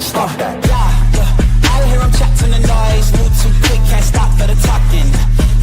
Stop that. I hear him chatting the noise, move too quick, can't stop for the talking.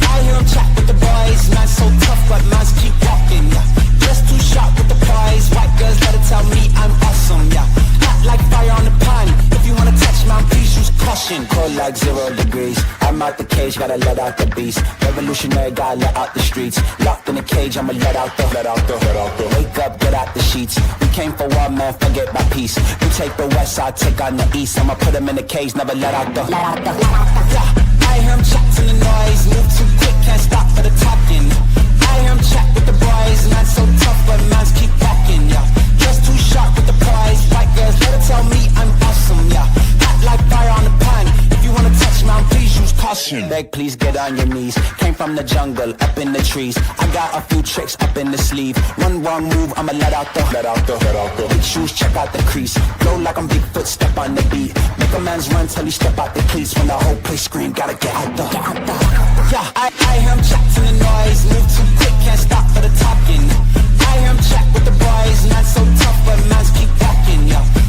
I hear him chat with the boys, man so tough, but mans keep walking. Just too sharp with the prize, white girls better tell me I'm awesome. Hot like fire on the pan. If you wanna touch man, please use caution. Cold like 0 degrees. I'm out the cage, gotta let out the beast. Revolutionary, gotta let out the streets. Locked in a cage, I'ma let out the. Wake up, get out the sheets. We came for war, man, forget my peace. We take the west side, take on the east. I'ma put them in the cage, never let out the. I hear him chatting the noise, move too quick, can't stop for the talking. I hear him chat with the boys, man so tough, but mans keep walking. Just too sharp with the prize, white girls better tell me I'm awesome. Hot like fire on the pan. If you wanna touch man, please use caution. Beg, please get on your knees. Came from the jungle, up in the trees. I got a few tricks up in the sleeve. One wrong move, I'ma let out the. Big shoes, check out the crease. Blow like I'm Bigfoot, step on the beat. Make a man's run till he step out the cleats. When the whole place scream, gotta get out the. I hear him chatting the noise, move too quick, can't stop for the talking. I hear him chat with the boys, not so tough, but mans keep walking.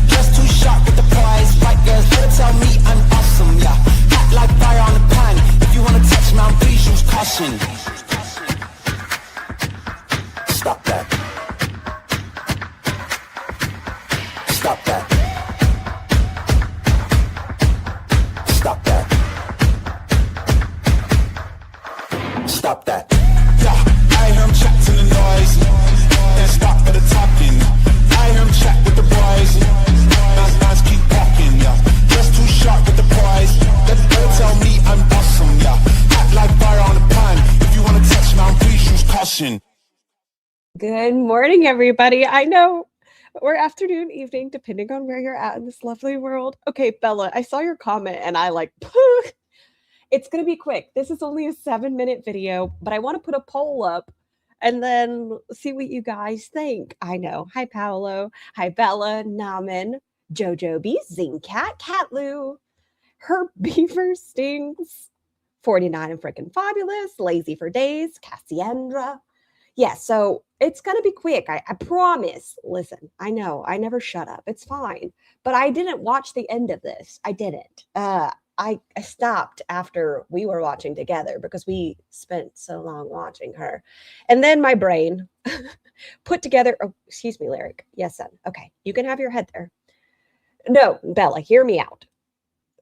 Just too sharp with the prize, white girls better tell me I'm awesome. Hot like fire on the pan. If you wanna touch man, please use caution. Stop that. Stop that. Stop that. Stop that. I hear him chatting the noise, then stop for the talking. I hear him chat with the boys, mans keep walking. Just too sharp with the prize, better tell me I'm awesome. Hot like fire on the pan. If you wanna touch man, please use caution. Good morning, everybody. I know or afternoon, evening, depending on where you're at in this lovely world. Okay, Bella, I saw your comment and I like, it's going to be quick. This is only a 7-minute video, but I want to put a poll up and then see what you guys think. I know. Hi, Paolo. Hi, Bella, Naman, Jojo B, Zingcat, Catloo, Her Beaver Stings, 49 and Frickin' Fabulous, Lazy for Days, Cassiandra. Yeah, so it's going to be quick. I promise. Listen, I know. I never shut up. It's fine. But I didn't watch the end of this. I didn't. I stopped after we were watching together because we spent so long watching her. And then my brain put together. Oh, excuse me, Lyric. Yes, son. Okay, you can have your head there. No, Bella, hear me out.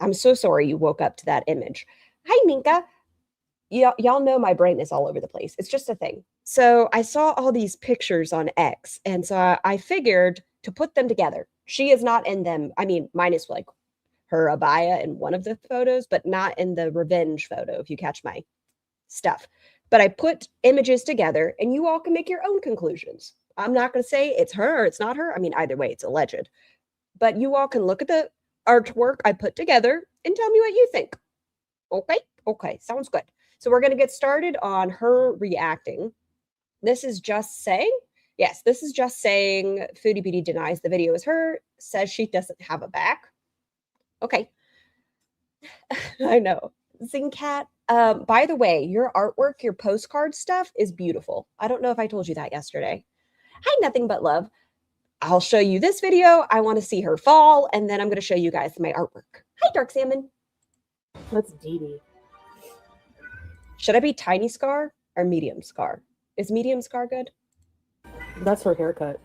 I'm so sorry you woke up to that image. Hi, Minka. Y'all know my brain is all over the place. It's just a thing. So I saw all these pictures on X, and so I figured to put them together. She is not in them. I mean, minus like her abaya in one of the photos, but not in the revenge photo, if you catch my stuff. But I put images together, and you all can make your own conclusions. I'm not going to say it's her or it's not her. I mean, either way, it's alleged. But you all can look at the artwork I put together and tell me what you think. Okay? Okay, sounds good. So we're going to get started on her reacting. This is just saying, yes, this is just saying Foodie Beauty denies the video is her, says she doesn't have a back. Okay. I know. Zingcat, by the way, your artwork, your postcard stuff is beautiful. I don't know if I told you that yesterday. Hi, Nothing But Love. I'll show you this video. I want to see her fall, and then I'm going to show you guys my artwork. Hi, Dark Salmon. That's Dee Dee. Should I be tiny scar or medium scar? Is medium scar good? That's her haircut.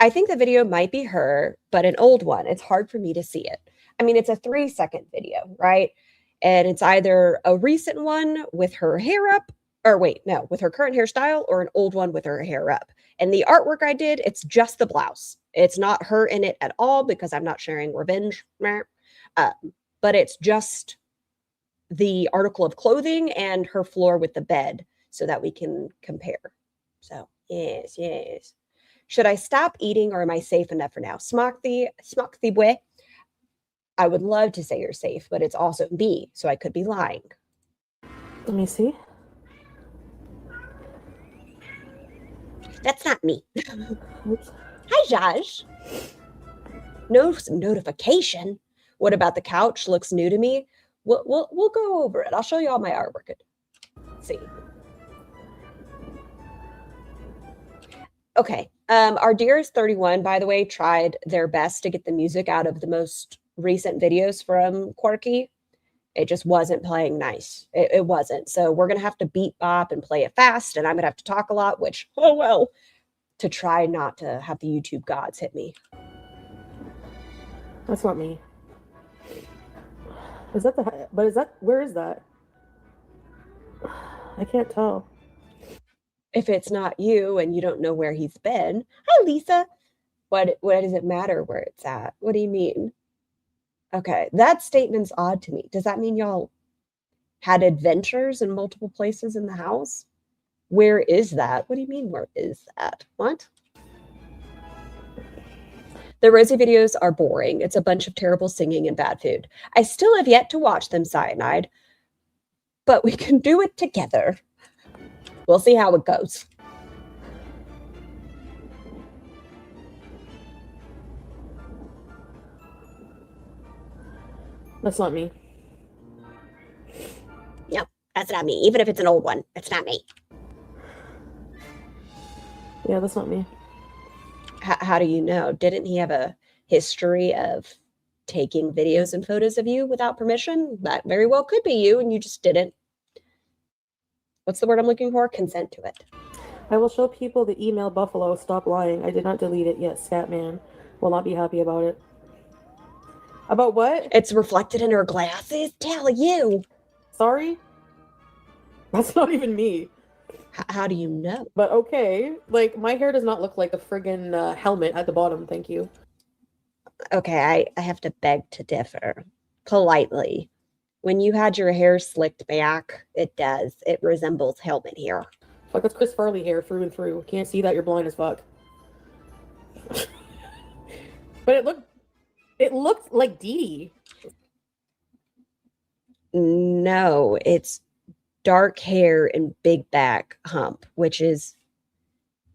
I think the video might be her, but an old one. It's hard for me to see it. I mean, it's a 3-second video, right? And it's either a recent one with her hair up, or wait, no, with her current hairstyle, or an old one with her hair up. And the artwork I did, it's just the blouse. It's not her in it at all because I'm not sharing revenge. But it's just the article of clothing and her floor with the bed so that we can compare. So, yes, yes. Should I stop eating or am I safe enough for now? Smock the bwe. I would love to say you're safe, but it's also me, so I could be lying. Let me see. That's not me. Oops. Hi, Josh. No notification. What about the couch? Looks new to me. We'll go over it. I'll show you all my artwork. Let's see. Okay. Our dearest 31, by the way, tried their best to get the music out of the most recent videos from Quirky. It just wasn't playing nice. It wasn't. So we're going to have to beat bop and play it fast. And I'm going to have to talk a lot, which, oh well, to try not to have the YouTube gods hit me. That's not me. Is that the? But is that? Where is that? I can't tell. If it's not you and you don't know where he's been, hi Lisa. What does it matter where it's at? What do you mean? Okay, that statement's odd to me. Does that mean y'all had adventures in multiple places in the house? Where is that? What do you mean, where is that? What? The Rosie videos are boring. It's a bunch of terrible singing and bad food. I still have yet to watch them, Cyanide, but we can do it together. We'll see how it goes. That's not me. No, that's not me. Even if it's an old one, it's not me. Yeah, that's not me. How do you know? Didn't he have a history of taking videos and photos of you without permission? That very well could be you, and you just didn't. What's the word I'm looking for? Consent to it. I will show people the email Buffalo. Stop lying. I did not delete it yet. Scatman will not be happy about it. About what? It's reflected in her glasses. Tell you. Sorry? That's not even me. How do you know? But okay. Like, my hair does not look like a friggin' helmet at the bottom. Thank you. Okay, I have to beg to differ. Politely. When you had your hair slicked back, it does. It resembles helmet hair. Fuck, that's Chris Farley hair through and through. Can't see that, you're blind as fuck. But it looked like Dee Dee. No, it's dark hair and big back hump, which is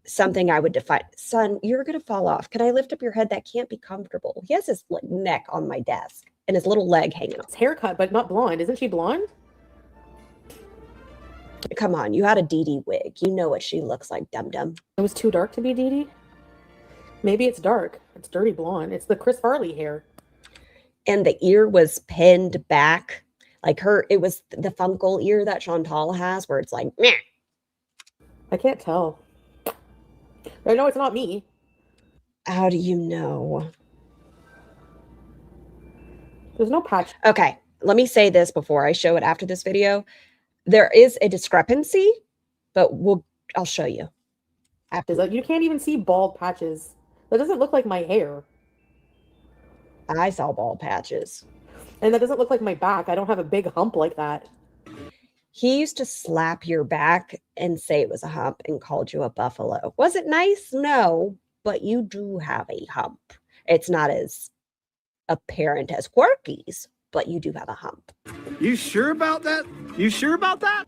something I would define. Son, you're going to fall off. Can I lift up your head? That can't be comfortable. He has his neck on my desk and his little leg hanging off. It's haircut, but not blonde. Isn't she blonde? Come on, you had a Dee Dee wig. You know what she looks like, dum-dum. It was too dark to be Dee Dee? Maybe it's dark. It's dirty blonde. It's the Chris Farley hair. And the ear was pinned back. Like it was the Funkle ear that Chantal has, where it's like, meh. I can't tell. I know it's not me. How do you know? There's no patch. Okay, let me say this before I show it after this video. There is a discrepancy, but I'll show you. After that, you can't even see bald patches. That doesn't look like my hair. I saw bald patches. And that doesn't look like my back. I don't have a big hump like that. He used to slap your back and say it was a hump and called you a buffalo. Was it nice? No, but you do have a hump. It's not as apparent as Quirky's, but you do have a hump. You sure about that? You sure about that?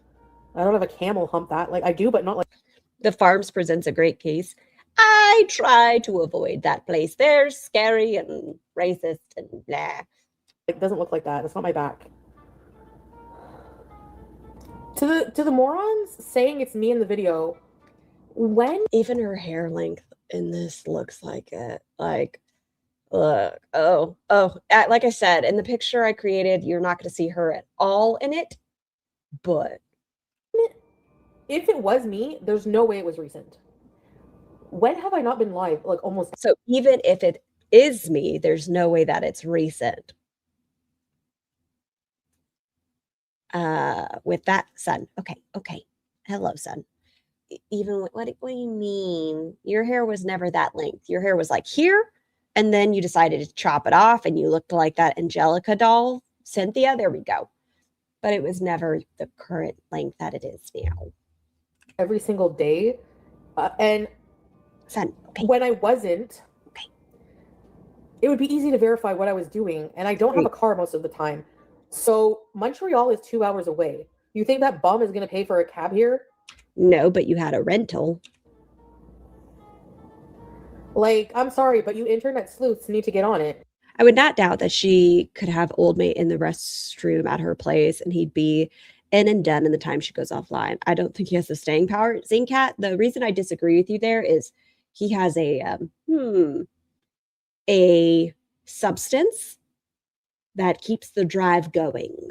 I don't have a camel hump that. Like, I do, but not like... The Farms presents a great case. I try to avoid that place. They're scary and racist and blah. It doesn't look like that. It's not my back. To the morons saying it's me in the video, when... Even her hair length in this looks like it. Like, look. Oh. Like I said, in the picture I created, you're not going to see her at all in it. But... if it was me, there's no way it was recent. When have I not been live? Like, almost... So even if it is me, there's no way that it's recent. With that, son. Okay. Hello, son. Even what do you mean? Your hair was never that length. Your hair was like here, and then you decided to chop it off, and you looked like that Angelica doll, Cynthia. There we go. But it was never the current length that it is now. Every single day, and son. Okay. When I wasn't, okay, it would be easy to verify what I was doing, and I don't have a car most of the time. So Montreal is 2 hours away. You think that bum is going to pay for a cab here? No, but you had a rental. Like, I'm sorry, but you internet sleuths need to get on it. I would not doubt that she could have old mate in the restroom at her place, and he'd be in and done in the time she goes offline. I don't think he has the staying power. Zingcat, the reason I disagree with you there is He has a substance that keeps the drive going.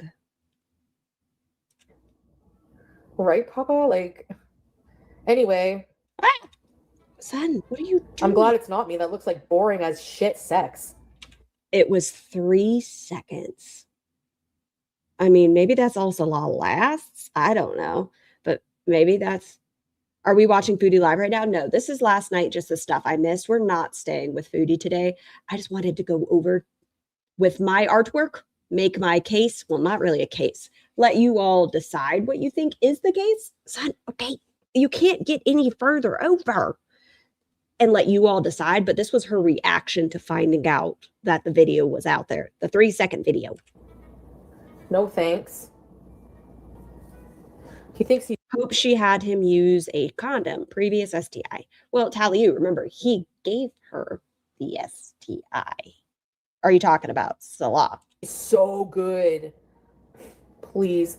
Right, Papa? Like, anyway. Son, what are you doing? I'm glad it's not me. That looks like boring as shit sex. It was 3 seconds. I mean, maybe that's all Salah lasts. I don't know. But maybe that's... Are we watching Foodie Live right now? No, this is last night, just the stuff I missed. We're not staying with Foodie today. I just wanted to go over with my artwork, make my case. Well, not really a case. Let you all decide what you think is the case. Son, okay, you can't get any further over. And let you all decide. But this was her reaction to finding out that the video was out there. The 3-second video. No thanks. He thinks he... Hope she had him use a condom. Previous STI. Well, Taliu, remember, he gave her the STI. Are you talking about Salah? So good. Please.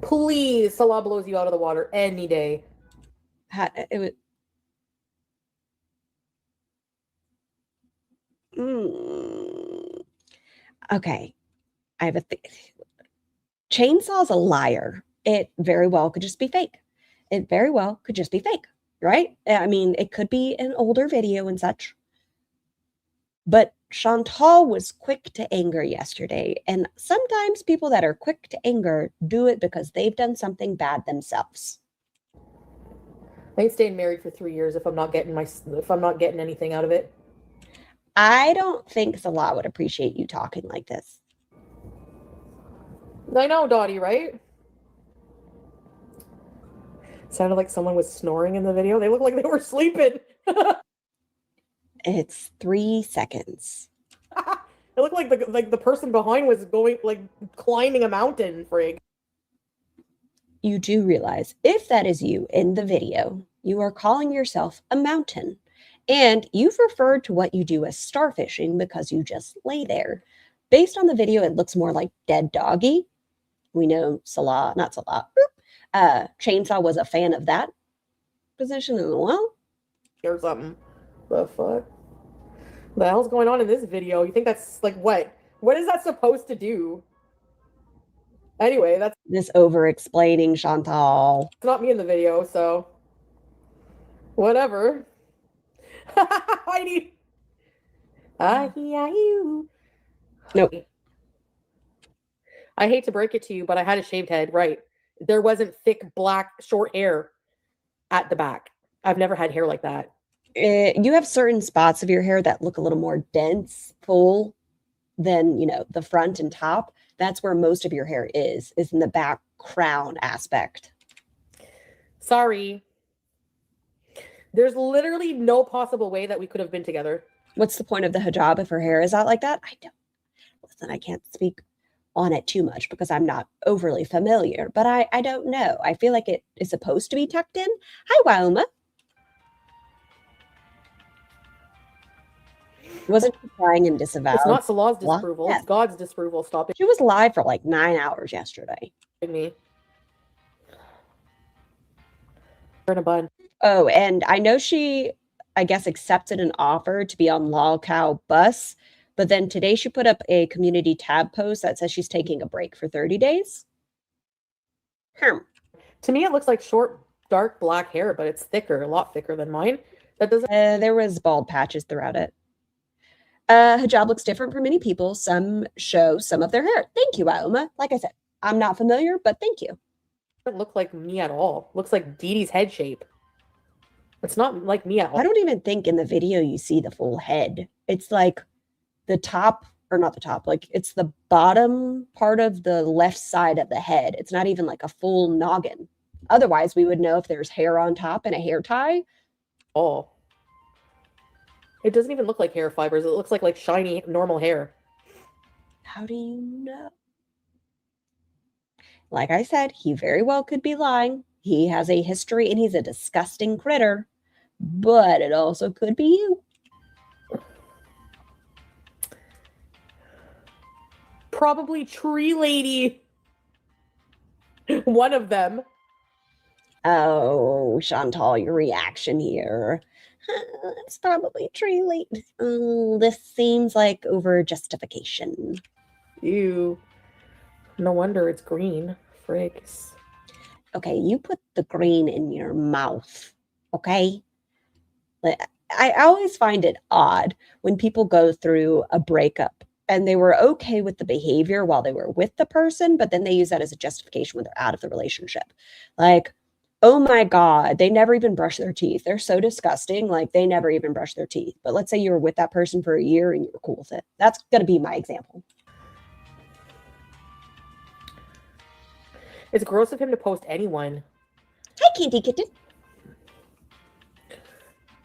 Please, Salah blows you out of the water any day. It was... Okay. I have a Chainsaw's a liar. It very well could just be fake. It very well could just be fake, right? I mean, it could be an older video and such. But Chantal was quick to anger yesterday. And sometimes people that are quick to anger do it because they've done something bad themselves. I ain't staying married for 3 years if I'm not getting anything out of it. I don't think Salah would appreciate you talking like this. I know, Dottie, right? Sounded like someone was snoring in the video. They looked like they were sleeping. It's 3 seconds. It looked like the person behind was going, like, climbing a mountain, frig. You do realize if that is you in the video, you are calling yourself a mountain. And you've referred to what you do as starfishing because you just lay there. Based on the video, it looks more like dead doggy. We know Chainsaw was a fan of that position as well. Or something. The fuck? The hell's going on in this video? You think that's like what? What is that supposed to do? Anyway, that's this over-explaining Chantal. It's not me in the video, so whatever. Heidi. Nope. I hate to break it to you, but I had a shaved head, right? There wasn't thick, black, short hair at the back. I've never had hair like that. You have certain spots of your hair that look a little more dense, full than, the front and top. That's where most of your hair is in the back crown aspect. Sorry. There's literally no possible way that we could have been together. What's the point of the hijab if her hair is out like that? I can't speak on it too much because I'm not overly familiar, but I don't know. I feel like it is supposed to be tucked in. Hi, Wauma. Wasn't she crying and disavowed? It's not Salah's disapproval. It's God's disapproval. Stop it. She was live for like 9 hours yesterday. Me. In a bun. Oh, and I know she, I guess, accepted an offer to be on Lol Cow Bus, but then today she put up a community tab post that says she's taking a break for 30 days. To me, it looks like short, dark black hair, but it's thicker, a lot thicker than mine. That doesn't. There was bald patches throughout it. Hijab looks different for many people. Some show some of their hair. Thank you, Wauma. Like I said, I'm not familiar, but thank you. It doesn't look like me at all. Looks like Dee Dee's head shape. It's not like me at all. I don't even think in the video you see the full head. It's like the top, or not the top, like it's the bottom part of the left side of the head. It's not even like a full noggin. Otherwise, we would know if there's hair on top and a hair tie. Oh. It doesn't even look like hair fibers. It looks like shiny, normal hair. How do you know? Like I said, he very well could be lying. He has a history and he's a disgusting critter. But it also could be you. Probably Tree Lady. One of them. Oh, Chantal, your reaction here. It's probably too late. Oh, this seems like over justification. Ew. No wonder it's green. Frigs. Okay, you put the green in your mouth, okay? I always find it odd when people go through a breakup and they were okay with the behavior while they were with the person, but then they use that as a justification when they're out of the relationship. Like, oh my God, they never even brush their teeth. They're so disgusting. Like, they never even brush their teeth. But let's say you were with that person for a year and you were cool with it. That's going to be my example. It's gross of him to post anyone. Hi, Candy Kitten.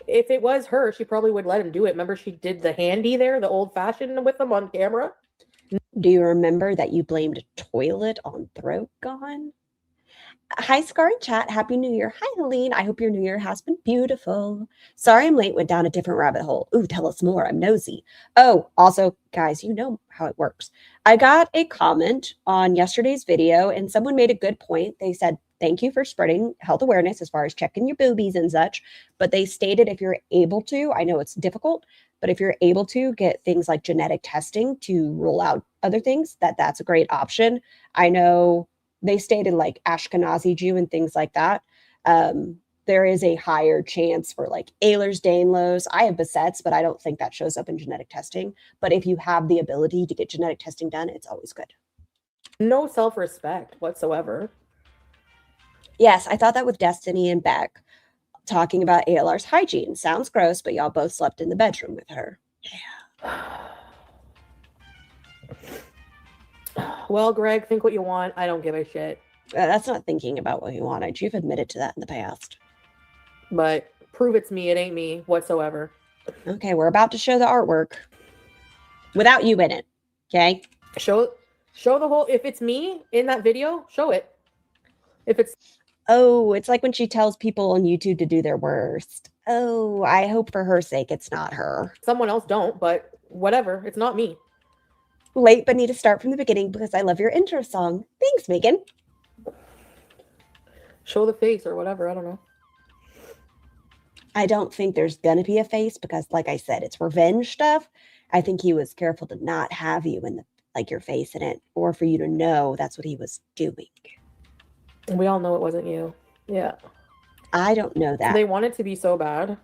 If it was her, she probably would let him do it. Remember, she did the handy there, the old fashioned with him on camera. Do you remember that you blamed toilet on throat gone? Hi, Scar in chat. Happy New Year. Hi, Helene. I hope your New Year has been beautiful. Sorry I'm late. Went down a different rabbit hole. Ooh, tell us more. I'm nosy. Oh, also, guys, you know how it works. I got a comment on yesterday's video, and someone made a good point. They said, thank you for spreading health awareness as far as checking your boobies and such. But they stated if you're able to, I know it's difficult, but if you're able to get things like genetic testing to rule out other things, that's a great option. I know they stated like Ashkenazi Jew and things like that. There is a higher chance for like Ehlers-Danlos. I have Beset's, but I don't think that shows up in genetic testing. But if you have the ability to get genetic testing done, it's always good. No self-respect whatsoever. Yes, I thought that with Destiny and Beck talking about ALR's hygiene. Sounds gross, but y'all both slept in the bedroom with her. Well, Greg, think what you want. I don't give a shit. That's not thinking about what you wanted. You've admitted to that in the past. But prove it's me. It ain't me whatsoever. Okay, we're about to show the artwork without you in it. Okay? Show the whole. If it's me in that video, show it. If it's Oh, it's like when she tells people on YouTube to do their worst. Oh, I hope for her sake it's not her. someone else, don't. But whatever. It's not me. Late, but need to start from the beginning because I love your intro song. Thanks, Megan. Show the face or whatever. I don't know. I don't think there's going to be a face because, like I said, it's revenge stuff. I think he was careful to not have you in the like your face in it, or for you to know that's what he was doing. We all know it wasn't you. Yeah. I don't know that. They want it to be so bad.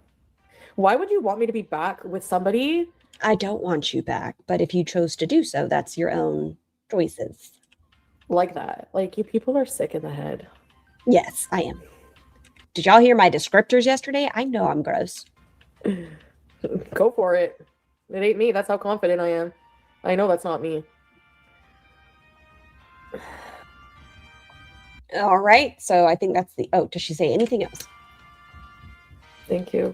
Why would you want me to be back with somebody? I don't want you back, but if you chose to do so, that's your own choices. Like that. Like, you people are sick in the head. Yes, I am. Did y'all hear my descriptors yesterday? I know I'm gross. Go for it. It ain't me. That's how confident I am. I know that's not me. All right. So I think that's the... Oh, does she say anything else? Thank you.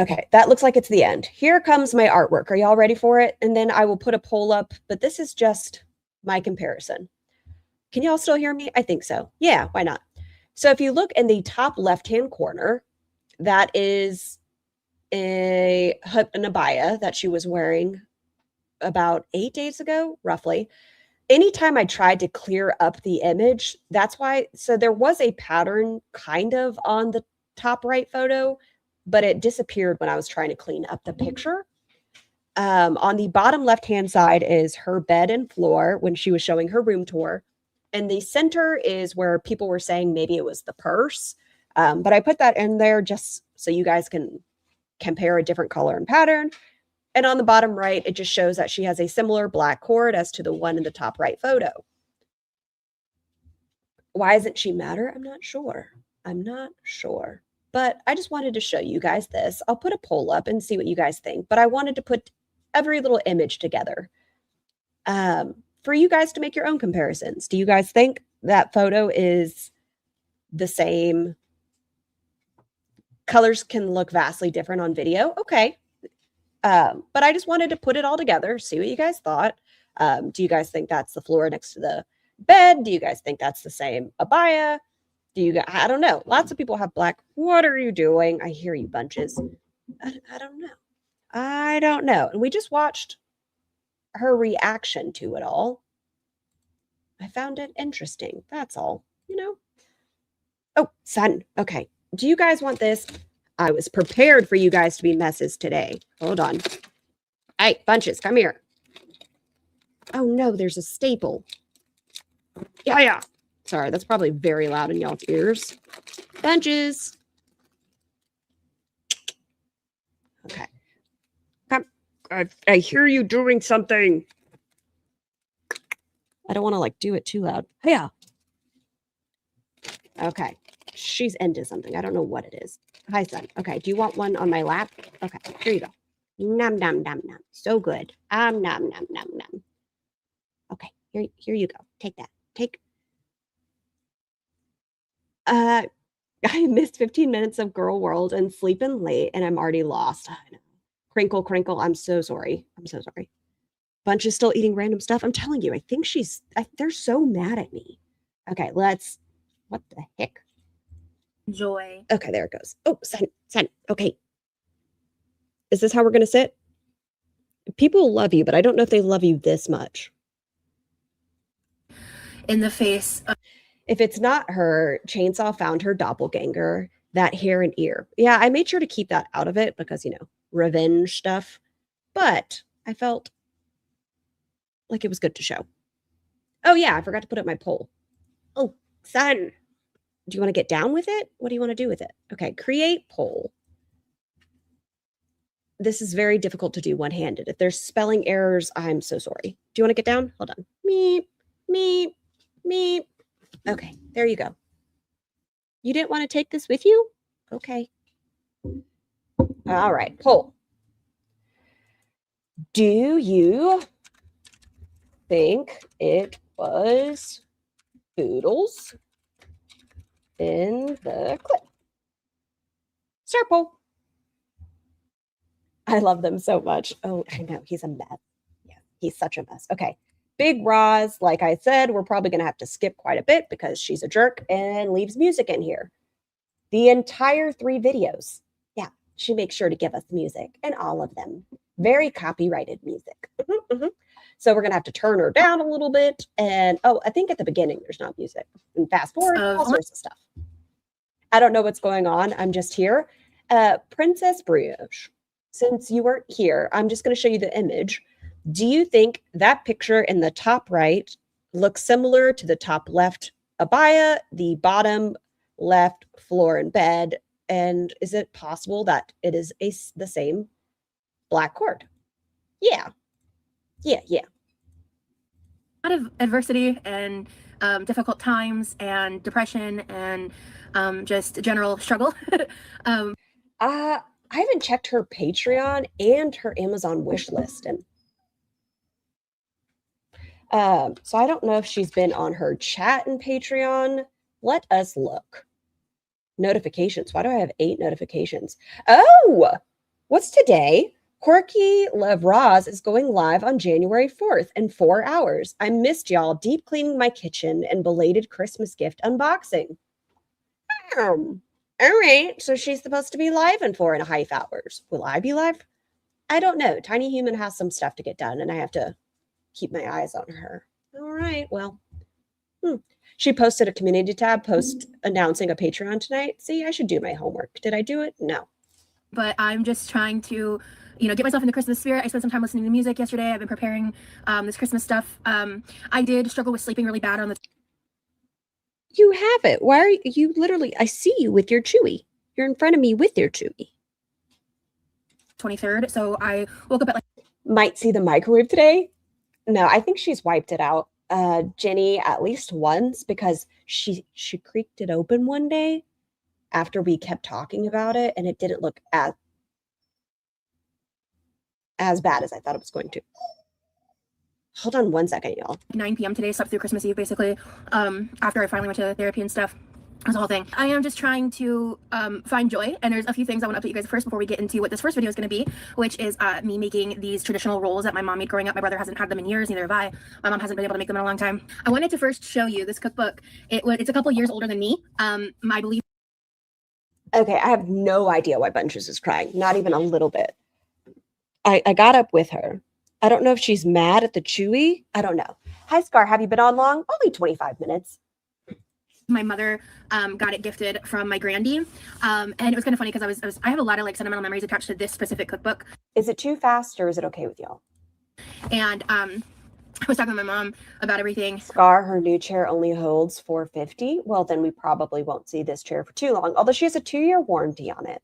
Okay, that looks like it's the end. Here comes my artwork. Are y'all ready for it? And then I will put a poll up, but this is just my comparison. Can y'all still hear me? I think so. Yeah, why not? So if you look in the top left-hand corner, that is an abaya that she was wearing about 8 days ago, roughly. Anytime I tried to clear up the image, that's why. So there was a pattern kind of on the top right photo, but it disappeared when I was trying to clean up the picture. On the bottom left-hand side is her bed and floor when she was showing her room tour. And the center is where people were saying maybe it was the purse. But I put that in there just so you guys can compare a different color and pattern. And on the bottom right, it just shows that she has a similar black cord as to the one in the top right photo. Why doesn't she matter? I'm not sure. I'm not sure. But I just wanted to show you guys this. I'll put a poll up and see what you guys think. But I wanted to put every little image together for you guys to make your own comparisons. Do you guys think that photo is the same? Colors can look vastly different on video. Okay. But I just wanted to put it all together, see what you guys thought. Do you guys think that's the floor next to the bed? Do you guys think that's the same abaya? Do you guys, I don't know. Lots of people have black. What are you doing? I hear you bunches. I don't know. I don't know. And we just watched her reaction to it all. I found it interesting. That's all, you know. Oh, son. Okay. Do you guys want this? I was prepared for you guys to be messes today. Hold on. Hey, Bunches, come here. Oh, no, there's a staple. Yeah. Sorry, that's probably very loud in y'all's ears. Bunches. Okay. Come. I hear you doing something. I don't want to do it too loud. Yeah. Okay. She's into something. I don't know what it is. Hi, son. Okay. Do you want one on my lap? Okay. Here you go. Nom, nom, nom, nom. So good. Nom, nom, nom, nom. Okay. Here you go. Take that. Take. I missed 15 minutes of Girl World and sleeping late, and I'm already lost. I know. Crinkle, crinkle. I'm so sorry. Bunch is still eating random stuff. I'm telling you, I think they're so mad at me. Okay, what the heck? Joy. Okay, there it goes. Oh, son. Okay. Is this how we're going to sit? People love you, but I don't know if they love you this much. In the face of If it's not her, Chainsaw found her doppelganger, that hair and ear. Yeah, I made sure to keep that out of it because, revenge stuff. But I felt like it was good to show. Oh, yeah, I forgot to put up my poll. Oh, son. Do you want to get down with it? What do you want to do with it? Okay, create poll. This is very difficult to do one-handed. If there's spelling errors, I'm so sorry. Do you want to get down? Hold on. Meep, meep, meep. Okay, there you go. You didn't want to take this with you? Okay. All right, poll. Do you think it was Boodles in the clip? Circle. I love them so much. Oh, I know. He's a mess. Yeah, he's such a mess. Okay. Big Roz, like I said, we're probably going to have to skip quite a bit because she's a jerk and leaves music in here. The entire 3 videos. Yeah, she makes sure to give us music and all of them. Very copyrighted music. So we're going to have to turn her down a little bit. And, I think at the beginning there's not music. And fast forward, all sorts of stuff. I don't know what's going on. I'm just here. Princess Brioche, since you weren't here, I'm just going to show you the image. Do you think that picture in the top right looks similar to the top left abaya, the bottom left floor and bed? And is it possible that it is the same black cord? Yeah. a lot of adversity and difficult times and depression and just general struggle. I haven't checked her Patreon and her Amazon wish list, and so I don't know if she's been on her chat and Patreon. Let us look. Notifications. Why do I have 8 notifications? Oh, what's today? QuirkyloveRosee is going live on January 4th in 4 hours. I missed y'all deep cleaning my kitchen and belated Christmas gift unboxing. All right, so she's supposed to be live in 4.5 hours. Will I be live? I don't know. Tiny Human has some stuff to get done, and I have to keep my eyes on her. All right, well. She posted a community tab post announcing a Patreon tonight. See, I should do my homework. Did I do it? No. But I'm just trying to, get myself in the Christmas spirit. I spent some time listening to music yesterday. I've been preparing this Christmas stuff. I did struggle with sleeping really bad on the... You have it. Why are you literally... I see you with your Chewy. You're in front of me with your Chewy. 23rd. So I woke up at Might see the microwave today. No, I think she's wiped it out. Jenny at least once because she creaked it open one day after we kept talking about it, and it didn't look as bad as I thought it was going to. Hold on one second, y'all. 9 p.m. today, slept through Christmas Eve, basically, after I finally went to therapy and stuff. It was a whole thing. I am just trying to find joy, and there's a few things I want to update you guys first before we get into what this first video is going to be, which is me making these traditional rolls that my mom made growing up. My brother hasn't had them in years, neither have I. My mom hasn't been able to make them in a long time. I wanted to first show you this cookbook. It's a couple years older than me. I believe. Okay, I have no idea why Bunches is crying. Not even a little bit. I got up with her. I don't know if she's mad at the Chewy. I don't know. Hi, Scar. Have you been on long? Only 25 minutes. My mother got it gifted from my grandy, and it was kind of funny because I have a lot of like sentimental memories attached to this specific cookbook. Is it too fast or is it okay with y'all? And I was talking with my mom about everything. Scar, her new chair only holds 450. Well, then we probably won't see this chair for too long, although she has a 2-year warranty on it.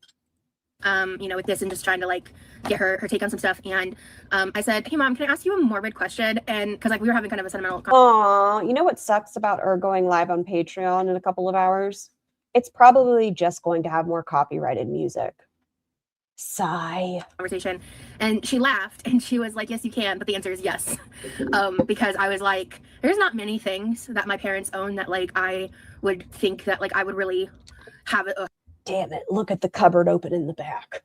You know, with this and just trying to like get her take on some stuff. And I said, hey mom, can I ask you a morbid question? And because like we were having kind of a sentimental Aw, you know what sucks about her going live on Patreon in a couple of hours? It's probably just going to have more copyrighted music. Sigh. conversation. And she laughed and she was like, yes, you can. But the answer is yes. Because I was like, there's not many things that my parents own that like I would think that like I would really have it. Damn it, look at the cupboard open in the back.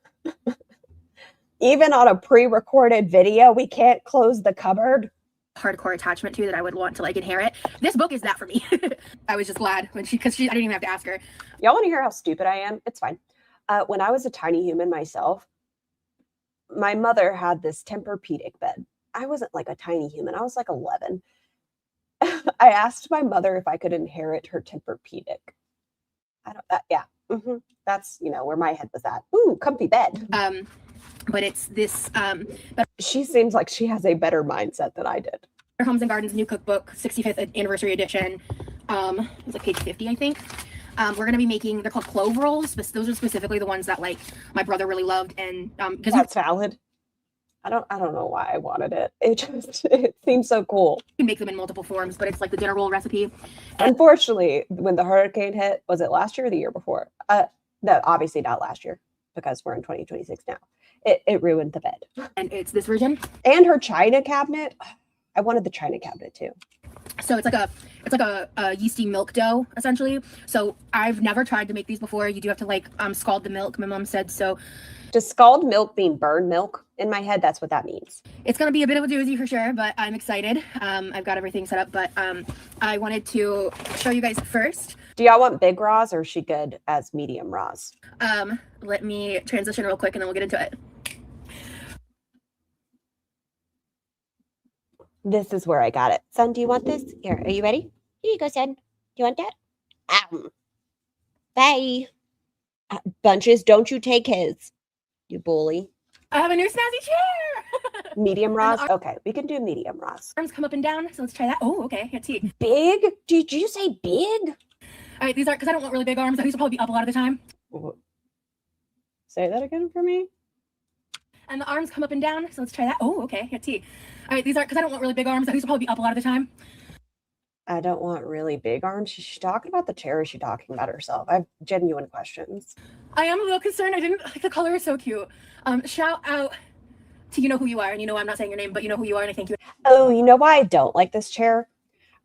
Even on a pre-recorded video, we can't close the cupboard. Hardcore attachment to that I would want to like inherit. This book is that for me. I was just glad when I didn't even have to ask her. Y'all want to hear how stupid I am? It's fine. When I was a tiny human myself, my mother had this Tempur-Pedic bed. I wasn't like a tiny human. I was like 11. I asked my mother if I could inherit her Tempur-Pedic. Yeah. Mm-hmm. That's, you know, where my head was at. Ooh, comfy bed. But it's this She seems like she has a better mindset than I did. Homes and Gardens new cookbook 65th anniversary edition. It's like page 50, I think. We're going to be making, they're called clove rolls. Those are specifically the ones that like my brother really loved. And because that's valid. I don't know why I wanted it. It seems so cool. You can make them in multiple forms, but it's like the dinner roll recipe. Unfortunately, when the hurricane hit, was it last year or the year before? No, obviously not last year because we're in 2026 now. It ruined the bed. And it's this version. And her china cabinet. I wanted the china cabinet too. So it's like a yeasty milk dough essentially. So I've never tried to make these before. You do have to like scald the milk. My mom said so. Does scald milk mean burn milk? In my head, that's what that means. It's going to be a bit of a doozy for sure, but I'm excited. I've got everything set up, but I wanted to show you guys first. Do y'all want big raws or is she good as medium raws? Let me transition real quick and then we'll get into it. This is where I got it. Son, do you want this? Here, are you ready? Here you go, son. Do you want that? Bye. Bunches, don't you take his. You bully. I have a new snazzy chair. Medium raws? Okay, we can do medium raws. Arms come up and down, so let's try that. Oh, okay. Let's see. Big? Did you say big? All right, these are, because I don't want really big arms. These will probably be up a lot of the time. Say that again for me. And the arms come up and down, so let's try that. Oh, okay. Let's see. All right, these are, because I don't want really big arms. These will probably be up a lot of the time. I don't want really big arms. Is she talking about the chair or is she talking about herself? I have genuine questions. I am a little concerned. I didn't like the color is so cute. Shout out to you know who you are, and you know I'm not saying your name, but you know who you are, and I thank you. Oh, you know why I don't like this chair?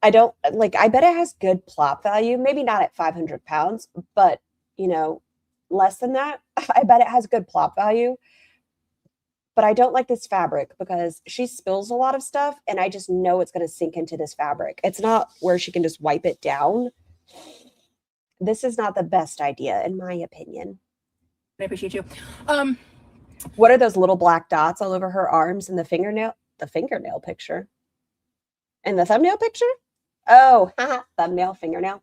I don't like. I bet it has good plop value. Maybe not at 500 pounds, but you know, less than that. I bet it has good plop value. But I don't like this fabric because she spills a lot of stuff and I just know it's going to sink into this fabric. It's not where she can just wipe it down. This is not the best idea, in my opinion. I appreciate you. What are those little black dots all over her arms in the fingernail picture? In the thumbnail picture? Oh, thumbnail, fingernail.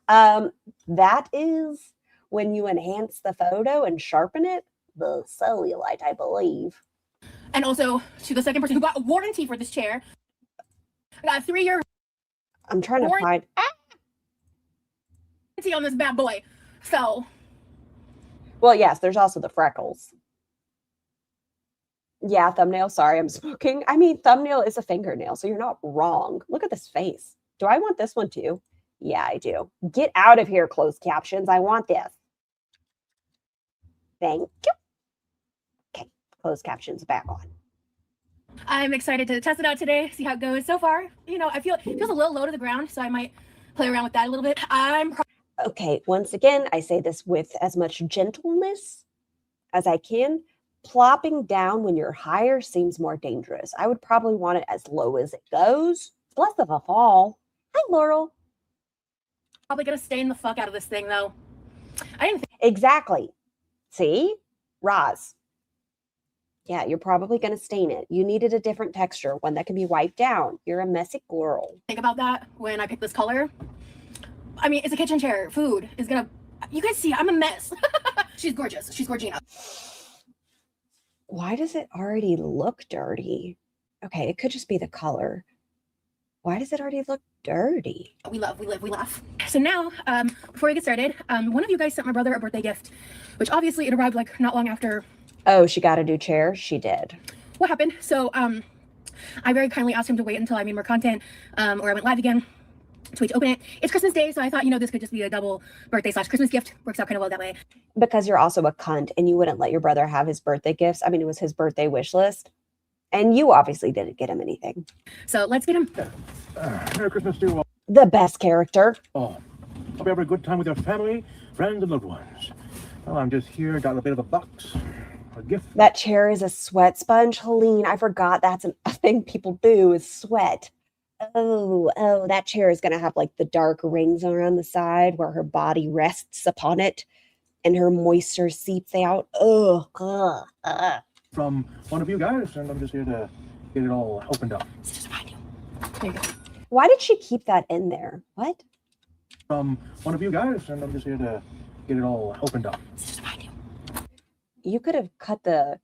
That is when you enhance the photo and sharpen it. The cellulite, I believe. And also to the second person who got a warranty for this chair. I got a 3-year I'm trying to find warranty on this bad boy. So well, yes, there's also the freckles. Yeah, thumbnail. Sorry, I'm smoking. I mean, thumbnail is a fingernail, so you're not wrong. Look at this face. Do I want this one too? Yeah, I do. Get out of here, closed captions. I want this. Thank you. Okay, closed captions back on. I'm excited to test it out today, see how it goes. So far, you know, it feels a little low to the ground, so I might play around with that a little bit. Okay, once again, I say this with as much gentleness as I can. Plopping down when you're higher seems more dangerous. I would probably want it as low as it goes. Less of a fall. Hi, Laurel. Probably gonna stain the fuck out of this thing, though. I didn't think Exactly. See? Roz. Yeah, you're probably going to stain it. You needed a different texture, one that can be wiped down. You're a messy girl. about that when I picked this color. I mean, it's a kitchen chair. Food is gonna. You guys see, I'm a mess. She's gorgeous. She's Gorgina. Why does it already look dirty? Okay, it could just be the color. Why does it already look dirty? We love, we live, we laugh. So now, before we get started, one of you guys sent my brother a birthday gift, which obviously it arrived like not long after. Oh, she got a new chair? She did. What happened? So I very kindly asked him to wait until I made more content, or I went live again to wait to open it. It's Christmas Day, so I thought, you know, this could just be a double birthday / Christmas gift. Works out kind of well that way. Because you're also a cunt and you wouldn't let your brother have his birthday gifts. I mean, it was his birthday wish list. And you obviously didn't get him anything. So let's get him. Merry Christmas to you all. The best character. Hope you have a good time with your family, friends, and loved ones. Well, I'm just here, got a bit of a box, a gift. That chair is a sweat sponge, Helene. I forgot that's a thing people do is sweat. Oh, that chair is going to have like the dark rings around the side where her body rests upon it and her moisture seeps out. From one of you guys, and I'm just here to get it all opened up. It's just behind you. There you go. Why did she keep that in there? What? From one of you guys, and I'm just here to get it all opened up. It's just behind you. You could have cut the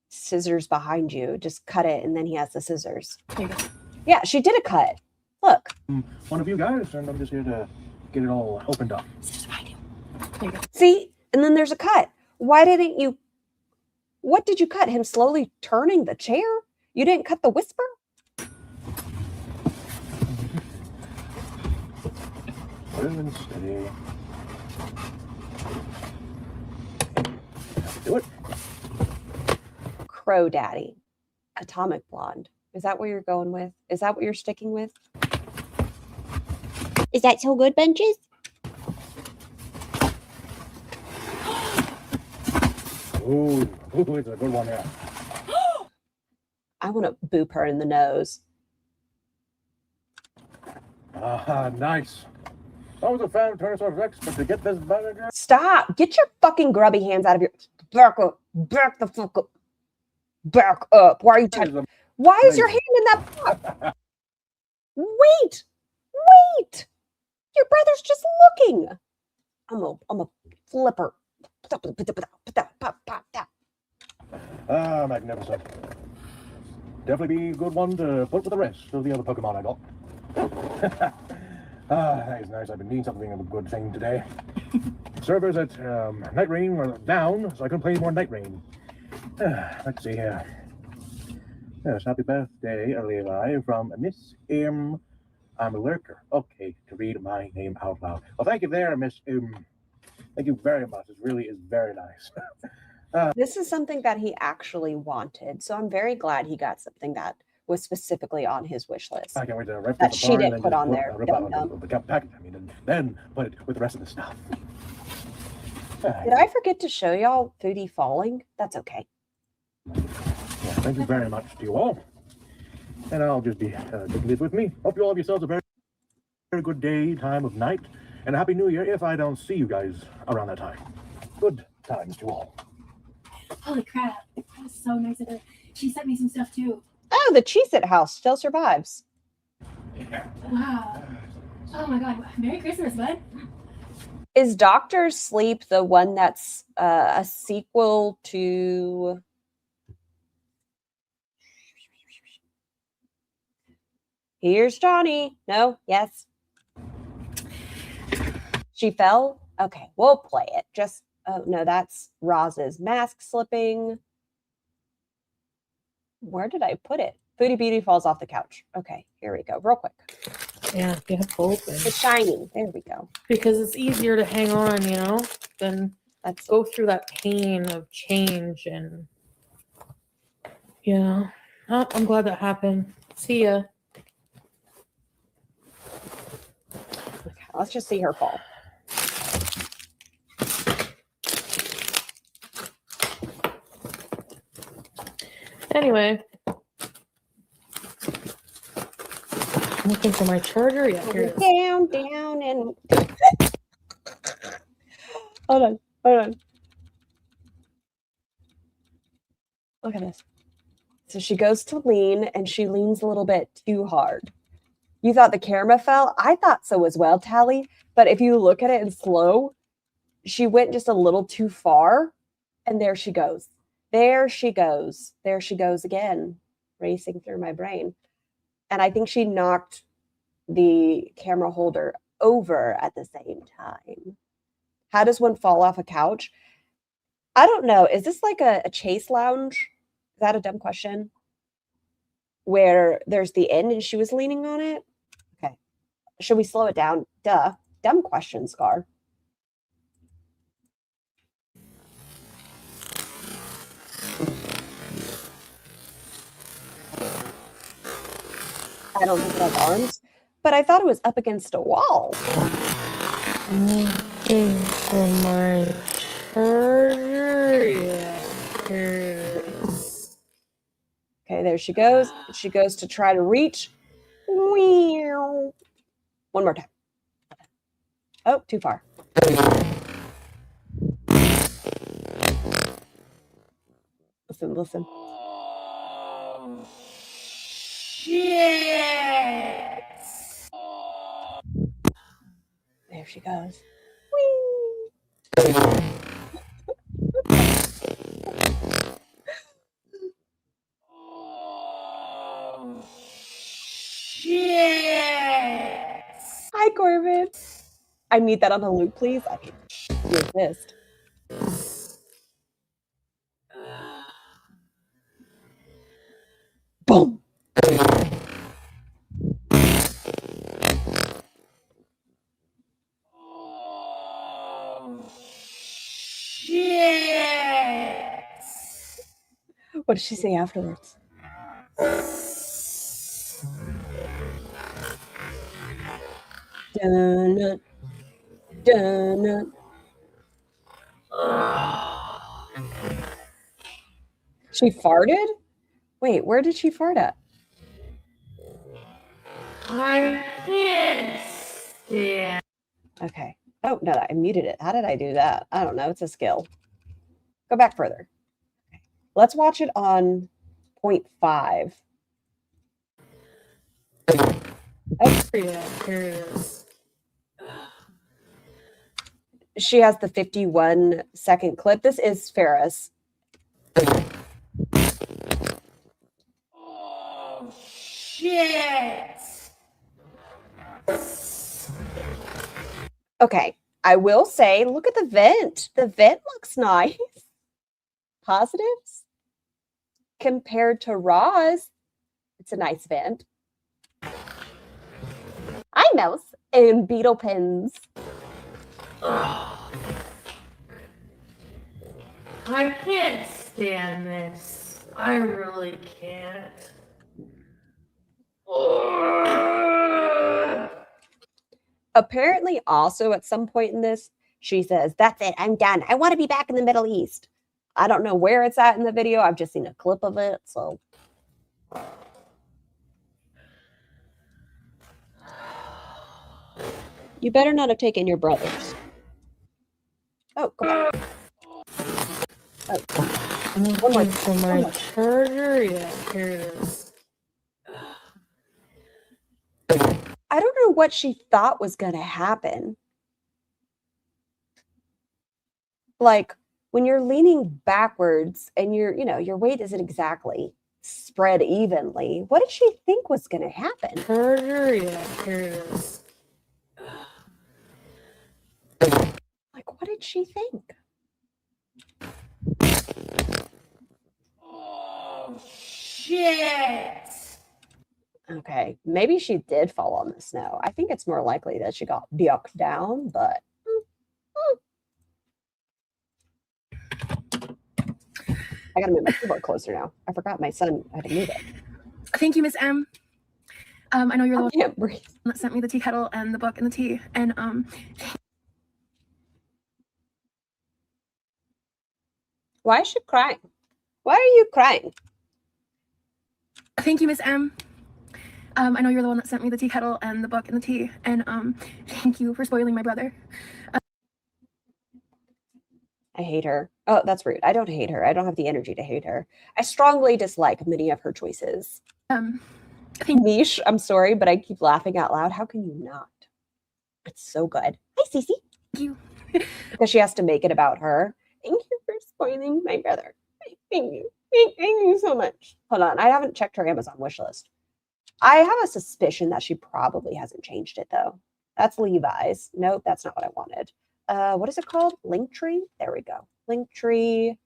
scissors behind you. Just cut it and then he has the scissors. There you go. Yeah, she did a cut. Look. From one of you guys, and I'm just here to get it all opened up. It's just behind you. There you go. See? And then there's a cut. Why didn't you? What did you cut? Him slowly turning the chair? You didn't cut the whisper? Slow and steady. Do it. Crow Daddy. Atomic Blonde. Is that what you're going with? Is that what you're sticking with? Is that so good, Benches? Ooh, it's a good one there. I want to boop her in the nose. Nice. I was a fan of Tyrannosaurus Rex, but to get this vinegar. Stop! Get your fucking grubby hands out of your... Back up. Back the fuck up. Back up. Why are you touching... Why is your hand in that pot? Wait! Wait! Your brother's just looking. I'm a flipper. Magnificent. Definitely be a good one to put with the rest of the other Pokemon I got. That is nice. I've been needing something of a good thing today. Servers at Night Rain were down, so I couldn't play more Night Rain. Let's see here. Yes, happy birthday, Levi, from Miss I'm a lurker. Okay, to read my name out loud. Well, thank you there, Miss Thank you very much. It really is very nice. This is something that he actually wanted, so I'm very glad he got something that was specifically on his wish list. I can't wait to rip That this she apart didn't and put then on just there. rip out Dum-dum. the package, and then put it with the rest of the stuff. Did I forget to show y'all Foodie falling? That's okay. Yeah, thank you very much to you all. And I'll just be taking this with me. Hope you all have yourselves a very, very good day, time of night, and a Happy New Year if I don't see you guys around that time. Good times to all. Holy crap. That was so nice of her. She sent me some stuff too. Oh, the Cheez-It house still survives. Wow. Oh my god. Merry Christmas, bud. Is Doctor Sleep the one that's a sequel to... Here's Johnny. No? Yes? She fell? Okay, we'll play it. Just, oh, no, that's Roz's mask slipping. Where did I put it? Foodie Beauty falls off the couch. Okay, here we go. Real quick. Yeah, you have to open. It's shiny. There we go. Because it's easier to hang on, you know, than Let's go through that pain of change. And yeah, oh, I'm glad that happened. See ya. Okay, let's just see her fall. Anyway, I'm looking for my charger. Yeah, here it is. Down, and hold on. Look at this. So she goes to lean, and she leans a little bit too hard. You thought the camera fell? I thought so as well, Tally. But if you look at it in slow, she went just a little too far. And there she goes. There she goes. There she goes again, racing through my brain. And I think she knocked the camera holder over at the same time. How does one fall off a couch? I don't know. Is this like a chase lounge? Is that a dumb question? Where there's the end and she was leaning on it? Okay. Should we slow it down? Duh. Dumb question, Scar. I don't think it has arms, but I thought it was up against a wall. Okay, there she goes. She goes to try to reach. One more time. Oh, too far. Listen, listen. Yes. There she goes. Whee! Yes. Hi, Corbin. I need that on a loop, please. I mean, you exist. Boom. Yes. What did she say afterwards? Dun, dun. She farted? Wait, where did she fart at? Yeah. Okay. Oh, no, I muted it. How did I do that? I don't know. It's a skill. Go back further. Okay. Let's watch it on 0.5. Oh, yeah, here it is. She has the 51-second clip. This is Ferris. Oh, shit. Okay, I will say, look at the vent. The vent looks nice. Positives. Compared to Roz, it's a nice vent. Hi, Mouse. And beetle pins. I can't stand this. I really can't. Apparently, also at some point in this, she says, "That's it. I'm done. I want to be back in the Middle East." I don't know where it's at in the video. I've just seen a clip of it. So, you better not have taken your brothers. Oh, go back. Oh, one more. For my charger, yeah, here it is. I don't know what she thought was going to happen. Like when you're leaning backwards and your weight isn't exactly spread evenly. What did she think was going to happen? Charger, yeah, here it is. Like, what did she think? Oh, shit. Okay, maybe she did fall on the snow. I think it's more likely that she got ducked down, but I gotta move my keyboard closer now. I forgot my son had to move it. Thank you, Miss M. I know you're the I can't breathe. one that sent me the tea kettle and the book and the tea. And Why is she crying? Why are you crying? thank you, Miss M. I know you're the one that sent me the tea kettle and the book and the tea. And thank you for spoiling my brother. I hate her. Oh, that's rude. I don't hate her. I don't have the energy to hate her. I strongly dislike many of her choices. Niche, I'm sorry, but I keep laughing out loud. How can you not? It's so good. Hi, Cece. Thank you. Because she has to make it about her. Thank you for spoiling my brother. Thank you. Thank you so much. Hold on. I haven't checked her Amazon wish list. I have a suspicion that she probably hasn't changed it, though. That's Levi's. Nope, that's not what I wanted. What is it called? Linktree? There we go. Linktree.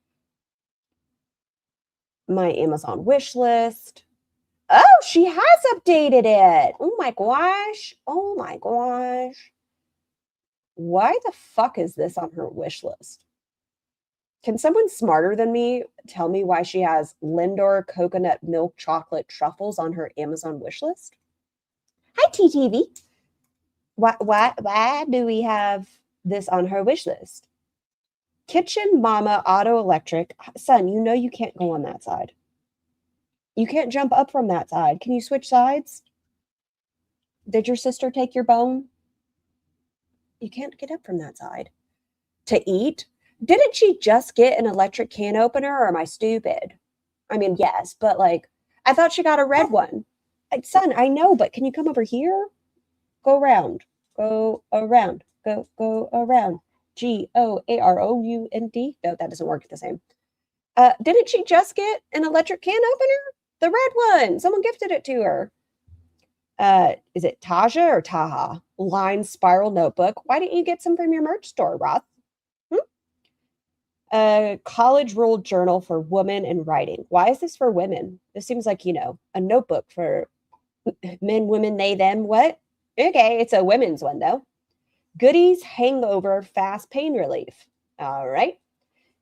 My Amazon wish list. Oh, she has updated it. Oh my gosh. Oh my gosh. Why the fuck is this on her wish list? Can someone smarter than me tell me why she has Lindor coconut milk chocolate truffles on her Amazon wish list? Hi, TTV. Why do we have this on her wish list? Kitchen Mama Auto Electric. Son, you know you can't go on that side. You can't jump up from that side. Can you switch sides? Did your sister take your bone? You can't get up from that side. To eat? Didn't she just get an electric can opener, or am I stupid? I mean, yes, but like, I thought she got a red one. Like, son, I know, but can you come over here? Go around. Go around. Go around. GOAROUND. No, that doesn't work the same. Didn't she just get an electric can opener? The red one. Someone gifted it to her. Is it Taja or Taha? Line spiral notebook. Why didn't you get some from your merch store, Roth? College ruled journal for women in writing. Why is this for women? This seems like, a notebook for men, women, they, them. What? Okay, it's a women's one, though. Goodies hangover fast pain relief. All right.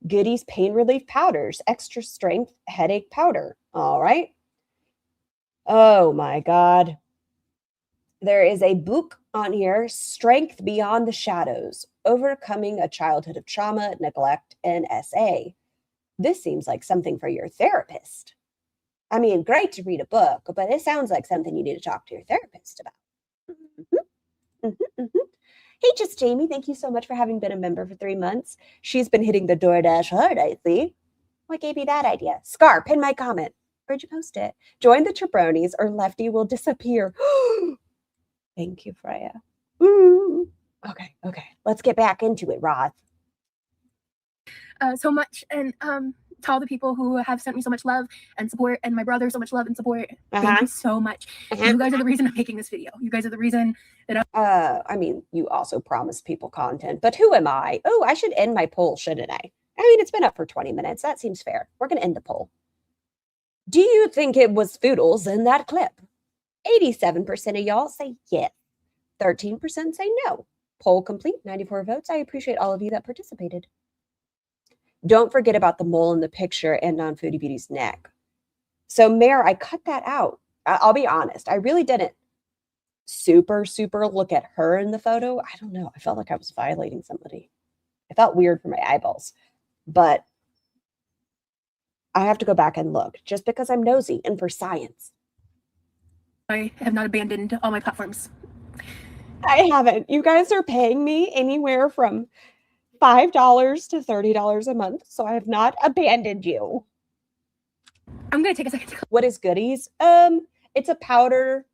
Goodies pain relief powders, extra strength headache powder. All right. Oh my God. There is a book on here, Strength Beyond the Shadows, Overcoming a Childhood of Trauma, Neglect, and SA. This seems like something for your therapist. I mean, great to read a book, but it sounds like something you need to talk to your therapist about. Hey, just Jamie, thank you so much for having been a member for 3 months. She's been hitting the DoorDash hard, I see. What gave you that idea? Scar, pin my comment. Where'd you post it? Join the Tribronis or Lefty will disappear. Thank you, Freya. Ooh. Okay. Let's get back into it, Roth. So much, and to all the people who have sent me so much love and support, and my brother so much love and support. Thank you so much. You guys are the reason I'm making this video. You guys are the reason that I mean, you also promised people content, but who am I? Oh, I should end my poll, shouldn't I? I mean, it's been up for 20 minutes. That seems fair. We're going to end the poll. Do you think it was Foodles in that clip? 87% of y'all say yes. 13% say no. Poll complete, 94 votes. I appreciate all of you that participated. Don't forget about the mole in the picture and on Foodie Beauty's neck. So, Mare, I cut that out. I'll be honest. I really didn't super look at her in the photo. I don't know. I felt like I was violating somebody. It felt weird for my eyeballs. But I have to go back and look just because I'm nosy and for science. I have not abandoned all my platforms. I haven't. You guys are paying me anywhere from $5 to $30 a month, so I have not abandoned you. I'm gonna take a second. What is Goodies? It's a powder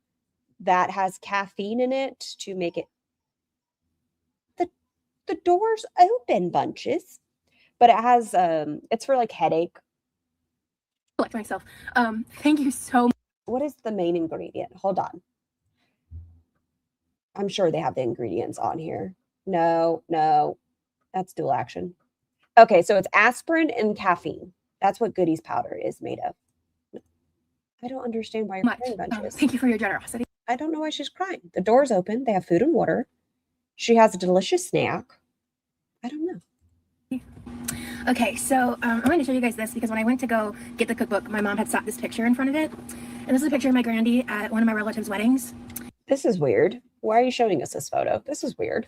that has caffeine in it to make it. The doors open, bunches, but it has it's for like headache. Collect myself. Thank you so much. What is the main ingredient? Hold on. I'm sure they have the ingredients on here. No, that's dual action. Okay, so it's aspirin and caffeine. That's what Goodies powder is made of. I don't understand why you're crying, bunches. Thank you for your generosity. I don't know why she's crying. The door's open. They have food and water. She has a delicious snack. I don't know. Okay, so I'm going to show you guys this because when I went to go get the cookbook, my mom had slapped this picture in front of it. And this is a picture of my grandy at one of my relatives' weddings. This is weird. Why are you showing us this photo? This is weird.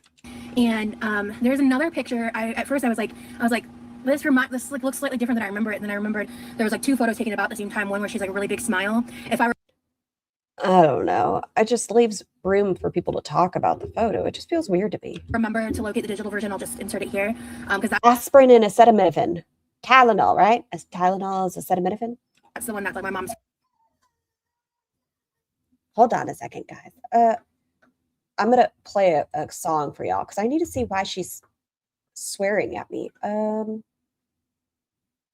And there's another picture. At first I was like, this looks slightly different than I remember it. And then I remembered there was like 2 photos taken about the same time. One where she's like a really big smile. I don't know. It just leaves room for people to talk about the photo. It just feels weird to me. Remember to locate the digital version. I'll just insert it here. Because aspirin and acetaminophen. Tylenol, right? Tylenol is acetaminophen. That's the one that's like my mom's. Hold on a second, guys. I'm gonna play a song for y'all because I need to see why she's swearing at me.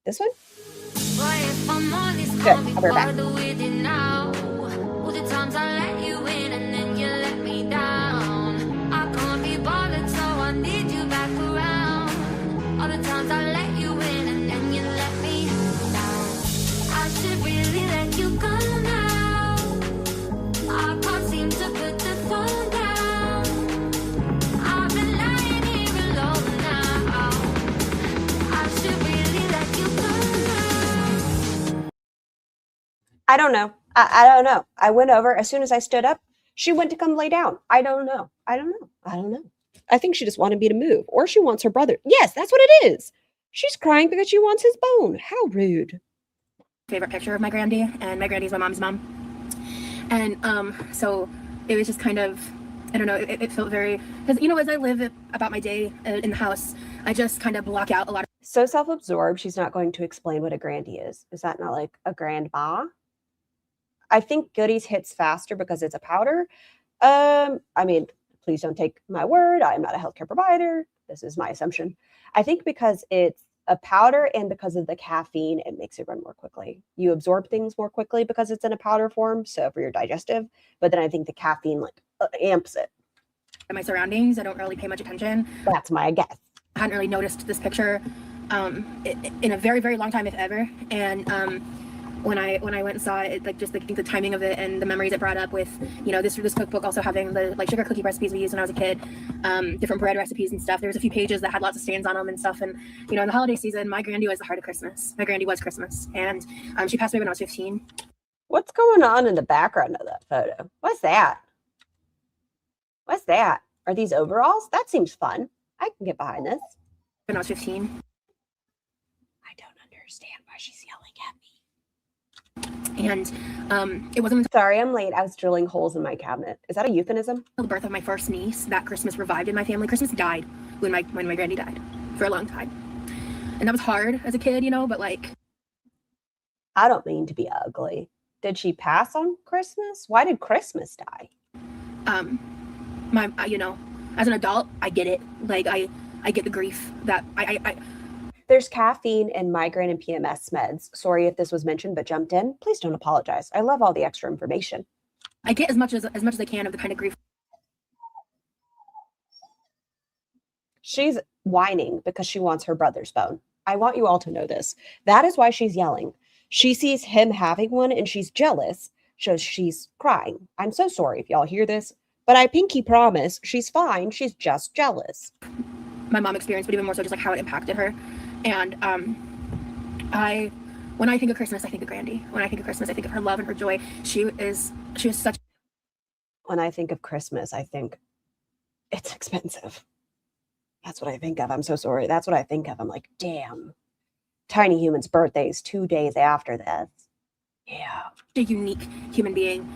This one? Good. I'll be right back. I don't know. I don't know. I went over as soon as I stood up. She went to come lay down. I don't know. I I think she just wanted me to move, or she wants her brother. Yes, that's what it is. She's crying because she wants his bone. How rude. Favorite picture of my grandy, and my grandy's my mom's mom. And so it was just kind of, I don't know, it felt very, because, you know, as I live about my day in the house, I just kind of block out a lot of. So self-absorbed, she's not going to explain what a grandy is. Is that not like a grandma? I think Goodies hits faster because it's a powder. I mean, please don't take my word. I'm not a healthcare provider. This is my assumption. I think because it's a powder and because of the caffeine, it makes it run more quickly. You absorb things more quickly because it's in a powder form, so for your digestive. But then I think the caffeine like amps it. My surroundings, I don't really pay much attention. That's my guess. I hadn't really noticed this picture in a very, very long time, if ever. And when I went and saw it, like just the timing of it and the memories it brought up with, you know, this cookbook also having the like sugar cookie recipes we used when I was a kid, different bread recipes and stuff. There was a few pages that had lots of stains on them and stuff. And, you know, in the holiday season, my grandy was the heart of Christmas. My grandy was Christmas. And she passed away when I was 15. What's going on in the background of that photo? What's that? What's that? Are these overalls? That seems fun. I can get behind this. When I was 15. I don't understand why she's yelling at me. And it wasn't Sorry, I'm late. I was drilling holes in my cabinet. Is that a euphemism? until the birth of my first niece that Christmas revived in my family. Christmas died when my grandy died for a long time. And that was hard as a kid, you know, but like. I don't mean to be ugly. Did she pass on Christmas? Why did Christmas die? You know, as an adult, I get it. Like I get the grief that There's caffeine in migraine and PMS meds. Sorry if this was mentioned, but jumped in. Please don't apologize. I love all the extra information. I get as much as I can of the kind of grief. She's whining because she wants her brother's bone. I want you all to know this. That is why she's yelling. She sees him having one and she's jealous, so she's crying. I'm so sorry if y'all hear this, but I pinky promise she's fine. She's just jealous. My mom experienced, but even more so just like how it impacted her. And when I think of Christmas, I think of Grandy. When I think of Christmas, I think of her love and her joy. She was such. When I think of Christmas, I think it's expensive. That's what I think of. I'm so sorry. That's what I think of. I'm like, damn. Tiny Human's birthday is 2 days after this. Yeah. A unique human being.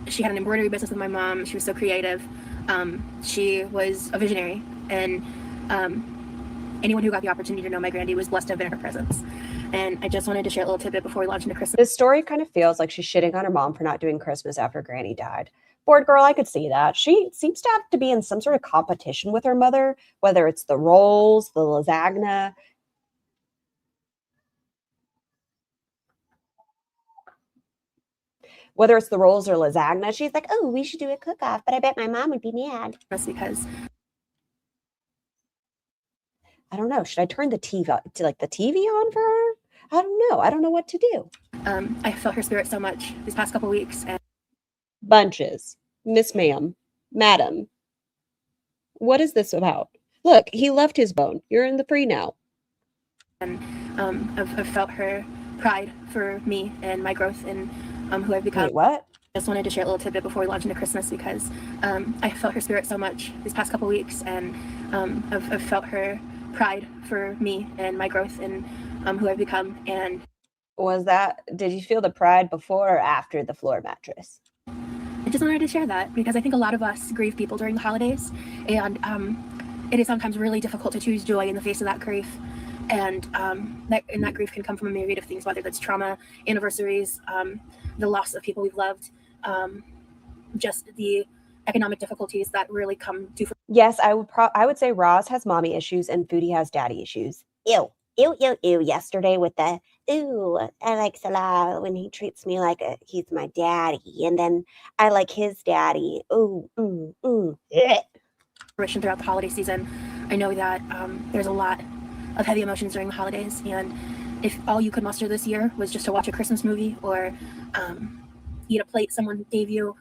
She had an embroidery business with my mom. She was so creative. She was a visionary. And anyone who got the opportunity to know my Grandy was blessed to have been in her presence. And I just wanted to share a little tidbit before we launch into Christmas. This story kind of feels like she's shitting on her mom for not doing Christmas after Granny died. Bored girl, I could see that. She seems to have to be in some sort of competition with her mother, whether it's the rolls, the lasagna. Whether it's the rolls or lasagna, she's like, oh, we should do a cook-off, but I bet my mom would be mad. That's because I don't know. Should I turn the TV on for her? I don't know. I don't know what to do. I felt her spirit so much these past couple weeks. And Bunches. Miss Ma'am. Madam. What is this about? Look, he left his bone. You're in the free now. I've felt her pride for me and my growth and who I've become. Wait, what? Just wanted to share a little tidbit before we launch into Christmas because I felt her spirit so much these past couple weeks, and I've felt her pride for me and my growth and who I've become. And did you feel the pride before or after the floor mattress? I just wanted to share that because I think a lot of us grieve people during the holidays, and it is sometimes really difficult to choose joy in the face of that grief. And that grief can come from a myriad of things, whether that's trauma, anniversaries, the loss of people we've loved, just the economic difficulties that really come to Yes, I would say Roz has mommy issues and Foodie has daddy issues. Ew. Ew, ew, ew. Yesterday with the, ooh, I like Salah when he treats me like he's my daddy. And then I like his daddy. Ooh, fruition throughout the holiday season. I know that there's a lot of heavy emotions during the holidays, and if all you could muster this year was just to watch a Christmas movie or eat a plate someone gave you,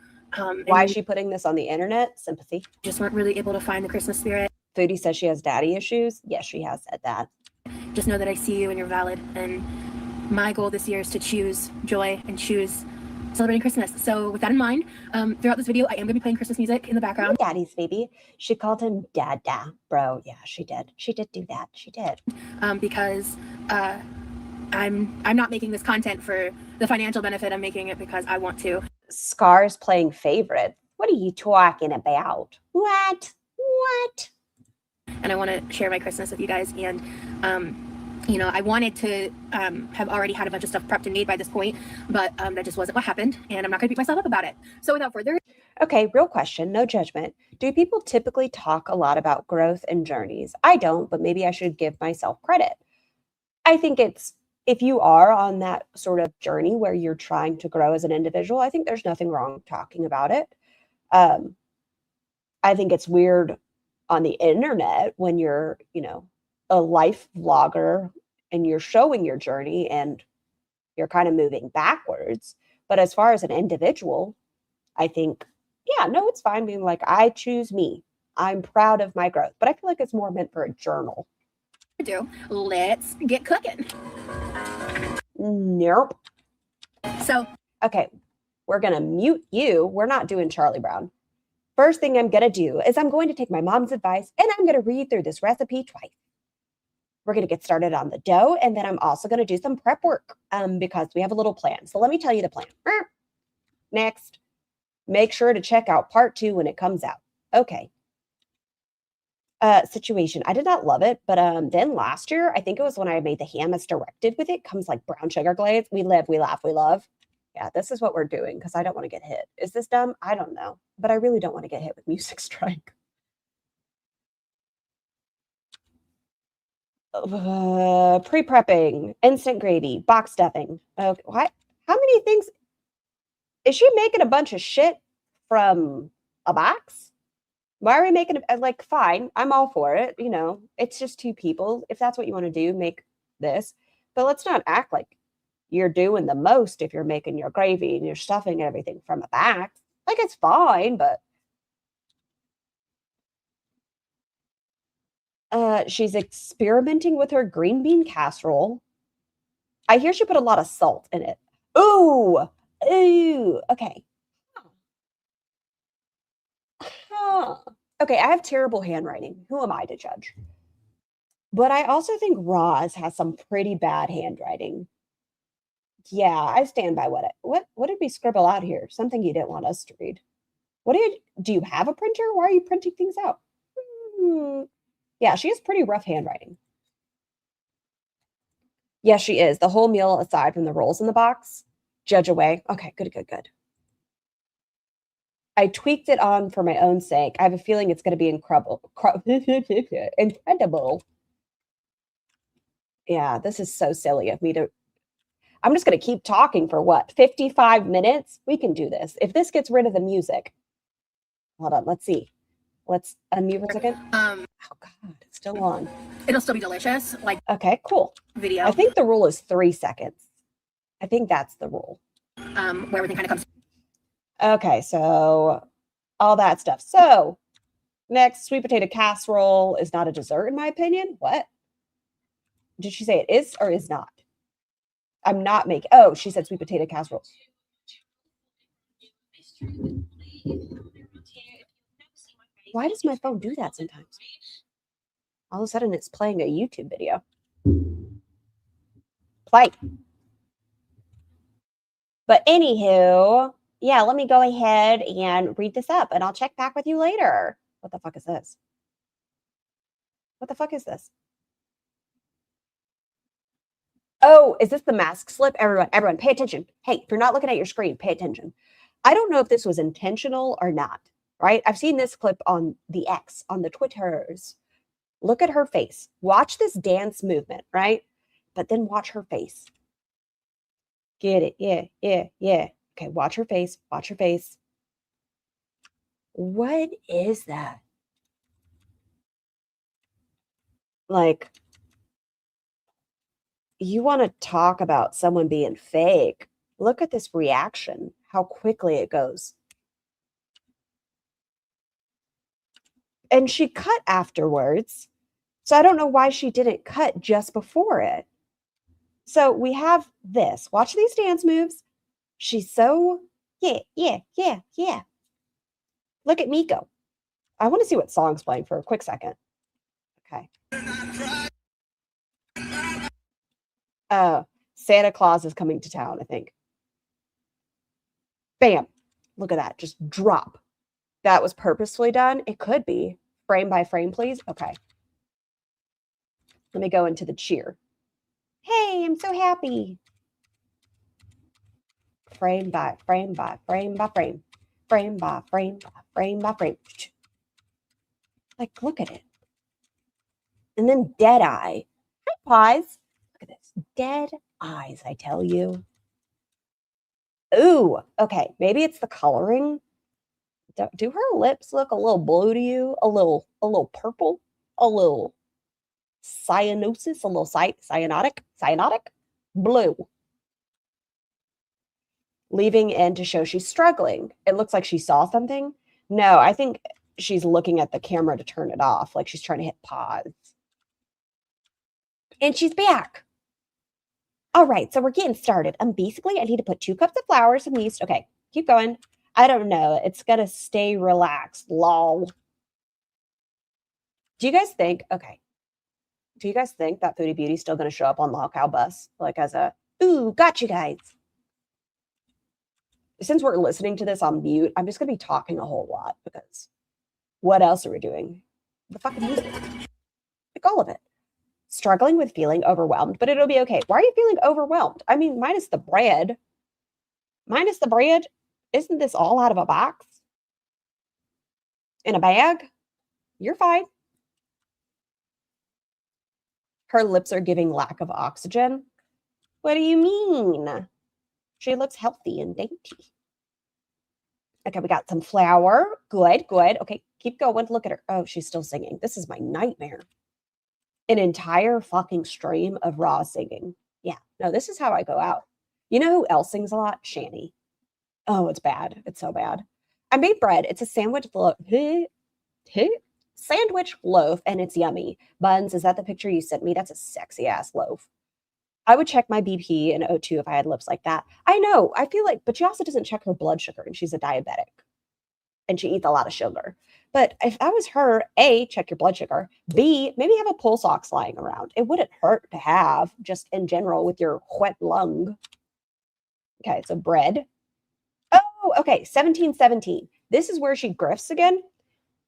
Why is she putting this on the internet? Sympathy. just weren't really able to find the Christmas spirit, Foodie says she has daddy issues. Yes, she has said that. just know that I see you and you're valid. And my goal this year is to choose joy and choose celebrating Christmas. So with that in mind, throughout this video, I am going to be playing Christmas music in the background. Daddy's baby. She called him Dada, bro. Yeah, she did. She did do that. She did. Because I'm not making this content for the financial benefit. I'm making it because I want to. Scar's playing favorite. What are you talking about? What? And I want to share my Christmas with you guys. And you know, I wanted to have already had a bunch of stuff prepped and made by this point, but that just wasn't what happened, and I'm not going to beat myself up about it. So without further Okay, real question, no judgment. Do people typically talk a lot about growth and journeys? I don't, but maybe I should give myself credit. I think it's, if you are on that sort of journey where you're trying to grow as an individual, I think there's nothing wrong talking about it. I think it's weird on the internet when you're, you know, a life vlogger and you're showing your journey and you're kind of moving backwards. But as far as an individual, I think, yeah, no, it's fine being like, I choose me. I'm proud of my growth. But I feel like it's more meant for a journal. let's get cooking. Nope. So Okay, we're going to mute you. We're not doing Charlie Brown. First thing I'm going to do is I'm going to take my mom's advice and I'm going to read through this recipe twice. We're going to get started on the dough, and then I'm also going to do some prep work because we have a little plan. So let me tell you the plan. Next, make sure to check out part 2 when it comes out. Okay. Situation. I did not love it, but then last year, I think it was when I made the ham as directed with it, comes like brown sugar glaze. We live, we laugh, we love. Yeah, this is what we're doing because I don't want to get hit. Is this dumb? I don't know, but I really don't want to get hit with music strike. Pre-prepping, instant gravy, box stuffing. Okay, what? How many things? Is she making a bunch of shit from a box? Why are we making it? Like, fine, I'm all for it. You know, it's just 2 people. If that's what you want to do, make this. But let's not act like you're doing the most if you're making your gravy and you're stuffing everything from a box. Like, it's fine, but she's experimenting with her green bean casserole. I hear she put a lot of salt in it. Ooh, okay. Okay, I have terrible handwriting. Who am I to judge? But I also think Roz has some pretty bad handwriting. Yeah, I stand by what did we scribble out here? Something you didn't want us to read. Do you have a printer? Why are you printing things out? Yeah, she has pretty rough handwriting. Yes, she is. The whole meal aside from the rolls in the box, judge away. Okay, good. I tweaked it on for my own sake. I have a feeling it's going to be incredible. Incredible. Yeah, this is so silly of me to... I'm just going to keep talking for what? 55 minutes? We can do this. If this gets rid of the music. Hold on, let's see. Let's unmute for a second. Oh God, it's still on. It'll still be delicious. Like, okay, cool. Video. I think the rule is 3 seconds. I think that's the rule. Where everything kind of comes. Okay, so all that stuff. So next, sweet potato casserole is not a dessert, in my opinion. What? Did she say it is or is not? I'm not making... Oh, she said sweet potato casserole. Why does my phone do that sometimes? All of a sudden, it's playing a YouTube video. Play. But anywho, yeah, let me go ahead and read this up, and I'll check back with you later. What the fuck is this? What the fuck is this? Oh, is this the mask slip? Everyone, pay attention. Hey, if you're not looking at your screen, pay attention. I don't know if this was intentional or not, right? I've seen this clip on the X, on the Twitters. Look at her face. Watch this dance movement, right? But then watch her face. Get it? Yeah, yeah, yeah. Okay, watch her face. Watch her face. What is that? Like, you want to talk about someone being fake. Look at this reaction, how quickly it goes. And she cut afterwards. So I don't know why she didn't cut just before it. So we have this. Watch these dance moves. She's so, yeah, yeah, yeah, yeah. Look at Miko. I want to see what song's playing for a quick second. Okay. Santa Claus is coming to town, I think. Bam. Look at that. Just drop. That was purposefully done. It could be. Frame by frame, please. Okay. Let me go into the cheer. Hey, I'm so happy. Frame by frame by frame by frame. Frame by frame by frame by frame. Like, look at it. And then dead eye. Hi, Pies. Look at this. Dead eyes, I tell you. Ooh, okay. Maybe it's the coloring. Do her lips look a little blue to you? A little purple? A little cyanosis? A little cyanotic? Blue. Leaving in to show she's struggling. It looks like she saw something. No, I think she's looking at the camera to turn it off. Like she's trying to hit pause. And she's back. All right, so we're getting started. Basically, I need to put 2 cups of flour, some yeast. Okay, keep going. I don't know. It's going to stay relaxed. Lol. Do you guys think, okay. Do you guys think that Foodie Beauty's still going to show up on the Cow Bus? Like as a, ooh, got you guys. Since we're listening to this on mute, I'm just going to be talking a whole lot because what else are we doing? The fucking music. Like all of it. Struggling with feeling overwhelmed, but it'll be okay. Why are you feeling overwhelmed? I mean, minus the bread. Minus the bread. Isn't this all out of a box? In a bag? You're fine. Her lips are giving lack of oxygen. What do you mean? She looks healthy and dainty. Okay, we got some flour. Good, good. Okay, keep going. Look at her. Oh, she's still singing. This is my nightmare. An entire fucking stream of Raw singing. Yeah, no, this is how I go out. You know who else sings a lot? Shani. Oh, it's bad. It's so bad. I made bread. It's a sandwich loaf. Sandwich loaf, and it's yummy. Buns, is that the picture you sent me? That's a sexy ass loaf. I would check my BP and O2 if I had lips like that. I know. I feel like, but she also doesn't check her blood sugar, and she's a diabetic. And she eats a lot of sugar. But if I was her, A, check your blood sugar. B, maybe have a pulse ox lying around. It wouldn't hurt to have, just in general, with your wet lung. Okay, so bread. Oh, okay, 1717. This is where she grifts again.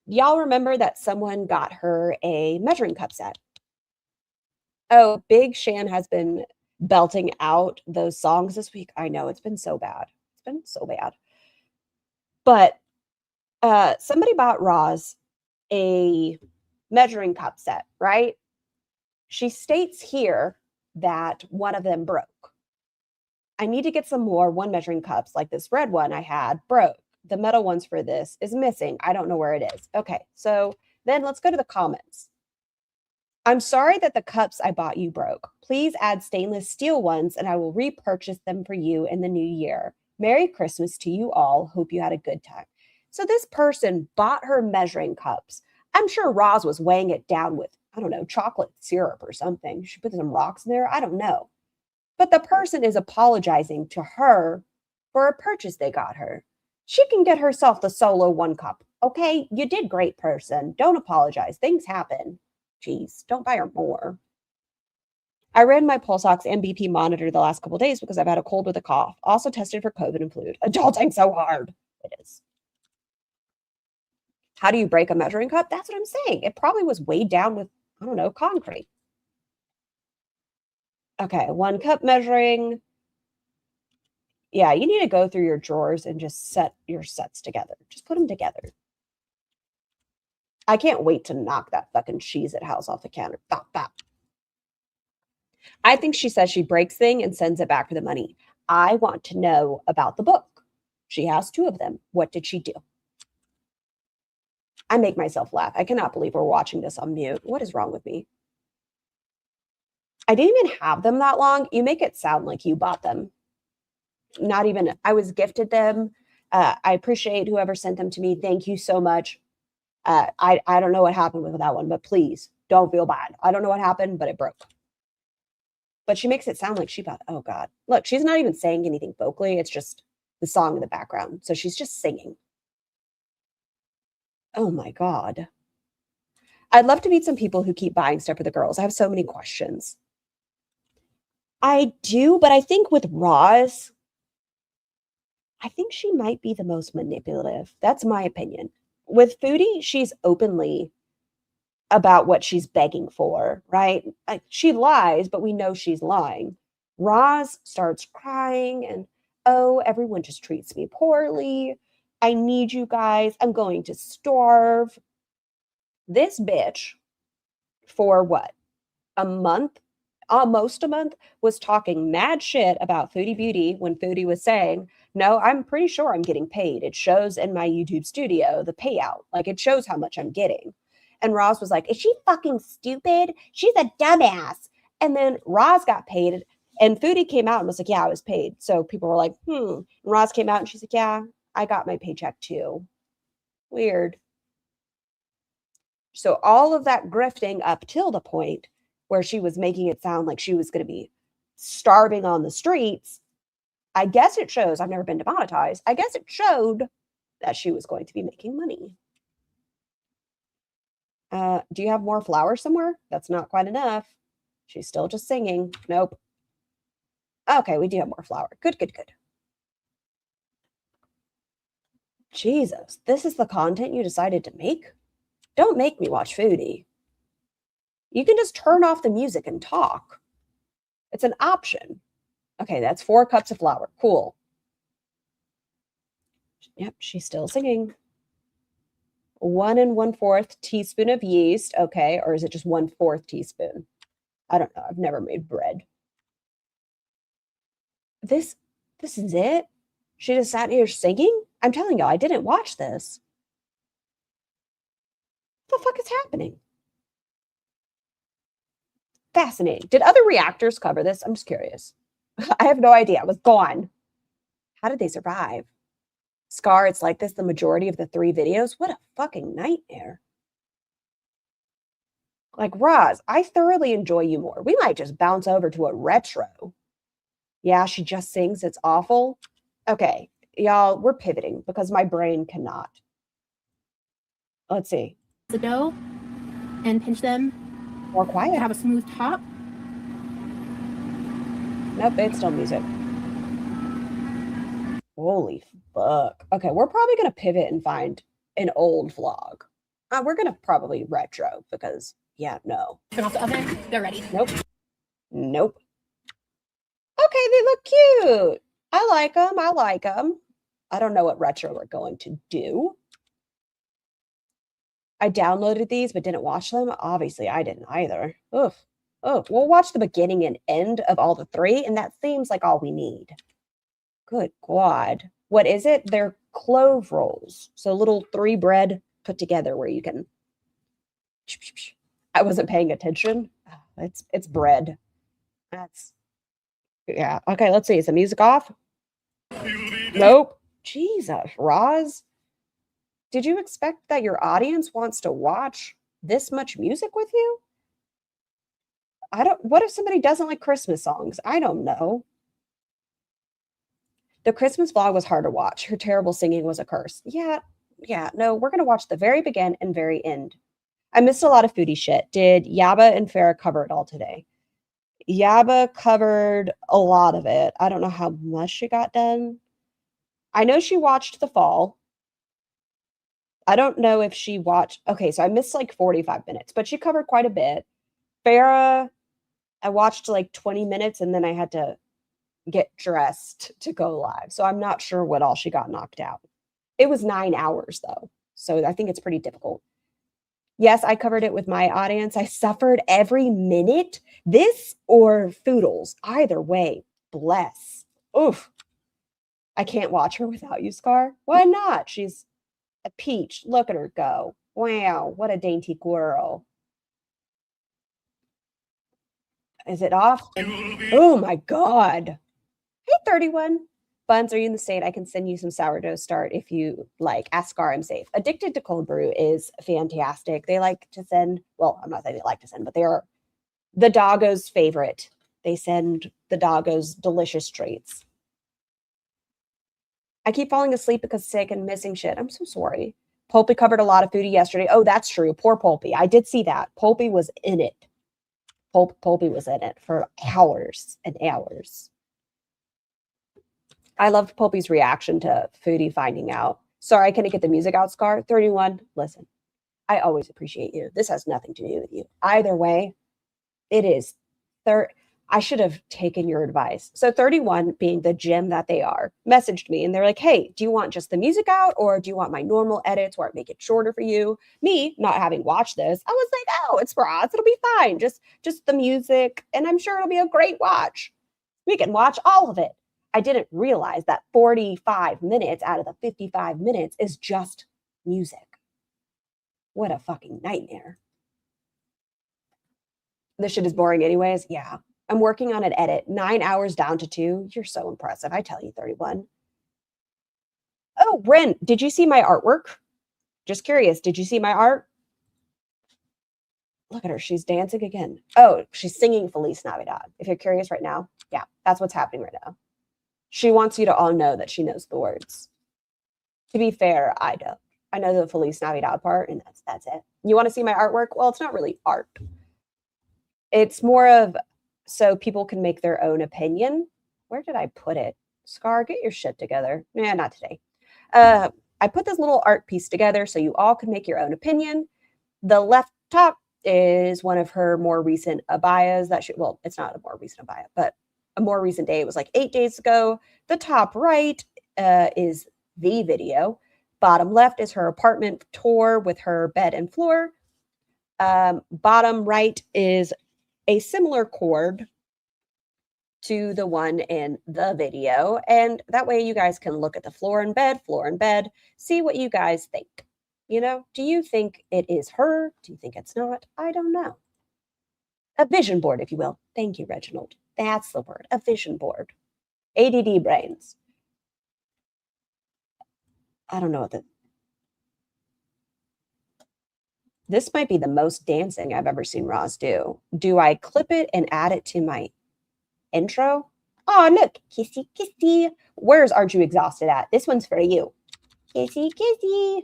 Y'all remember that someone got her a measuring cup set. Oh, Big Shan has been belting out those songs this week. I know, it's been so bad. It's been so bad. But somebody bought Roz a measuring cup set, right? She states here that one of them broke. I need to get some more 1 measuring cups, like this red one I had broke. The metal ones for this is missing. I don't know where it is. Okay, so then let's go to the comments. I'm sorry that the cups I bought you broke. Please add stainless steel ones and I will repurchase them for you in the new year. Merry Christmas to you all. Hope you had a good time. So this person bought her measuring cups. I'm sure Roz was weighing it down with, I don't know, chocolate syrup or something. She put some rocks in there. I don't know. But the person is apologizing to her for a purchase they got her. She can get herself the solo 1 cup. Okay, you did great, person. Don't apologize. Things happen. Jeez, don't buy her more. I ran my pulse ox and BP monitor the last couple of days because I've had a cold with a cough. Also tested for COVID and flu. Adulting so hard. It is. How do you break a measuring cup? That's what I'm saying. It probably was weighed down with, I don't know, concrete. Okay, 1 cup measuring. Yeah, you need to go through your drawers and just set your sets together. Just put them together. I can't wait to knock that fucking Cheez-It house off the counter. Bop, bop. I think she says she breaks thing and sends it back for the money. I want to know about the book. She has 2 of them. What did she do? I make myself laugh. I cannot believe we're watching this on mute. What is wrong with me? I didn't even have them that long. You make it sound like you bought them. Not even, I was gifted them. I appreciate whoever sent them to me. Thank you so much. I don't know what happened with that one, but please don't feel bad. I don't know what happened, but it broke. But she makes it sound like she bought, oh God. Look, she's not even saying anything vocally. It's just the song in the background. So she's just singing. Oh my God. I'd love to meet some people who keep buying stuff for the girls. I have so many questions. I do, but I think with Roz, I think she might be the most manipulative. That's my opinion. With Foodie, she's openly about what she's begging for, right? Like, she lies, but we know she's lying. Roz starts crying and, oh, everyone just treats me poorly. I need you guys. I'm going to starve. This bitch, for what? A month? Almost a month, was talking mad shit about Foodie Beauty when Foodie was saying, no, I'm pretty sure I'm getting paid. It shows in my YouTube studio, the payout. Like, it shows how much I'm getting. And Roz was like, is she fucking stupid? She's a dumbass. And then Roz got paid, and Foodie came out and was like, yeah, I was paid. So people were like, And Roz came out and she's like, yeah, I got my paycheck too. Weird. So all of that grifting up till the point where she was making it sound like she was going to be starving on the streets, I guess it shows, I've never been demonetized, I guess it showed that she was going to be making money. Do you have more flour somewhere? That's not quite enough. She's still just singing. Nope. Okay, we do have more flour. Good, good, good. Jesus, this is the content you decided to make? Don't make me watch Foodie. You can just turn off the music and talk. It's an option. Okay, that's 4 cups of flour. Cool. Yep, she's still singing. 1 1/4 teaspoon of yeast. Okay, or is it just 1/4 teaspoon? I don't know. I've never made bread. This is it? She just sat here singing? I'm telling you, I didn't watch this. What the fuck is happening? Fascinating. Did other reactors cover this? I'm just curious. I have no idea. I was gone. How did they survive? Scar, it's like this the majority of the 3 videos? What a fucking nightmare. Like, Roz, I thoroughly enjoy you more. We might just bounce over to a retro. Yeah, she just sings. It's awful. Okay, y'all, we're pivoting because my brain cannot. Let's see. The dough and pinch them More to quiet. have a smooth top. Nope, it's still music. Holy fuck. Okay, we're probably going to pivot and find an old vlog. We're going to probably retro because, yeah, no. Turn off the oven. They're ready. Nope. Nope. Okay, they look cute. I like them. I like them. I don't know what retro we're going to do. I downloaded these but didn't watch them. Obviously, I didn't either. Ugh. Oh, we'll watch the beginning and end of all the 3, and that seems like all we need. Good God. What is it? They're clove rolls. So little 3 bread put together where you can... I wasn't paying attention. It's bread. That's... Yeah. Okay, let's see. Is the music off? Nope. Jesus, Roz. Did you expect that your audience wants to watch this much music with you? What if somebody doesn't like Christmas songs? I don't know. The Christmas vlog was hard to watch. Her terrible singing was a curse. Yeah, no, we're going to watch the very begin and very end. I missed a lot of Foodie shit. Did Yaba and Farah cover it all today? Yaba covered a lot of it. I don't know how much she got done. I know she watched The Fall. I don't know if she watched... Okay, so I missed like 45 minutes, but she covered quite a bit. Farah, I watched like 20 minutes and then I had to get dressed to go live. So I'm not sure what all she got knocked out. It was 9 hours though. So I think it's pretty difficult. Yes, I covered it with my audience. I suffered every minute. This or Foodles. Either way, bless. Oof. I can't watch her without you, Scar. Why not? She's a peach. Look at her go. Wow, what a dainty girl. Is it off? Oh my God. Hey, 31. Buns, are you in the state? I can send you some sourdough start if you like. Ask Scar, I'm safe. Addicted to Cold Brew is fantastic. They like to send, well, I'm not saying they like to send, but they are the doggo's favorite. They send the doggo's delicious treats. I keep falling asleep because sick and missing shit. I'm so sorry. Pulpy covered a lot of foodie yesterday. Oh, that's true. Poor Pulpy. I did see that. Pulpy was in it. Pulpy was in it for hours and hours. I loved Pulpy's reaction to foodie finding out. Sorry, I couldn't get the music out, Scar. 31, listen, I always appreciate you. This has nothing to do with you. Either way, it is I should have taken your advice. So 31, being the gym that they are, messaged me and they're like, hey, do you want just the music out or do you want my normal edits where I make it shorter for you? Me, not having watched this, I was like, oh, it's for us. It'll be fine. Just the music. And I'm sure it'll be a great watch. We can watch all of it. I didn't realize that 45 minutes out of the 55 minutes is just music. What a fucking nightmare. This shit is boring anyways. Yeah. I'm working on an edit. 9 hours down to 2. You're so impressive. I tell you, 31. Oh, Bryn, did you see my artwork? Just curious. Did you see my art? Look at her. She's dancing again. Oh, she's singing Feliz Navidad. If you're curious right now. Yeah, that's what's happening right now. She wants you to all know that she knows the words. To be fair, I don't. I know the Feliz Navidad part, and that's it. You want to see my artwork? Well, it's not really art. It's more of so people can make their own opinion. Where did I put it? Scar, get your shit together. Yeah, not today. I put this little art piece together so you all can make your own opinion. The left top is one of her more recent abayas that well, it's not a more recent abaya, but a more recent day. It was like 8 days ago. The top right is the video. Bottom left is her apartment tour with her bed and floor. Bottom right is a similar cord to the one in the video. And that way you guys can look at the floor and bed, see what you guys think. You know, do you think it is her? Do you think it's not? I don't know. A vision board, if you will. Thank you, Reginald. That's the word, a vision board. ADD brains. I don't know what this might be the most dancing I've ever seen Roz do. Do I clip it and add it to my intro? Oh, look, kissy, kissy. Where's Aren't You Exhausted at? This one's for you. Kissy, kissy.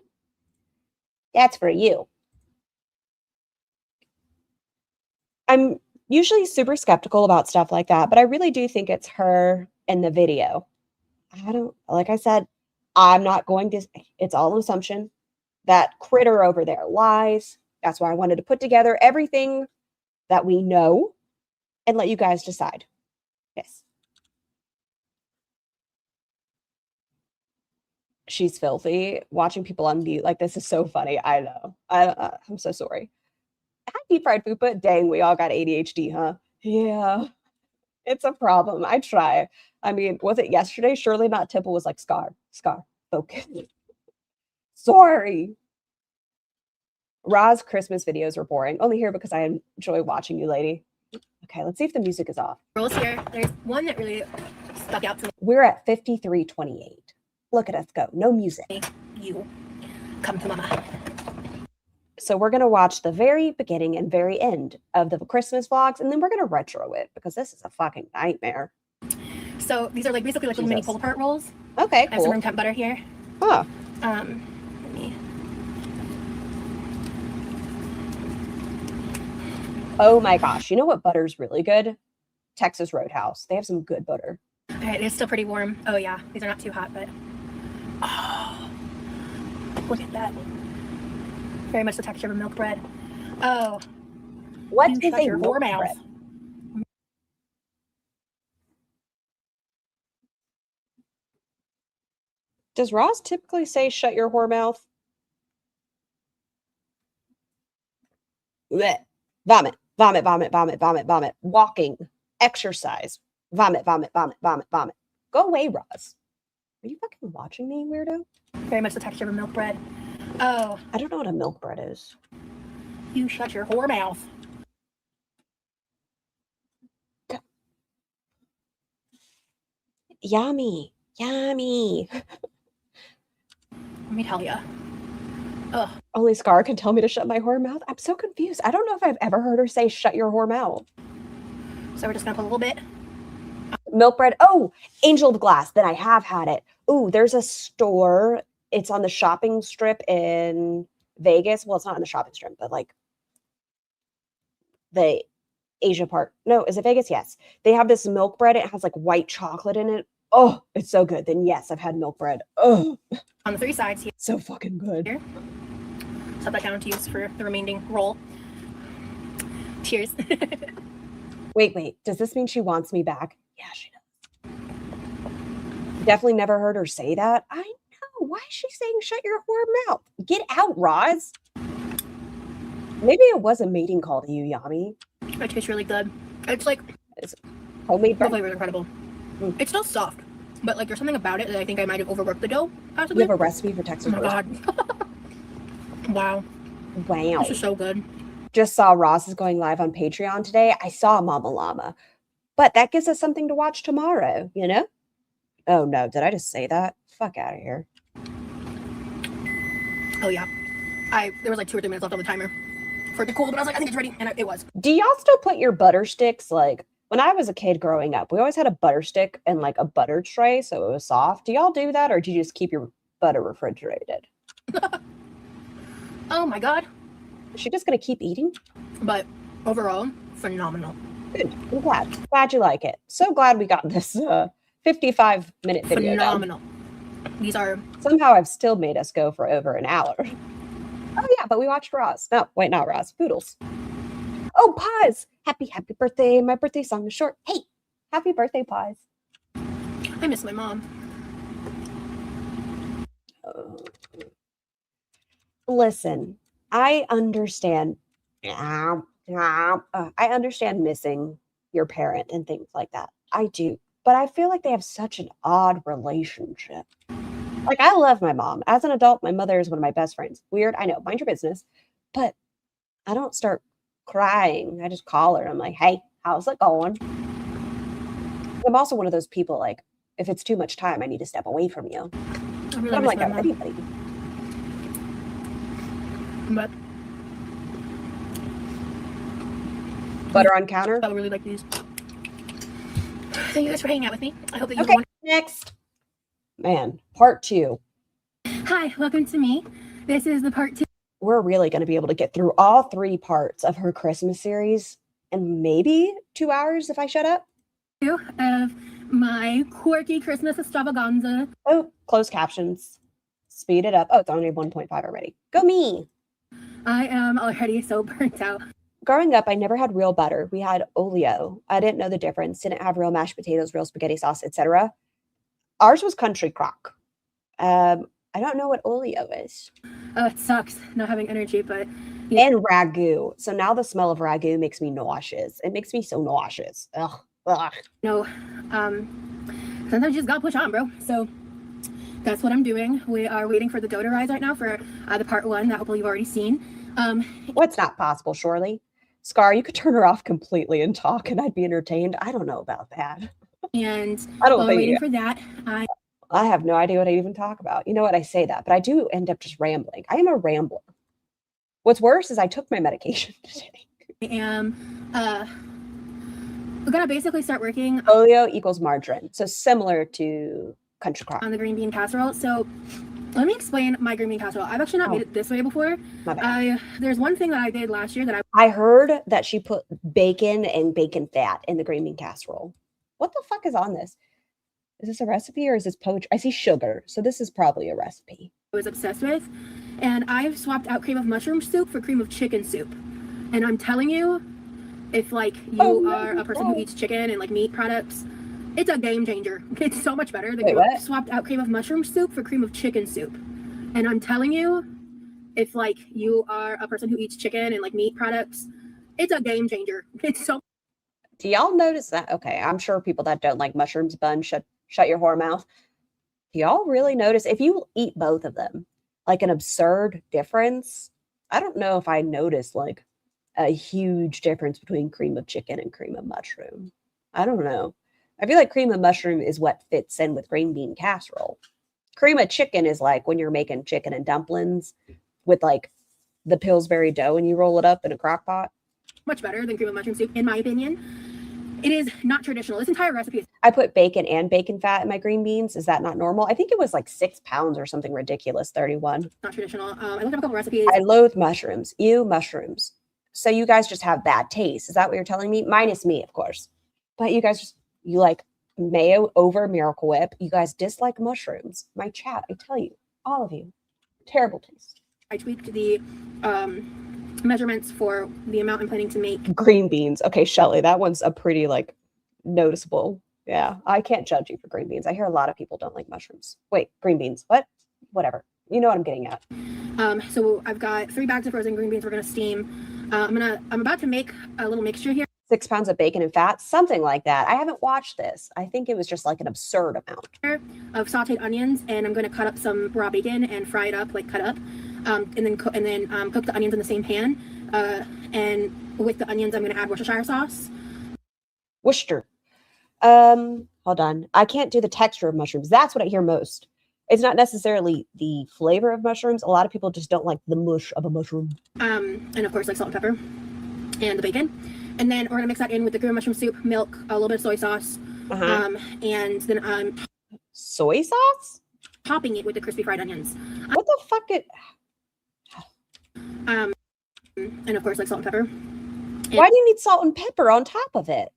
That's for you. I'm usually super skeptical about stuff like that, but I really do think it's her in the video. Like I said, I'm not going to, it's all an assumption. That critter over there lies. That's why I wanted to put together everything that we know and let you guys decide. Yes. She's filthy. Watching people on mute like this is so funny. I know. I'm so sorry. Hi, deep fried fupa. Dang, we all got ADHD, huh? Yeah. It's a problem. I try. I mean, was it yesterday? Surely not. Tipple was like, Scar, focus. Sorry. Ra's Christmas videos are boring. Only here because I enjoy watching you, lady. Okay, let's see if the music is off. Rules here. There's one that really stuck out to me. We're at 53:28. Look at us go. No music. You come to mama. So we're going to watch the very beginning and very end of the Christmas vlogs, and then we're going to retro it because this is a fucking nightmare. So these are like basically like little mini pull apart rolls. Okay, I have some room temp butter here. Huh. Let me. Oh my gosh. You know what butter's really good? Texas Roadhouse. They have some good butter. All right, it's still pretty warm. Oh yeah, these are not too hot, but oh, look at that. Very much the texture of a milk bread. Oh, What you is shut a your milk whore mouth. bread? Does Ross typically say shut your whore mouth? Blech. Vomit, vomit, vomit, vomit, vomit, vomit. Walking, exercise, vomit, vomit, vomit, vomit, vomit. Go away, Ross. Are you fucking watching me, weirdo? Very much the texture of a milk bread. Oh, I don't know what a milk bread is. you shut your whore mouth. Yummy, yummy. Let me tell ya. Ugh. Only Scar can tell me to shut my whore mouth. I'm so confused. I don't know if I've ever heard her say shut your whore mouth. So we're just gonna put a little bit. Milk bread. Oh, Angel of Glass. Then I have had it. Ooh, there's a store. It's on the shopping strip in Vegas. Well, it's not on the shopping strip, but like the Asia part. No, is it Vegas? Yes. They have this milk bread. It has like white chocolate in it. Oh, it's so good. Then yes, I've had milk bread. Oh, On the 3 sides here. so fucking good. Set that down to use for the remaining roll. Cheers. Wait. Does this mean she wants me back? Yeah, she does. Definitely never heard her say that. I know. Why is she saying shut your whore mouth? Get out, Roz. Maybe it was a mating call to you, Yami. It tastes really good. It's like, Homemade the bread. flavor is incredible. It's still soft, but like there's something about it that I think I might have overworked the dough, You possibly. have a recipe for Texas Oh my roast? god. Wow. Wow. This is so good. Just saw Ross is going live on Patreon today. I saw Mama Llama. But that gives us something to watch tomorrow, you know? Oh no, did I just say that? Fuck out of here. Oh yeah. There was like 2 or 3 minutes left on the timer for it to cool, but I was like, I think it's ready, and it was. Do y'all still put your butter sticks, like, when I was a kid growing up, we always had a butter stick and like a butter tray so it was soft. Do y'all do that, or do you just keep your butter refrigerated? Oh my god. Is she just gonna keep eating? But overall, phenomenal. Good. I'm glad. Glad you like it. So glad we got this 55-minute video done. Phenomenal. These are Somehow I've still made us go for over an hour. Oh yeah, but we watched Roz. No, wait, not Roz. Poodles. Oh, Paz! Happy birthday. My birthday song is short. Hey, happy birthday, Paz. I miss my mom. Listen, I understand. I understand missing your parent and things like that. I do. But I feel like they have such an odd relationship. Like, I love my mom. As an adult, my mother is one of my best friends. Weird, I know, mind your business. But I don't start crying. I just call her. I'm like, hey, how's it going? I'm also one of those people, like, if it's too much time, I need to step away from you. I really But I'm miss like my mom. everybody. But Butter on counter. I really like these. Thank you guys for hanging out with me. I hope that you Okay, next. Man, part 2. Hi, welcome to me. This is the part 2 We're really going to be able to get through all 3 parts of her Christmas series in maybe 2 hours if I shut up. of my quirky Christmas extravaganza. Oh, closed captions. Speed it up. Oh, it's only 1.5 already. Go me. I am already so burnt out. Growing up, I never had real butter. We had oleo. I didn't know the difference. Didn't have real mashed potatoes, real spaghetti sauce, etc. Ours was country crock. I don't know what oleo is. Oh, it sucks not having energy, but And ragu. So now the smell of ragu makes me nauseous. It makes me so nauseous. Ugh. Ugh. no. Sometimes you just gotta push on, bro. So that's what I'm doing. We are waiting for the dough to rise right now for the part 1 that hopefully you've already seen. What's not possible, surely? Scar, you could turn her off completely and talk and I'd be entertained. I don't know about that. And I don't while I'm think waiting you- for that, I have no idea what I even talk about. You know what? I say that, but I do end up just rambling. I am a rambler. What's worse is I took my medication today. am we're gonna basically start working Oleo equals margarine. So similar to country crock. on the green bean casserole. So let me explain my green bean casserole. I've actually not made it this way before. My bad. There's one thing that I did last year that I heard that she put bacon and bacon fat in the green bean casserole. What the fuck is on this? Is this a recipe or is this poetry? I see sugar. So this is probably a recipe. was obsessed with, and I've swapped out cream of mushroom soup for cream of chicken soup. And I'm telling you, if like you Oh, no, are a person no. who eats chicken and like meat products, It's a game changer. It's so much better than Wait, what? swapped out cream of mushroom soup for cream of chicken soup. And I'm telling you, if like you are a person who eats chicken and like meat products, it's a game changer. It's so. Do y'all notice that? Okay, I'm sure people that don't like mushrooms, bun, shut your whore mouth. Do y'all really notice if you eat both of them, like an absurd difference? I don't know if I noticed like a huge difference between cream of chicken and cream of mushroom. I don't know. I feel like cream of mushroom is what fits in with green bean casserole. Cream of chicken is like when you're making chicken and dumplings with like the Pillsbury dough and you roll it up in a crock pot. Much better than cream of mushroom soup, in my opinion. It is not traditional. This entire recipe is. I put bacon and bacon fat in my green beans. Is that not normal? I think it was like 6 pounds or something ridiculous, 31. Not traditional. I looked up a couple recipes. I loathe mushrooms. Ew, mushrooms. So you guys just have bad taste. Is that what you're telling me? Minus me, of course. But you guys just, you like mayo over Miracle Whip. You guys dislike mushrooms. My chat, I tell you, all of you, terrible taste. I tweaked the measurements for the amount I'm planning to make. Green beans. Okay, Shelly, that one's a pretty like noticeable. Yeah, I can't judge you for green beans. I hear a lot of people don't like mushrooms. Wait, green beans. What? Whatever. You know what I'm getting at. So I've got 3 bags of frozen green beans we're gonna steam. I'm about to make a little mixture here. 6 pounds of bacon and fat, something like that. I haven't watched this. I think it was just like an absurd amount of sauteed onions, and I'm going to cut up some raw bacon and fry it up, like cut up, and then cook the onions in the same pan. And with the onions, I'm going to add Worcestershire sauce. Worcester. Hold on. I can't do the texture of mushrooms. That's what I hear most. It's not necessarily the flavor of mushrooms. A lot of people just don't like the mush of a mushroom. And of course, like salt and pepper and the bacon. And then we're gonna mix that in with the cream of mushroom soup, milk, a little bit of soy sauce, and then I'm soy sauce, topping it with the crispy fried onions. What the fuck? And of course, like salt and pepper. Why do you need salt and pepper on top of it?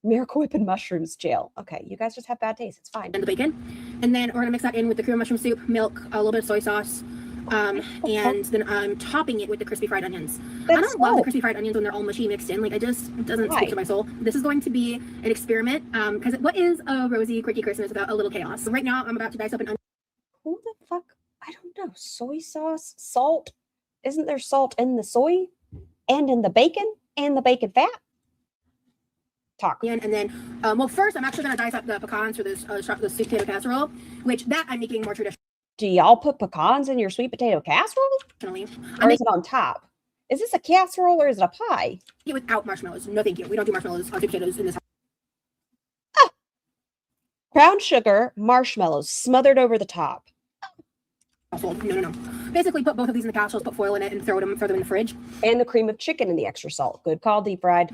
Miracle Whip and mushrooms, jail. Okay, you guys just have bad taste. It's fine. And the bacon, and then we're gonna mix that in with the cream of mushroom soup, milk, a little bit of soy sauce. And then I'm topping it with the crispy fried onions. I don't love the crispy fried onions when they're all mushy mixed in. Like, it doesn't speak to my soul. This is going to be an experiment. Because what is a Rosie Quirky Christmas without a little chaos? Right now, I'm about to dice up an onion. Who the fuck? I don't know. Soy sauce, salt. Isn't there salt in the soy and in the bacon and the bacon fat? Talk. And then, well, first, I'm actually going to dice up the pecans for this sweet potato casserole, which that I'm making more traditional. Do y'all put pecans in your sweet potato casserole? Or is it on top? Is this a casserole or is it a pie? Without marshmallows. No, thank you. We don't do marshmallows on sweet potatoes in this house. Ah. Brown sugar, marshmallows smothered over the top. No. Basically, put both of these in the casseroles, put foil in it, and throw them in the fridge. And the cream of chicken and the extra salt. Good call, deep fried.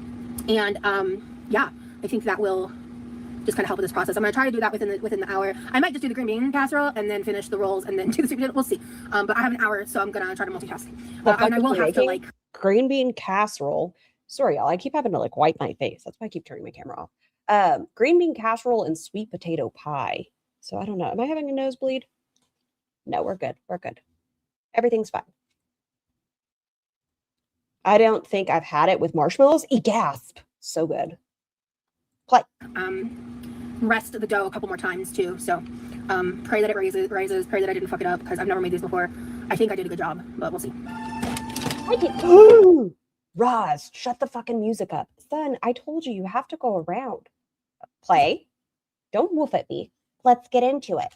And yeah, I think that will just kind of help with this process. I'm going to try to do that within the hour. I might just do the green bean casserole and then finish the rolls and then do the sweet potato. We'll see. But I have an hour, so I'm going to try to multitask. And I will have to like green bean casserole. Sorry, y'all. I keep having to like wipe my face. That's why I keep turning my camera off. Green bean casserole and sweet potato pie. So I don't know. Am I having a nosebleed? No, we're good. We're good. Everything's fine. I don't think I've had it with marshmallows. Gasp. So good. Play. Rest the dough a couple more times too. So pray that it rises. Pray that I didn't fuck it up because I've never made these before. I think I did a good job, but we'll see. I did. Roz, shut the fucking music up. Son, I told you have to go around. Play. Don't woof at me. Let's get into it.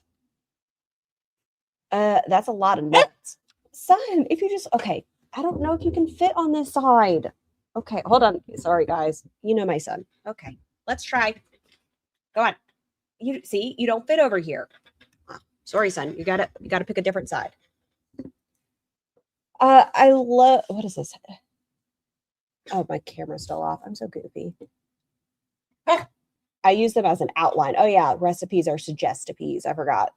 That's a lot of nuts. Son, if you just, okay. I don't know if you can fit on this side. Okay, hold on. Sorry, guys. You know my son. Okay, let's try. Go on. You see, you don't fit over here. Sorry, son. You gotta pick a different side. I love, what is this? Oh, my camera's still off. I'm so goofy. I use them as an outline. Oh yeah, recipes are suggestives. I forgot.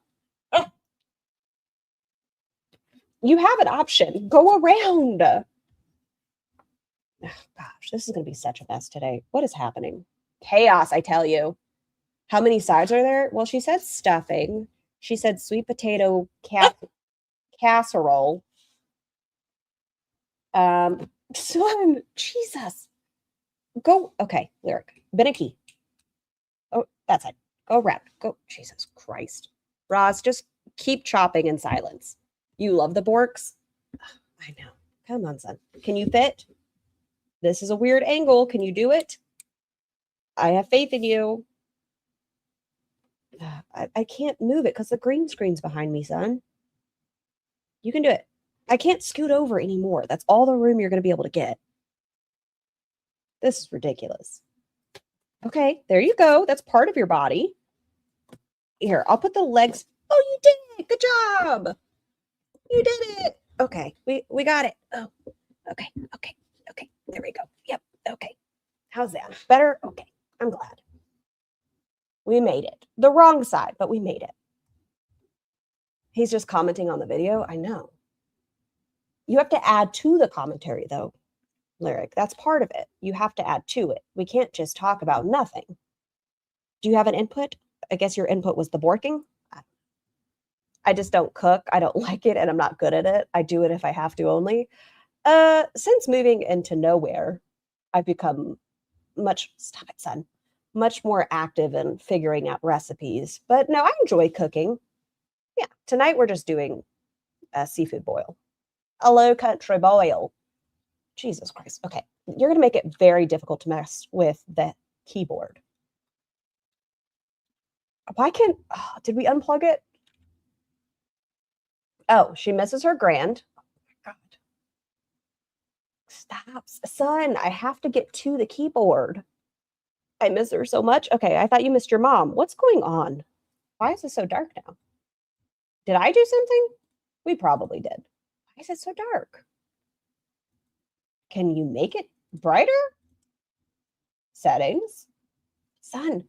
You have an option. Go around. Oh, gosh, this is going to be such a mess today. What is happening? Chaos, I tell you. How many sides are there? Well, she said stuffing. She said sweet potato casserole. Son, Jesus. Go. Okay, lyric. Binaki. Oh, that's it. Go around. Go. Jesus Christ. Roz, just keep chopping in silence. You love the Borks? I know. Come on, son. Can you fit? This is a weird angle. Can you do it? I have faith in you. I can't move it because the green screen's behind me, son. You can do it. I can't scoot over anymore. That's all the room you're going to be able to get. This is ridiculous. Okay, there you go. That's part of your body. Here, I'll put the legs. Oh, you did it. Good job. You did it. Okay, we got it. Oh, okay. There we go. Yep. Okay. How's that? Better? Okay. I'm glad. We made it. The wrong side, but we made it. He's just commenting on the video. I know. You have to add to the commentary, though, Lyric. That's part of it. You have to add to it. We can't just talk about nothing. Do you have an input? I guess your input was the borking. I just don't cook. I don't like it, and I'm not good at it. I do it if I have to only. Since moving into nowhere, I've become stop it, son, much more active in figuring out recipes. But no, I enjoy cooking. Yeah, tonight we're just doing a seafood boil. A low country boil. Jesus Christ. Okay, you're going to make it very difficult to mess with the keyboard. Why can't, did we unplug it? Oh, she misses her grand. Oh my God. Stop, son. I have to get to the keyboard. I miss her so much. Okay, I thought you missed your mom. What's going on? Why is it so dark now? Did I do something? We probably did. Why is it so dark? Can you make it brighter? Settings. Son.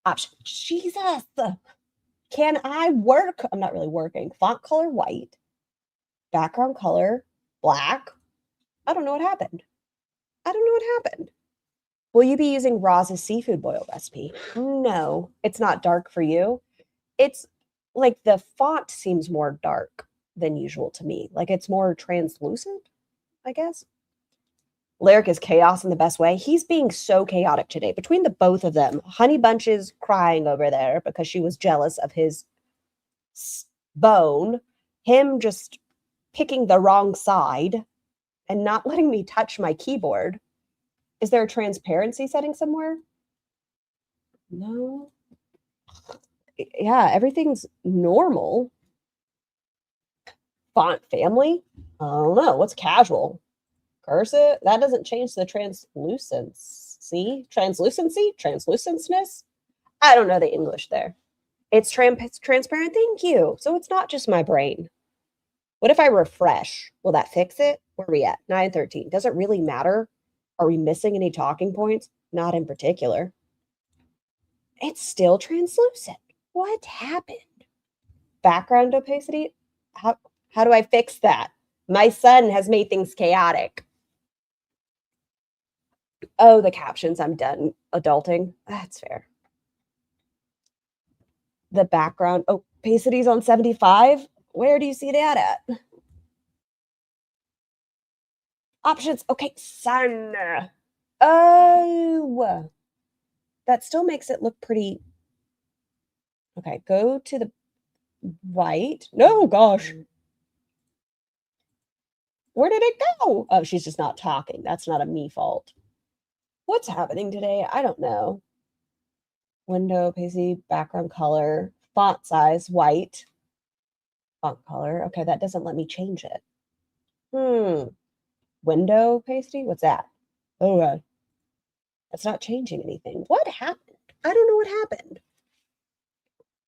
Option. Jesus. Can I work? I'm not really working. Font color white. Background color black. I don't know what happened. Will you be using Roz's seafood boil recipe? No, it's not dark for you. It's like the font seems more dark than usual to me. Like it's more translucent, I guess. Lyric is chaos in the best way. He's being so chaotic today. Between the both of them, Honey Bunch is crying over there because she was jealous of his bone. Him just picking the wrong side and not letting me touch my keyboard. Is there a transparency setting somewhere? No. Yeah, everything's normal. Font family? I don't know. What's casual? Cursive? That doesn't change the translucency. Translucentness? I don't know the English there. It's transparent. Thank you. So it's not just my brain. What if I refresh? Will that fix it? Where are we at? 9:13. Does it really matter? Are we missing any talking points? Not in particular. It's still translucent. What happened? Background opacity? How do I fix that? My son has made things chaotic. Oh, the captions. I'm done adulting. That's fair. The background opacity's on 75. Where do you see that at? Options. Okay, son. Oh, that still makes it look pretty. Okay, go to the white. No, gosh. Where did it go? Oh, she's just not talking. That's not a me fault. What's happening today? I don't know. Window opacity, background color, font size, white. Font color. Okay, that doesn't let me change it. Window opacity? What's that? Oh, God. That's not changing anything. What happened? I don't know what happened.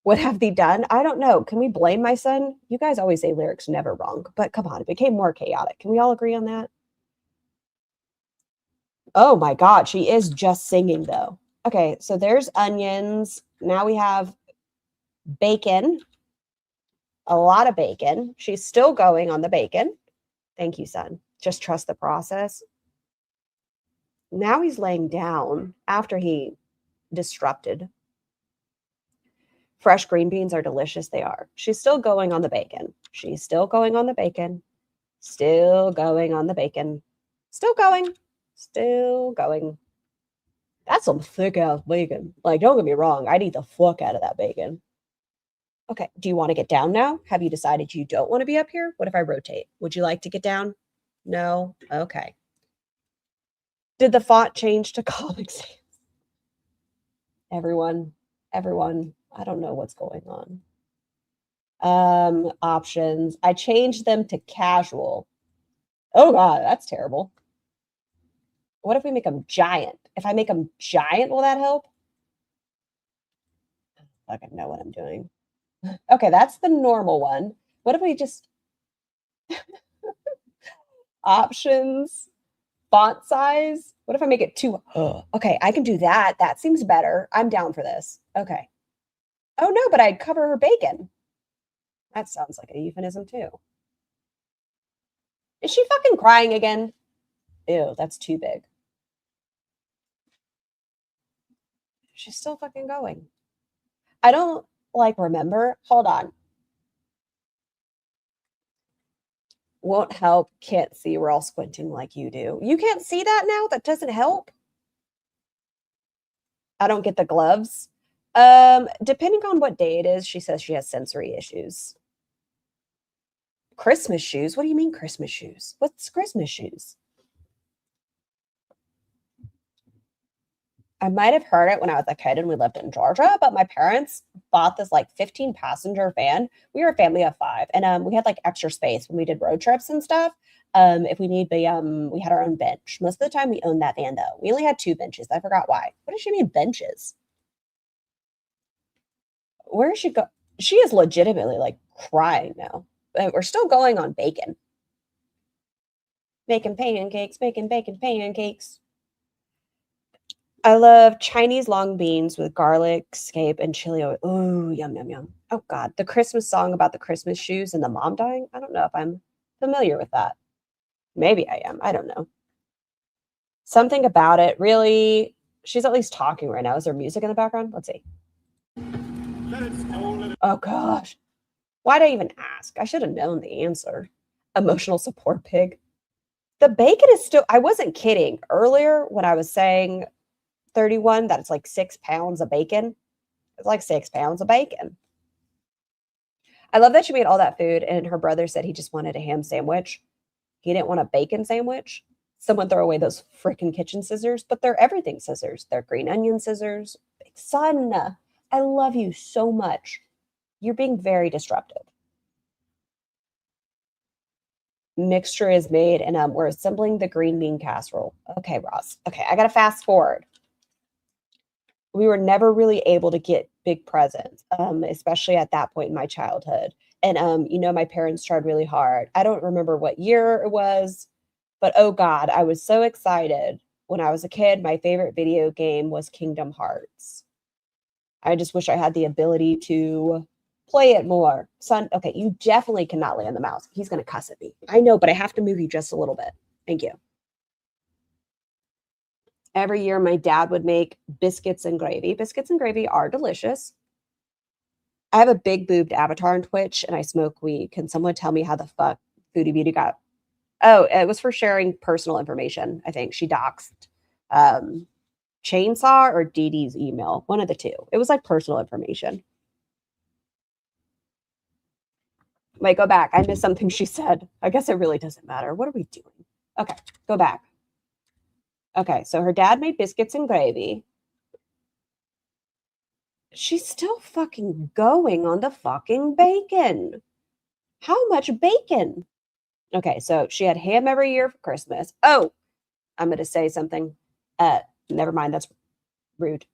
What have they done? I don't know. Can we blame my son? You guys always say Lyric's never wrong, but come on, it became more chaotic. Can we all agree on that? Oh my God, she is just singing though. Okay, so there's onions. Now we have bacon. A lot of bacon. She's still going on the bacon. Thank you, son. Just trust the process. Now he's laying down after he disrupted. Fresh green beans are delicious. They are. She's still going on the bacon. She's still going on the bacon. Still going on the bacon. Still going. Still going. That's some thick ass bacon. Like, don't get me wrong, I'd eat the fuck out of that bacon. Okay, do you want to get down now? Have you decided you don't want to be up here? What if I rotate? Would you like to get down? No? Okay. Did the font change to Comic Sans? Everyone, I don't know what's going on. Options. I changed them to casual. Oh God, that's terrible. What if we make them giant? If I make them giant, will that help? I don't know what I'm doing. Okay, that's the normal one. What if we just options, font size? What if I make it too? Okay, I can do that. That seems better. I'm down for this. Okay. Oh no, but I'd cover her bacon. That sounds like a euphemism too. Is she fucking crying again? Ew, that's too big. She's still fucking going. I don't remember. Hold on. Won't help. Can't see. We're all squinting like you do. You can't see that now? That doesn't help? I don't get the gloves. Depending on what day it is, she says she has sensory issues. Christmas shoes? What do you mean Christmas shoes? What's Christmas shoes? I might have heard it when I was a kid and we lived in Georgia, but my parents bought this like 15 passenger van. We were a family of 5, and we had like extra space when we did road trips and stuff. If we need the we had our own bench. Most of the time we owned that van though. We only had 2 benches. I forgot why. What does she mean benches? Where is she go? She is legitimately like crying now. We're still going on bacon. Making pancakes, making bacon pancakes. I love Chinese long beans with garlic, scape, and chili oil. Ooh, yum, yum, yum. Oh, God. The Christmas song about the Christmas shoes and the mom dying. I don't know if I'm familiar with that. Maybe I am. I don't know. Something about it really. She's at least talking right now. Is there music in the background? Let's see. Oh, gosh. Why'd I even ask? I should have known the answer. Emotional support pig. The bacon is still. I wasn't kidding earlier when I was saying 31, that it's like 6 pounds of bacon. It's like 6 pounds of bacon. I love that she made all that food and her brother said he just wanted a ham sandwich. He didn't want a bacon sandwich. Someone throw away those freaking kitchen scissors, but they're everything scissors. They're green onion scissors. Big son, I love you so much. You're being very disruptive. Mixture is made and we're assembling the green bean casserole. Okay, Ross. Okay, I got to fast forward. We were never really able to get big presents, especially at that point in my childhood. And, my parents tried really hard. I don't remember what year it was, but oh God, I was so excited. When I was a kid, my favorite video game was Kingdom Hearts. I just wish I had the ability to play it more. Son, okay, you definitely cannot lay on the mouse. He's going to cuss at me. I know, but I have to move you just a little bit. Thank you. Every year, my dad would make biscuits and gravy. Biscuits and gravy are delicious. I have a big boobed avatar on Twitch and I smoke weed. Can someone tell me how the fuck Foodie Beauty got? Oh, it was for sharing personal information. I think she doxed Chainsaw or Dee Dee's email. One of the two. It was like personal information. Wait, go back. I missed something she said. I guess it really doesn't matter. What are we doing? Okay, go back. Okay, so her dad made biscuits and gravy. She's still fucking going on the fucking bacon. How much bacon? Okay, so she had ham every year for Christmas. Oh, I'm going to say something. Never mind, that's rude.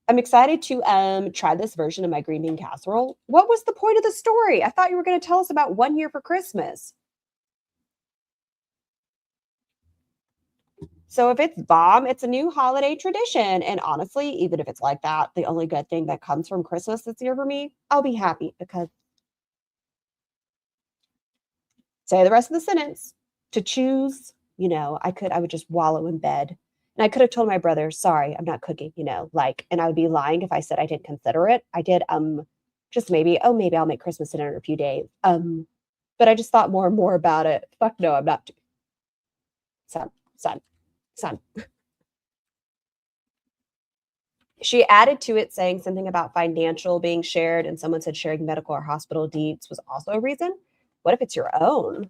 I'm excited to try this version of my green bean casserole. What was the point of the story? I thought you were going to tell us about 1 year for Christmas. So if it's bomb, it's a new holiday tradition. And honestly, even if it's like that, the only good thing that comes from Christmas this year for me, I'll be happy because say the rest of the sentence. To choose, I would just wallow in bed. And I could have told my brother, sorry, I'm not cooking, and I would be lying if I said I didn't consider it. I did, just maybe I'll make Christmas dinner in a few days. But I just thought more and more about it. Fuck no, I'm not. Son. She added to it saying something about financial being shared, and someone said sharing medical or hospital deeds was also a reason. What if it's your own?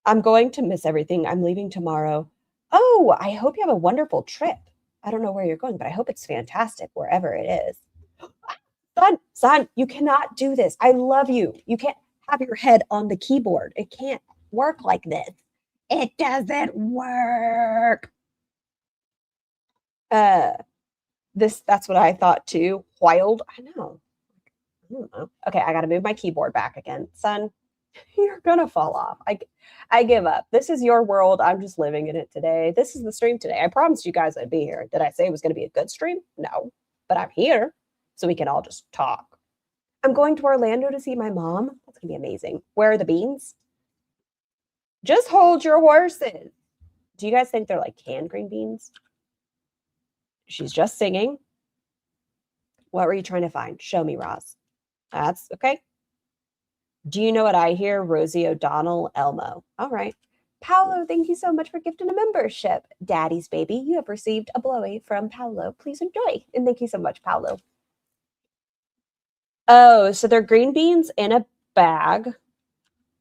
I'm going to miss everything. I'm leaving tomorrow. Oh, I hope you have a wonderful trip. I don't know where you're going, but I hope it's fantastic wherever it is. Son, you cannot do this. I love you. You can't have your head on the keyboard. It can't work like this. It doesn't work. That's what I thought too. Wild. I don't know. Okay, I gotta move my keyboard back again. Son, you're gonna fall off. I give up. This is your world. I'm just living in it today. This is the stream today. I promised you guys I'd be here. Did I say it was gonna be a good stream? No. But I'm here so we can all just talk. I'm going to Orlando to see my mom. That's gonna be amazing. Where are the beans? Just hold your horses. Do you guys think they're like canned green beans? She's just singing. What were you trying to find? Show me, Roz. That's okay. Do you know what I hear? Rosie O'Donnell, Elmo. All right. Paolo, thank you so much for gifting a membership. Daddy's baby, you have received a blowy from Paolo. Please enjoy. And thank you so much, Paolo. Oh, so they're green beans in a bag.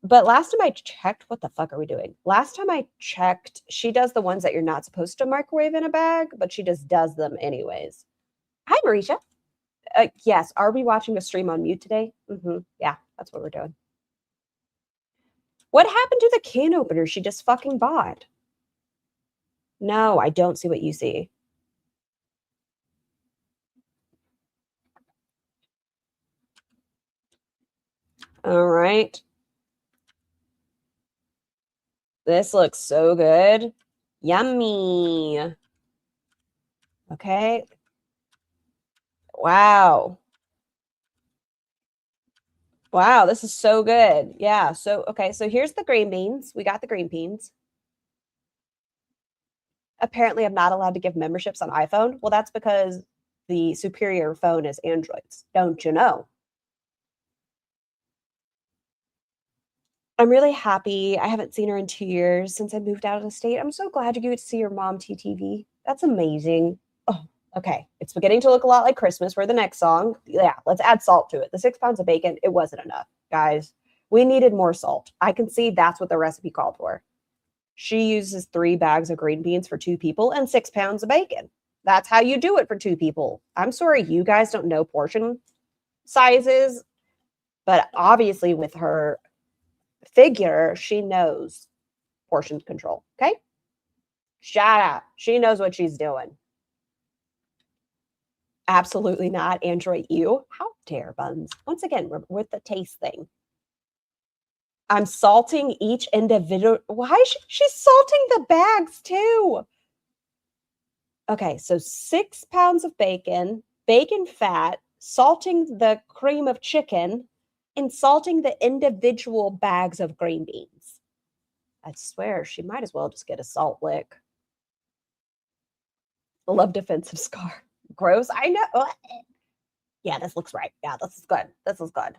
But last time I checked, what the fuck are we doing? Last time I checked, she does the ones that you're not supposed to microwave in a bag, but she just does them anyways. Hi, Marisha. Yes, are we watching a stream on mute today? Yeah, that's what we're doing. What happened to the can opener she just fucking bought? No, I don't see what you see. All right. This looks so good. Yummy. Okay. Wow. Wow, this is so good. Yeah, so, okay, so here's the green beans. We got the green beans. Apparently, I'm not allowed to give memberships on iPhone. Well, that's because the superior phone is Androids. Don't you know? I'm really happy. I haven't seen her in 2 years since I moved out of the state. I'm so glad you get to see your mom, TTV. That's amazing. Oh, okay. It's beginning to look a lot like Christmas. We're the next song. Yeah, let's add salt to it. The 6 pounds of bacon, it wasn't enough, guys. We needed more salt. I can see that's what the recipe called for. She uses 3 bags of green beans for 2 people and 6 pounds of bacon. That's how you do it for 2 people. I'm sorry you guys don't know portion sizes, but obviously with her figure, she knows portion control. Okay? Shut up. She knows what she's doing. Absolutely not. Android you. How dare buns? Once again, we're with the taste thing. I'm salting each individual. Why is she's salting the bags too? Okay, so 6 pounds of bacon, bacon fat, salting the cream of chicken, and salting the individual bags of green beans. I swear she might as well just get a salt lick. I love defensive scar. Gross. I know. Yeah, this looks right. Yeah, this is good. This is good.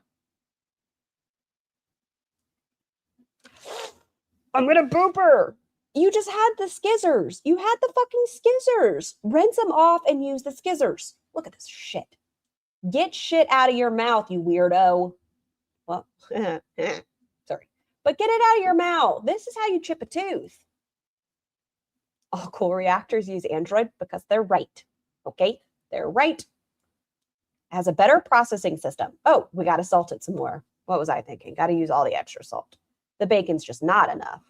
I'm gonna boop her. You just had the skizzers. You had the fucking skizzers. Rinse them off and use the skizzers. Look at this shit. Get shit out of your mouth, you weirdo. Well, sorry. But get it out of your mouth. This is how you chip a tooth. All cool reactors use Android because they're right. Okay? They're right. It has a better processing system. Oh, we got to salt it some more. What was I thinking? Got to use all the extra salt. The bacon's just not enough.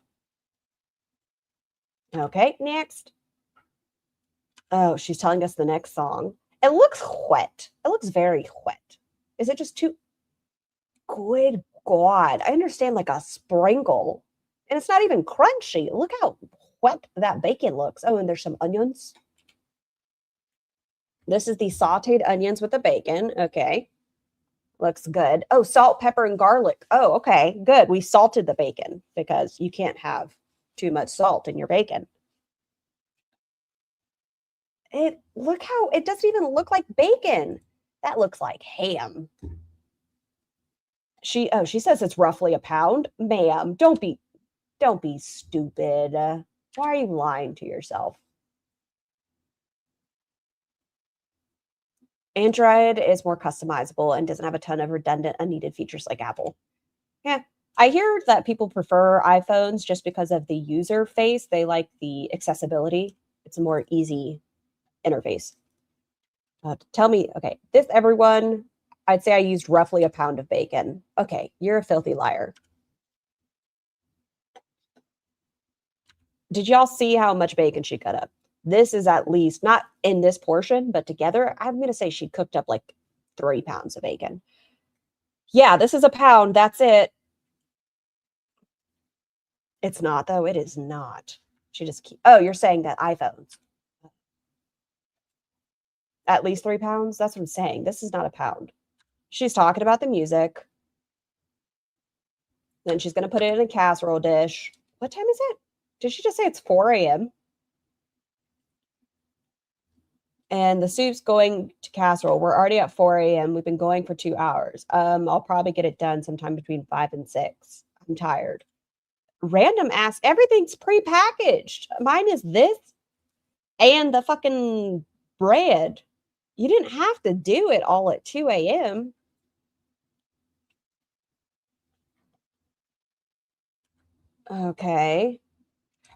Okay, next. Oh, she's telling us the next song. It looks wet. It looks very wet. Is it just too... Good God. I understand like a sprinkle. And it's not even crunchy. Look how wet that bacon looks. Oh, and there's some onions. This is the sauteed onions with the bacon. Okay. Looks good. Oh, salt, pepper, and garlic. Oh, okay. Good. We salted the bacon because you can't have too much salt in your bacon. Look how it doesn't even look like bacon. That looks like ham. She says it's roughly a pound. Ma'am, don't be stupid. Why are you lying to yourself? Android is more customizable and doesn't have a ton of redundant, unneeded features like Apple. Yeah. I hear that people prefer iPhones just because of the user face. They like the accessibility. It's a more easy interface. Tell me, okay, this everyone, I'd say I used roughly a pound of bacon. Okay, you're a filthy liar. Did y'all see how much bacon she cut up? This is at least, not in this portion, but together, I'm going to say she cooked up like 3 pounds of bacon. Yeah, this is a pound. That's it. It's not, though. It is not. She just oh, you're saying that iPhones. At least 3 pounds? That's what I'm saying. This is not a pound. She's talking about the music. Then she's going to put it in a casserole dish. What time is it? Did she just say it's 4 a.m.? And the soup's going to casserole. We're already at 4 a.m. We've been going for 2 hours. I'll probably get it done sometime between 5 and 6. I'm tired. Random ass. Everything's prepackaged. Mine is this and the fucking bread. You didn't have to do it all at 2 a.m. Okay.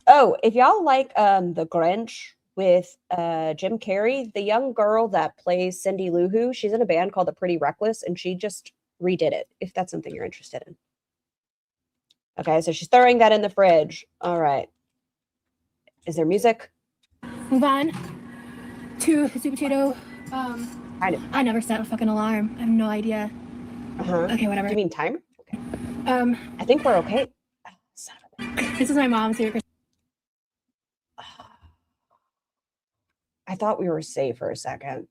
Oh, if y'all like The Grinch with Jim Carrey, the young girl that plays Cindy Lou Who, she's in a band called The Pretty Reckless, and she just redid it, if that's something you're interested in. Okay, so she's throwing that in the fridge. All right. Is there music? Move on to the sweet potato. I never set a fucking alarm. I have no idea. Okay, whatever. Do you mean timer? Okay. I think we're okay. Oh, son of a bitch. This is my mom's favorite. I thought we were safe for a second.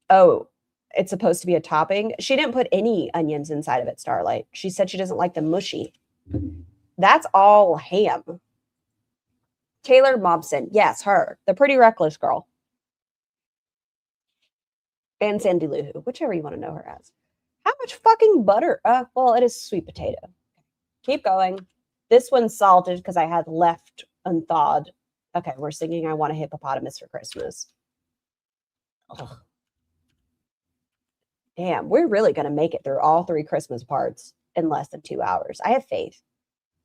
Oh, it's supposed to be a topping. She didn't put any onions inside of it, Starlight. She said she doesn't like them mushy. That's all ham. Taylor Momsen. Yes, her. The Pretty Reckless girl. And Sandy Lou Who, whichever you want to know her as. How much fucking butter? Well, it is sweet potato. Keep going. This one's salted because I had left unthawed. Okay, we're singing I Want a Hippopotamus for Christmas. Ugh. Damn, we're really going to make it through all 3 Christmas parts in less than 2 hours. I have faith.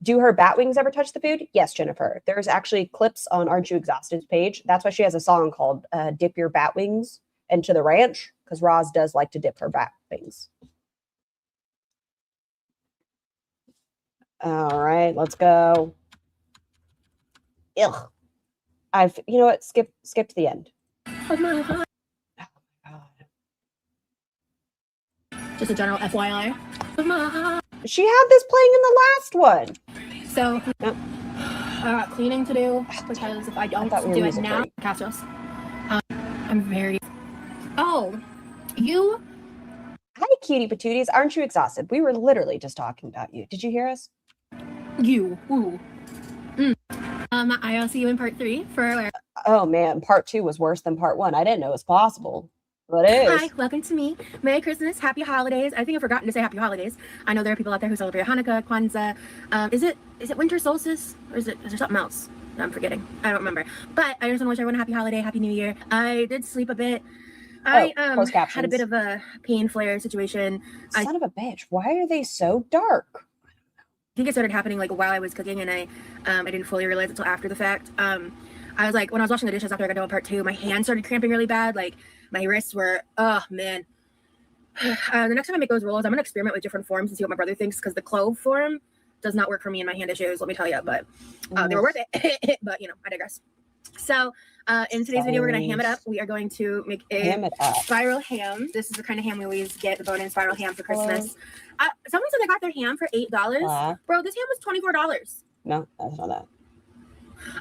Do her bat wings ever touch the food? Yes, Jennifer. There's actually clips on Aren't You Exhausted's page. That's why she has a song called Dip Your Bat Wings into the Ranch, because Roz does like to dip her bat wings. All right, let's go. Ugh. You know what? Skip to the end. Oh my God. Just a general FYI. She had this playing in the last one. So, Yep. cleaning to do, because if I don't do it now, casseroles. I'm very... Oh, you... Hi, cutie patooties. Aren't you exhausted? We were literally just talking about you. Did you hear us? You. Ooh. I'll see you in part 3 for... Oh, man. Part 2 was worse than part 1. I didn't know it was possible. But it is. Hi, welcome to me. Merry Christmas, Happy Holidays. I think I've forgotten to say Happy Holidays. I know there are people out there who celebrate Hanukkah, Kwanzaa. Is it winter solstice? Or is there something else? I'm forgetting. I don't remember. But I just want to wish everyone a happy holiday, happy new year. I did sleep a bit. I had a bit of a pain flare situation. Son of a bitch. Why are they so dark? I think it started happening like while I was cooking, and I didn't fully realize it until after the fact. I was like, when I was washing the dishes after I got done with part 2, my hands started cramping really bad. Like my wrists were, oh man. The next time I make those rolls, I'm gonna experiment with different forms and see what my brother thinks, because the clove form does not work for me and my hand issues, let me tell you. But they were worth it. But you know, I digress. So in today's video, we're gonna ham it up. We are going to make a spiral ham. This is the kind of ham we always get, the bone-in spiral ham for Christmas. Someone said they got their ham for $8. Bro, this ham was $24. No, that's not that.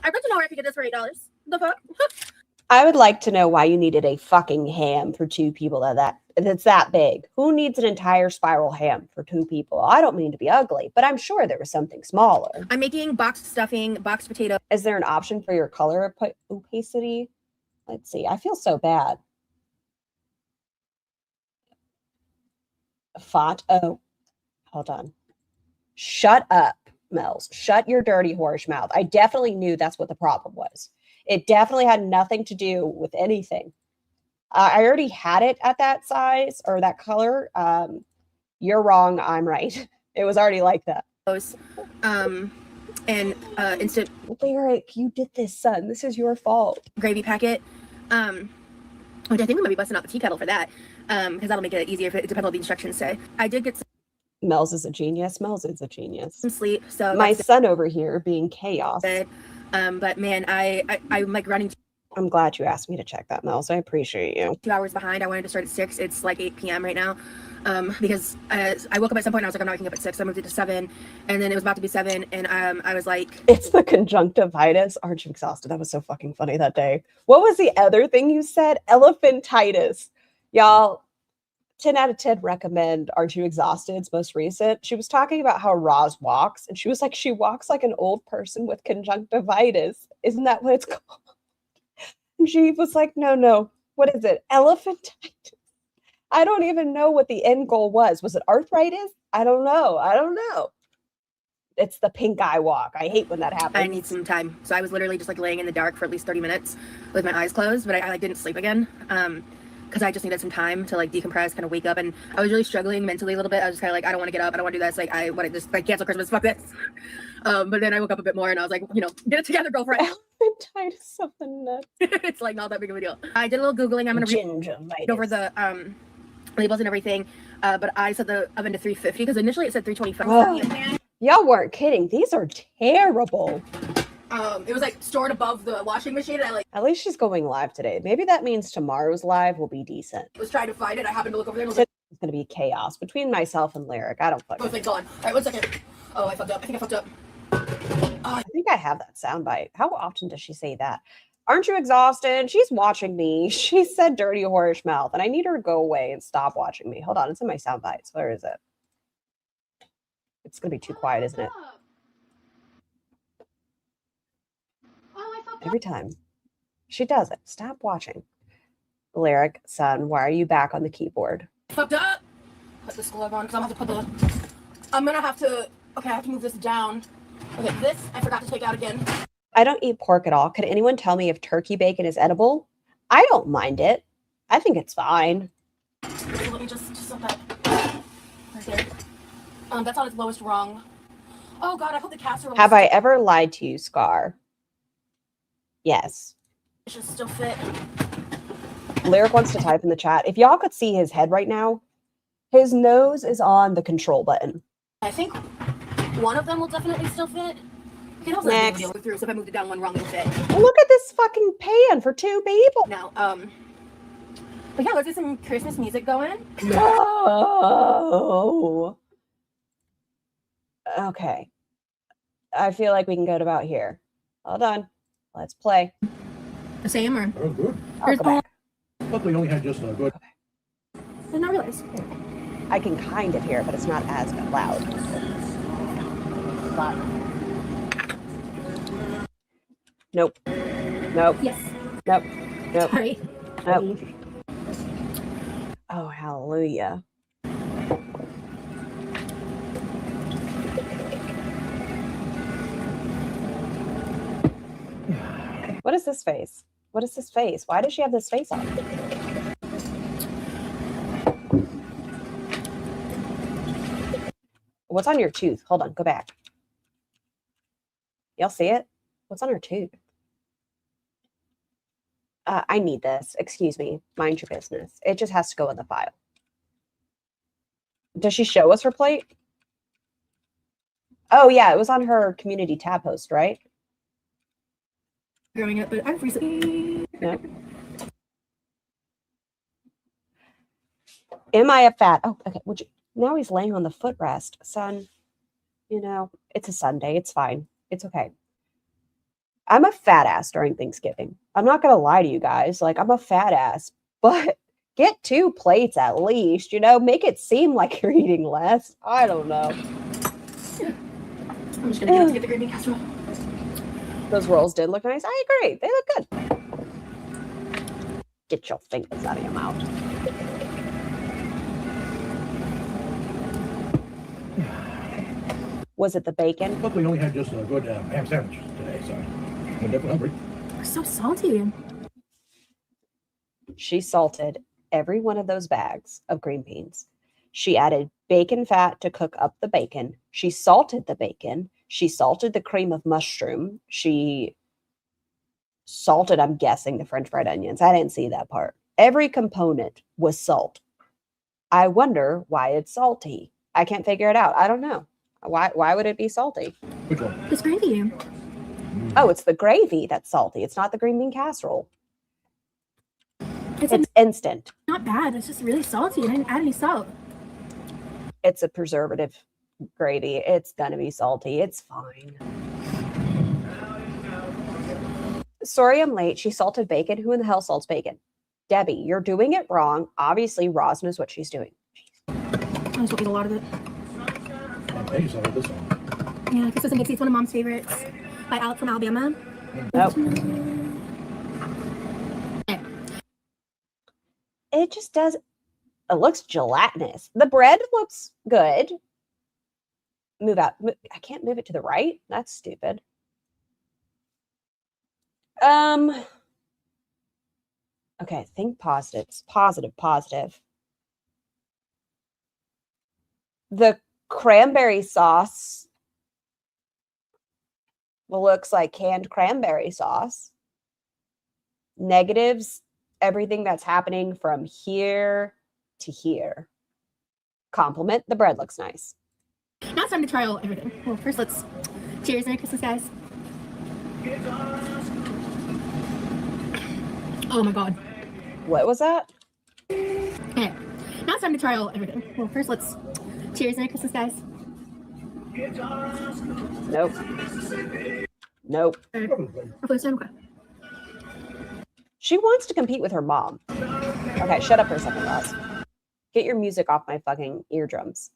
I'd like to know where I could get this for $8. The fuck? I would like to know why you needed a fucking ham for 2 people that's that big. Who needs an entire spiral ham for 2 people? I don't mean to be ugly, but I'm sure there was something smaller. I'm making boxed stuffing, boxed potato. Is there an option for your color opacity? Let's see. I feel so bad. Font. Oh, hold on. Shut up, Mel's. Shut your dirty whorish mouth. I definitely knew that's what the problem was. It definitely had nothing to do with anything. I already had it at that size or that color. You're wrong. I'm right. It was already like that. And instant Lyric, you did this, son. This is your fault. gravy packet, which I think we might be busting out the tea kettle for that, because that'll make it easier if it depends on what the instructions say. I did get Mel's is a genius. Mel's is a genius. some sleep, so My that's son over here being chaos. good. But man, I'm like running I'm glad you asked me to check that, Mel's. I appreciate you. 2 hours behind. I wanted to start at 6. It's like 8 p.m. right now. Because I woke up at some point and I was like, I'm not waking up at 6. So I moved it to 7, and then it was about to be 7, and I was like, It's the conjunctivitis. Aren't you exhausted? That was so fucking funny that day. What was the other thing you said? Elephantitis. Y'all, 10 out of 10 recommend Aren't You Exhausted? It's most recent. She was talking about how Roz walks, and she was like, she walks like an old person with conjunctivitis. Isn't that what it's called? And she was like, no. What is it? Elephantitis. I don't even know what the end goal was. Was it arthritis? I don't know. It's the pink eye walk. I hate when that happens. I need some time. So I was literally just like laying in the dark for at least 30 minutes with my eyes closed, but I like didn't sleep again. Because I just needed some time to like decompress, kind of wake up, and I was really struggling mentally a little bit. I was just kind of like, I don't want to get up, I don't want to do this, like I want to just like cancel Christmas, fuck this. But then I woke up a bit more and I was like, get it together, girlfriend. Elephantitis, something nuts. It's like not that big of a deal. I did a little Googling. I'm gonna read over the labels and everything. But I set the oven to 350 because initially it said 325. Y'all weren't kidding. These are terrible. It was like stored above the washing machine, and I At least she's going live today. Maybe that means tomorrow's live will be decent. was trying to find it. I happened to look over there and was It's going to be chaos between myself and Lyric. I don't fucking like, gone. All right, 1 second. Oh, I fucked up. I think I fucked up. I think I have that soundbite. How often does she say that? Aren't you exhausted? She's watching me. She said dirty whorish mouth, and I need her to go away and stop watching me. Hold on, it's in my soundbites. Where is it? It's going to be too quiet, isn't it? Every time. She does it. Stop watching. Lyric, son, why are you back on the keyboard? Fucked up. Put the glove on because I'm going to have to put the... I'm going to have to... Okay, I have to move this down. Okay, this I forgot to take out again. I don't eat pork at all. Could anyone tell me if turkey bacon is edible? I don't mind it. I think it's fine. Let me just set that right there. That's on its lowest rung. Oh god, I hope the casserole... Have I ever lied to you, Scar? Yes. It should still fit. Lyric wants to type in the chat. If y'all could see his head right now, his nose is on the control button. I think one of them will definitely still fit. Okay, that was not a big deal through, so if I moved it down one wrong, it'll fit. Look at this fucking pan for 2 people. Now, but yeah, let's get some Christmas music going. No. Okay. I feel like we can go to about here. Hold on. Let's play. The same, or? Oh, good. I'll go back. Luckily, only had just a good. I did not realize. I can kind of hear it, but it's not as loud. Nope. Yes. Nope. Sorry. Nope. Oh, hallelujah. What is this face? What is this face? Why does she have this face on? What's on your tooth? Hold on, go back. Y'all see it? What's on her tooth? I need this. Excuse me. Mind your business. It just has to go in the file. Does she show us her plate? Oh, yeah. It was on her community tab post, right? Growing up, but I've recently... No. Am I a fat? Oh, okay. Would you... Now he's laying on the footrest. Son, it's a Sunday. It's fine. It's okay. I'm a fat ass during Thanksgiving. I'm not going to lie to you guys. Like, I'm a fat ass. But get 2 plates at least. Make it seem like you're eating less. I don't know. I'm just going to get the gravy casserole. Those rolls did look nice. I agree. They look good. Get your fingers out of your mouth. Was it the bacon? Luckily, only had just a good ham sandwich today, so I'm definitely hungry. They're so salty. She salted every one of those bags of green beans. She added bacon fat to cook up the bacon. She salted the bacon. She salted the cream of mushroom. She salted, I'm guessing, the French fried onions. I didn't see that part. Every component was salt. I wonder why it's salty. I can't figure it out. I don't know. Why would it be salty? Which one? It's gravy. Oh, it's the gravy that's salty. It's not the green bean casserole. It's It's instant. not bad. It's just really salty, and I didn't add any salt. It's a preservative gravy. It's going to be salty. It's fine. Sorry I'm late. She salted bacon. Who in the hell salts bacon? Debbie, you're doing it wrong. Obviously, Roz knows what she's doing. I just don't eat a lot of it. I just like this one. Yeah, because it's a mix. It's one of Mom's favorites by Alec from Alabama. Nope. It just does. It looks gelatinous. The bread looks good. Move out. I can't move it to the right. That's stupid. Okay, think positive. It's positive. The cranberry sauce looks like canned cranberry sauce. Negatives, everything that's happening from here to here. Compliment, the bread looks nice. Now it's time to try everything. Well, first let's cheers. Merry Christmas, guys. Oh my God. What was that? Okay. Now it's time to try everything. Well, first let's cheers. Merry Christmas, guys. Nope. Hopefully it's okay. She wants to compete with her mom. Okay, shut up for a second, Roz. Get your music off my fucking eardrums.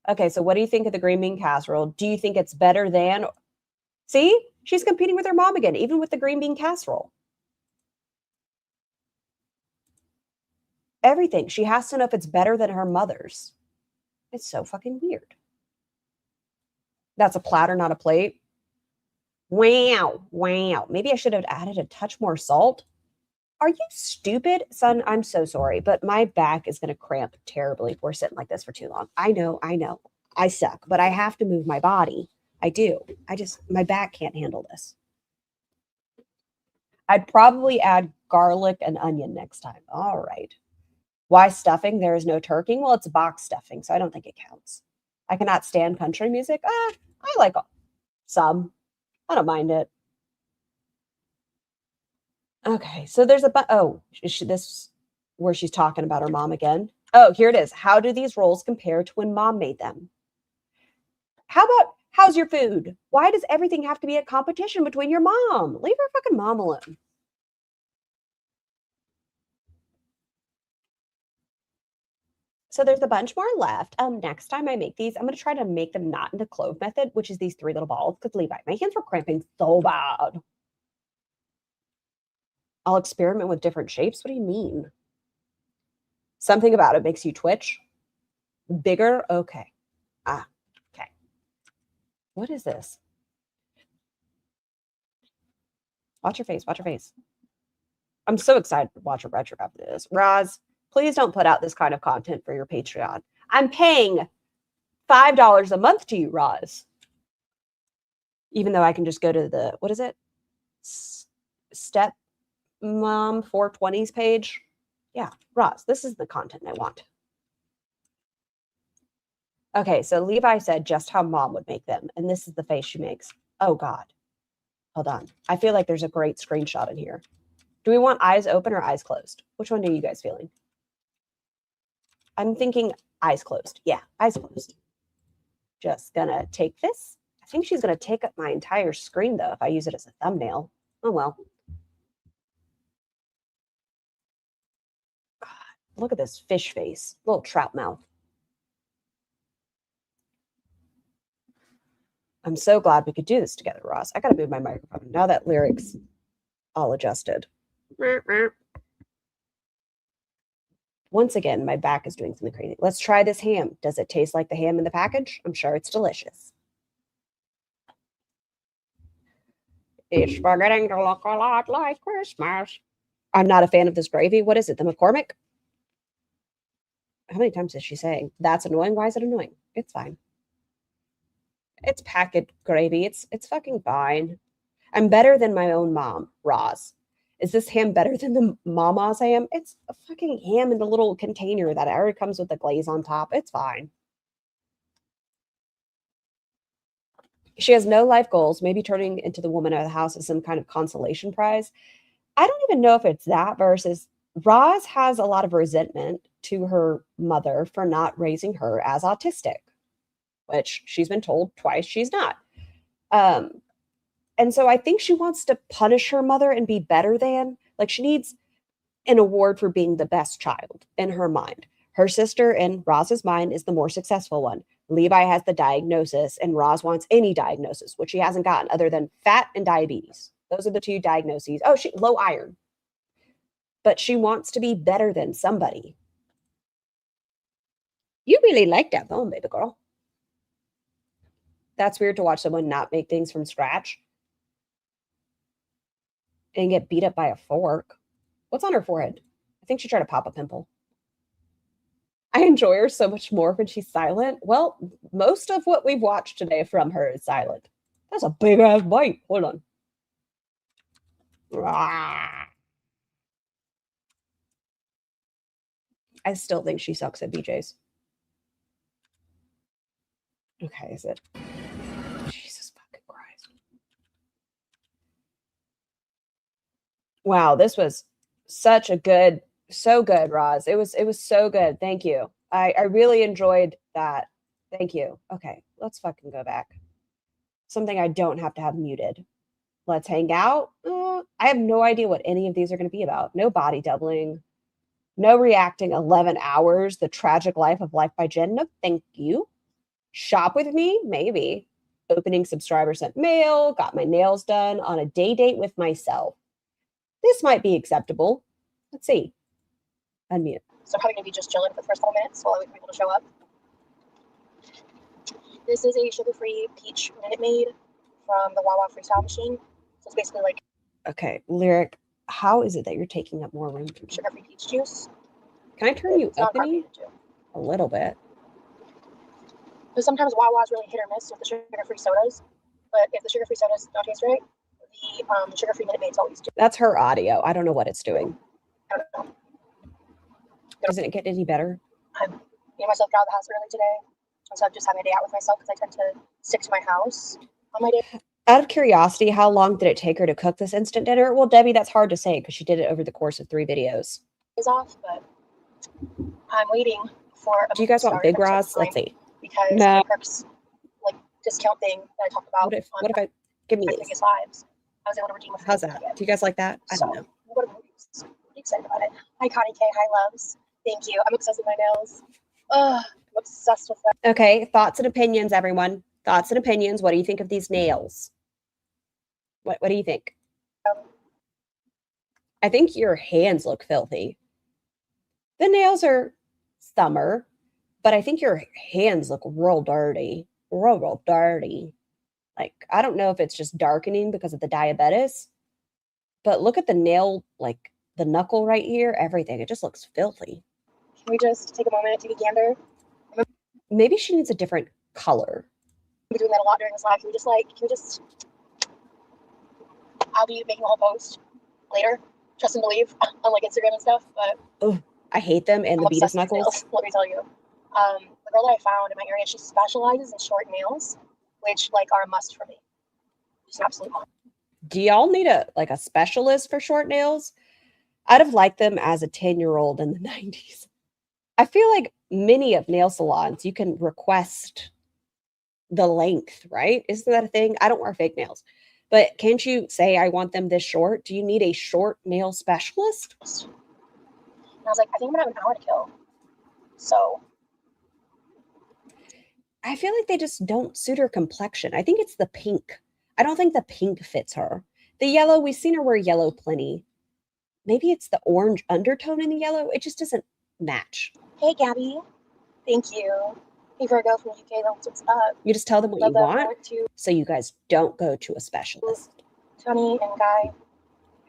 Okay, so what do you think of the green bean casserole? Do you think it's better than... See? She's competing with her mom again, even with the green bean casserole. Everything. She has to know if it's better than her mother's. It's so fucking weird. That's a platter, not a plate. Wow. Maybe I should have added a touch more salt. Are you stupid? Son, I'm so sorry, but my back is going to cramp terribly if we're sitting like this for too long. I know. I suck, but I have to move my body. I do. My back can't handle this. I'd probably add garlic and onion next time. All right. Why stuffing? There is no turkey. Well, it's box stuffing, so I don't think it counts. I cannot stand country music. I like some. I don't mind it. Okay, so there's this where she's talking about her mom again. Oh, here it is. How do these rolls compare to when mom made them? How about, how's your food? Why does everything have to be a competition between your mom? Leave her fucking mom alone. So there's a bunch more left. Next time I make these, I'm going to try to make them not in the clove method, which is these 3 little balls. Because Levi, my hands were cramping so bad. I'll experiment with different shapes. What do you mean? Something about it makes you twitch. Bigger? Okay. Okay. What is this? Watch your face. I'm so excited to watch a retro after this. Roz, please don't put out this kind of content for your Patreon. I'm paying $5 a month to you, Roz. Even though I can just go to the, what is it? Step Mom 420s page. Yeah, Roz, this is the content I want. Okay, so Levi said just how mom would make them. And this is the face she makes. Oh, God. Hold on. I feel like there's a great screenshot in here. Do we want eyes open or eyes closed? Which one are you guys feeling? I'm thinking eyes closed. Yeah, eyes closed. Just gonna take this. I think she's gonna take up my entire screen, though, if I use it as a thumbnail. Oh, well. God, look at this fish face. Little trout mouth. I'm so glad we could do this together, Ross. I gotta move my microphone. Now that lyric's all adjusted. Once again, my back is doing something crazy. Let's try this ham. Does it taste like the ham in the package? I'm sure it's delicious. It's beginning to look a lot like Christmas. I'm not a fan of this gravy. What is it? The McCormick? How many times is she saying that's annoying? Why is it annoying? It's fine. It's packet gravy. It's fucking fine. I'm better than my own mom, Roz. Is this ham better than the mama's ham? It's a fucking ham in the little container that already comes with the glaze on top. It's fine. She has no life goals. Maybe turning into the woman of the house is some kind of consolation prize. I don't even know if it's that versus Roz has a lot of resentment to her mother for not raising her as autistic, which she's been told twice she's not. And so I think she wants to punish her mother and be better than. Like, she needs an award for being the best child in her mind. Her sister, in Roz's mind, is the more successful one. Levi has the diagnosis, and Roz wants any diagnosis, which she hasn't gotten other than fat and diabetes. Those are the two diagnoses. Oh, she low iron. But she wants to be better than somebody. You really like that phone, baby girl. That's weird to watch someone not make things from scratch and get beat up by a fork. What's on her forehead? I think she tried to pop a pimple. I enjoy her so much more when she's silent. Well, most of what we've watched today from her is silent. That's a big ass bite. Hold on. I still think she sucks at BJ's. Okay, is it? Jesus fucking Christ. Wow, this was such a good, so good, Roz. It was so good. Thank you. I really enjoyed that. Thank you. Okay, let's fucking go back. Something I don't have to have muted. Let's hang out. I have no idea what any of these are going to be about. No body doubling. No reacting 11 hours. The tragic life of Life by Jen. No, thank you. Shop with me? Maybe. Opening subscriber sent mail. Got my nails done on a day date with myself. This might be acceptable. Let's see. Unmute. So I'm probably going to be just chilling for the first couple minutes while I wait for people to show up. This is a sugar-free peach Minute Maid from the Wawa Freestyle machine. So it's basically like Okay, Lyric, how is it that you're taking up more room? sugar-free peach juice. Can I turn you It's not up any? carbonated too. A little bit. Because sometimes Wawa's really hit or miss with the sugar-free sodas. But if the sugar-free sodas don't taste right, the sugar-free Minute Maids always do. That's her audio. I don't know what it's doing. I don't know. Doesn't it get any better? Me and myself got out of the house early today. And so I'm just having a day out with myself because I tend to stick to my house on my day. Out of curiosity, how long did it take her to cook this instant dinner? Well, Debbie, that's hard to say because she did it over the course of 3 videos. Is off, but I'm waiting for a Do you guys want big Roz? Let's see. Because No. the perks like discount thing that I talked about What if I give me my these? previous lives, I was able to redeem a free How's ticket. that? Do you guys like that? I don't know. What a movies. Pretty excited about it. Hi Connie K, hi loves. Thank you. I'm obsessed with my nails. I'm obsessed with them. Okay, thoughts and opinions, everyone. Thoughts and opinions. What do you think of these nails? What do you think? I think your hands look filthy. The nails are summer, but I think your hands look real dirty. Real dirty. Like, I don't know if it's just darkening because of the diabetes, but look at the nail, like the knuckle right here, everything. It just looks filthy. Can we just take a moment, take a gander? Maybe she needs a different color. I've been doing that a lot during this live. Can we just I'll be making a whole post later. Trust and believe on like Instagram and stuff, but Oh, I hate them and the I'm Beatus obsessed with knuckles. nails, let me tell you. The girl that I found in my area, she specializes in short nails, which like are a must for me. Just an absolute must. Do y'all need a specialist for short nails? I'd have liked them as a 10-year-old in the 90s. I feel like many of nail salons, you can request the length, right? Isn't that a thing? I don't wear fake nails. But can't you say, I want them this short? Do you need a short nail specialist? And I was like, I think I'm gonna have an hour to kill. So I feel like they just don't suit her complexion. I think it's the pink. I don't think the pink fits her. The yellow, we've seen her wear yellow plenty. Maybe it's the orange undertone in the yellow. It just doesn't match. hey Gabby, thank you. Hey Virgo from the UK, that's what's up. You just tell them what Love you that want part to so you guys don't go to a specialist. Tony and Guy.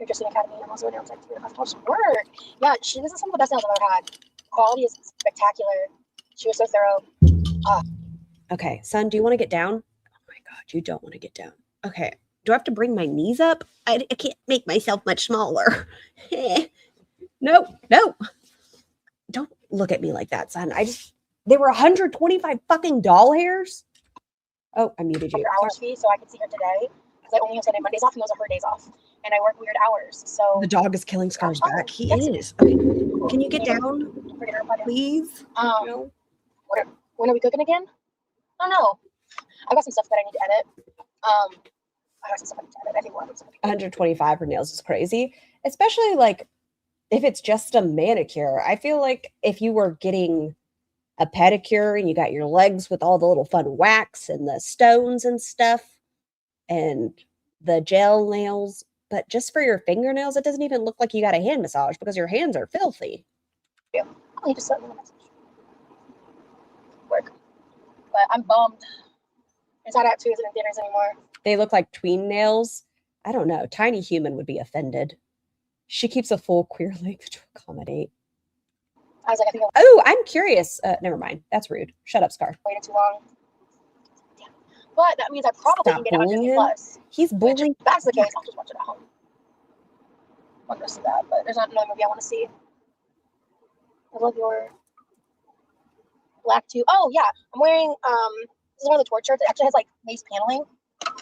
You're just an academy. I'm also an outside too. That's how work. Yeah, this is some of the best nails I've ever had. Quality is spectacular. She was so thorough. Okay, son, do you want to get down? Oh my God, you don't want to get down. Okay, do I have to bring my knees up? I can't make myself much smaller. No. Don't look at me like that, son. They were 125 fucking doll hairs. Oh, I muted you. Her hours fee, so I could see her today because I only have Sunday, Mondays off, and those are her days off. And I work weird hours, so The dog is killing Scar's back. He is. Okay, can you get down, please? No. When are we cooking again? I don't know. I got some stuff that I need to edit. I got some stuff I need to edit. I think we'll have some. 125 for nails is crazy, especially like if it's just a manicure. I feel like if you were getting a pedicure and you got your legs with all the little fun wax and the stones and stuff and the gel nails, but just for your fingernails, it doesn't even look like you got a hand massage because your hands are filthy. Yeah, I just sent me a message. Work, but I'm bummed. Inside Out 2 isn't in theaters anymore. They look like tween nails. I don't know. Tiny Human would be offended. She keeps a full queer length to accommodate. I was like, I think Oh, I'm curious. Never mind. That's rude. Shut up, Scar. I waited too long. Yeah. But that means I probably Stop can get it on bullying Disney him. Plus. He's Which, bullying. if that's the case, I'll just watch it at home. I'm not see that, but there's not another movie I want to see. I love your black too. Oh yeah, I'm wearing this is one of the torch shirts. It actually has like lace paneling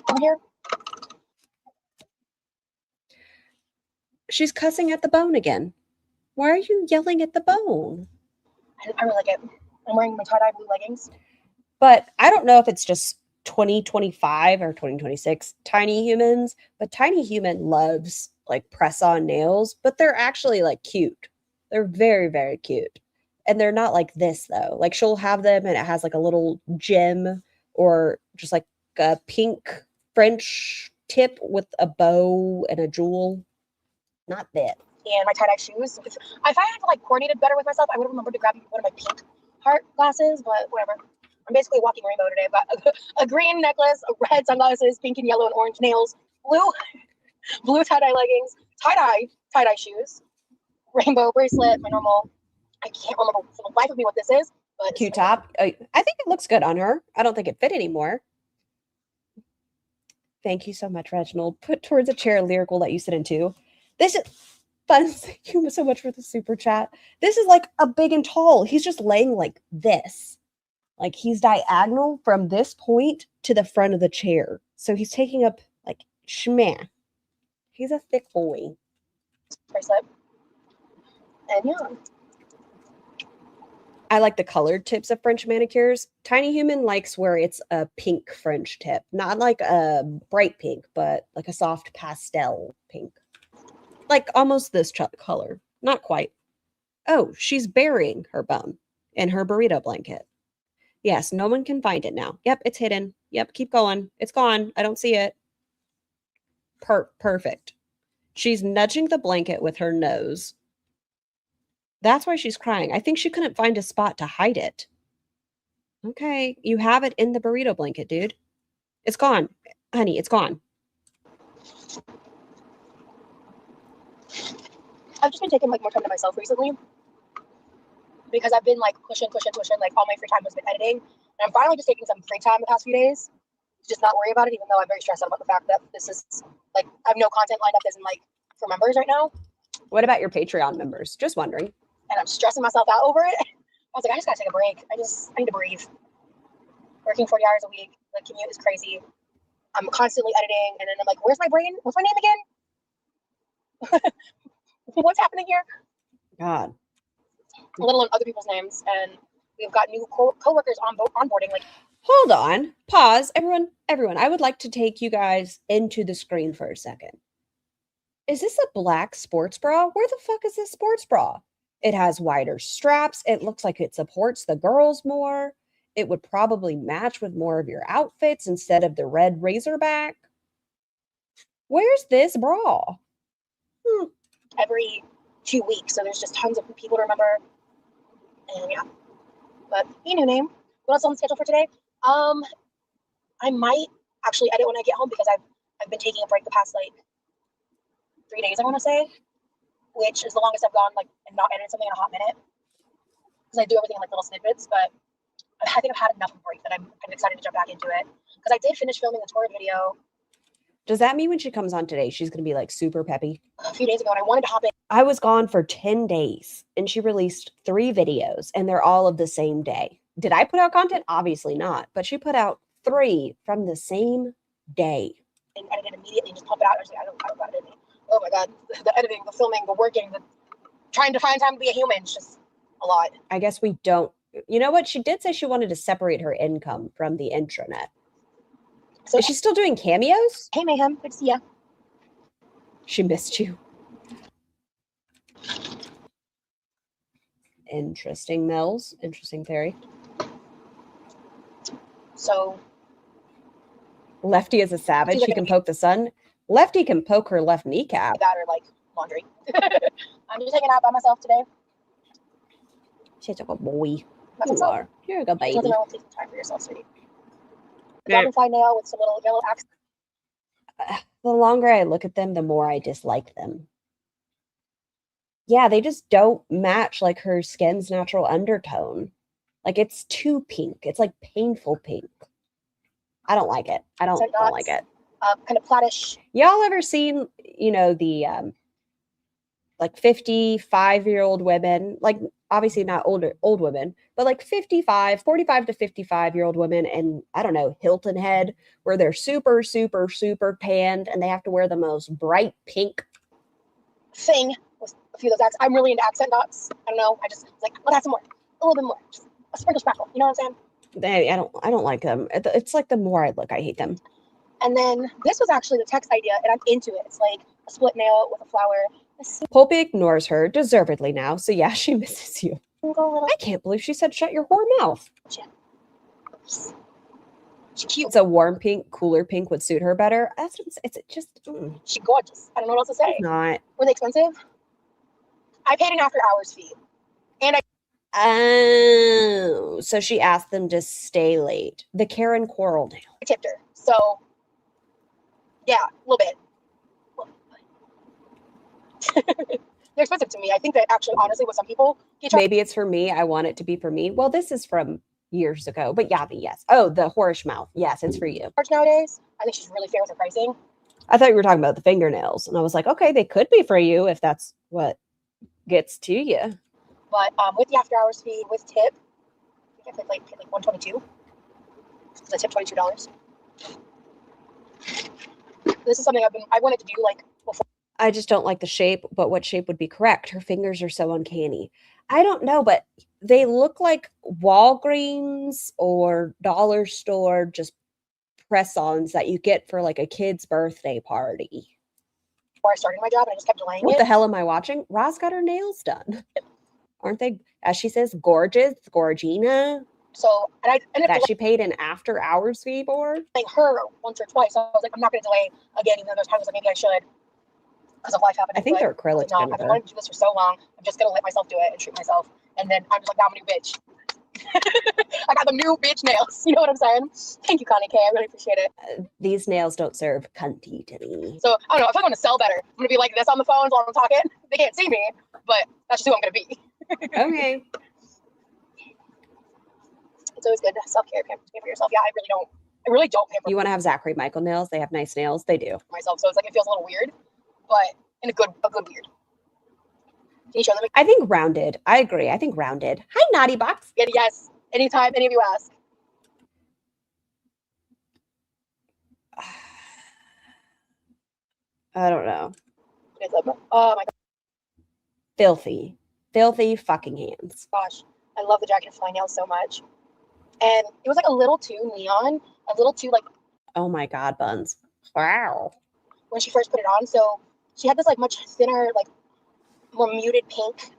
over here. She's cussing at the bone again. Why are you yelling at the bone? I really like it. I'm wearing my tie-dye blue leggings. But I don't know if it's just 2025 or 2026 Tiny Humans, but Tiny Human loves like press-on nails, but they're actually like cute. They're very, very cute. And they're not like this though. Like she'll have them and it has like a little gem or just like a pink French tip with a bow and a jewel. Not that. And my tie-dye shoes. If I had to like coordinate it better with myself, I would have remembered to grab one of my pink heart glasses, but whatever. I'm basically a walking rainbow today. I've got a green necklace, a red sunglasses, pink and yellow and orange nails, blue tie-dye leggings, tie-dye shoes, rainbow bracelet, my normal. I can't remember for the life of me what this is, but Cute top. I think it looks good on her. I don't think it fit anymore. Thank you so much, Reginald. Put towards a chair lyrical that you sit into. This is fun. Thank you so much for the super chat. This is like a big and tall. He's just laying like this. Like he's diagonal from this point to the front of the chair. So he's taking up like schmeh. He's a thick boy. bracelet. And yeah. I like the colored tips of French manicures. Tiny Human likes where it's a pink French tip. Not like a bright pink, but like a soft pastel pink. Like almost this color. Not quite. Oh, she's burying her bum in her burrito blanket. Yes, no one can find it now. Yep, it's hidden. Yep, keep going. It's gone. I don't see it. Perfect. She's nudging the blanket with her nose. That's why she's crying. I think she couldn't find a spot to hide it. Okay, you have it in the burrito blanket, dude. It's gone. Honey, it's gone. I've just been taking like more time to myself recently because I've been like pushing. Like all my free time has been editing, and I'm finally just taking some free time the past few days to just not worry about it. Even though I'm very stressed out about the fact that this is like I have no content lined up as in like for members right now. What about your Patreon members? Just wondering. And I'm stressing myself out over it. I was like, I just gotta take a break. I need to breathe. Working 40 hours a week, the commute is crazy. I'm constantly editing, and then I'm like, where's my brain? What's my name again? What's happening here? God. Let alone other people's names, and we've got new co-workers onboarding. Like, hold on. Pause. Everyone. I would like to take you guys into the screen for a second. Is this a black sports bra? Where the fuck is this sports bra? It has wider straps. It looks like it supports the girls more. It would probably match with more of your outfits instead of the red Razorback. Where's this bra? every 2 weeks, so there's just tons of people to remember. And yeah, but a new name. What else on the schedule for today? I might actually edit when I get home because I've been taking a break the past like 3 days, I want to say, which is the longest I've gone, like, and not edited something in a hot minute. Because I do everything in, like, little snippets, but I think I've had enough of a break that I'm kind of excited to jump back into it. Because I did finish filming the tour video. Does that mean when she comes on today, she's going to be like super peppy? A few days ago, and I wanted to hop in. I was gone for 10 days and she released 3 videos and they're all of the same day. Did I put out content? Obviously not, but she put out 3 from the same day. And edited immediately and just pump it out. I was like, I don't got editing. Oh my God. The editing, the filming, the working, the trying to find time to be a human. It's just a lot. I guess we don't. You know what? She did say she wanted to separate her income from the intranet. So, is she still doing cameos? Hey, Mayhem. Good to see ya. She missed you. Interesting, Mills. Interesting theory. So Lefty is a savage. She can poke the sun. Lefty can poke her left kneecap. that or like laundry. I'm just hanging out by myself today. She's a good boy. That's You what's up. are. You're a good baby. Nothing wrong with taking time for yourself, sweetie. Yeah. Dragonfly nail with some little yellow accents. The longer I look at them, the more I dislike them. Yeah, they just don't match like her skin's natural undertone. Like it's too pink. It's like painful pink. I don't like it. I don't like it. Kind of flattish. Y'all ever seen, you know, the like 55-year-old women, like obviously not old women, but like 45 to 55-year-old women and I don't know, Hilton Head, where they're super, super, super tanned and they have to wear the most bright pink thing with a few of those accents. I'm really into accent dots. I don't know. I just like, let's have some more. A little bit more. Just a sprinkle sparkle. You know what I'm saying? I don't like them. It's like the more I look, I hate them. And then this was actually the text idea, and I'm into it. It's like a split nail with a flower. Pulpy ignores her, deservedly now. So yeah, she misses you. Little... I can't believe she said shut your whore mouth. She's cute. It's a warm pink, cooler pink would suit her better. That's it's just. She's gorgeous. I don't know what else to say. It's not. Were they expensive? I paid an after hours fee, and I. Oh, so she asked them to stay late. The Karen Quarrel nail. I tipped her. So, yeah, a little bit. They're expensive to me. I think that actually, honestly, with some people, maybe it's for me. I want it to be for me. Well, this is from years ago, but yeah, yes. Oh, the whorish mouth. Yes, it's for you. Nowadays, I think she's really fair with her pricing. I thought you were talking about the fingernails, and I was like, okay, they could be for you if that's what gets to you. But with the after hours fee, with tip, I think I paid like $122. I tipped $22. This is something I wanted to do like before. I just don't like the shape, but what shape would be correct? Her fingers are so uncanny. I don't know, but they look like Walgreens or dollar store just press-ons that you get for like a kid's birthday party. Before I started my job, and I just kept delaying it. What the hell am I watching? Roz got her nails done. Aren't they, as she says, gorgeous, Gorgina? So, and I ended up that she paid an after-hours fee for? Her once or twice. So I was like, I'm not going to delay again, even though there's times like maybe I should because of life happening. I think they're acrylic. No, I've been wanting to do this for so long. I'm just going to let myself do it and treat myself. And then I'm just like, now I'm a new bitch. I got the new bitch nails. You know what I'm saying? Thank you, Connie K. I really appreciate it. These nails don't serve cunty to me. So, I don't know. If I'm going to sell better, I'm going to be like this on the phones while I'm talking. They can't see me, but that's just who I'm going to be. Okay. It's always good to self-care, pamper yourself. Yeah, I really don't pamper. You want to have Zachary Michael nails? They have nice nails. They do. Myself, so it's like it feels a little weird, but in a good weird. Can you show them? I think rounded. I agree. I think rounded. Hi, Naughty Box. Yes. Anytime any of you ask. I don't know. Oh my God. Filthy fucking hands. Gosh, I love the Dragonfly nails so much. And it was like a little too neon, a little too like. Oh my God, Buns. Wow. When she first put it on, so she had this like much thinner, like more muted pink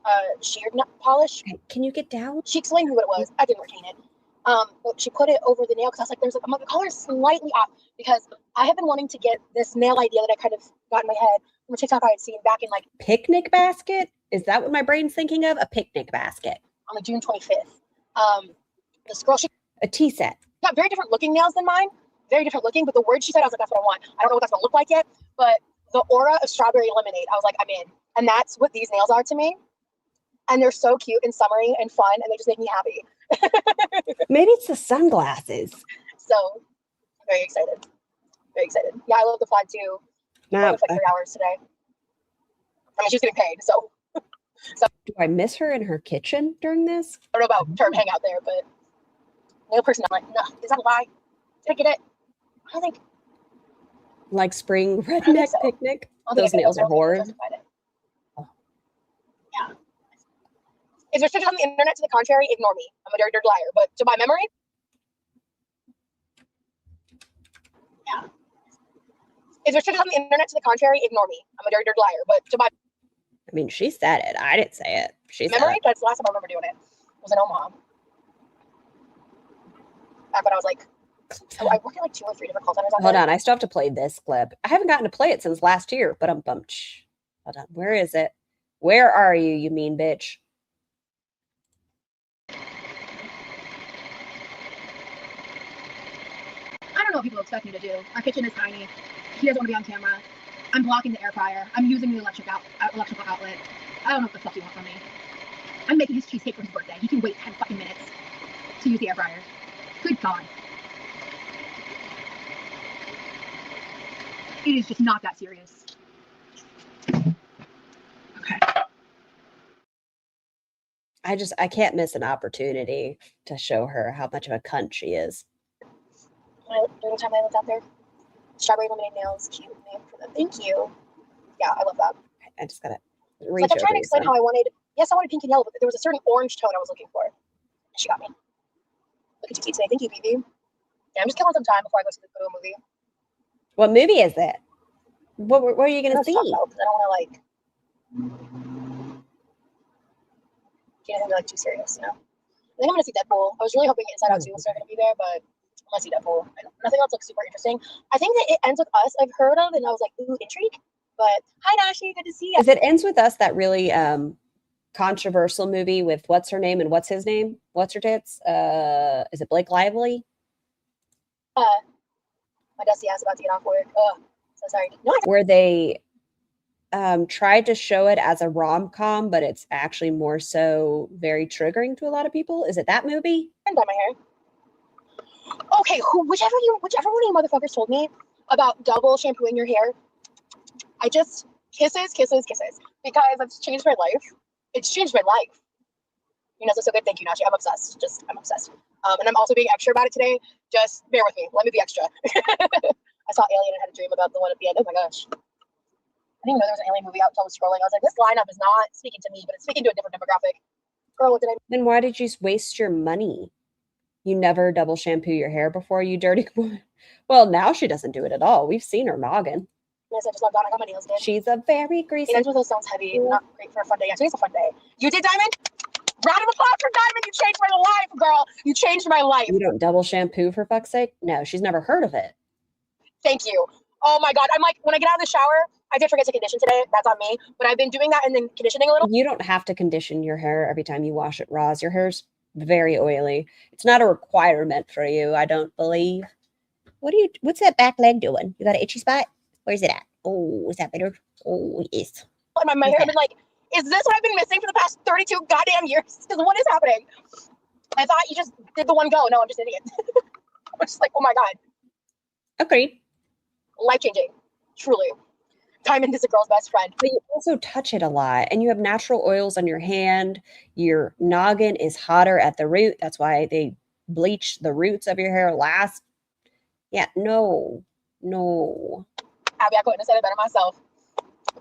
sheared polish. Can you get down? She explained what it was. I didn't retain it. But she put it over the nail because I was like, I'm like, the color is slightly off because I have been wanting to get this nail idea that I kind of got in my head from a TikTok I had seen back in like picnic basket. Is that what my brain's thinking of? A picnic basket on like June 25th. This girl, a tea set. Got very different looking nails than mine. Very different looking, but the word she said, I was like, that's what I want. I don't know what that's gonna look like yet, but the aura of strawberry lemonade. I was like, I'm in. And that's what these nails are to me. And they're so cute and summery and fun, and they just make me happy. Maybe it's the sunglasses. So I'm very excited. Very excited. Yeah, I love the flag too. No, I worked like 3 hours today. I mean, she's getting paid, so do I miss her in her kitchen during this? I don't know about term hang out there, but nail person, I'm like, no, is that a lie? Did I get it? I don't think. Like spring redneck so. picnic? I don't think Those nails are horrid. justified it. Yeah. If there's pictures on the internet to the contrary, ignore me. I'm a dirty, dirty liar. But to my memory, yeah. If there's pictures on the internet to the contrary, ignore me. I'm a dirty, dirty liar. But to my I mean, she said it. I didn't say it. She said memory, it. that's the last time I remember doing it. It was in Omaha. Back when I was like, I worked at like 2 or 3 different call centers. Hold on. I still have to play this clip. I haven't gotten to play it since last year, but I'm bumped. Hold on. Where is it? Where are you, you mean bitch? I don't know what people expect me to do. Our kitchen is tiny. He doesn't want to be on camera. I'm blocking the air fryer. I'm using the electrical outlet. I don't know what the fuck you want from me. I'm making his cheesecake for his birthday. He can wait 10 fucking minutes to use the air fryer. Good God. It is just not that serious. Okay. I can't miss an opportunity to show her how much of a cunt she is. During the time I lived out there, strawberry lemonade nails, cute name for them. Thank you. Yeah, I love that. I just gotta It's reach like I'm trying to explain over how I wanted. Yes, I wanted pink and yellow, but there was a certain orange tone I was looking for. And she got me. Look at you today. Thank you, BB. Yeah, I'm just killing some time before I go to the movie. What movie is it? What are you gonna Let's see? talk about, because I don't want to like get anything like too serious, you know. I think I'm gonna see Deadpool. I was really hoping Inside Out 2 was still gonna be there, but I'm gonna see Deadpool. Nothing else looks super interesting. I think that it ends with us. I've heard of, and I was like, ooh, intrigue. But hi, Nashi, good to see you. Is it Ends With Us, that really controversial movie with what's her name and what's his name? What's her tits? Is it Blake Lively? My dusty ass about to get off work. So sorry. No, Where they tried to show it as a rom-com, but it's actually more so very triggering to a lot of people. Is it that movie? I dye my hair. Okay, whichever one of you motherfuckers told me about double shampooing your hair, I just kisses, because it's changed my life. It's changed my life. You know, so good. Thank you, Nashi. I'm obsessed. I'm obsessed. And I'm also being extra about it today. Just bear with me. Let me be extra. I saw Alien and had a dream about the one at the end. Oh my gosh. I didn't even know there was an Alien movie out until I was scrolling. I was like, this lineup is not speaking to me, but it's speaking to a different demographic. Girl, what did I Then why did you waste your money? You never double shampoo your hair before, you dirty woman. Well, now she doesn't do it at all. We've seen her noggin. miss? I just logged on. I got my nails did. She's a very greasy. It ends with those sounds heavy. Not great for a fun day. Yeah, today's a fun day. You did, Diamond? Round of applause for Diamond. You changed my life, girl. You changed my life. You don't double shampoo, for fuck's sake? No, she's never heard of it. Thank you. Oh my God. I'm like, when I get out of the shower, I did forget to condition today. That's on me. But I've been doing that and then conditioning a little. You don't have to condition your hair every time you wash it raw. Your hair's very oily. It's not a requirement for you, I don't believe. What's that back leg doing? You got an itchy spot? Where's it at? Oh, is that better? Oh, yes. And my hair has been like, is this what I've been missing for the past 32 goddamn years? Because what is happening? I thought you just did the one go. No, I'm just an idiot. I'm just like, oh my God. Agreed. Life-changing. Truly. Diamond is a girl's best friend. But you also touch it a lot, and you have natural oils on your hand. Your noggin is hotter at the root. That's why they bleach the roots of your hair last. Yeah, no. Abby, I couldn't have said it better myself.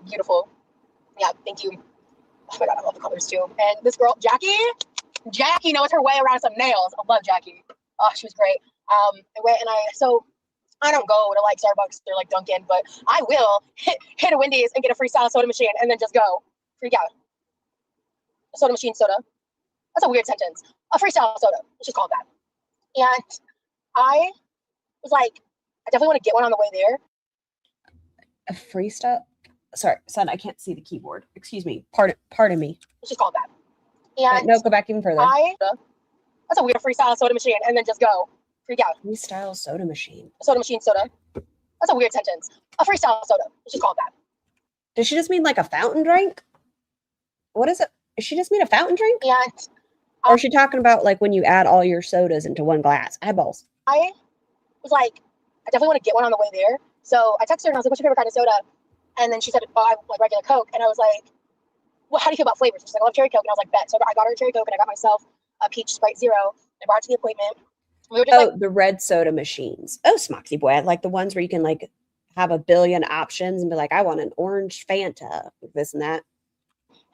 Beautiful. Yeah, thank you. Oh my God, I love the colors too. And this girl, Jackie knows her way around some nails. I love Jackie. Oh, she was great. I don't go to like Starbucks or like Dunkin', but I will hit a Wendy's and get a freestyle soda machine and then just go freak out. A soda machine soda. That's a weird sentence. A freestyle soda. Let's just call it that. And I was like, I definitely want to get one on the way there. A freestyle? Sorry, son, I can't see the keyboard. Excuse me. Pardon me. Let's just call it that. And no, go back even further. That's a weird freestyle soda machine and then just go freak out. Freestyle soda machine. A soda machine soda. That's a weird sentence. A freestyle soda. Let's just call it that. Does she just mean like a fountain drink? What is it? Is she just mean a fountain drink? Yeah. Or is she talking about like when you add all your sodas into one glass? Eyeballs. I was like, I definitely want to get one on the way there. So I texted her and I was like, what's your favorite kind of soda? And then she said, oh, I like regular Coke. And I was like, well, how do you feel about flavors? She's like, I love cherry Coke. And I was like, bet. So I got her a cherry Coke and I got myself a peach Sprite Zero. I brought it to the appointment. We were just the red soda machines. Oh, Smoxy boy. I like the ones where you can like have a billion options and be like, I want an orange Fanta, this and that.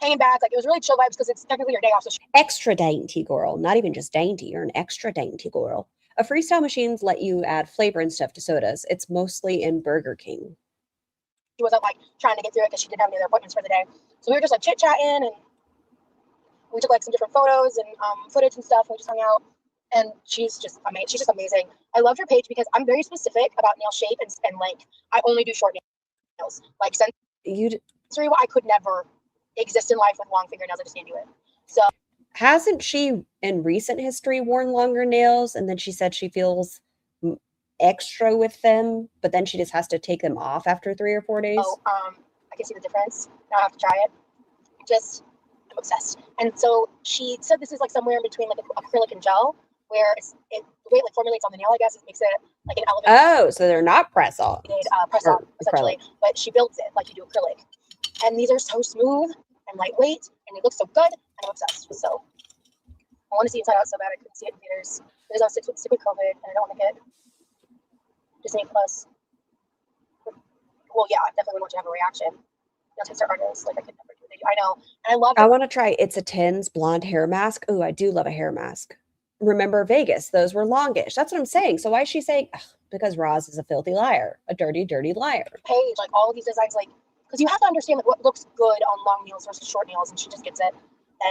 hanging back. Like, it was really chill vibes because it's technically your day off. So Extra dainty girl. Not even just dainty. You're an extra dainty girl. A freestyle machines let you add flavor and stuff to sodas. It's mostly in Burger King. she wasn't like trying to get through it because she didn't have any other appointments for the day. So we were just like chit-chatting, and we took like some different photos and footage and stuff, and we just hung out. And she's just amazing. She's just amazing. I loved her page because I'm very specific about nail shape and length. I only do short nails. Like sensory, I could never exist in life with long fingernails. I just can't do it. So hasn't she in recent history worn longer nails, and then she said she feels extra with them, but then she just has to take them off after 3 or 4 days? I can see the difference. Now I have to try it. I'm obsessed. And so she said this is like somewhere in between like acrylic and gel, where the way it like formulates on the nail, I guess, it makes it like an elevated. Oh, so they're not press on. Press on essentially, but she builds it like you do acrylic. And these are so smooth and lightweight, and they look so good, and I'm obsessed. So I want to see Inside Out so bad. I couldn't see it in theaters. There's also sick with COVID, and I don't want to get Disney Plus. Well, yeah, I definitely want you to have a reaction. Taste our artists, like I could never do it. I know, and I love it. I want to try It's a Tins blonde hair mask. Oh, I do love a hair mask. Remember Vegas? Those were longish. That's what I'm saying. So why is she saying? Ugh, because Roz is a filthy liar, a dirty, dirty liar. Page, like all of these designs, like because you have to understand like what looks good on long nails versus short nails, and she just gets it.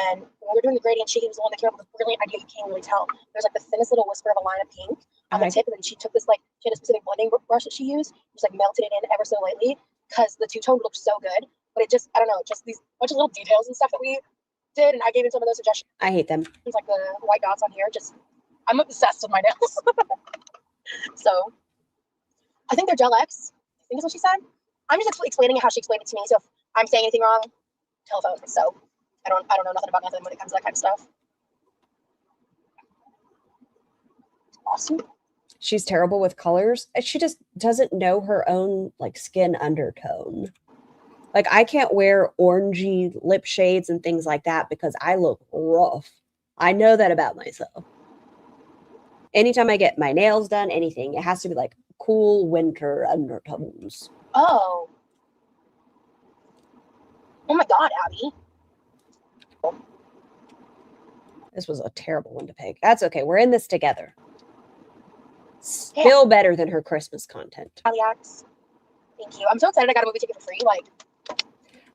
And when we were doing the gradient, she was the one that came up with a brilliant idea. You can't really tell. There's like the thinnest little whisper of a line of pink on the tip, and then she took this she had a specific blending brush that she used, just like melted it in ever so lightly because the two-tone looked so good. But it just, I don't know, just these bunch of little details and stuff that we did, and I gave him some of those suggestions. I hate them. It's like the white dots on here. I'm obsessed with my nails. So I think they're Gel X. I think is what she said. I'm just explaining how she explained it to me. So if I'm saying anything wrong, telephone. So I don't know nothing about nothing when it comes to that kind of stuff. Awesome. She's terrible with colors. She just doesn't know her own like skin undertone. Like I can't wear orangey lip shades and things like that because I look rough. I know that about myself. Anytime I get my nails done, anything, it has to be like cool winter undertones. Oh my God, Abby. This was a terrible one to pick. That's okay. We're in this together. Still better than her Christmas content. Aliax. Thank you. I'm so excited I got a movie ticket for free. Like,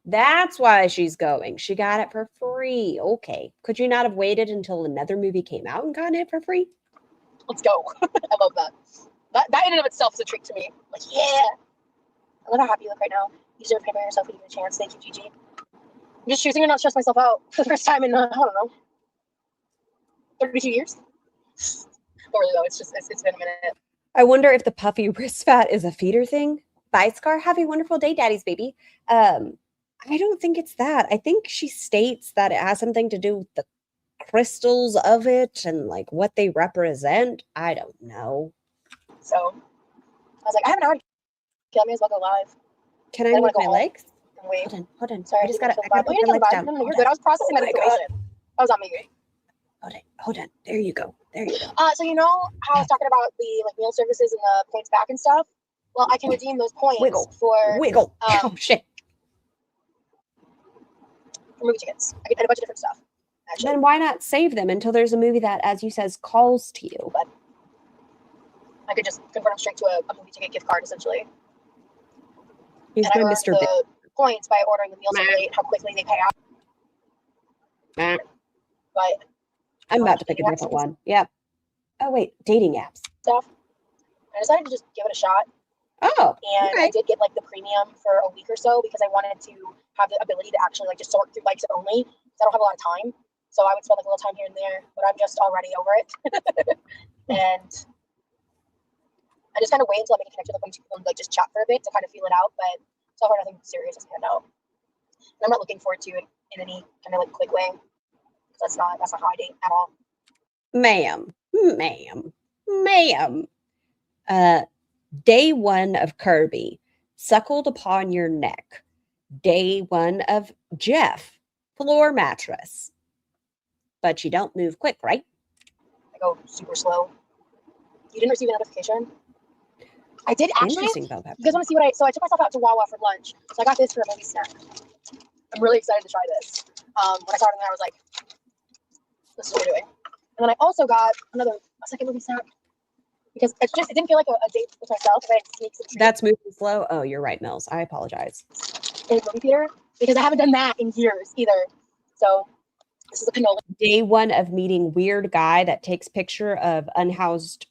that's why she's going. She got it for free. Okay. Could you not have waited until another movie came out and gotten it for free? let's go. I love that. That in and of itself is a treat to me. Like, yeah. I love how happy you look right now. You deserve to pay by yourself when you get a chance. Thank you, Gigi. I'm just choosing to not stress myself out for the first time in, I don't know, 32 years. Not really though. It's been a minute. I wonder if the puffy wrist fat is a feeder thing. Bye, Scar. Have a wonderful day, Daddy's baby. I don't think it's that. I think she states that it has something to do with the crystals of it and like what they represent. I don't know. So I was like, I have an hour to kill me as well go live. Can I move my legs? Wait. Hold on. Sorry, I just gotta put my my legs down. No, you're good. I was processing that information. That was on me. Hold on. There you go. So you know how I was talking about the like meal services and the points back and stuff? Well, I can redeem those points for oh shit. For movie tickets. I get a bunch of different stuff. Actually. Then why not save them until there's a movie that, as you says, calls to you? But I could just convert them straight to a movie ticket gift card, essentially. He's and my I Mr. the points by ordering the meals late, how quickly they pay out. But I'm about to pick a different one. Yep. Oh wait, dating apps. Stuff. I decided to just give it a shot. Oh. And I did get like the premium for a week or so because I wanted to have the ability to actually like just sort through likes only. Because I don't have a lot of time. So I would spend like a little time here and there, but I'm just already over it. And I just kind of wait until I make a connection with them and like just chat for a bit to kind of feel it out. But so far nothing serious has panned out. And I'm not looking forward to it in any kind of like quick way. That's not how I date at all. Ma'am. Day 1 of Kirby, suckled upon your neck. Day 1 of Jeff, floor mattress. But you don't move quick, right? I go super slow. You didn't receive a notification? I did actually. Interesting, Bell Pepper. You guys want to see so I took myself out to Wawa for lunch. So I got this for a movie snack. I'm really excited to try this. When I saw it, I was like, this is what we're doing. And then I also got a second movie snack. Because it didn't feel like a date with myself. If I had sneaks and treats That's moving slow. Oh, you're right, Mills. I apologize. in the movie theater. Because I haven't done that in years either. So this is a cannoli. Day 1 of meeting weird guy that takes picture of unhoused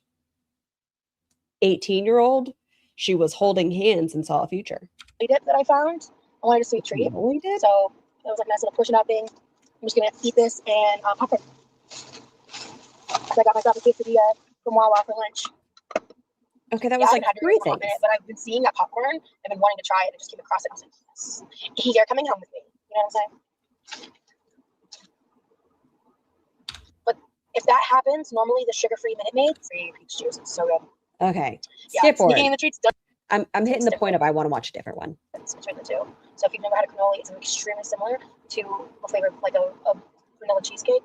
18-year-old. She was holding hands and saw a future. Dip that I found. I wanted a sweet treat. Really did? So it was like a nice little portion out thing. I'm just going to eat this and popcorn. So I got myself a quesadilla from Wawa for lunch. Okay, that was like 3 things. But I've been seeing that popcorn. I've been wanting to try it and just came across it. I was like, yes, you're coming home with me. You know what I'm saying? But if that happens, normally the sugar-free Minute Maid, free peach juice. It's so good. Okay, Yeah, skip forward. sneaking in the treats done I'm hitting the point of I want to watch a different one. between the two. So if you've never had a cannoli, it's extremely similar to a flavor like a vanilla cheesecake,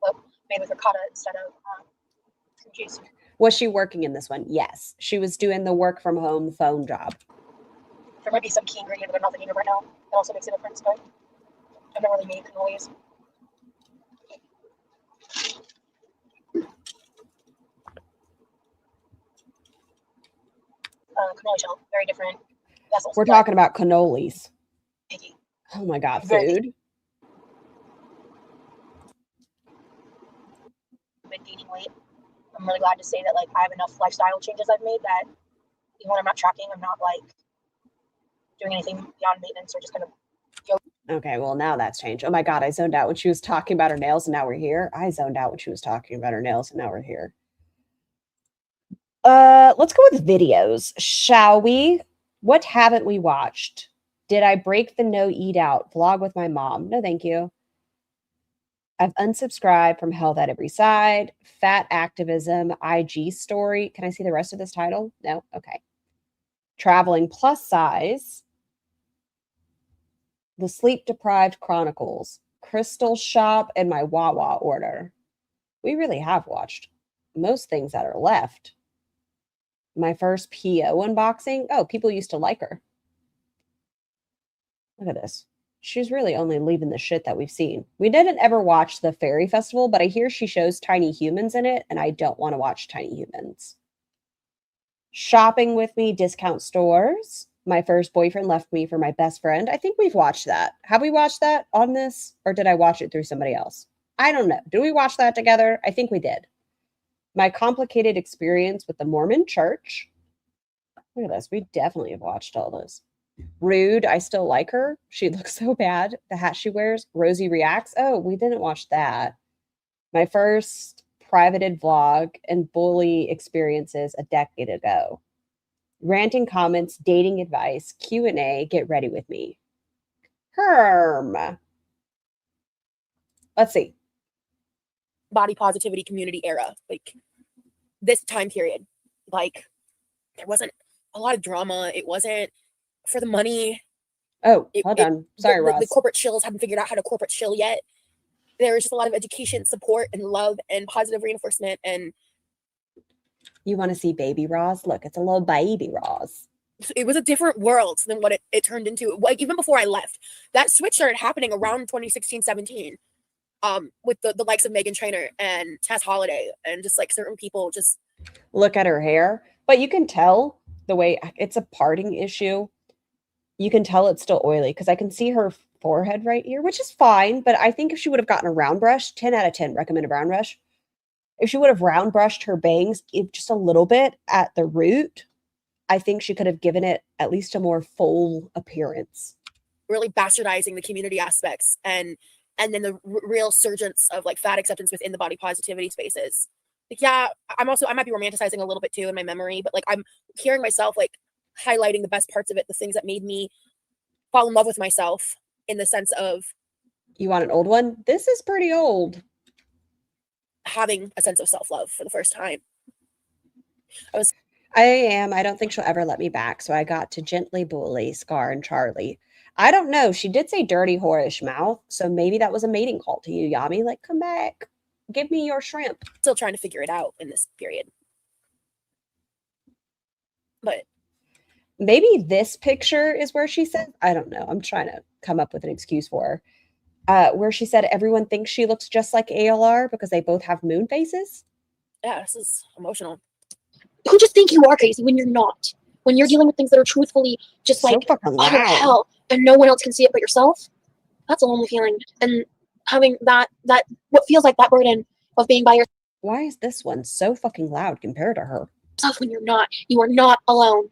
but made with ricotta instead of cream cheese. Was she working in this one? Yes. She was doing the work from home phone job. There might be some key ingredient that I'm not thinking of right now that also makes a difference, but I've never really made cannolis. Cannoli shell, very different vessels. We're talking about cannolis. Picky. Oh my God, Very food. Been gaining weight. I'm really glad to say that like I have enough lifestyle changes I've made that even when I'm not tracking, I'm not like doing anything beyond maintenance or just kind of Okay, well, now that's changed. Oh my God, I zoned out when she was talking about her nails and now we're here. I zoned out when she was talking about her nails and now we're here. Let's go with videos, shall we? What haven't we watched? Did I break the no eat out vlog with my mom? No, thank you. I've unsubscribed from Health at Every Side, Fat Activism, IG Story. Can I see the rest of this title? No? Okay. Traveling Plus Size, The Sleep Deprived Chronicles, Crystal Shop, and my Wawa order. We really have watched most things that are left. My first PO unboxing. Oh, people used to like her. Look at this. She's really only leaving the shit that we've seen. We didn't ever watch the Fairy Festival, but I hear she shows tiny humans in it, and I don't want to watch tiny humans. Shopping with me, discount stores. My first boyfriend left me for my best friend. I think we've watched that. Have we watched that on this? Or did I watch it through somebody else? I don't know. Did we watch that together? I think we did. My complicated experience with the Mormon church. Look at this. We definitely have watched all those. Rude. I still like her. She looks so bad. The hat she wears. Rosie reacts. Oh, we didn't watch that. My first privated vlog and bully experiences a decade ago. Ranting comments, dating advice, Q&A, get ready with me. Herm. Let's see. body positivity community era, like this time period. Like there wasn't a lot of drama. It wasn't for the money. Oh, hold on. Sorry, Ross. The corporate shills haven't figured out how to corporate shill yet. There was just a lot of education, support, and love, and positive reinforcement. And you want to see baby Ross? Look, it's a little baby Ross. It was a different world than what it turned into. Like even before I left, that switch started happening around 2016, 17. With the likes of Meghan Trainor and Tess Holiday and just like certain people just look at her hair. But you can tell the way it's a parting issue. You can tell it's still oily because I can see her forehead right here, which is fine. But I think if she would have gotten a round brush, 10 out of 10, recommend a round brush. If she would have round brushed her bangs just a little bit at the root, I think she could have given it at least a more full appearance. Really bastardizing the community aspects and then the real surgence of like fat acceptance within the body positivity spaces. Like, yeah, I might be romanticizing a little bit too in my memory, but like I'm hearing myself like highlighting the best parts of it, the things that made me fall in love with myself in the sense of You want an old one? This is pretty old. having a sense of self-love for the first time. I don't think she'll ever let me back. So I got to gently bully Scar and Charlie. I don't know. She did say dirty, whorish mouth. So maybe that was a mating call to you, Yami. Like, come back. Give me your shrimp. Still trying to figure it out in this period. But maybe this picture is where she said, I don't know. I'm trying to come up with an excuse for her. Where she said everyone thinks she looks just like ALR because they both have moon faces. yeah, this is emotional. Who just think you are crazy when you're not? When you're dealing with things that are truthfully just So like fucking utter loud. hell, and no one else can see it but yourself. That's a lonely feeling, and having that what feels like that burden of being by Why is this one so fucking loud compared to her? yourself when you're not. You are not alone.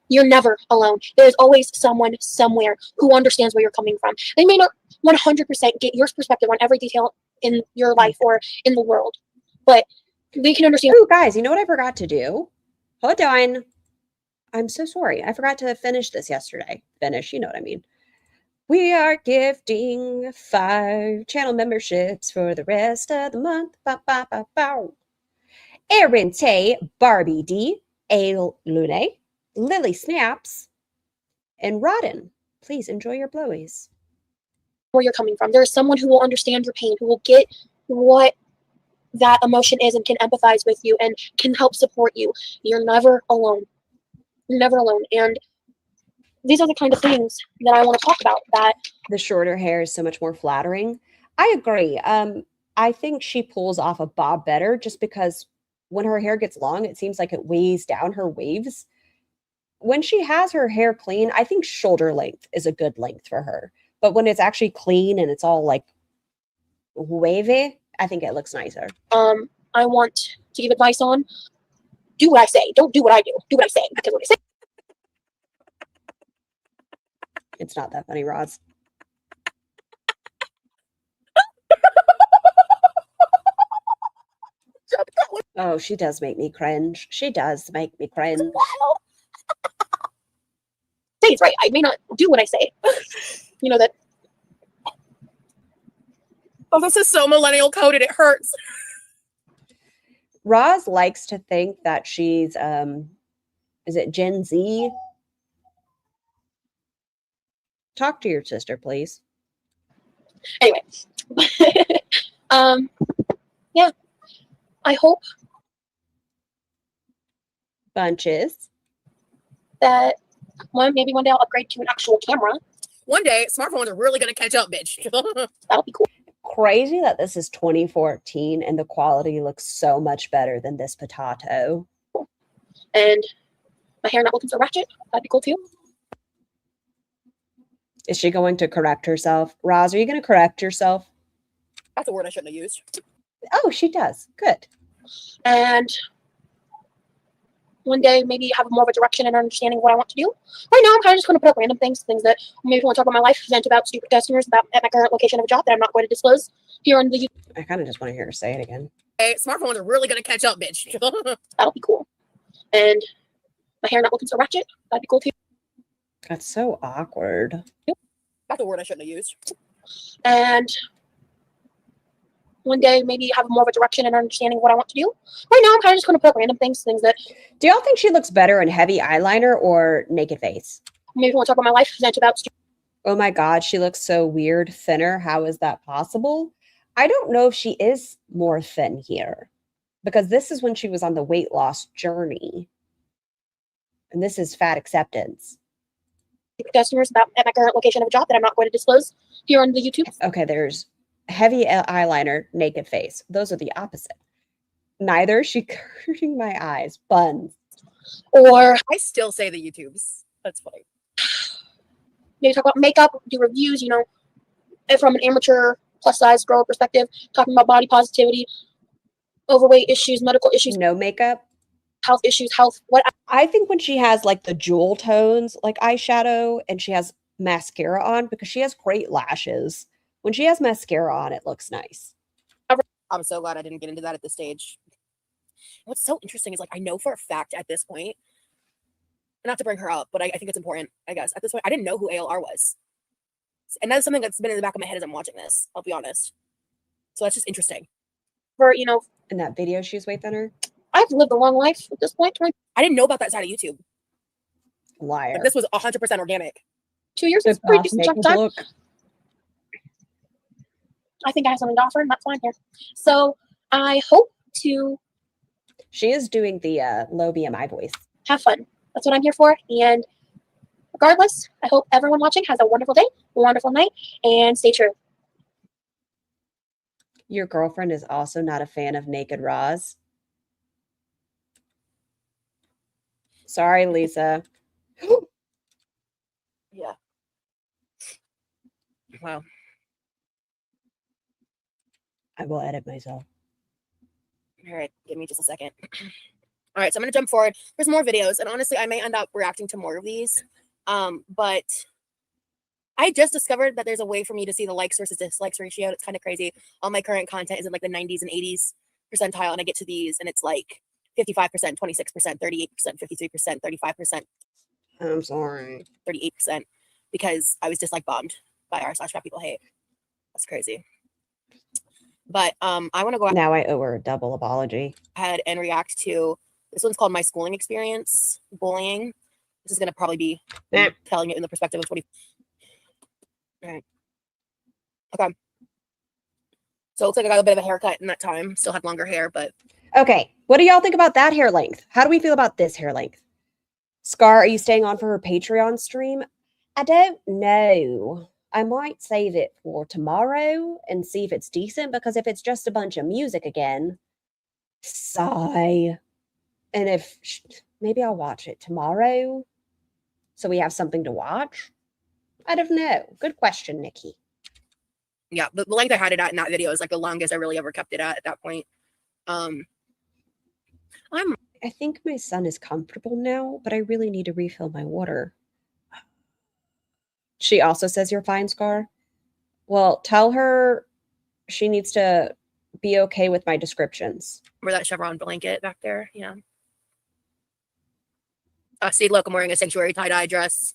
You're never alone. There's always someone somewhere who understands where you're coming from. They may not 100% get your perspective on every detail in your life or in the world, but they can understand. Oh, guys, you know what I forgot to do? Hold on. I'm so sorry. I forgot to finish this yesterday. Finish, you know what I mean. We are gifting 5 channel memberships for the rest of the month. Bow, bow, bow, bow. Erin Tay, Barbie D, A Lune, Lily Snaps, and Rodden. Please enjoy your blowies. Where you're coming from. There is someone who will understand your pain, who will get what that emotion is and can empathize with you and can help support you. You're never alone. You're never alone. And these are the kind of things that I want to talk about. That The shorter hair is so much more flattering. I agree. I think she pulls off a bob better just because when her hair gets long, it seems like it weighs down her waves. When she has her hair clean, I think shoulder length is a good length for her. But when it's actually clean and it's all like wavy, I think it looks nicer. I want to give advice on. Do what I say. Don't do what I do. Do what I say. Because what I say. It's not that funny, Roz. Oh, she does make me cringe. She does make me cringe. Say it's right. I may not do what I say. You know that. Oh, this is so millennial coded. It hurts. Roz likes to think that she's is it Gen Z? Talk to your sister, please. Anyway. Yeah. I hope Bunches. that maybe one day I'll upgrade to an actual camera. One day, smartphones are really going to catch up, bitch. That'll be cool. Crazy that this is 2014 and the quality looks so much better than this potato. And my hair not looking so ratchet. That'd be cool too. Is she going to correct herself? Roz, are you going to correct yourself? That's a word I shouldn't have used. Oh, she does. Good. And one day maybe have more of a direction and understanding of what I want to do. Right now I'm kind of just going to put up random things that maybe want to talk about my life, vent about stupid customers, about at my current location of a job that I'm not going to disclose here on the I kind of just want to hear her say it again. Hey, smartphones are really going to catch up, bitch. That'll be cool. And my hair not looking so ratchet. That'd be cool too. That's so awkward. That's a word I shouldn't have used. And one day maybe have more of a direction and understanding of what I want to do. Right now I'm kind of just going to put up random things that Do y'all think she looks better in heavy eyeliner or naked face? maybe want to talk about my life, vent about stupid. Oh my God, she looks so weird, thinner. How is that possible? I don't know if she is more thin here because this is when she was on the weight loss journey. And this is fat acceptance. Customers about at my current location of a job that I'm not going to disclose here on the YouTube. Okay, there's heavy eyeliner, naked face. Those are the opposite. Neither is she hurting my eyes. Buns. Or I still say the YouTubes. That's funny. maybe talk about makeup, do reviews, you know, from an amateur plus size girl perspective, talking about body positivity, overweight issues, medical issues, No makeup. health issues, health, what I think when she has like the jewel tones, like eyeshadow, and she has mascara on, because she has great lashes. When she has mascara on, it looks nice. I'm so glad I didn't get into that at this stage. What's so interesting is like I know for a fact at this point not to bring her up, but I think it's important, I guess. At this point, I didn't know who ALR was. And that's something that's been in the back of my head as I'm watching this, I'll be honest. So that's just interesting. For, In that video, she was way thinner. I've lived a long life at this point. I didn't know about that side of YouTube. Liar. Like, this was 100% organic. 2 years is a pretty decent chunk of time. I think I have something to offer, and that's fine here. So I hope to. She is doing the low BMI voice. Have fun. That's what I'm here for. And regardless, I hope everyone watching has a wonderful day, a wonderful night, and stay true. Your girlfriend is also not a fan of naked Roz. Sorry, Lisa. Yeah. Wow. I will edit myself. All right, give me just a second. All right, so I'm going to jump forward. There's more videos, and honestly, I may end up reacting to more of these. But I just discovered that there's a way for me to see the likes versus dislikes ratio. It's kind of crazy. All my current content is in like the 90s and 80s percentile, and I get to these, and it's like 55%, 26%, 38%, 53%, 35%. I'm sorry. 38% because I was dislike bombed by r/rap people hate. That's crazy. But I want to go Now I owe her a double apology. ahead and react to this one's called My Schooling Experience, Bullying. This is going to probably be telling it in the perspective of 20. All right. Okay. So it looks like I got a bit of a haircut in that time. Still had longer hair, but. Okay. What do y'all think about that hair length? How do we feel about this hair length? Scar, are you staying on for her Patreon stream? I don't know. I might save it for tomorrow and see if it's decent, because if it's just a bunch of music again, sigh. And if maybe I'll watch it tomorrow so we have something to watch. I don't know. Good question, Nikki. Yeah, the length I had it at in that video is like the longest I really ever kept it at that point. I think my son is comfortable now, but I really need to refill my water. She also says you're fine, Scar. Well, tell her she needs to be okay with my descriptions. Wear that chevron blanket back there. Yeah. See, look, I'm wearing a sanctuary tie-dye dress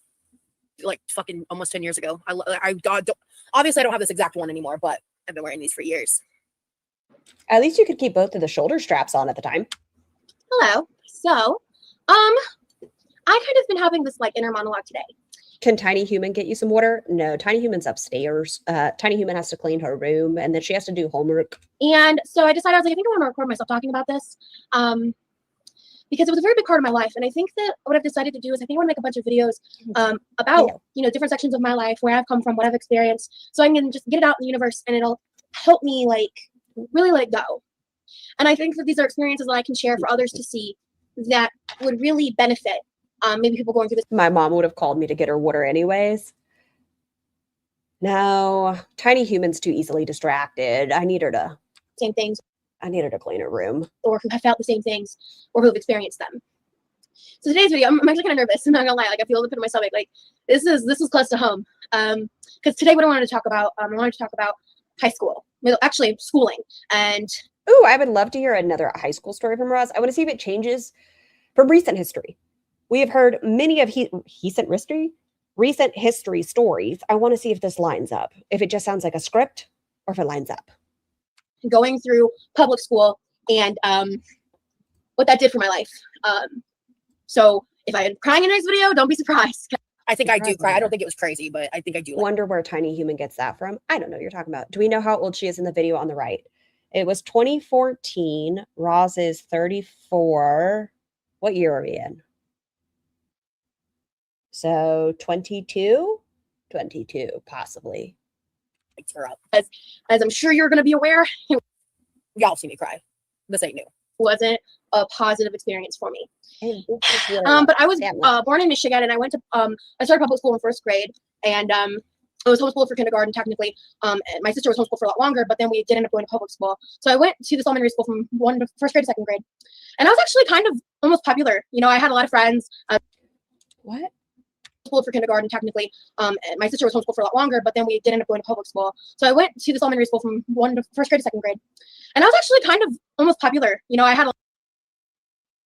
like fucking almost 10 years ago. I don't, obviously I don't have this exact one anymore, but I've been wearing these for years. At least you could keep both of the shoulder straps on at the time. Hello. So, I kind of been having this like inner monologue today. Can Tiny Human get you some water? No, Tiny Human's upstairs. Tiny Human has to clean her room, and then she has to do homework. And so I decided, I was like, I think I want to record myself talking about this. Because it was a very big part of my life. And I think that what I've decided to do is I think I want to make a bunch of videos about, different sections of my life, where I've come from, what I've experienced. So I can just get it out in the universe, and it'll help me like really let go. And I think that these are experiences that I can share for others to see that would really benefit maybe people going through this. My mom would have called me to get her water anyways. No, Tiny Human's too easily distracted. I need her to clean her room. Or who have felt the same things, or who have experienced them. So today's video, I'm actually kind of nervous. I'm not gonna lie. Like I feel the pit in my stomach. Like this is close to home. Because today what I wanted to talk about, I wanted to talk about high school. Well, actually schooling. And ooh, I would love to hear another high school story from Roz. I want to see if it changes from recent history. We have heard many of recent history stories. I want to see if this lines up. If it just sounds like a script, or if it lines up. Going through public school and what that did for my life. So if I am crying in this video, don't be surprised. I think I do cry. I don't think it was crazy, but I think I do. Wonder where Tiny Human gets that from. I don't know what you're talking about. Do we know how old she is in the video on the right? It was 2014. Roz is 34. What year are we in? So 22? 22, possibly. Her up. As I'm sure you're going to be aware, Y'all see me cry. This ain't new. Wasn't a positive experience for me. Really But I was born in Michigan, and I went to I started public school in first grade, and I was homeschooled for kindergarten technically. And my sister was homeschooled for a lot longer, but then we did end up going to public school. So I went to this elementary school from first grade to second grade, and I was actually kind of almost popular. I had a lot of friends. What? School for kindergarten technically. And my sister was homeschooled for a lot longer, but then we did end up going to public school. So I went to this elementary school from first grade to second grade, and I was actually kind of almost popular. I had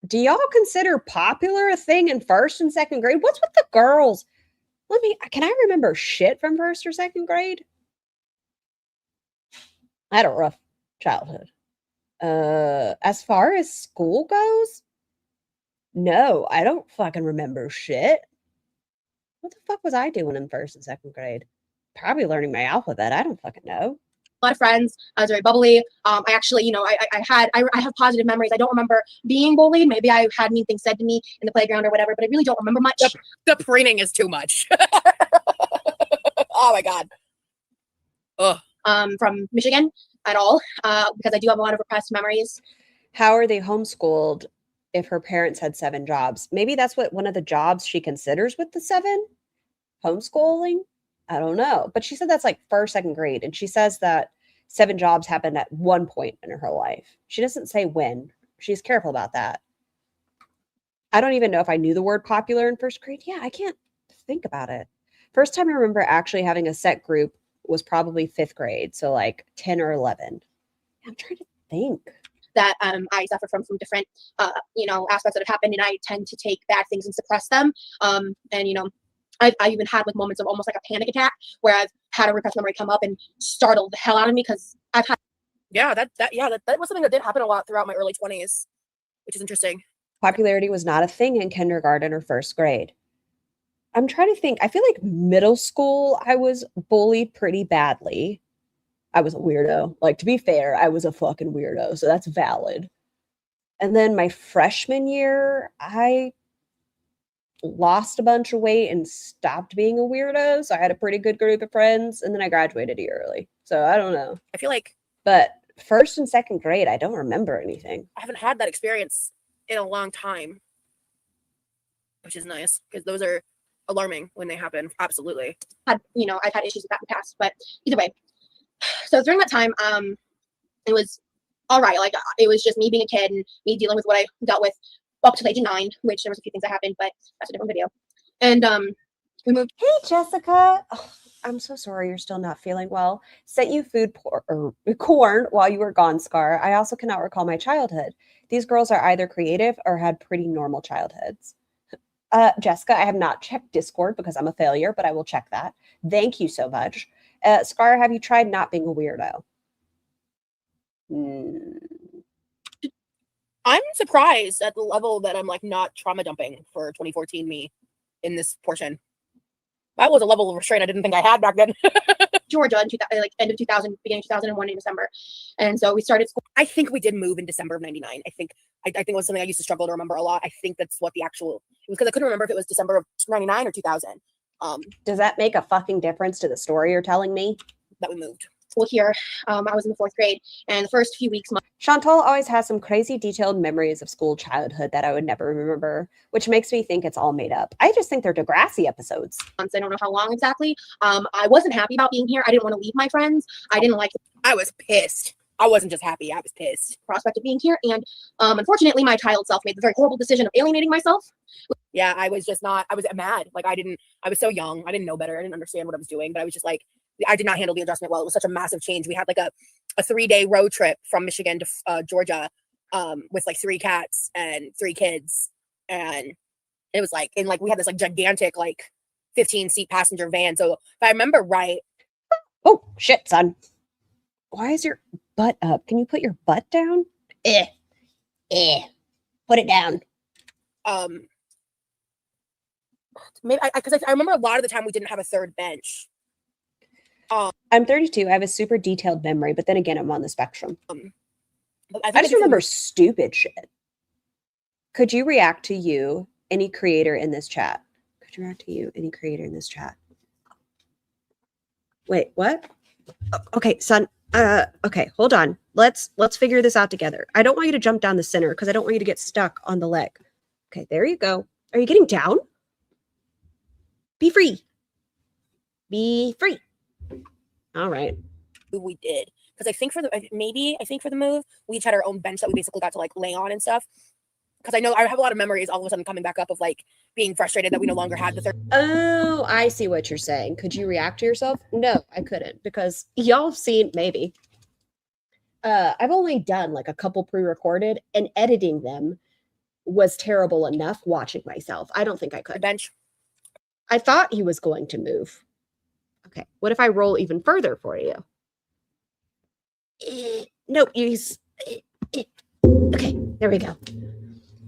Do y'all consider popular a thing in first and second grade? What's with the girls? Can I remember shit from first or second grade? I had a rough childhood. As far as school goes, no, I don't fucking remember shit. What the fuck was I doing in first and second grade? Probably learning my alphabet. I don't fucking know. A lot of friends. I was very bubbly. I actually, you know, I have positive memories. I don't remember being bullied. Maybe I had mean things said to me in the playground or whatever, but I really don't remember much. The preening is too much. Oh my god. Ugh. From Michigan at all, because I do have a lot of repressed memories. How are they homeschooled if her parents had 7 jobs? Maybe that's what one of the jobs she considers with the 7? Homeschooling? I don't know. But she said that's like first, second grade. And she says that 7 jobs happened at one point in her life. She doesn't say when. She's careful about that. I don't even know if I knew the word popular in first grade. Yeah, I can't think about it. First time I remember actually having a set group was probably 5th grade. So like 10 or 11. I'm trying to think. That I suffer from different, you know, aspects that have happened, and I tend to take bad things and suppress them. And you know, I even had like moments of almost like a panic attack where I've had a repressed memory come up and startle the hell out of me because I've had. Yeah, that was something that did happen a lot throughout my early 20s, which is interesting. Popularity was not a thing in kindergarten or first grade. I'm trying to think. I feel like middle school, I was bullied pretty badly. I was a weirdo. Like, to be fair, I was a fucking weirdo. So that's valid. And then my freshman year, I lost a bunch of weight and stopped being a weirdo. So I had a pretty good group of friends. And then I graduated a year early. So I don't know. I feel like. But first and second grade, I don't remember anything. I haven't had that experience in a long time, which is nice because those are alarming when they happen. Absolutely. You know, I've had issues with that in the past, but either way. So during that time, it was all right. Like, it was just me being a kid and me dealing with what I dealt with up to the age of 9, which there was a few things that happened, but that's a different video. And we moved. Hey, Jessica. Oh, I'm so sorry you're still not feeling well. Sent you corn while you were gone, Scar. I also cannot recall my childhood. These girls are either creative or had pretty normal childhoods. Jessica, I have not checked Discord because I'm a failure, but I will check that. Thank you so much. Scar, have you tried not being a weirdo? I'm surprised at the level that I'm like not trauma dumping for 2014 me in this portion. That was a level of restraint I didn't think I had back then. Georgia in like end of 2000, beginning of 2001 in December. And so we started school. I think we did move in December of 99. I think it was something I used to struggle to remember a lot. I think that's what the actual, it was because I couldn't remember if it was December of 99 or 2000. Does that make a fucking difference to the story you're telling me? That we moved. School here. I was in the 4th grade, and the first few weeks. Chantal always has some crazy detailed memories of school childhood that I would never remember, which makes me think it's all made up. I just think they're Degrassi episodes. I don't know how long exactly. I wasn't happy about being here. I didn't want to leave my friends. I didn't like. I was pissed. I wasn't just happy. I was pissed. Prospect of being here, and unfortunately, my child self made the very horrible decision of alienating myself. Yeah, I was just not. I was mad. Like I was so young. I didn't know better. I didn't understand what I was doing. But I was just like, I did not handle the adjustment well. It was such a massive change. We had like a 3-day road trip from Michigan to Georgia, with like 3 cats and 3 kids, and it was like, and like we had this like gigantic like 15-seat passenger van. So if I remember right. Oh shit, son! Why is your butt up? Can you put your butt down? Put it down. Maybe because I remember a lot of the time we didn't have a third bench. I'm 32. I have a super detailed memory, but then again, I'm on the spectrum. I just remember stupid shit. Could you react to you, any creator in this chat? Could you react to you, any creator in this chat? Wait, what? Okay, son. Okay, hold on. Let's figure this out together. I don't want you to jump down the center because I don't want you to get stuck on the leg. Okay, there you go. Are you getting down? Be free. Be free. All right. We did because I think for the move we each had our own bench that we basically got to like lay on and stuff. Because I know I have a lot of memories all of a sudden coming back up of like being frustrated that we no longer had the third. Oh, I see what you're saying. Could you react to yourself? No, I couldn't because y'all have seen maybe. I've only done like a couple pre-recorded and editing them. was terrible enough watching myself. I don't think I The could. bench. I thought he was going to move. Okay, what if I roll even further for you? Nope, he's... Okay, there we go.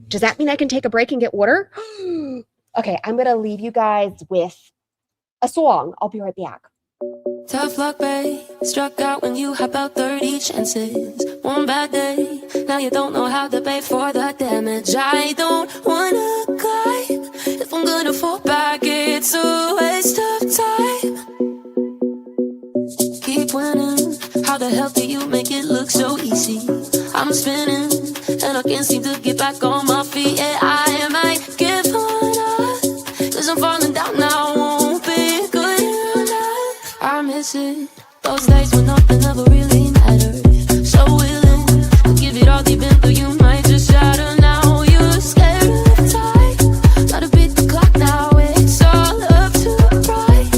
Does that mean I can take a break and get water? Okay, I'm going to leave you guys with a song. I'll be right back. Tough luck, babe. Struck out when you had about 30 chances. One bad day, now you don't know how to pay for the damage. I don't wanna climb. If I'm gonna fall back, it's a waste of time. Keep winning. How the hell do you make it look so easy? I'm spinning, and I can't seem to get back on my feet. Yeah, I might give up, 'cause I'm falling down now. Won't be good enough. I miss it. Those days when nothing ever really mattered. So willing to give it all deep into you. Might just shatter now. You're scared of time. Gotta beat the clock now. It's all up to pride.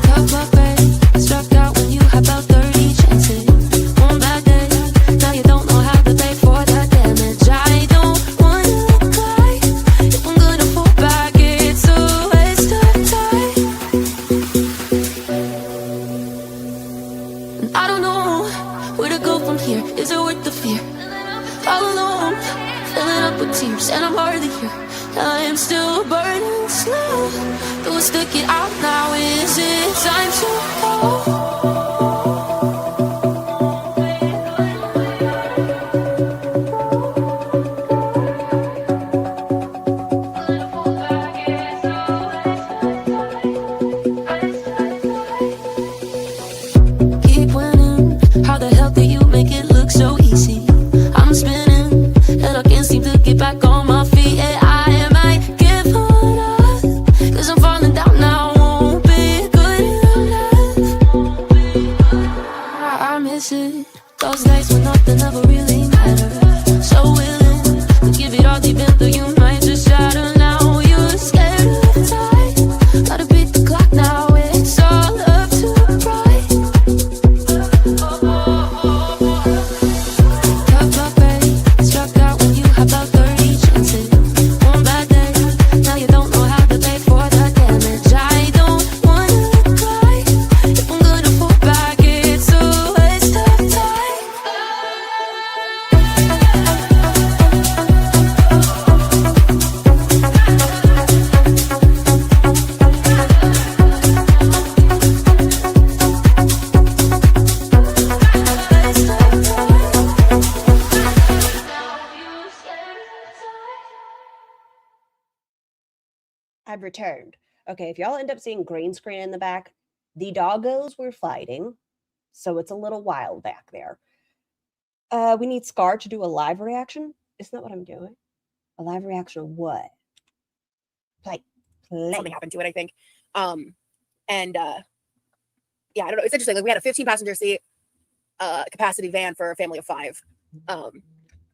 Tough luck, babe. Struck out when you had about 30 chances. One bad day, now you don't know how to pay for the damage. I don't wanna cry. If I'm gonna fall back, it's a waste of time. And I don't know where to go from here. Is it worth the fear? All alone, filling up with tears, and I'm hardly here. I am still burning slow. Do I stick it out now? Is it time to go? Keep winning. How the hell do you make it look so easy? I'm spinning, and I can't seem to get back on my feet. Yeah, I might give up, 'cause I'm falling down now. Won't be good enough. I miss it. Those days when nothing ever really mattered. So willing to give it all deep into you. Might just shatter now. You're scared of time. Gotta beat the clock now. It's all up to pride. Tough luck, babe. Struck out when you had about 30 chances. One bad day, now you don't know how to pay for the damage. I don't wanna cry. If I'm gonna fall back, it's a waste of time. I've returned. Okay, if y'all end up seeing green screen in the back, the doggos were fighting, so it's a little wild back there. We need Scar to do a live reaction. Isn't that what I'm doing? A live reaction of what? Play. Something happened to it, I think. Yeah, I don't know. It's interesting. Like, we had a 15 passenger seat capacity van for a family of 5. I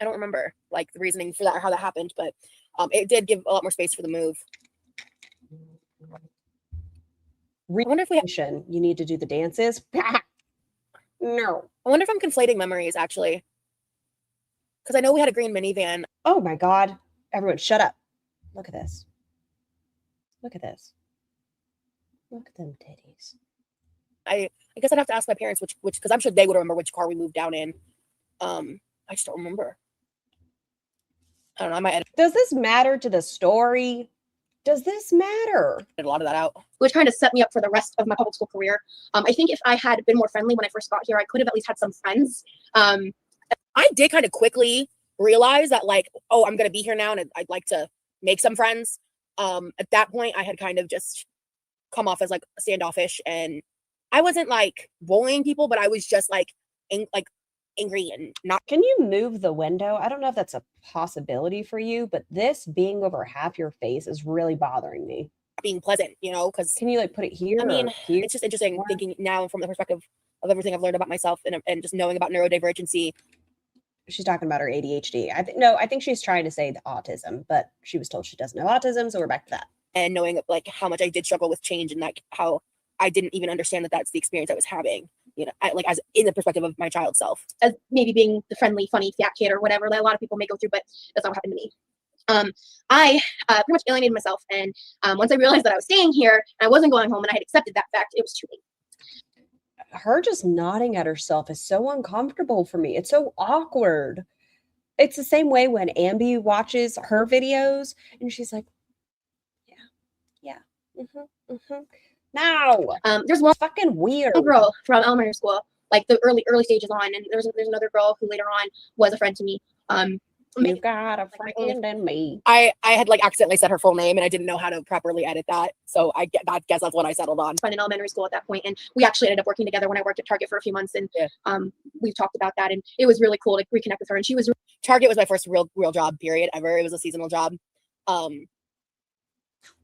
don't remember like the reasoning for that or how that happened, but it did give a lot more space for the move. I wonder if we You need to do the dances. No. I wonder if I'm conflating memories actually, because I know we had a green minivan. Oh my God. Everyone, shut up. Look at this. Look at this. Look at them titties. I guess I'd have to ask my parents which because I'm sure they would remember which car we moved down in. I just don't remember. I don't know. I might edit Does this matter to the story? Does this matter? a lot of that out. Which kind of set me up for the rest of my public school career. I think if I had been more friendly when I first got here, I could have at least had some friends. I did kind of quickly realize that, like, oh, I'm gonna be here now, and I'd like to make some friends. At that point, I had kind of just come off as like standoffish, and I wasn't like bullying people, but I was just like angry and not. Can you move the window? I don't know if that's a possibility for you, but this being over half your face is really bothering me. Being pleasant, you know, because Can you like put it here? I mean, or here? it's just interesting Or- thinking now from the perspective of everything I've learned about myself and just knowing about neurodivergency. She's talking about her ADHD. I think she's trying to say the autism, but she was told she doesn't have autism, so we're back to that. And knowing like how much I did struggle with change and like how I didn't even understand that that's the experience I was having. you know, as in the perspective of my child self, as maybe being the friendly, funny, fat kid or whatever that a lot of people may go through, but that's not what happened to me. I pretty much alienated myself, and once I realized that I was staying here and I wasn't going home and I had accepted that fact, it was too late. Her just nodding at herself is so uncomfortable for me. It's so awkward. It's the same way when Ambi watches her videos and she's like, yeah, no. There's one fucking weird girl from elementary school, like the early stages on, and there's another girl who later on was a friend to me. You got a friend in me. I had like accidentally said her full name and I didn't know how to properly edit that, so I guess that's what I settled on. Friend in elementary school at that point, and we actually ended up working together when I worked at Target for a few months, and we've talked about that, and it was really cool to reconnect with her. And she was Target was my first real job period ever. It was a seasonal job.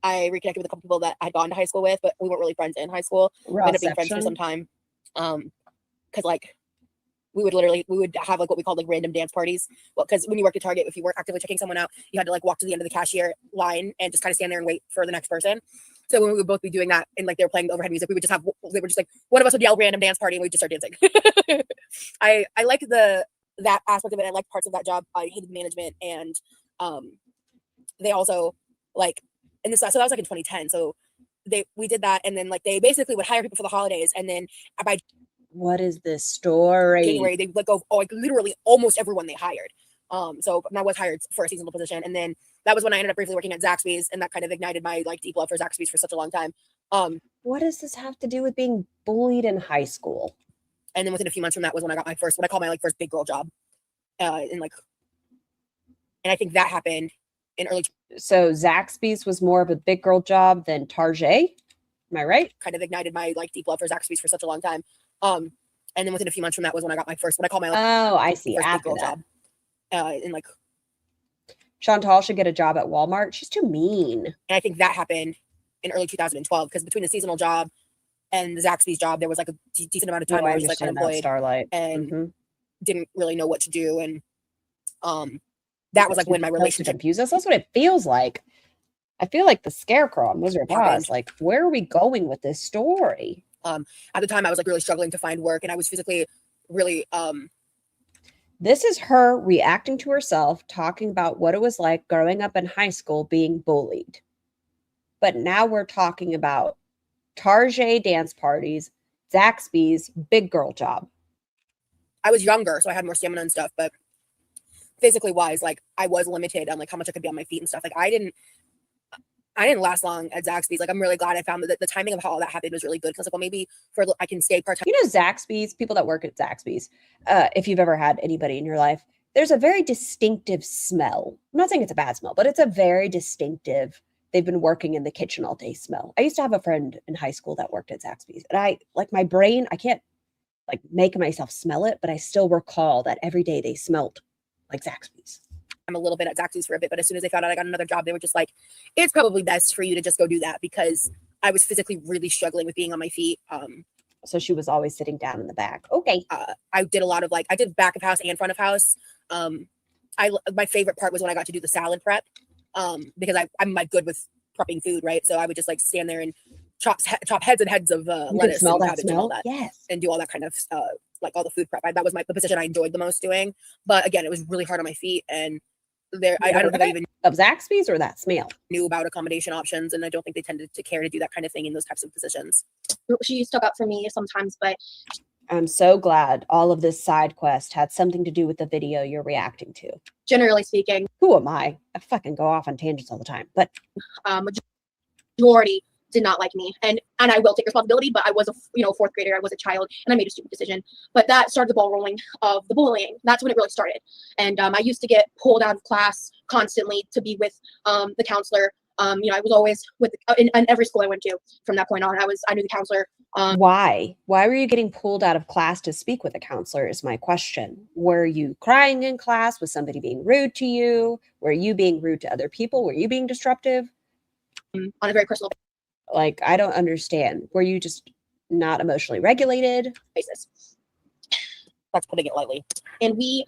I reconnected with a couple people that I had gone to high school with, but we weren't really friends in high school. We ended up being friends for some time, because like we would have like what we called like random dance parties. Well, because when you worked at Target, if you weren't actively checking someone out, you had to like walk to the end of the cashier line and just kind of stand there and wait for the next person. So when we would both be doing that and like they were playing the overhead music, they were just like, one of us would yell random dance party and we'd just start dancing. I like that aspect of it. I liked parts of that job. I hated management, and they also like, and so that was like in 2010. So we did that, and then like they basically would hire people for the holidays, and then by what is this story? January, they let go like literally almost everyone they hired. So I was hired for a seasonal position, and then that was when I ended up briefly working at Zaxby's, and that kind of ignited my like deep love for Zaxby's for such a long time. What does this have to do with being bullied in high school? And then within a few months from that was when I got my first, what I call my like first big girl job, and I think that happened in early. So Zaxby's was more of a big girl job than Target. Am I right? Kind of ignited my like deep love for Zaxby's for such a long time. And then within a few months from that was when I got my first, what I call my I see, first after big girl that. job. And like Chantal should get a job at Walmart. She's too mean. And I think that happened in early 2012, because between the seasonal job and the Zaxby's job, there was like a decent amount of time where I was like unemployed Starlight and didn't really know what to do. And that was like when my relationship confused us. That's what it feels like. I feel like the scarecrow on Wizard of Oz. Like, where are we going with this story? At the time I was like really struggling to find work, and I was physically really This is her reacting to herself, talking about what it was like growing up in high school being bullied. But now we're talking about Target dance parties, Zaxby's big girl job. I was younger, so I had more stamina and stuff, but physically wise, like I was limited on like how much I could be on my feet and stuff. Like I didn't last long at Zaxby's. Like I'm really glad I found that the timing of how all that happened was really good, because like, well, maybe I can stay part-time. You know, Zaxby's, people that work at Zaxby's, if you've ever had anybody in your life, there's a very distinctive smell. I'm not saying it's a bad smell, but it's a very distinctive, they've been working in the kitchen all day smell. I used to have a friend in high school that worked at Zaxby's, and I like my brain, I can't like make myself smell it, but I still recall that every day they smelled like Zaxby's. I'm a little bit at Zaxby's for a bit, but as soon as they found out I got another job, they were just like, it's probably best for you to just go do that, because I was physically really struggling with being on my feet. So she was always sitting down in the back. Okay. I did a lot of I did back of house and front of house. My favorite part was when I got to do the salad prep, because I'm like good with prepping food, right? So I would just like stand there and chop heads and heads of lettuce, smell and that cabbage smell? and all that, Yes, and do all that kind of like all the food prep. That was the position I enjoyed the most doing. But again, it was really hard on my feet, and I don't think I even of Zaxby's or that smell knew about accommodation options, and I don't think they tended to care to do that kind of thing in those types of positions. She stuck up for me sometimes, but I'm so glad all of this side quest had something to do with the video you're reacting to. generally speaking, Who am I? I fucking go off on tangents all the time. But majority did not like me, and I will take responsibility, but I was a fourth grader. I was a child, and I made a stupid decision, but that started the ball rolling of the bullying. That's when it really started. And I used to get pulled out of class constantly to be with the counselor. I was always with in every school I went to from that point on. I knew the counselor. why were you getting pulled out of class to speak with a counselor is my question. Were you crying in class? Was somebody being rude to you? Were you being rude to other people? Were you being disruptive? On a very personal Like, I don't understand. Were you just not emotionally regulated? basis. That's putting it lightly. And we,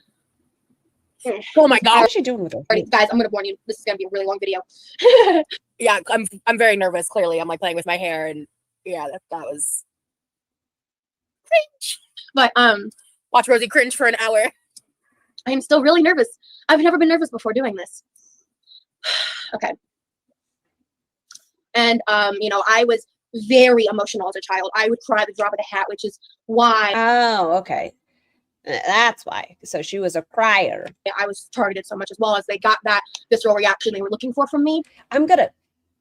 Oh my How god. is she doing with her? guys, I'm gonna warn you, this is gonna be a really long video. Yeah, I'm very nervous. Clearly, I'm like playing with my hair, and yeah, that was. cringe. But watch Rosie cringe for an hour. I'm still really nervous. I've never been nervous before doing this. Okay. And you know, I was very emotional as a child. I would cry at the drop of a hat, which is why. Oh, okay. That's why. So she was a crier. I was targeted so much, as well as they got that visceral reaction they were looking for from me.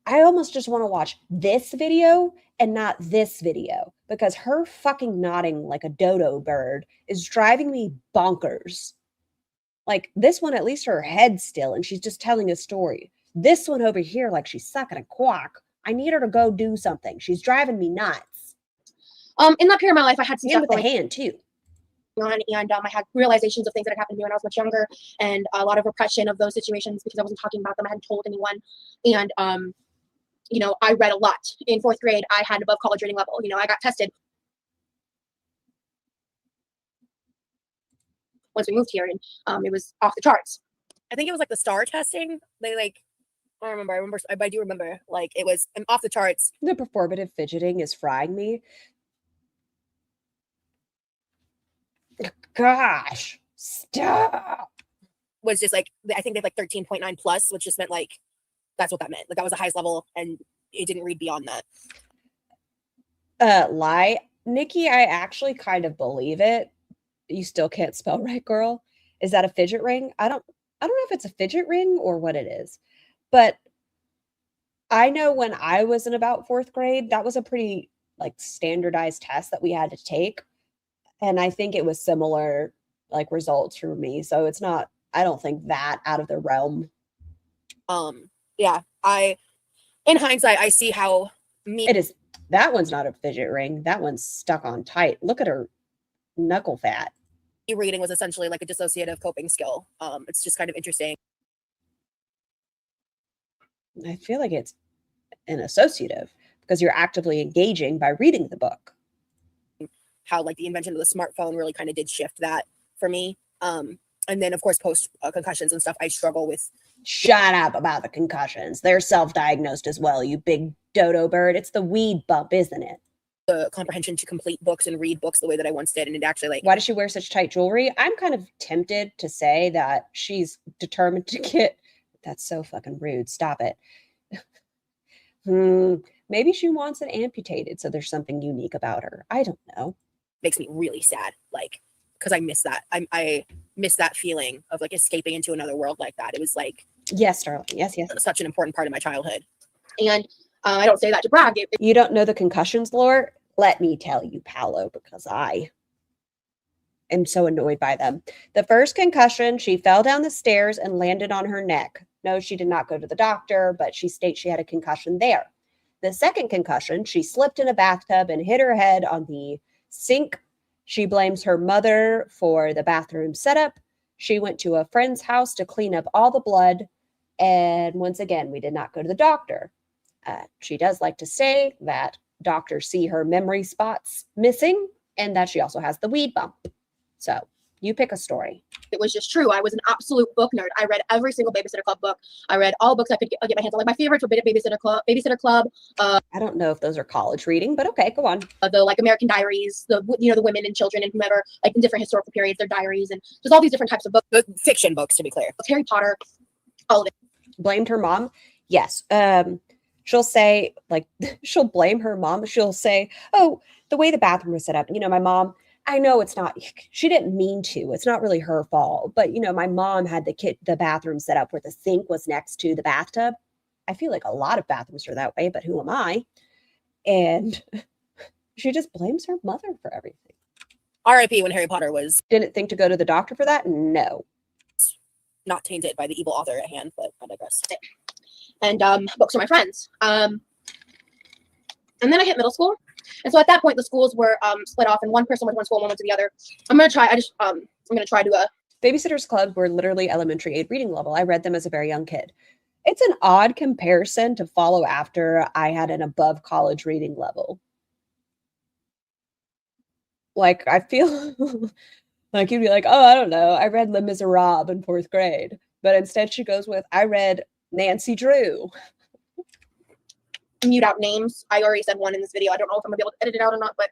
I almost just want to watch this video and not this video, because her fucking nodding like a dodo bird is driving me bonkers. Like this one, at least her head's still and she's just telling a story. This one over here, like she's sucking a quack. I need her to go do something. She's driving me nuts. In that period of my life, I had some and stuff with the hand too. And I had realizations of things that had happened to me when I was much younger, and a lot of repression of those situations because I wasn't talking about them. I hadn't told anyone. And you know, I read a lot. In 4th grade, I had an above college reading level. You know, I got tested once we moved here, and it was off the charts. I think it was like the STAR testing. They like, I don't remember. I do remember. Like it was off the charts. The performative fidgeting is frying me. Gosh, stop. Was just like, I think they have like 13.9 plus, which just meant like, that's what that meant. Like that was the highest level, and it didn't read beyond that. Lie. Nikki, I actually kind of believe it. You still can't spell right, girl. Is that a fidget ring? I don't know if it's a fidget ring or what it is. But I know when I was in about 4th grade, that was a pretty like standardized test that we had to take. And I think it was similar like results for me. So it's not, I don't think that out of the realm. Yeah, in hindsight, I see how it is. That one's not a fidget ring. That one's stuck on tight. Look at her knuckle fat. Reading was essentially like a dissociative coping skill. It's just kind of interesting. I feel like it's an associative because you're actively engaging by reading the book. How like the invention of the smartphone really kind of did shift that for me. And then of course post concussions and stuff, I struggle with. Shut up about the concussions. They're self-diagnosed as well, you big dodo bird. It's the weed bump, isn't it? The comprehension to complete books and read books the way that I once did, and it actually like. Why does she wear such tight jewelry? I'm kind of tempted to say that she's determined to get. That's so fucking rude. Stop it. Maybe she wants it amputated, so there's something unique about her. I don't know. Makes me really sad, like, because I miss that. I miss that feeling of like escaping into another world like that. It was like, yes, darling. Yes. Such an important part of my childhood. And I don't say that to brag. You don't know the concussions lore? Let me tell you, Paolo, because I am so annoyed by them. The first concussion, she fell down the stairs and landed on her neck. No, she did not go to the doctor, but she states she had a concussion there. The second concussion, she slipped in a bathtub and hit her head on the sink. She blames her mother for the bathroom setup. She went to a friend's house to clean up all the blood. And once again, we did not go to the doctor. She does like to say that doctors see her memory spots missing and that she also has the weed bump. So you pick a story. It was just true. I was an absolute book nerd. I read every single Babysitter Club book. I read all books I could get my hands on. Like my favorites were Babysitter Club. I don't know if those are college reading, but okay, go on. The like American Diaries, the women and children and whomever, like in different historical periods, their diaries, and just all these different types of books, fiction books to be clear. Harry Potter, all of it. Blamed her mom? Yes. She'll say, like, she'll blame her mom. She'll say, oh, the way the bathroom was set up, my mom, I know it's not, she didn't mean to, it's not really her fault, but my mom had the bathroom set up where the sink was next to the bathtub. I feel like a lot of bathrooms are that way, but who am I? And she just blames her mother for everything. R.I.P. when Harry Potter was. Didn't think to go to the doctor for that? No. Not tainted by the evil author at hand, but I digress. And books are my friends. And then I hit middle school. And so at that point, the schools were split off, and one person went to one school, one went to the other. I'm going to try to Babysitters Club were literally elementary 8 reading level. I read them as a very young kid. It's an odd comparison to follow after I had an above college reading level. Like, I feel like you'd be like, oh, I don't know. I read Les Miserables in 4th grade. But instead she goes with, I read Nancy Drew. Mute out names. I already said one in this video. I don't know if I'm going to be able to edit it out or not, but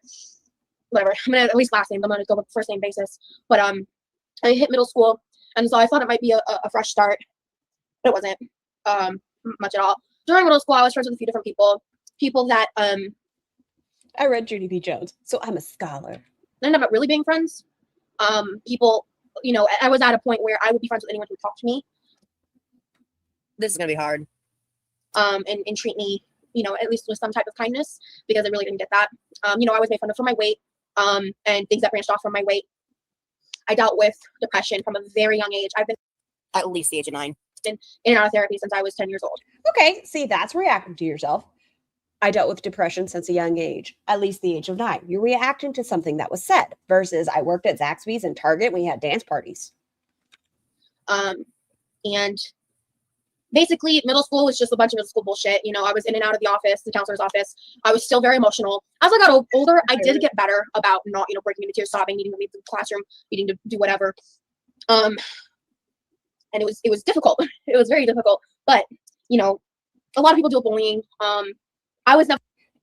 whatever. I'm gonna at least last name. I'm gonna go with first name basis. But I hit middle school, and so I thought it might be a fresh start, but it wasn't much at all. During middle school, I was friends with a few different people that I read Judy B. Jones, so I'm a scholar. ended up really being friends. People, you know, I was at a point where I would be friends with anyone who would talk to me. This is gonna be hard. And treat me, you know, at least with some type of kindness, because I really didn't get that. You know, I was made fun of for my weight, and things that branched off from my weight. I dealt with depression from a very young age. I've been at least the age of 9. Been in and out of therapy since I was 10 years old. Okay, see, that's reacting to yourself. I dealt with depression since a young age, at least the age of 9. You're reacting to something that was said versus I worked at Zaxby's and Target. We had dance parties. And basically, middle school was just a bunch of middle school bullshit. You know, I was in and out of the office, the counselor's office. I was still very emotional. As I got older, I did get better about not, you know, breaking into tears, sobbing, needing to leave the classroom, needing to do whatever. And it was difficult. It was very difficult. But, you know, a lot of people deal with bullying. I was never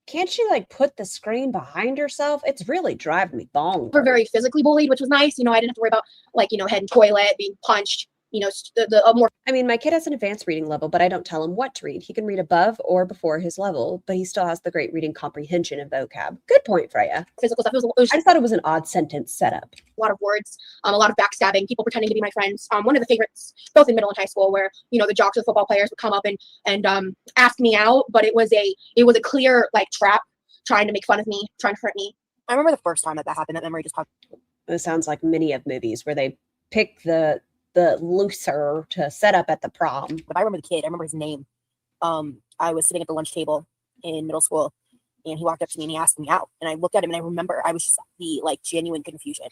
Can't she like put the screen behind herself? It's really driving me bonkers. very physically bullied, which was nice. You know, I didn't have to worry about, like, you know, head and toilet, being punched, you know, the more. I mean, my kid has an advanced reading level, but I don't tell him what to read. He can read above or before his level, but he still has the great reading comprehension and vocab. Good point, Freya. Physical stuff. It was I just thought it was an odd sentence setup. a lot of words, a lot of backstabbing, people pretending to be my friends. One of the favorites, both in middle and high school, where, you know, the jocks of the football players would come up and ask me out, but it was a clear, like, trap, trying to make fun of me, trying to hurt me. I remember the first time that happened. That memory just popped. It sounds like many of movies where they pick the loser to set up at the prom. But I remember the kid. I remember his name. I was sitting at the lunch table in middle school, and he walked up to me and he asked me out. And I looked at him, and I remember I was just the, like, genuine confusion.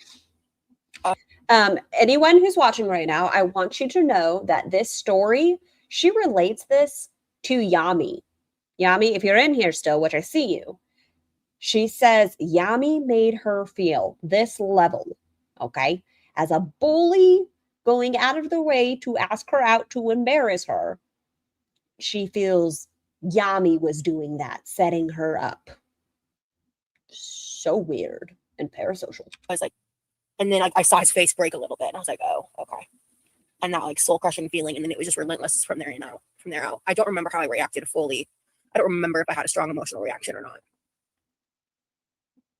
Anyone who's watching right now, I want you to know that this story, she relates this to Yami. Yami, if you're in here still, which I see you, she says Yami made her feel this level, okay, as a bully going out of the way to ask her out to embarrass her. She feels Yami was doing that, setting her up. So weird and parasocial. I was like, and then I saw his face break a little bit, and I was like, oh, okay. And that, like, soul crushing feeling, and then it was just relentless from there out. I don't remember how I reacted fully. I don't remember if I had a strong emotional reaction or not.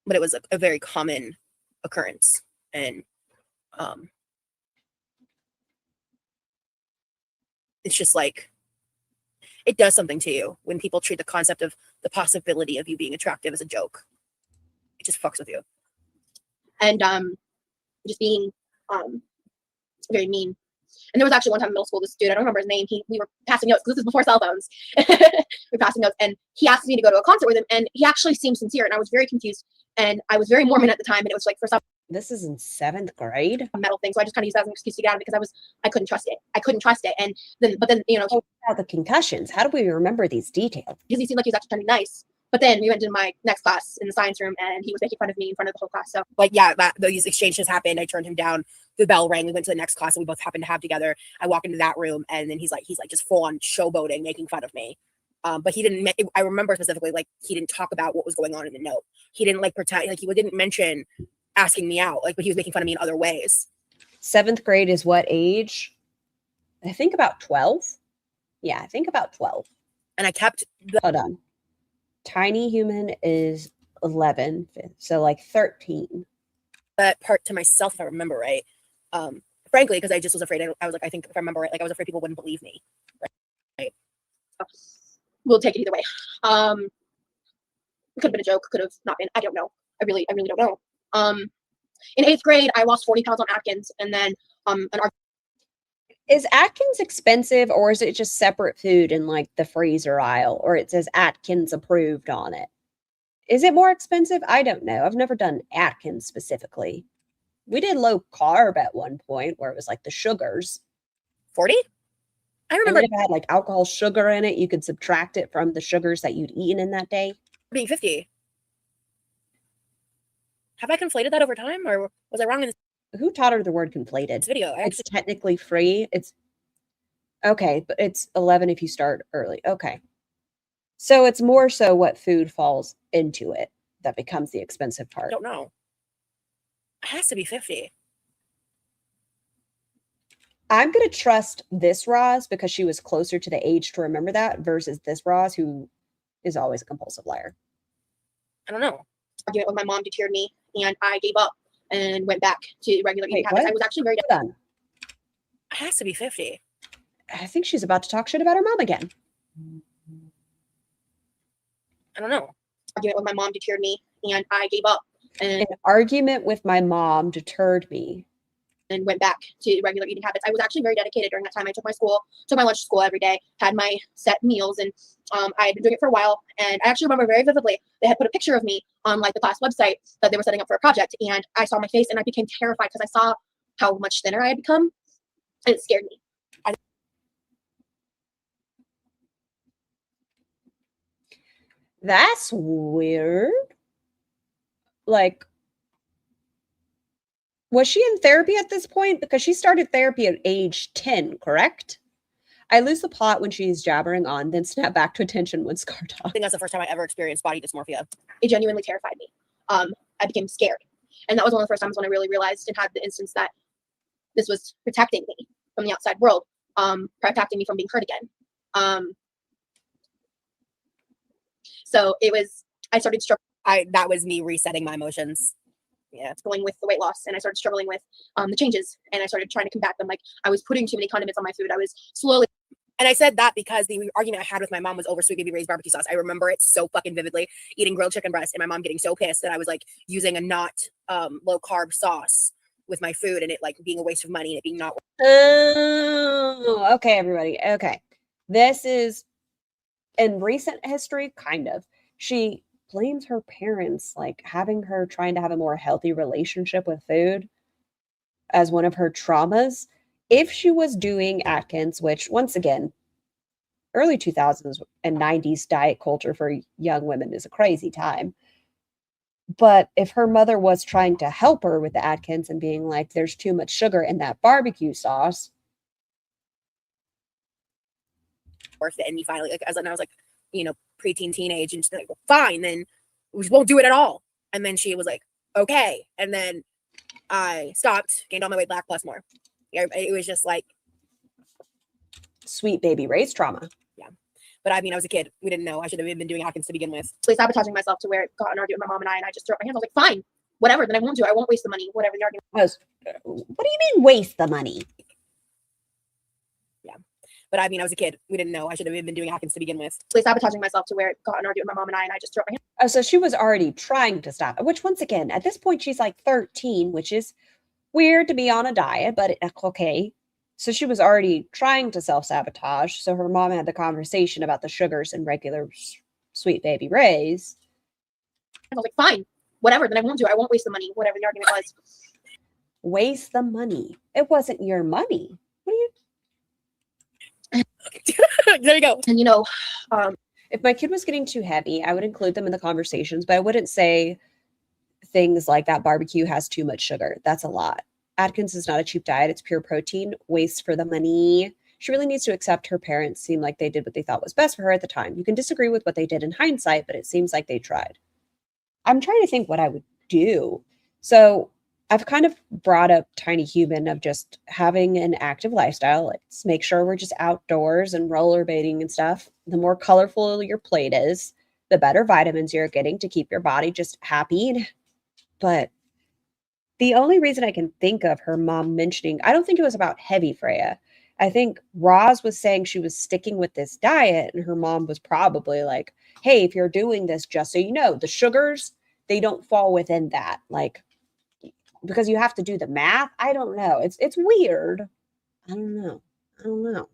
But it was a very common occurrence, and it's just like, it does something to you when people treat the concept of the possibility of you being attractive as a joke. It just fucks with you. And just being very mean. And there was actually one time in middle school, this dude, I don't remember his name, we were passing notes, because this is before cell phones. We were passing notes, and he asked me to go to a concert with him, and he actually seemed sincere, and I was very confused, and I was very Mormon at the time, and it was like, for some This is in 7th grade. metal thing, so I just kind of used that as an excuse to get out of it, because I couldn't trust it. And then, you know, The concussions. How do we remember these details? because he seemed like he was actually trying to be nice. But then we went to my next class in the science room, and he was making fun of me in front of the whole class. So, like, yeah, these exchanges happened. I turned him down. The bell rang. We went to the next class that we both happened to have together. I walk into that room, and then he's like just full on showboating, making fun of me. But he didn't. I remember specifically, like, he didn't talk about what was going on in the note. He didn't, like, pretend, like, he didn't mention asking me out, like, but he was making fun of me in other ways. 7th grade is what age? I think about 12. Yeah, I think about 12. And I kept Hold on. Tiny human is 11, so like 13. that part to myself, if I remember right. Frankly, because I just was afraid. I was like, I think if I remember right, like, I was afraid people wouldn't believe me. Right. We'll take it either way. It could have been a joke, could have not been. I don't know. I really don't know. In 8th grade, I lost 40 pounds on Atkins, and then Is Atkins expensive, or is it just separate food in like the freezer aisle, or it says Atkins approved on it? Is it more expensive? I don't know. I've never done Atkins specifically. We did low carb at one point where it was like the sugars. 40? I And remember then if it had like alcohol sugar in it, you could subtract it from the sugars that you'd eaten in that day. being 50. Have I conflated that over time, or was I wrong in Who taught her the word conflated? this video? It's technically free. It's okay, but it's 11 if you start early. Okay. So it's more so what food falls into it that becomes the expensive I part. don't know. It has to be 50. I'm going to trust this Roz because she was closer to the age to remember that versus this Roz who is always a compulsive liar. I don't know. Argument with my mom deterred me, and I gave up and went back to regular eating Wait, habits. what? I was actually very Hold on. It has to be 50. I think she's about to talk shit about her mom again. I don't know. argument with my mom deterred me, and I gave up and An argument with my mom deterred me. went back to regular eating habits. I was actually very dedicated during that time. I took my lunch to school every day, had my set meals, and I had been doing it for a while. And I actually remember very vividly, they had put a picture of me on like the class website that they were setting up for a project. And I saw my face and I became terrified because I saw how much thinner I had become. And it scared me. That's weird. Like, was she in therapy at this point? Because she started therapy at age 10, correct? I lose the plot when she's jabbering on, then snap back to attention when Scar I talks. think that's the first time I ever experienced body dysmorphia. It genuinely terrified me. I became scared. And that was one of the first times when I really realized and had the instance that this was protecting me from the outside world, protecting me from being hurt again. So it was, I started struggling. That was me resetting my emotions. Yeah. With the weight loss, and I started struggling with the changes, and I started trying to combat them. Like I was putting too many condiments on my food. I was slowly. And I said that because the argument I had with my mom was over Sweet Baby Ray's barbecue sauce. I remember it so fucking vividly, eating grilled chicken breast and my mom getting so pissed that I was like using a not low carb sauce with my food and it like being a waste of money and it being not. Oh, okay, everybody. Okay. This is in recent history, kind of. She blames her parents, like having her trying to have a more healthy relationship with food as one of her traumas. If she was doing Atkins, which once again, early 2000s and 90s diet culture for young women is a crazy time. But if her mother was trying to help her with the Atkins and being like, there's too much sugar in that barbecue sauce. Worth it. And me finally, like, I was like, you know, preteen, teenage, and she's like, well, fine, then we won't do it at all. And then she was like, okay. And then I stopped, gained all my weight back plus more. It was just like Sweet Baby Ray's trauma. Yeah. But I mean, I was a kid. We didn't know. I should have been doing Atkins to begin with. Sabotaging myself to where it got an argument with my mom and I just threw up my hands. I was like, fine, whatever, then I won't do it. I won't waste the money, whatever the argument was. What do you mean waste the money? Yeah. But I mean, I was a kid. We didn't know. I should have been doing Atkins to begin with. Sabotaging myself to where it got an argument with my mom and I just threw up my hands. Oh, so she was already trying to stop it, which once again, at this point, she's like 13, which is weird to be on a diet, but okay. So she was already trying to self-sabotage. So her mom had the conversation about the sugars in regular Sweet Baby Ray's. I was like, fine, whatever, then I won't do it. I won't waste the money, whatever the argument was. Waste the money. It wasn't your money. What are you? There you go. And you know, if my kid was getting too heavy, I would include them in the conversations, but I wouldn't say things like that barbecue has too much sugar. That's a lot. Atkins is not a cheap diet. It's pure protein. Waste for the money. She really needs to accept her parents seem like they did what they thought was best for her at the time. You can disagree with what they did in hindsight, but it seems like they tried. I'm trying to think what I would do. So I've kind of brought up Tiny Human of just having an active lifestyle. Let's make sure we're just outdoors and rollerblading and stuff. The more colorful your plate is, the better vitamins you're getting to keep your body just happy. But the only reason I can think of her mom mentioning, I don't think it was about heavy Freya. I think Roz was saying she was sticking with this diet and her mom was probably like, hey, if you're doing this, just so you know, the sugars, they don't fall within that. Like, because you have to do the math. I don't know. It's weird. I don't know.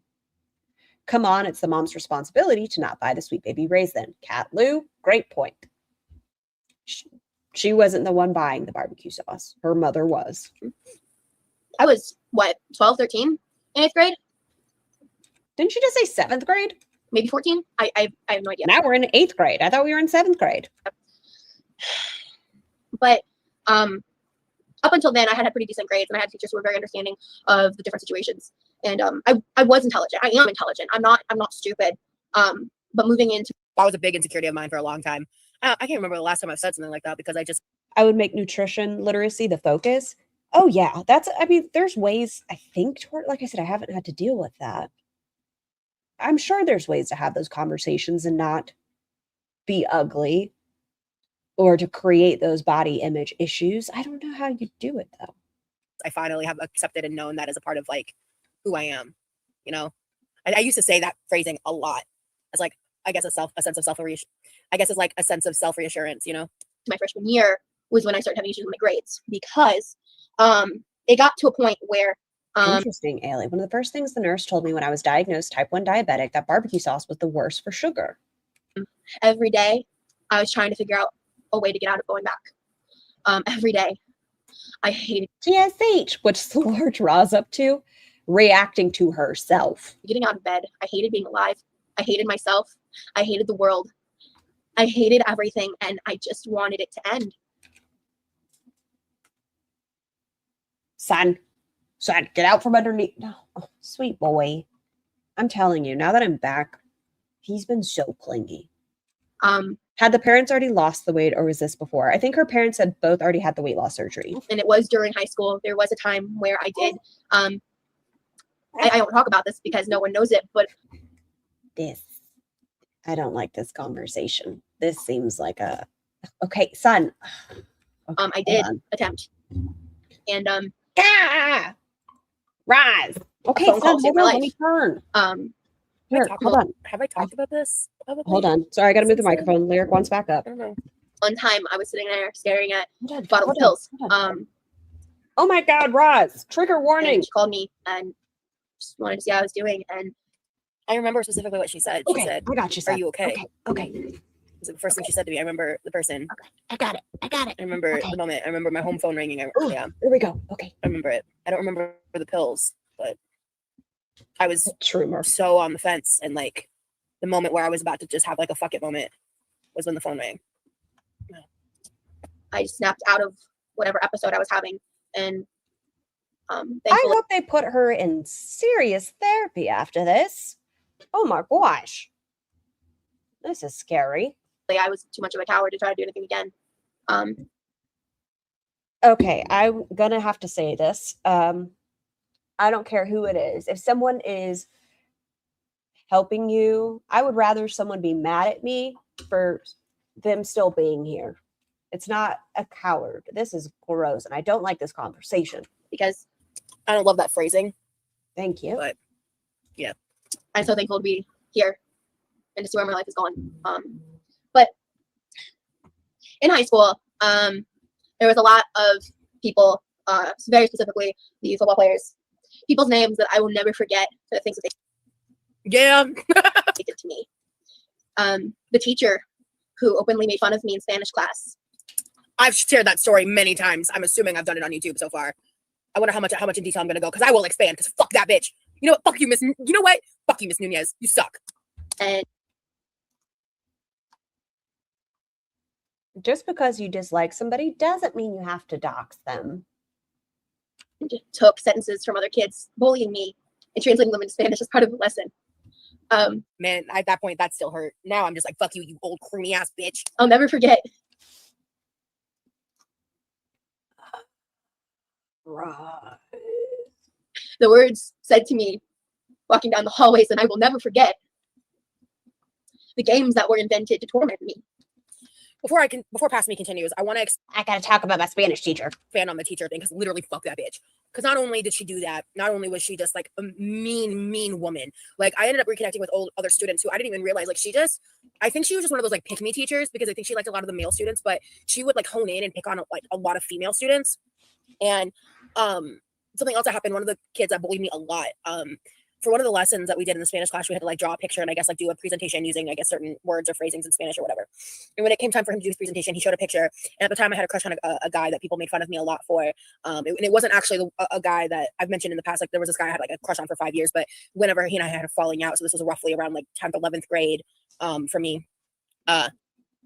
Come on, it's the mom's responsibility to not buy the Sweet Baby Ray's then. Cat Lou, great point. She wasn't the one buying the barbecue sauce. Her mother was. I was, 12, 13 in 8th grade? Didn't you just say 7th grade? Maybe 14? I have no idea. Now we're in 8th grade. I thought we were in 7th grade. But up until then, I had pretty decent grades, and I had teachers who were very understanding of the different situations. And I was intelligent. I am intelligent. I'm not stupid. But moving into that was a big insecurity of mine for a long time. I can't remember the last time I've said something like that because I would make nutrition literacy the focus. Oh yeah, I mean, there's ways I think toward, like I said, I haven't had to deal with that. I'm sure there's ways to have those conversations and not be ugly or to create those body image issues. I don't know how you do it though. I finally have accepted and known that as a part of like who I am. You know, I used to say that phrasing a lot as like, I guess a sense of self-reassurance. I guess it's like a sense of self-reassurance, you know. My freshman year was when I started having issues with my grades because it got to a point where Interesting, Ailey. One of the first things the nurse told me when I was diagnosed type 1 diabetic, that barbecue sauce was the worst for sugar. every day I was trying to figure out a way to get out of going back. Every day I hated TSH, which the large Ra's up to, reacting to herself. getting out of bed. I hated being alive. I hated myself. I hated the world. I hated everything, and I just wanted it to end. Son, get out from underneath. No, oh, sweet boy. I'm telling you, now that I'm back, he's been so clingy. Had the parents already lost the weight, or was this before? I think her parents had both already had the weight loss surgery. And it was during high school. There was a time where I did. I don't talk about this because no one knows it, but I don't like this conversation. This seems like a okay, son. Okay, I did attempt, and Rise. Okay, phone son, call saved hold my on, life. let me turn. Here, Have hold on. I talked about this publicly? Hold on. Sorry, I gotta move the microphone. Lyric wants back up. I don't know. one time I was sitting there staring at Hold on, bottles of pills. Oh my God, Roz! Trigger warning. And she called me and just wanted to see how I was doing. And I remember specifically what she said. She Okay, said, I got you. "Are Son. you okay?" Okay. It was the first thing she said to me. I remember the person. I got it. I remember the moment. I remember my home phone ringing. Yeah, There we go. Okay. I remember it. I don't remember the pills, but I was True. so on the fence, and like the moment where I was about to just have like a fuck it moment was when the phone rang. I snapped out of whatever episode I was having. And I thankfully, hope they put her in serious therapy after this. Oh my gosh. This is scary. I was too much of a coward to try to do anything again. Okay, I'm gonna have to say this. I don't care who it is. If someone is helping you, I would rather someone be mad at me for them still being here. It's not a coward. This is gross, and I don't like this conversation. Because I don't love that phrasing. Thank you. But yeah, I'm so thankful to be here and to see where my life is going. But in high school, there was a lot of people, very specifically the football players, people's names that I will never forget for the things that they did to me. The teacher who openly made fun of me in Spanish class. I've shared that story many times. I'm assuming I've done it on YouTube so far. I wonder how much in detail I'm gonna go, because I will expand. Because fuck that bitch. You know what? Fuck you, Miss. You know what? Fuck you, Miss Nunez. You suck. And Just because you dislike somebody doesn't mean you have to dox them. took sentences from other kids bullying me and translating them into Spanish as part of the lesson. Man, at that point, that still hurt. Now I'm just like, fuck you, you old creamy ass bitch. I'll never forget. Right. The words said to me walking down the hallways, and I will never forget the games that were invented to torment me. Before past me continues, I want to I gotta talk about my Spanish teacher. expand on the teacher thing, because literally fuck that bitch. Because not only did she do that, not only was she just like a mean woman. Like I ended up reconnecting with other students who I didn't even realize. Like I think she was just one of those like pick me teachers, because I think she liked a lot of the male students, but she would like hone in and pick on like a lot of female students. And something else that happened, one of the kids that bullied me a lot, for one of the lessons that we did in the Spanish class, we had to like draw a picture and I guess like do a presentation using I guess certain words or phrasings in Spanish or whatever. And when it came time for him to do his presentation, he showed a picture. And at the time I had a crush on a guy that people made fun of me a lot for. And it wasn't actually a guy that I've mentioned in the past. Like there was this guy I had like a crush on for 5 years, but whenever he and I had a falling out, so this was roughly around like 10th, 11th grade for me.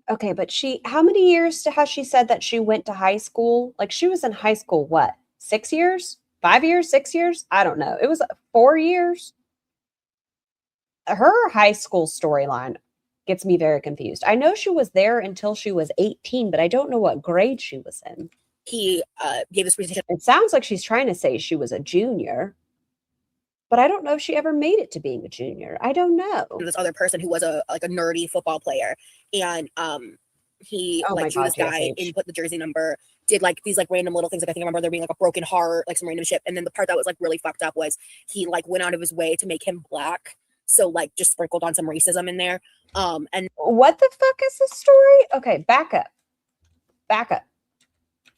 Okay, but how many years has she said that she went to high school? Like she was in high school, what, 6 years? 5 years? 6 years? I don't know. It was 4 years. Her high school storyline gets me very confused. I know she was there until she was 18, but I don't know what grade she was in. He gave this presentation. It sounds like she's trying to say she was a junior, but I don't know if she ever made it to being a junior. I don't know. This other person who was a nerdy football player, and he Oh my like drew God, this guy, JSH. input the jersey number, did like these like random little things. Like I think I remember there being like a broken heart, like some random shit. And then the part that was like really fucked up was he like went out of his way to make him black. So like just sprinkled on some racism in there. And What the fuck is this story? Okay, back up.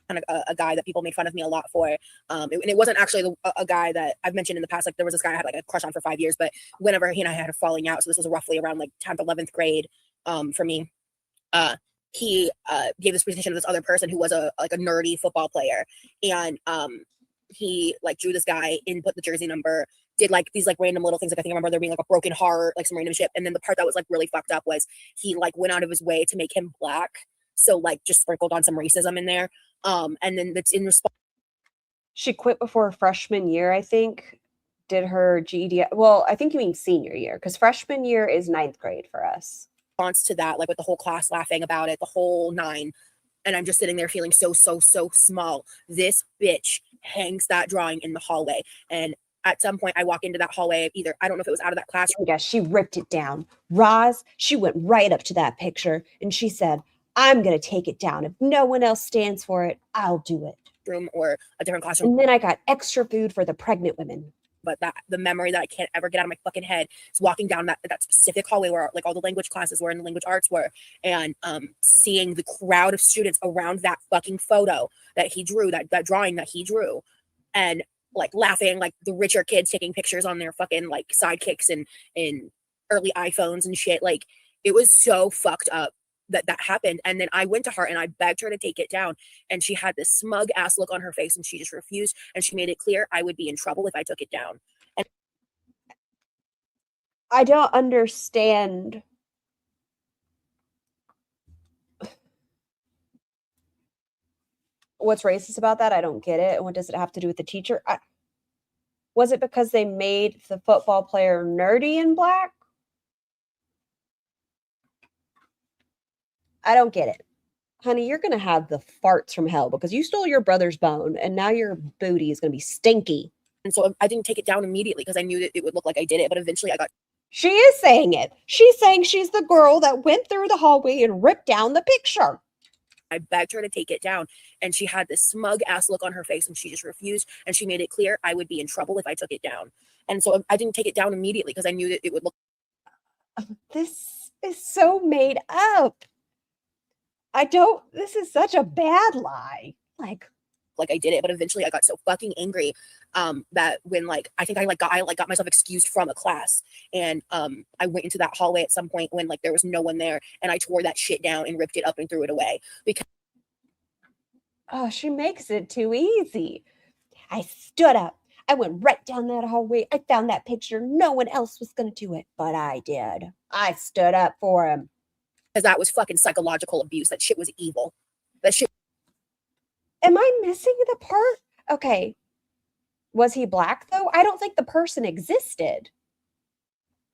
kind of a guy that people made fun of me a lot for. And it wasn't actually a guy that I've mentioned in the past. Like there was this guy I had like a crush on for 5 years, but whenever he and I had a falling out, so this was roughly around like 10th, 11th grade for me. He gave this presentation to this other person who was a nerdy football player, and he like drew this guy, input the jersey number, did like these like random little things. Like I think I remember there being like a broken heart, like some random shit. And then the part that was like really fucked up was he like went out of his way to make him black. So like just sprinkled on some racism in there. And then that's in response. She quit before freshman year, I think. Did her GED. Well, I think you mean senior year, because freshman year is 9th grade for us. To that, like with the whole class laughing about it, the whole 9. And I'm just sitting there feeling so small. This bitch hangs that drawing in the hallway. And at some point I walk into that hallway, either I don't know if it was out of that classroom. Yeah, she ripped it down. Roz, she went right up to that picture and she said, I'm going to take it down. If no one else stands for it, I'll do it. Room or a different classroom. And then I got extra food for the pregnant women. But that the memory that I can't ever get out of my fucking head is walking down that specific hallway where like all the language classes were and the language arts were, and seeing the crowd of students around that fucking photo that he drew, that drawing that he drew, and like laughing, like the richer kids taking pictures on their fucking like sidekicks and early iPhones and shit. Like it was so fucked up that happened. And then I went to her and I begged her to take it down, and she had this smug ass look on her face and she just refused, and she made it clear I would be in trouble if I took it down. And I don't understand. What's racist about that? I don't get it. And what does it have to do with the teacher? Was it because they made the football player nerdy and black? I don't get it. Honey, you're going to have the farts from hell because you stole your brother's bone and now your booty is going to be stinky. And so I didn't take it down immediately because I knew that it would look like I did it. But eventually I got. She is saying it. She's saying she's the girl that went through the hallway and ripped down the picture. I begged her to take it down, and she had this smug ass look on her face and she just refused, and she made it clear I would be in trouble if I took it down. And so I didn't take it down immediately because I knew that it would look. This is so made up. This is such a bad lie. Like I did it, but eventually I got so fucking angry that when like I think I got myself excused from a class, and I went into that hallway at some point when like there was no one there, and I tore that shit down and ripped it up and threw it away because she makes it too easy. I stood up. I went right down that hallway. I found that picture. No one else was going to do it, but I did. I stood up for him. Because that was fucking psychological abuse. That shit was evil. That shit. Am I missing the part? Okay. Was he black though? I don't think the person existed.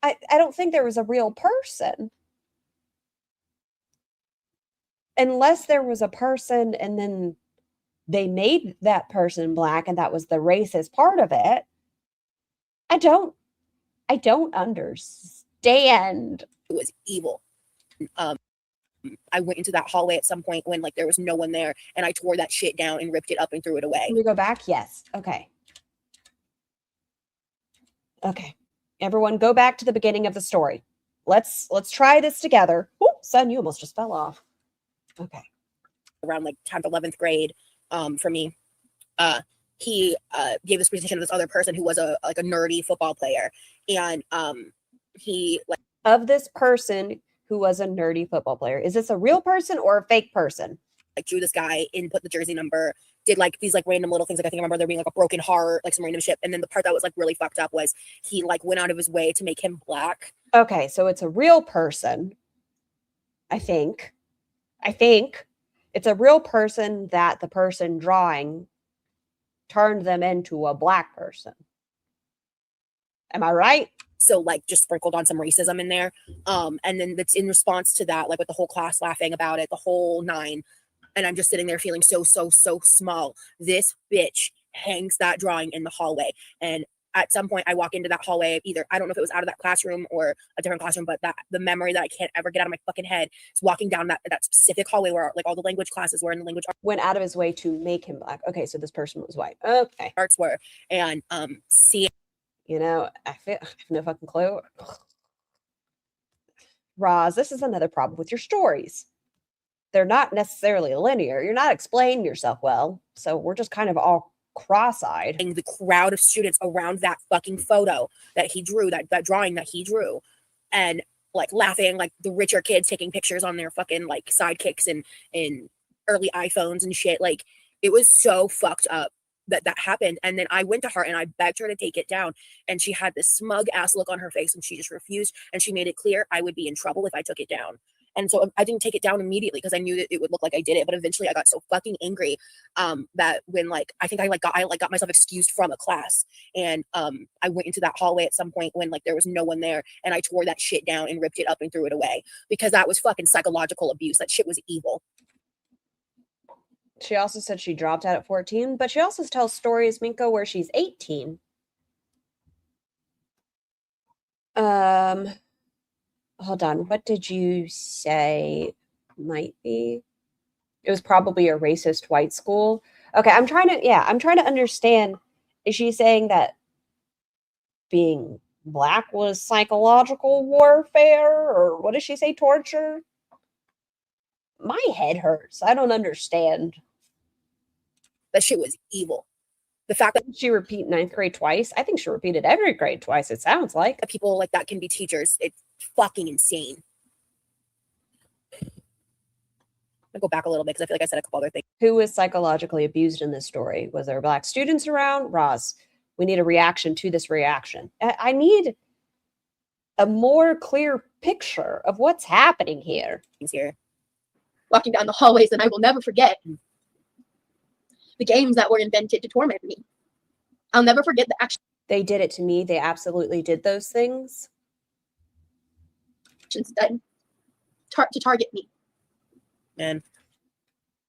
I don't think there was a real person. Unless there was a person and then they made that person black and that was the racist part of it. I don't understand. It was evil. I went into that hallway at some point when like there was no one there, and I tore that shit down and ripped it up and threw it away. Can we go back? Yes. Okay. Okay. Everyone go back to the beginning of the story. Let's try this together. Oh, son, you almost just fell off. Okay. Around like 10th, 11th grade for me. He gave this presentation to this other person who was a nerdy football player, and he like of this person who was a nerdy football player. Is this a real person or a fake person? Like drew this guy, input the jersey number, did like these like random little things. Like I think I remember there being like a broken heart, like some random shit. And then the part that was like really fucked up was he like went out of his way to make him black. Okay, so it's a real person. I think it's a real person that the person drawing turned them into a black person. Am I right? So like just sprinkled on some racism in there. And then that's in response to that, like with the whole class laughing about it, the whole nine. And I'm just sitting there feeling so small. This bitch hangs that drawing in the hallway. And at some point I walk into that hallway, either, I don't know if it was out of that classroom or a different classroom, but that the memory that I can't ever get out of my fucking head is walking down that specific hallway where like all the language classes were in the language Went out of his way to make him black. Okay, so this person was white. Okay. arts were. And see, You know, I have no fucking clue. Roz, this is another problem with your stories. They're not necessarily linear. You're not explaining yourself well. So we're just kind of all cross-eyed. the crowd of students around that fucking photo that he drew, that drawing that he drew, and like laughing, like the richer kids taking pictures on their fucking like sidekicks and early iPhones and shit. Like it was so fucked up that happened. And then I went to her and I begged her to take it down, and she had this smug ass look on her face and she just refused, and she made it clear I would be in trouble if I took it down. And so I didn't take it down immediately because I knew that it would look like I did it. But eventually I got so fucking angry that when like I think I got myself excused from a class, and I went into that hallway at some point when like there was no one there, and I tore that shit down and ripped it up and threw it away because that was fucking psychological abuse. That shit was evil. She also said she dropped out at 14, but she also tells stories, Minko, where she's 18. Hold on. What did you say might be? It was probably a racist white school. Okay, I'm trying to understand. Is she saying that being black was psychological warfare, or what does she say, torture? My head hurts. I don't understand. That shit was evil. The fact that she repeat ninth grade twice. I think she repeated every grade twice. It sounds like people like that can be teachers. It's fucking insane. I'll go back a little bit because I feel like I said a couple other things. Who was psychologically abused in this story? Was there black students around? Roz, we need a reaction to this reaction. I need a more clear picture of what's happening here. He's here. Walking down the hallways, and I will never forget the games that were invented to torment me. I'll never forget the action. They did it to me. They absolutely did those things. Done to target me. Man.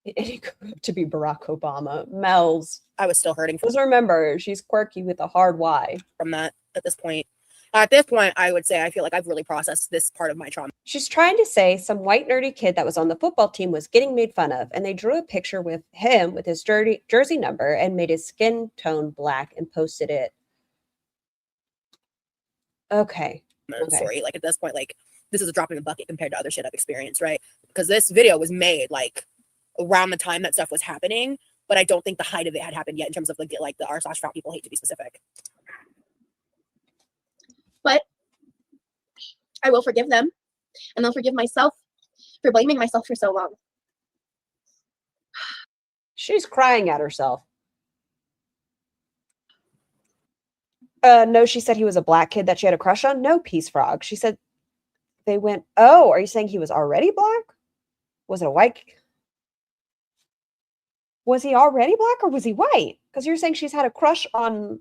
And he grew up to be Barack Obama. Mel's. I was still hurting. Just remember, she's quirky with a hard Y. From that at this point. At this point, I would say I feel like I've really processed this part of my trauma. She's trying to say some white nerdy kid that was on the football team was getting made fun of, and they drew a picture with him with his jersey number and made his skin tone black and posted it. Okay. Sorry, like at this point, like this is a drop in the bucket compared to other shit I've experienced, right? Because this video was made like around the time that stuff was happening, but I don't think the height of it had happened yet in terms of like the r/frat people hate to be specific. But I will forgive them, and I'll forgive myself for blaming myself for so long. She's crying at herself. No, she said he was a black kid that she had a crush on. No, Peace Frog. She said they went, oh, are you saying he was already black? Was it a white? Was he already black or was he white? Because you're saying she's had a crush on...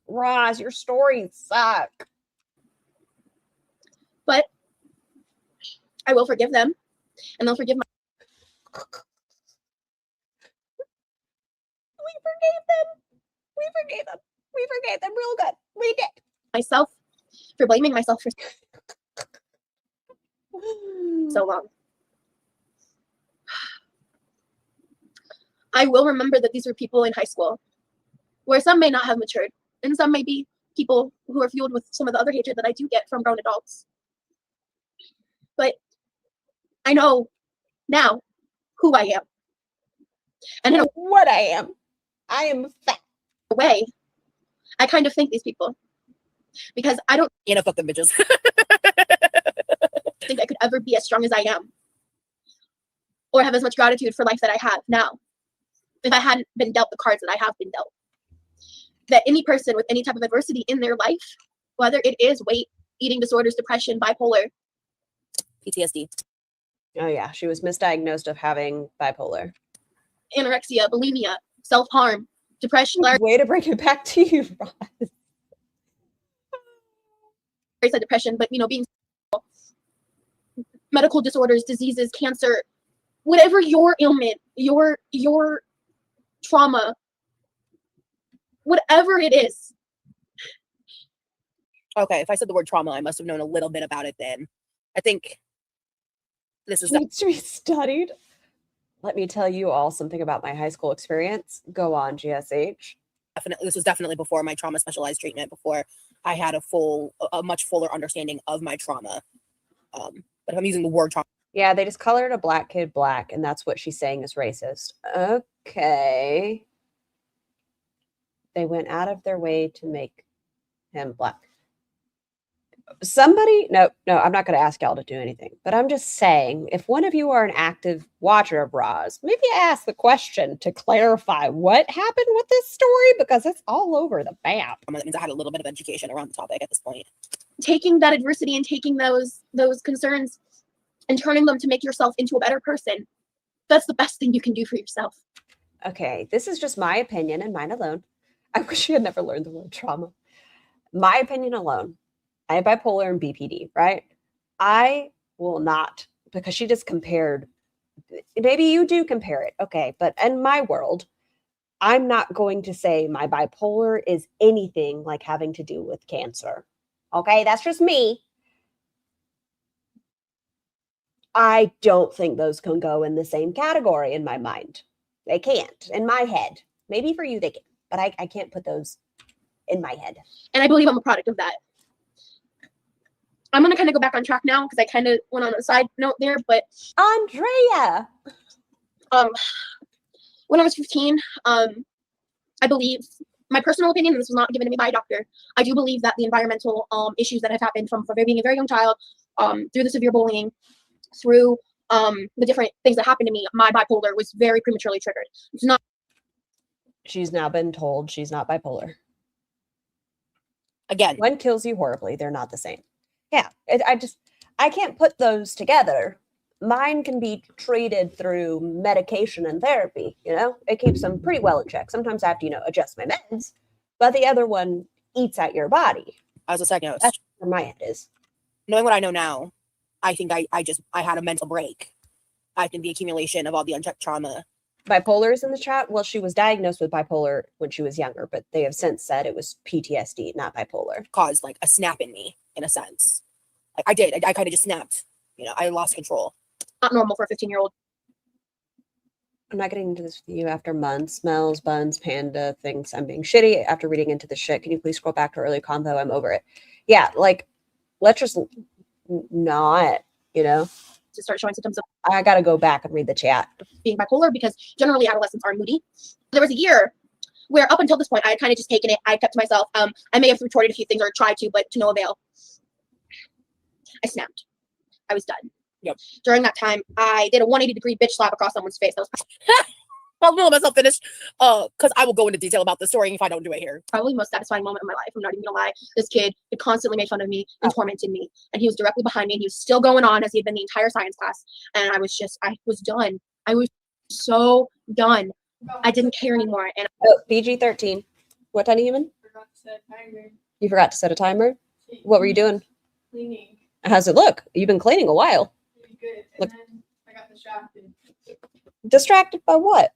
Roz, your stories suck. But I will forgive them, and they'll forgive my... We forgave them. We forgave them. We forgave them real good. We did. Myself for blaming myself for so long. I will remember that these were people in high school where some may not have matured, and some may be people who are fueled with some of the other hatred that I do get from grown adults. But I know now who I am. And in a what I am. I am fat. Way, I kind of thank these people because I don't fuck them bitches. think I could ever be as strong as I am or have as much gratitude for life that I have now if I hadn't been dealt the cards that I have been dealt. That any person with any type of adversity in their life, whether it is weight, eating disorders, depression, bipolar, PTSD. Oh yeah, she was misdiagnosed of having bipolar, anorexia, bulimia, self-harm, depression. Way to bring it back to you, Roz. said depression, but being medical disorders, diseases, cancer, whatever your ailment, your trauma, whatever it is. Okay, if I said the word trauma, I must have known a little bit about it then. I think this is Needs to be studied. Let me tell you all something about my high school experience. Go on, GSH. definitely, this was definitely before my trauma specialized treatment, before I had a much fuller understanding of my trauma. But if I'm using the word trauma, Yeah, they just colored a black kid black, and that's what she's saying is racist. Okay. They went out of their way to make him black. Somebody, no, I'm not going to ask y'all to do anything, but I'm just saying, if one of you are an active watcher of Roz, maybe ask the question to clarify what happened with this story, because it's all over the map. that means I had a little bit of education around the topic at this point. Taking that adversity and taking those concerns and turning them to make yourself into a better person, that's the best thing you can do for yourself. Okay, this is just my opinion and mine alone. I wish she had never learned the word trauma. My opinion alone. I have bipolar and BPD, right? I will not, because she just compared. Maybe you do compare it, okay, but in my world, I'm not going to say my bipolar is anything like having to do with cancer. Okay, that's just me. I don't think those can go in the same category in my mind. They can't, in my head. Maybe for you they can, but I can't put those in my head. And I believe I'm a product of that. I'm going to kind of go back on track now because I kind of went on a side note there, but Andrea! When I was 15, I believe, my personal opinion, and this was not given to me by a doctor, I do believe that the environmental issues that have happened from being a very young child, through the severe bullying, through the different things that happened to me, my bipolar was very prematurely triggered. It's not. She's now been told she's not bipolar. Again, one kills you horribly. They're not the same. Yeah, I can't put those together. Mine can be treated through medication and therapy, it keeps them pretty well in check. Sometimes I have to, adjust my meds, but the other one eats at your body. As a side note, that's where my head is. Knowing what I know now, I think I had a mental break. I think the accumulation of all the unchecked trauma. Bipolar is in the chat. Well, she was diagnosed with bipolar when she was younger, but they have since said it was PTSD, not bipolar. Caused like a snap in me, in a sense. Like I kind of just snapped. I lost control. Not normal for a 15-year-old. I'm not getting into this with you after months. Smells, buns, panda thinks I'm being shitty after reading into the shit. Can you please scroll back to early convo? I'm over it. Yeah, let's just not, to start showing symptoms of. I got to go back and read the chat. Being bipolar, because generally adolescents are moody. There was a year where up until this point, I had kind of just taken it. I kept to myself. I may have retorted a few things or tried to, but to no avail. I snapped. I was done. Yep. During that time, I did a 180-degree bitch slap across someone's face. That was I'll let myself finish, because I will go into detail about the story if I don't do it here. Probably the most satisfying moment of my life. I'm not even gonna lie. This kid had constantly made fun of me and tormented me, and he was directly behind me, and he was still going on as he had been the entire science class. And I was done. I was so done. I didn't care anymore. And PG-13. What tiny human? You forgot to set a timer? What were you doing? Cleaning. How's it look? You've been cleaning a while. Pretty good. Look. And then I got distracted. Distracted by what?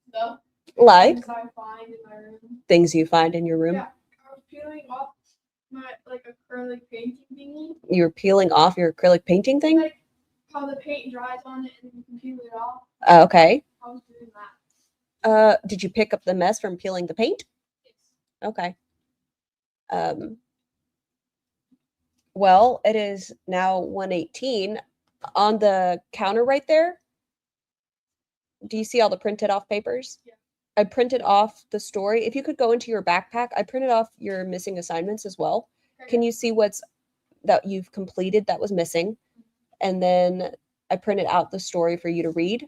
Stuff. Like? Things I find in my room. Things you find in your room? Yeah. I was peeling off my acrylic painting thingy. You were peeling off your acrylic painting thing? Like how the paint dries on it and you can peel it off. Okay. I was doing that. Did you pick up the mess from peeling the paint? Yes. Okay. Well, it is now 1:18. On the counter right there, do you see all the printed off papers? Yeah. I printed off the story. If you could go into your backpack, I printed off your missing assignments as well. Okay. Can you see what's that you've completed that was missing? And then I printed out the story for you to read.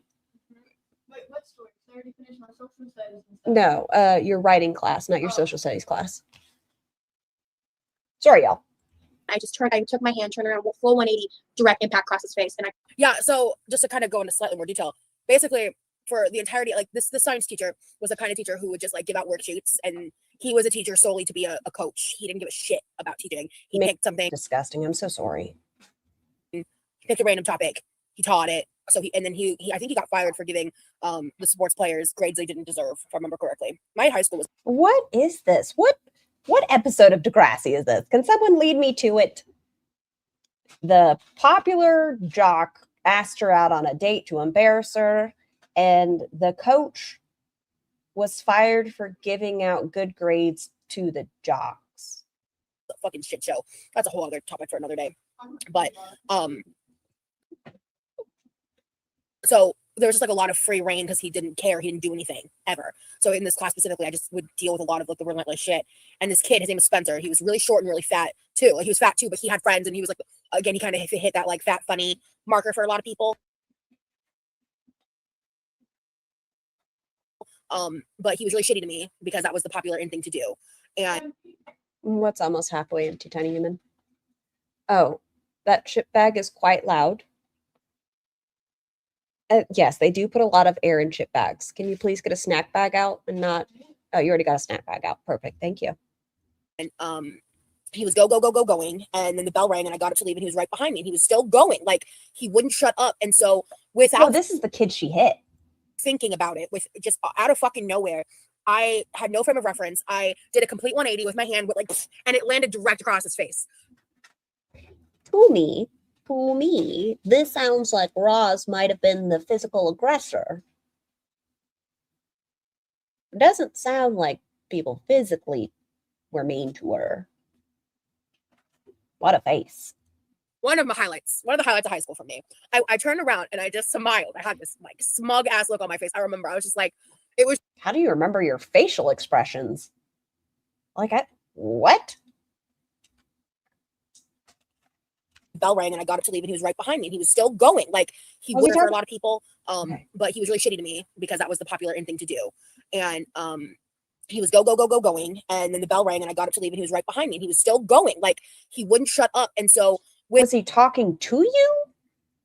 Wait, what story? I already finished my social studies and stuff. No, your writing class, not your social studies class. Sorry, y'all. I took my hand, turned around, full 180, direct impact across his face. And Yeah, so just to kind of go into slightly more detail, basically, for the entirety, like this science teacher was the kind of teacher who would just like give out worksheets, and he was a teacher solely to be a coach. He didn't give a shit about teaching. He picked something disgusting. I'm so sorry. He picked a random topic. He taught it. So he I think he got fired for giving the sports players grades they didn't deserve, if I remember correctly. My high school was. What is this? What episode of Degrassi is this? Can someone lead me to it? The popular jock asked her out on a date to embarrass her, and the coach was fired for giving out good grades to the jocks. A fucking shit show. That's a whole other topic for another day. But so there was just like a lot of free reign because he didn't care. He didn't do anything ever. So in this class specifically, I just would deal with a lot of like the relentless shit. And this kid, his name was Spencer. He was really short and really fat too. Like he was fat too, but he had friends, and he was like, again, he kind of hit that like fat funny marker for a lot of people. But he was really shitty to me because that was the popular in thing to do. And what's almost halfway empty, Tiny Human? Oh, that chip bag is quite loud. Yes, they do put a lot of air in chip bags. Can you please get a snack bag out and not? Oh, you already got a snack bag out. Perfect. Thank you. And he was going, and then the bell rang, and I got up to leave, and he was right behind me, and he was still going. Like he wouldn't shut up. And so without this is the kid she hit. Thinking about it, with just out of fucking nowhere, I had no frame of reference. I did a complete 180 with my hand, with like, and it landed direct across his face. To me, this sounds like Roz might have been the physical aggressor. It doesn't sound like people physically were mean to her. What a face. One of the highlights of high school for me. I turned around and I just smiled. I had this like smug ass look on my face. I remember I was just like, it was. How do you remember your facial expressions? Like, what? Bell rang, and I got up to leave, and he was right behind me, and he was still going. Like he would for a lot of people. Okay. But he was really shitty to me because that was the popular in thing to do. And he was going, and then the bell rang, and I got up to leave, and he was right behind me, and he was still going. Like he wouldn't shut up. And so was he talking to you?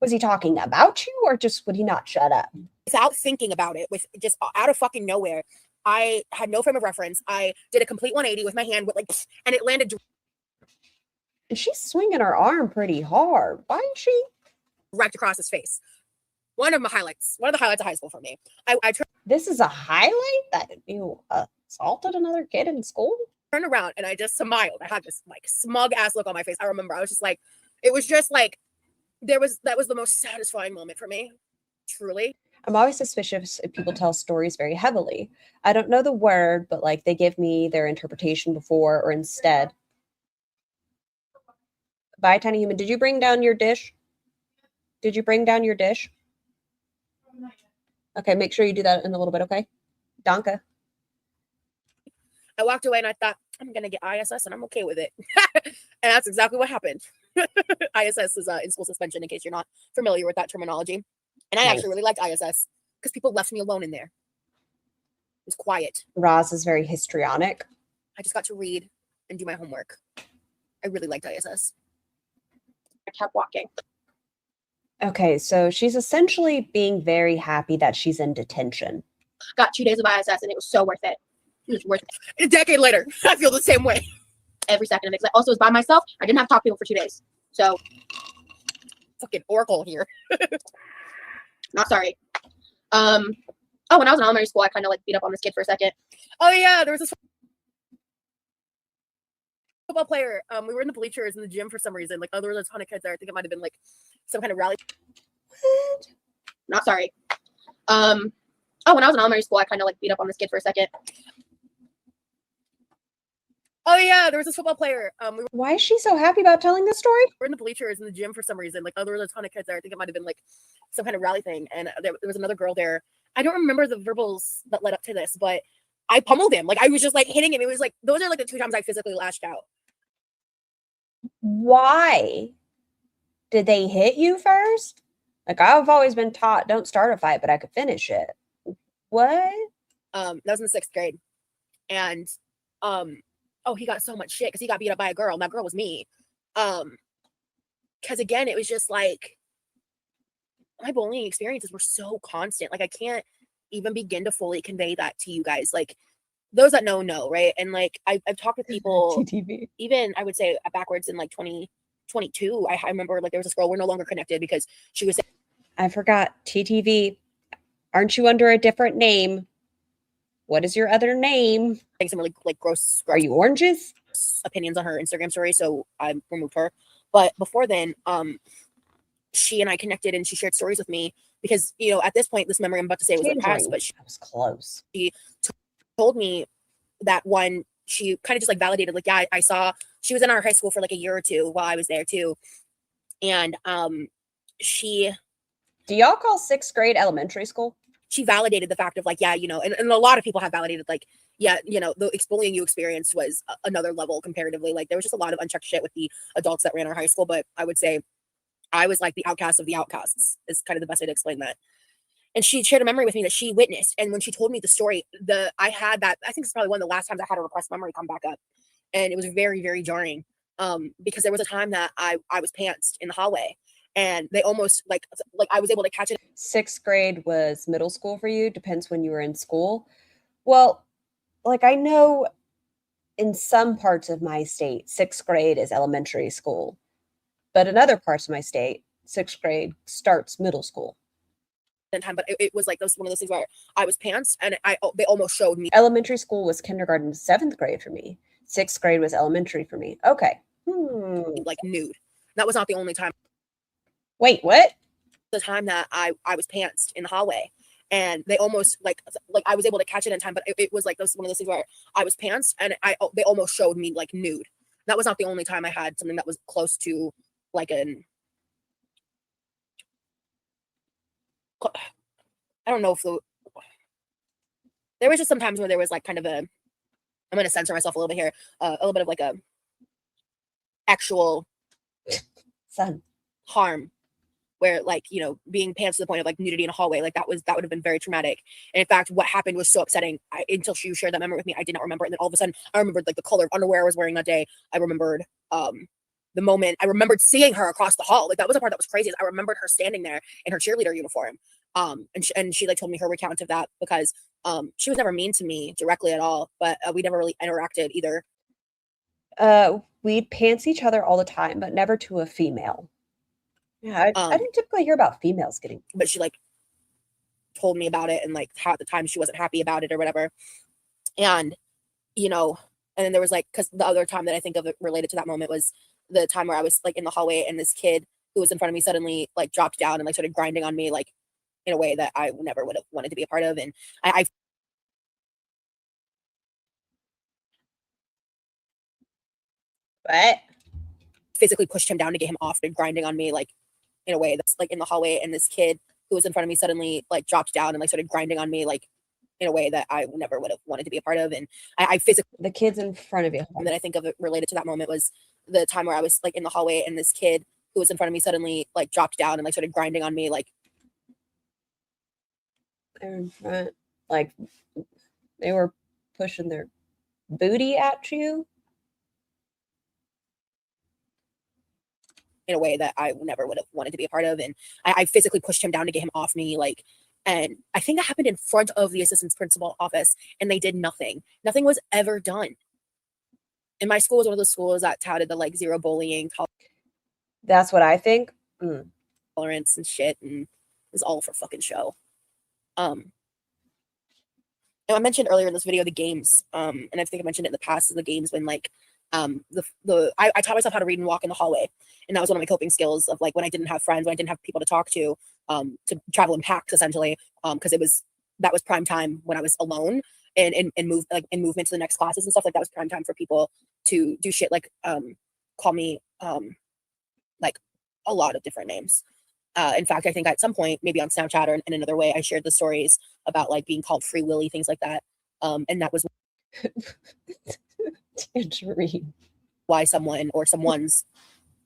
Was he talking about you, or just would he not shut up? Without thinking about it, with just out of fucking nowhere, I had no frame of reference. I did a complete 180 with my hand, with like, and it landed. And she's swinging her arm pretty hard. Why is she? Right across his face. One of the highlights of high school for me. This is a highlight that you assaulted another kid in school? Turned around and I just smiled. I had this like smug ass look on my face. I remember I was just like, it was just like, that was the most satisfying moment for me. Truly. I'm always suspicious if people tell stories very heavily. I don't know the word, but like they give me their interpretation before or instead. Bye, Tiny Human. Did you bring down your dish? Did you bring down your dish? Okay, make sure you do that in a little bit, okay? Donka. I walked away and I thought, I'm going to get ISS and I'm okay with it. And that's exactly what happened. ISS is in-school suspension, in case you're not familiar with that terminology. And I actually really liked ISS because people left me alone in there. It was quiet. Roz is very histrionic. I just got to read and do my homework. I really liked ISS. I kept walking. Okay, so she's essentially being very happy that she's in detention. Got 2 days of ISS and it was so worth it. It was worth it. A decade later, I feel the same way. Every second of it. I also was by myself. I didn't have to talk to people for 2 days. So fucking oracle here. Not sorry. Oh, when I was in elementary school, I kind of like beat up on this kid for a second. Oh yeah, there was this football player. We were in the bleachers in the gym for some reason. Like, there was a ton of kids there. I think it might have been like some kind of rally. What? Not sorry. Oh, when I was in elementary school, I kind of like beat up on this kid for a second. Oh yeah, there was this football player. Why is she so happy about telling this story? We're in the bleachers in the gym for some reason. Like, there was a ton of kids there. I think it might have been like some kind of rally thing. And there was another girl there. I don't remember the verbals that led up to this, but I pummeled him. Like, I was just like hitting him. It was like, those are like the 2 times I physically lashed out. Why? Did they hit you first? Like, I've always been taught, don't start a fight, but I could finish it. What? That was in the 6th grade. And, oh, he got so much shit because he got beat up by a girl, and that girl was me. Because again, it was just like, my bullying experiences were so constant. Like, I can't even begin to fully convey that to you guys. Like those that know, right? And like I've talked with people TTV. even I would say backwards in like 2022. I remember like there was this girl, we're no longer connected because she was I forgot. TTV. Aren't you under a different name? What is your other name? saying some really like gross Are you oranges? opinions on her Instagram story, so I removed her. But before then, she and I connected and she shared stories with me because, you know, at this point, this memory I'm about to say was in the past, but she was close. She told me that one, she kind of just like validated, like, yeah, I saw she was in our high school for like a year or two while I was there too. And she Do y'all call 6th grade elementary school? She validated the fact of like, yeah, you know, and a lot of people have validated like, yeah, you know, the exfoliating you experienced was another level comparatively. Like there was just a lot of unchecked shit with the adults that ran our high school, but I would say I was like the outcast of the outcasts is kind of the best way to explain that. And she shared a memory with me that she witnessed. And when she told me the story, I had that, I think it's probably one of the last times I had a repressed memory come back up. And it was very, very jarring. Because there was a time that I was pantsed in the hallway and they almost like I was able to catch it. 6th grade was middle school for you. Depends when you were in school. Well, like I know in some parts of my state, 6th grade is elementary school. But in other parts of my state, 6th grade starts middle school. Time, but it was like one of those things where I was pantsed and they almost showed me. Elementary school was kindergarten to 7th grade for me. 6th grade was elementary for me. Okay. Like nude. That was not the only time. Wait, what? The time that I was pantsed in the hallway and they almost like I was able to catch it in time, but it was like one of those things where I was pantsed and they almost showed me like nude. That was not the only time I had something that was close to like an, I don't know if there was just some times where there was like kind of I'm going to censor myself a little bit here, a little bit of like a actual harm where like, you know, being pants to the point of like nudity in a hallway, like that would have been very traumatic. And in fact, what happened was so upsetting. Until she shared that memory with me, I did not remember it. And then all of a sudden I remembered like the color of underwear I was wearing that day. I remembered the moment I remembered seeing her across the hall. Like that was the part that was crazy. I remembered her standing there in her cheerleader uniform. And she like told me her recount of that because she was never mean to me directly at all, but we never really interacted either. We'd pants each other all the time, but never to a female. Yeah, I didn't typically hear about females getting. But she like told me about it and like how at the time she wasn't happy about it or whatever. And, you know, and then there was like, because the other time that I think of it related to that moment was the time where I was like in the hallway and this kid who was in front of me suddenly like dropped down and like started grinding on me like in a way that I never would have wanted to be a part of. And I What? Physically pushed him down to get him off and grinding on me like in a way that's like in the hallway, and this kid who was in front of me suddenly like dropped down and like started grinding on me like in a way that I never would have wanted to be a part of. And I physically, the kids in front of you that I think of it related to that moment was the time where I was like in the hallway and this kid who was in front of me suddenly like dropped down and like started grinding on me like they're in front, like they were pushing their booty at you in a way that I never would have wanted to be a part of. And I physically pushed him down to get him off me. Like, and I think that happened in front of the assistant principal office and they did nothing. Nothing was ever done. And my school was one of those schools that touted the like zero bullying. That's what I think. Tolerance and shit. And it was all for fucking show. And I mentioned earlier in this video, the games, and I think I mentioned it in the past, the games when like, I taught myself how to read and walk in the hallway. And that was one of my coping skills of like when I didn't have friends, when I didn't have people to talk to travel in packs essentially. Cause that was prime time when I was alone and move like in movement to the next classes and stuff. Like that was prime time for people to do shit like, call me, like a lot of different names. In fact, I think at some point, maybe on Snapchat or in another way, I shared the stories about like being called Free Willy, things like that. And that was Tangerine. Why someone or someone's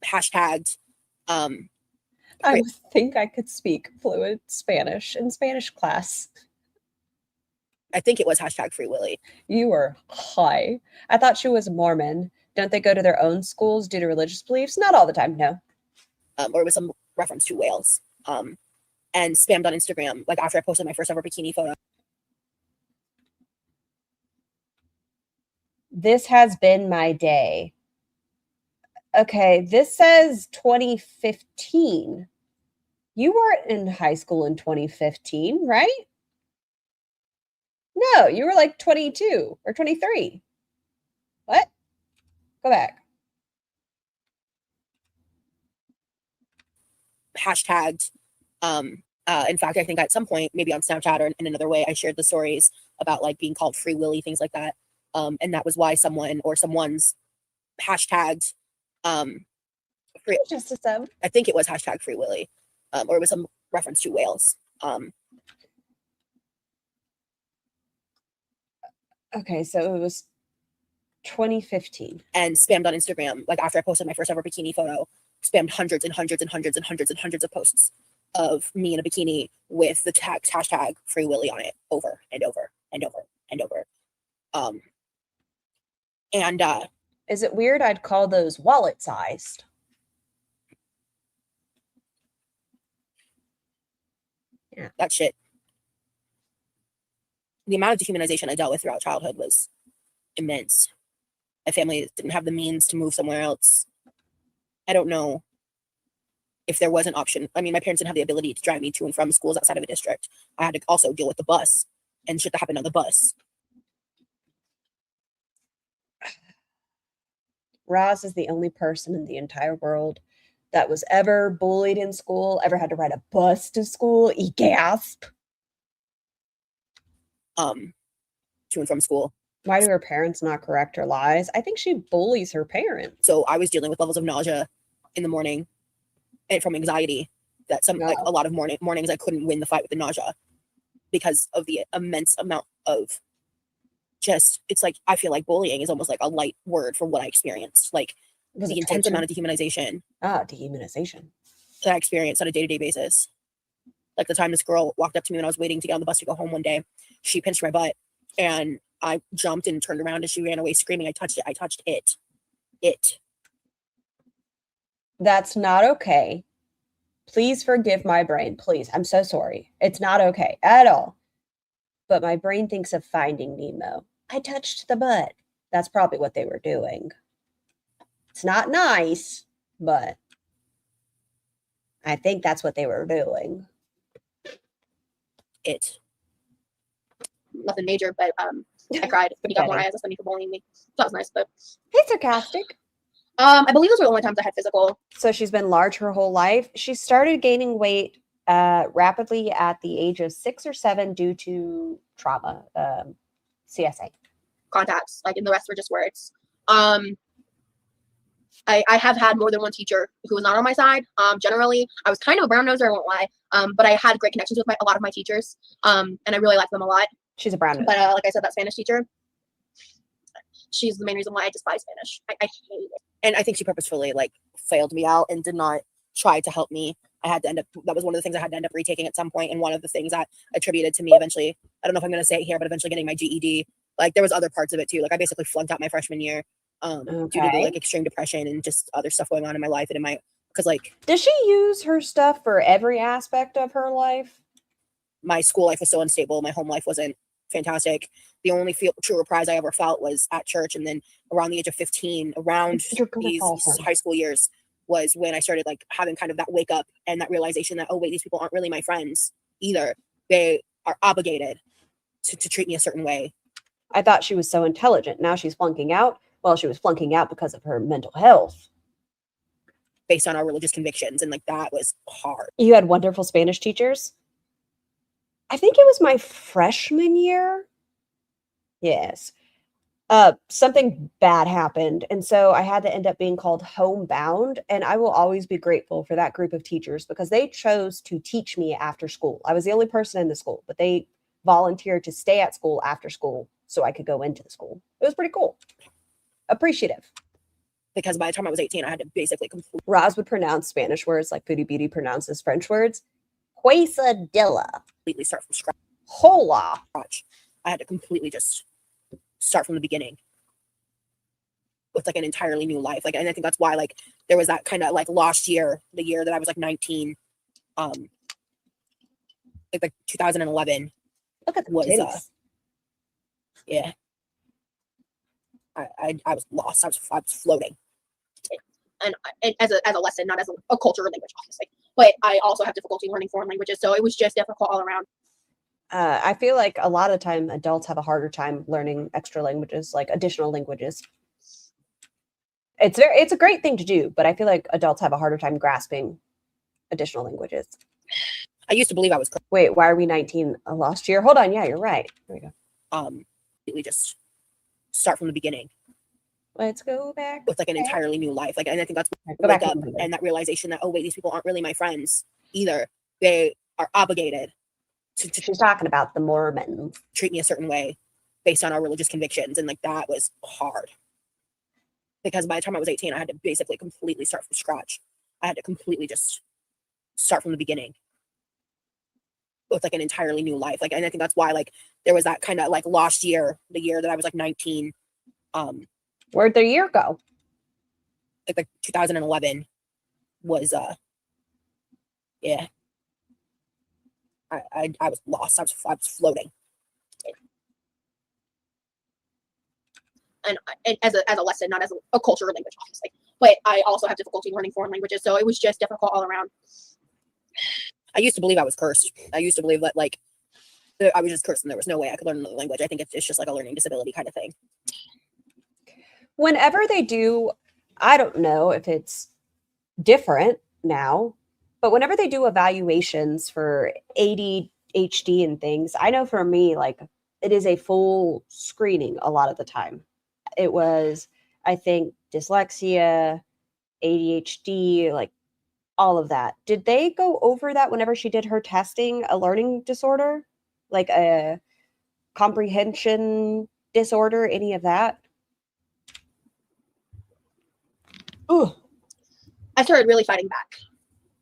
hashtagged. I think I could speak fluent Spanish in Spanish class. I think it was hashtag Free Willy. You were high. I thought she was Mormon. Don't they go to their own schools due to religious beliefs? Not all the time, no. Or it was some reference to whales. And spammed on Instagram, like after I posted my first ever bikini photo. This has been my day. Okay, this says 2015. You weren't in high school in 2015, right? No, you were like 22 or 23. What? Go back. hashtagged. In fact, I think at some point, maybe on Snapchat or in another way, I shared the stories about like being called Free Willy, things like that. And that was why someone or someone's hashtagged Just a sub. I think it was hashtag Free Willy, or it was some reference to whales. Okay, so it was 2015. And spammed on Instagram, like after I posted my first ever bikini photo, spammed hundreds and hundreds and hundreds and hundreds and hundreds of posts of me in a bikini with the hashtag Free Willy on it over and over and over and over. Is it weird I'd call those wallet sized? Yeah, that shit. The amount of dehumanization I dealt with throughout childhood was immense. My family didn't have the means to move somewhere else. I don't know if there was an option. I mean, my parents didn't have the ability to drive me to and from schools outside of a district. I had to also deal with the bus and shit that happened on the bus. Roz is the only person in the entire world that was ever bullied in school, ever had to ride a bus to school. Gasp. To and from school. Why do her parents not correct her lies? I think she bullies her parents. So I was dealing with levels of nausea in the morning and from anxiety that like a lot of mornings I couldn't win the fight with the nausea because of the immense amount of it's like, I feel like bullying is almost like a light word for what I experienced. Like the intense amount of dehumanization. Dehumanization. That I experienced on a day-to-day basis. Like the time this girl walked up to me when I was waiting to get on the bus to go home one day, she pinched my butt and I jumped and turned around and she ran away screaming, I touched it. I touched it. It. That's not okay. Please forgive my brain. Please. I'm so sorry. It's not okay at all. But my brain thinks of Finding Nemo. I touched the butt. That's probably what they were doing. It's not nice, but I think that's what they were doing. It. Nothing major, but I cried when he got more eyes than for bullying me. That was nice, but hey, sarcastic. I believe those were the only times I had physical. So she's been large her whole life. She started gaining weight rapidly at the age of 6 or 7 due to trauma, CSA. Contacts, like, and the rest were just words. I have had more than one teacher who was not on my side. Generally, I was kind of a brown noser, I won't lie. But I had great connections with a lot of my teachers. And I really liked them a lot. She's a brown noser. But like I said, that Spanish teacher, she's the main reason why I despise Spanish. I hate it. And I think she purposefully like failed me out and did not try to help me. I had to end up, that was one of the things I had to end up retaking at some point. And one of the things that attributed to me eventually, I don't know if I'm going to say it here, but eventually getting my GED. Like there was other parts of it too. Like I basically flunked out my freshman year due to the, like extreme depression and just other stuff going on in my life and in my, because like. Does she use her stuff for every aspect of her life? My school life was so unstable. My home life wasn't fantastic. The only true reprise I ever felt was at church. And then around the age of 15, around these high school years, was when I started like having kind of that wake up and that realization that, oh wait, these people aren't really my friends either. They are obligated to treat me a certain way. I thought she was so intelligent. Now she's flunking out. Well, she was flunking out because of her mental health. Based on our religious convictions. And like that was hard. You had wonderful Spanish teachers? I think it was my freshman year. Yes. Something bad happened. And so I had to end up being called homebound. And I will always be grateful for that group of teachers because they chose to teach me after school. I was the only person in the school, but they volunteered to stay at school after school so I could go into the school. It was pretty cool. Appreciative. Because by the time I was 18, I had to basically completely. Roz would pronounce Spanish words like Foodie Beauty pronounces French words. Quesadilla. Completely start from scratch. Hola. I had to completely just start from the beginning with like an entirely new life. Like, and I think that's why like there was that kind of like lost year, the year that I was like 19, like 2011. Look at the was titties. Yeah. I was lost. I was floating. And as a lesson, not as a culture or language, obviously. But I also have difficulty learning foreign languages, so it was just difficult all around. I feel like a lot of time adults have a harder time learning extra languages, like additional languages. It's a great thing to do, but I feel like adults have a harder time grasping additional languages. I used to believe I was. Wait, why are we 19 last year? Hold on, yeah, you're right. Here we go. Really just start from the beginning. Let's go back with like an entirely new life. Like, and I think that's go back up and that realization that, oh wait, these people aren't really my friends either. They are obligated to She's talking about the Mormons. Treat me a certain way based on our religious convictions, and like that was hard. Because by the time I was 18, I had to basically completely start from scratch. I had to completely just start from the beginning with like an entirely new life. Like, and I think that's why like there was that kind of like lost year, the year that I was like 19. Where'd the year go? Like 2011 was yeah. I was lost. I was floating. And as a lesson, not as a culture or language, obviously. But I also have difficulty learning foreign languages, so it was just difficult all around. I used to believe I was cursed. I used to believe that like I was just cursed and there was no way I could learn another language. I think it's just like a learning disability kind of thing. Whenever they do, I don't know if it's different now, but whenever they do evaluations for ADHD and things, I know for me, like it is a full screening a lot of the time. It was, I think, dyslexia, ADHD, like all of that. Did they go over that whenever she did her testing, a learning disorder, like a comprehension disorder, any of that? Ooh. I started really fighting back,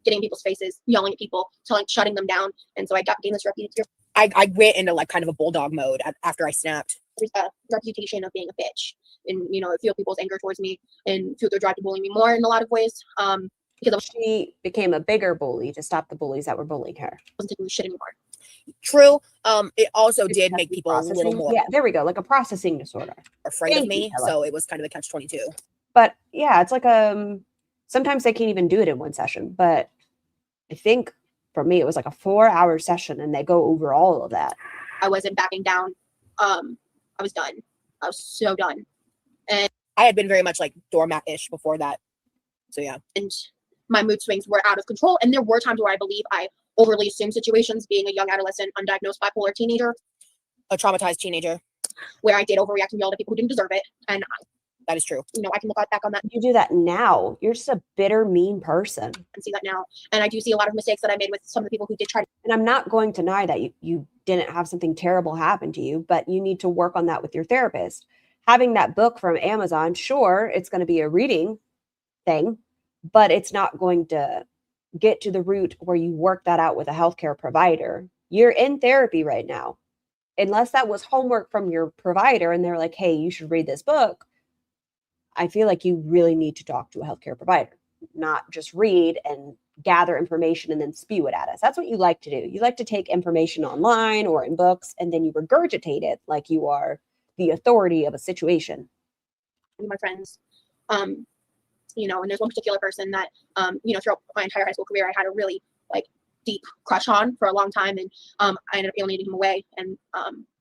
getting in people's faces, yelling at people, shutting them down. And so I gained this reputation. I went into like kind of a bulldog mode after I snapped. There's a reputation of being a bitch, and you know, feel people's anger towards me and feel their drive to bully me more in a lot of ways. Because she became a bigger bully to stop the bullies that were bullying her. Wasn't doing shit anymore. True. It also did make people a little more. Yeah, there we go, like a processing disorder. Afraid of me, so it was kind of a catch-22. But yeah, it's like sometimes they can't even do it in one session. But I think for me, it was like a 4-hour session, and they go over all of that. I wasn't backing down. I was done. I was so done. And I had been very much like doormat-ish before that. So yeah. And my mood swings were out of control. And there were times where I believe I overly assumed situations, being a young adolescent, undiagnosed bipolar teenager. A traumatized teenager. Where I did overreact and yelled at people who didn't deserve it. And that is true. You know, I can look back on that. You do that now. You're just a bitter, mean person. And see that now. And I do see a lot of mistakes that I made with some of the people who did try to. And I'm not going to deny that you didn't have something terrible happen to you, but you need to work on that with your therapist. Having that book from Amazon, sure, it's going to be a reading thing, but it's not going to get to the root where you work that out with a healthcare provider. You're in therapy right now. Unless that was homework from your provider and they're like, hey, you should read this book. I feel like you really need to talk to a healthcare provider, not just read and gather information and then spew it at us. That's what you like to do. You like to take information online or in books, and then you regurgitate it like you are the authority of a situation. My friends, you know, and there's one particular person that, you know, throughout my entire high school career, I had a really like deep crush on for a long time. And I ended up alienating him away. And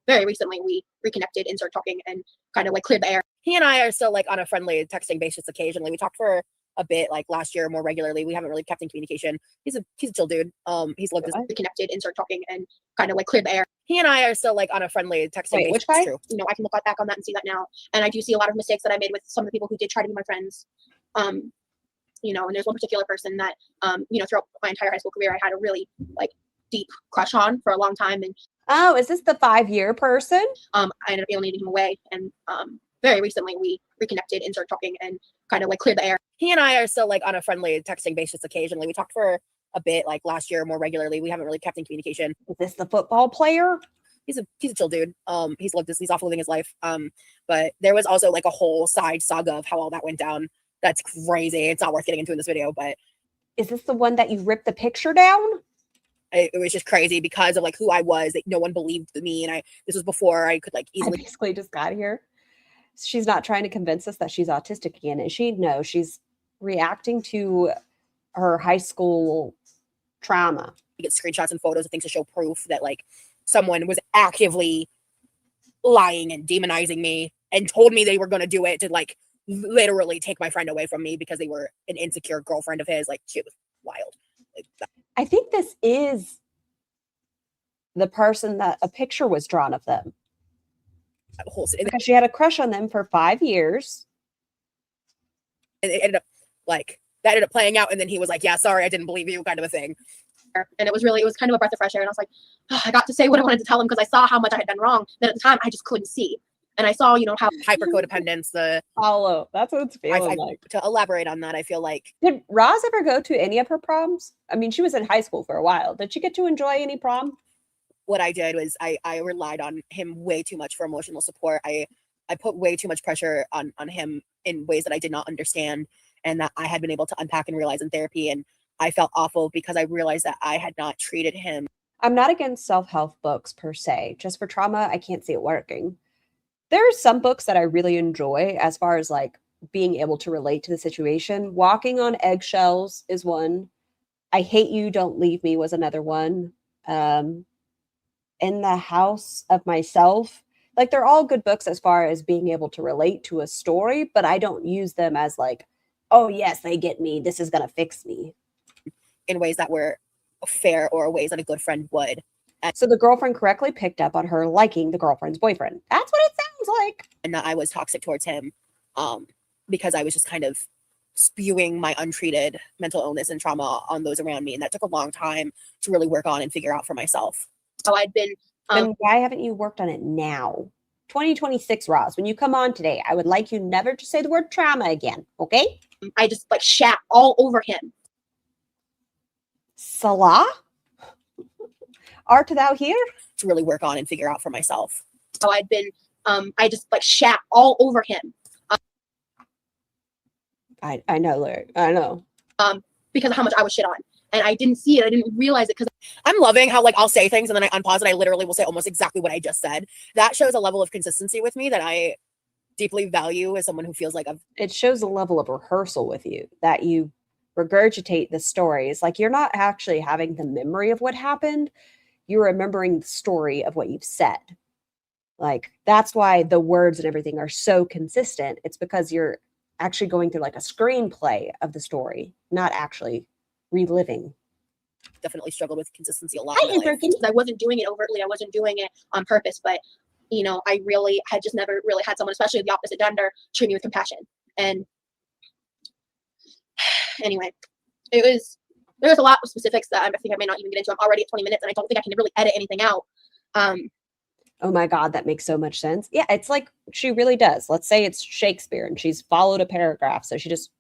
very recently we reconnected and started talking and kind of like cleared the air. He and I are still like on a friendly texting basis occasionally. We talked for a bit like last year more regularly. We haven't really kept in communication. He's a chill dude. He's lived reconnected and started talking and kind of like cleared the air. He and I are still like on a friendly texting basis. Which guy? True. You know, I can look back on that and see that now. And I do see a lot of mistakes that I made with some of the people who did try to be my friends. You know, and there's one particular person that, you know, throughout my entire high school career, I had a really like deep crush on for a long time. And oh, is this the 5-year person? I ended up alienating him away. And very recently we reconnected and started talking and kind of like cleared the air. He and I are still like on a friendly texting basis occasionally. We talked for a bit like last year more regularly. We haven't really kept in communication. Is this the football player? He's a chill dude. He's off living his life. But there was also like a whole side saga of how all that went down. That's crazy. It's not worth getting into in this video, but is this the one that you ripped the picture down? It was just crazy because of like who I was. Like, no one believed me, and this was before I could like easily. I basically just got here. she's not trying to convince us that she's autistic again. Is she? No, she's reacting to her high school trauma. Get screenshots and photos of things to show proof that like someone was actively lying and demonizing me and told me they were going to do it to like literally take my friend away from me because they were an insecure girlfriend of his. Like, she was wild. I think this is the person that a picture was drawn of them. Because she had a crush on them for 5 years. And it ended up like that ended up playing out, and then he was like, yeah, sorry, I didn't believe you, kind of a thing. And it was kind of a breath of fresh air. And I was like, oh, I got to say what I wanted to tell him because I saw how much I had done wrong. That at the time I just couldn't see. And I saw, how hyper codependence, the follow. That's what it's feeling like. To elaborate on that, I feel like, did Roz ever go to any of her proms? I mean, she was in high school for a while. Did she get to enjoy any prom? What I did was I relied on him way too much for emotional support. I put way too much pressure on him in ways that I did not understand and that I had been able to unpack and realize in therapy. And I felt awful because I realized that I had not treated him. I'm not against self-help books per se. Just for trauma, I can't see it working. There are some books that I really enjoy as far as like being able to relate to the situation. Walking on Eggshells is one. I Hate You, Don't Leave Me was another one. In the House of Myself. Like, they're all good books as far as being able to relate to a story, but I don't use them as like, oh yes, they get me, this is going to fix me. In ways that were fair or ways that a good friend would. So the girlfriend correctly picked up on her liking the girlfriend's boyfriend. That's what it sounds like. And that I was toxic towards him because I was just kind of spewing my untreated mental illness and trauma on those around me. And that took a long time to really work on and figure out for myself. So I'd been... Then why haven't you worked on it now? 2026, Roz, when you come on today, I would like you never to say the word trauma again, okay? I just like shat all over him. Salah? Art thou here? To really work on and figure out for myself. So I'd been, I just like shat all over him. I know, Larry. I know. Because of how much I was shit on. And I didn't see it. I didn't realize it because I'm loving how like I'll say things and then I unpause it. I literally will say almost exactly what I just said. That shows a level of consistency with me that I deeply value as someone who feels like it shows a level of rehearsal with you, that you regurgitate the stories. Like, you're not actually having the memory of what happened. You're remembering the story of what you've said. Like, that's why the words and everything are so consistent. It's because you're actually going through like a screenplay of the story, not actually reliving. Definitely struggled with consistency a lot. I wasn't doing it overtly. I wasn't doing it on purpose, but I really had just never really had someone, especially the opposite gender, treat me with compassion. And anyway, there's a lot of specifics that I think I may not even get into. I'm already at 20 minutes and I don't think I can really edit anything out. Oh my God, that makes so much sense. Yeah, it's like she really does. Let's say it's Shakespeare and she's followed a paragraph. So she just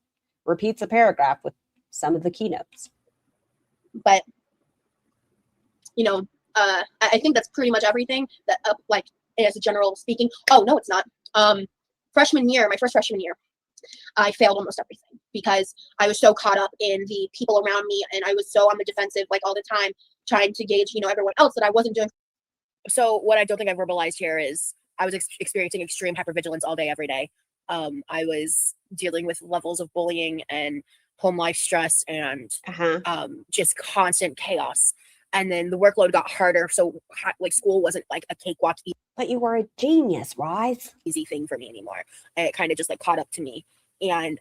repeats a paragraph with some of the keynotes. But, I think that's pretty much everything that, like, as a general speaking. Oh, no, it's not. My first freshman year, I failed almost everything because I was so caught up in the people around me and I was so on the defensive, like, all the time, trying to gauge, everyone else, that I wasn't doing. So what I don't think I've verbalized here is I was experiencing extreme hypervigilance all day, every day. I was dealing with levels of bullying and home life stress and just constant chaos. And then the workload got harder. So like school wasn't like a cakewalk. But you were a genius, right? Easy thing for me anymore. And it kind of just like caught up to me. And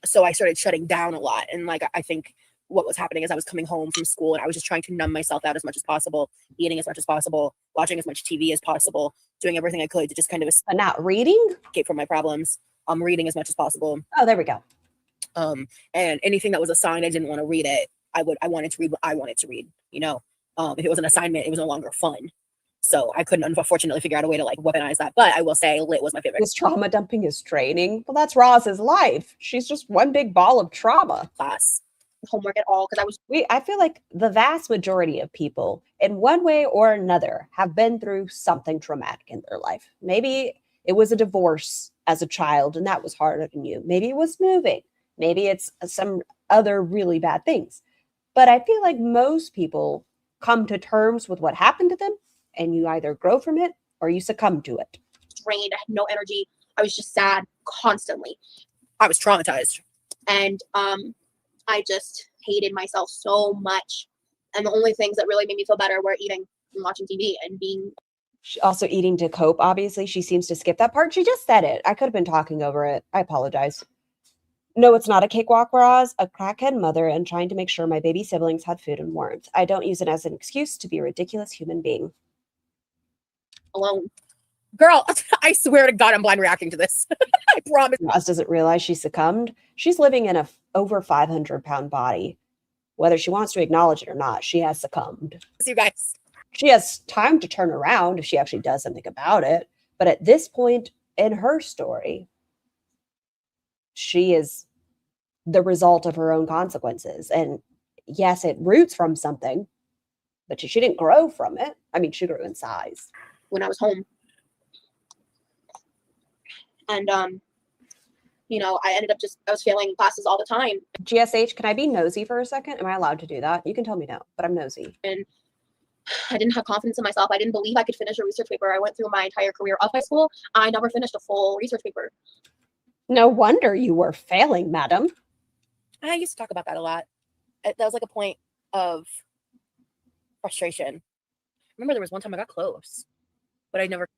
so I started shutting down a lot. And like, I think what was happening is I was coming home from school and I was just trying to numb myself out as much as possible, eating as much as possible, watching as much TV as possible, doing everything I could to just kind of but not reading? Escape from my problems. Reading as much as possible. Oh, there we go. And anything that was assigned, I didn't want to read it. I wanted to read what I wanted to read, if it was an assignment, it was no longer fun. So I couldn't, unfortunately, figure out a way to like weaponize that. But I will say lit was my favorite. Is trauma dumping his training? Well, that's Roz's life. She's just one big ball of trauma. Class. Homework at all. Because I feel like the vast majority of people in one way or another have been through something traumatic in their life. Maybe it was a divorce as a child and that was harder than you. Maybe it was moving. Maybe it's some other really bad things. But I feel like most people come to terms with what happened to them and you either grow from it or you succumb to it. Drained, I had no energy. I was just sad constantly. I was traumatized. And I just hated myself so much. And the only things that really made me feel better were eating and watching TV and being. Also eating to cope, obviously. She seems to skip that part. She just said it. I could have been talking over it. I apologize. No, it's not a cakewalk, Roz. A crackhead mother and trying to make sure my baby siblings had food and warmth. I don't use it as an excuse to be a ridiculous human being. Alone. Girl, I swear to God, I'm blind reacting to this. I promise. Roz doesn't realize she succumbed. She's living in a over 500-pound body. Whether she wants to acknowledge it or not, she has succumbed. See you guys. She has time to turn around if she actually does something about it. But at this point in her story, she is the result of her own consequences. And yes, it roots from something, but she didn't grow from it. I mean, she grew in size. When I was home. And, I ended up I was failing classes all the time. GSH, can I be nosy for a second? Am I allowed to do that? You can tell me no, but I'm nosy. And I didn't have confidence in myself. I didn't believe I could finish a research paper. I went through my entire career of high school. I never finished a full research paper. No wonder you were failing, madam. I used to talk about that a lot. That was like a point of frustration. Remember there was one time I got close, but I never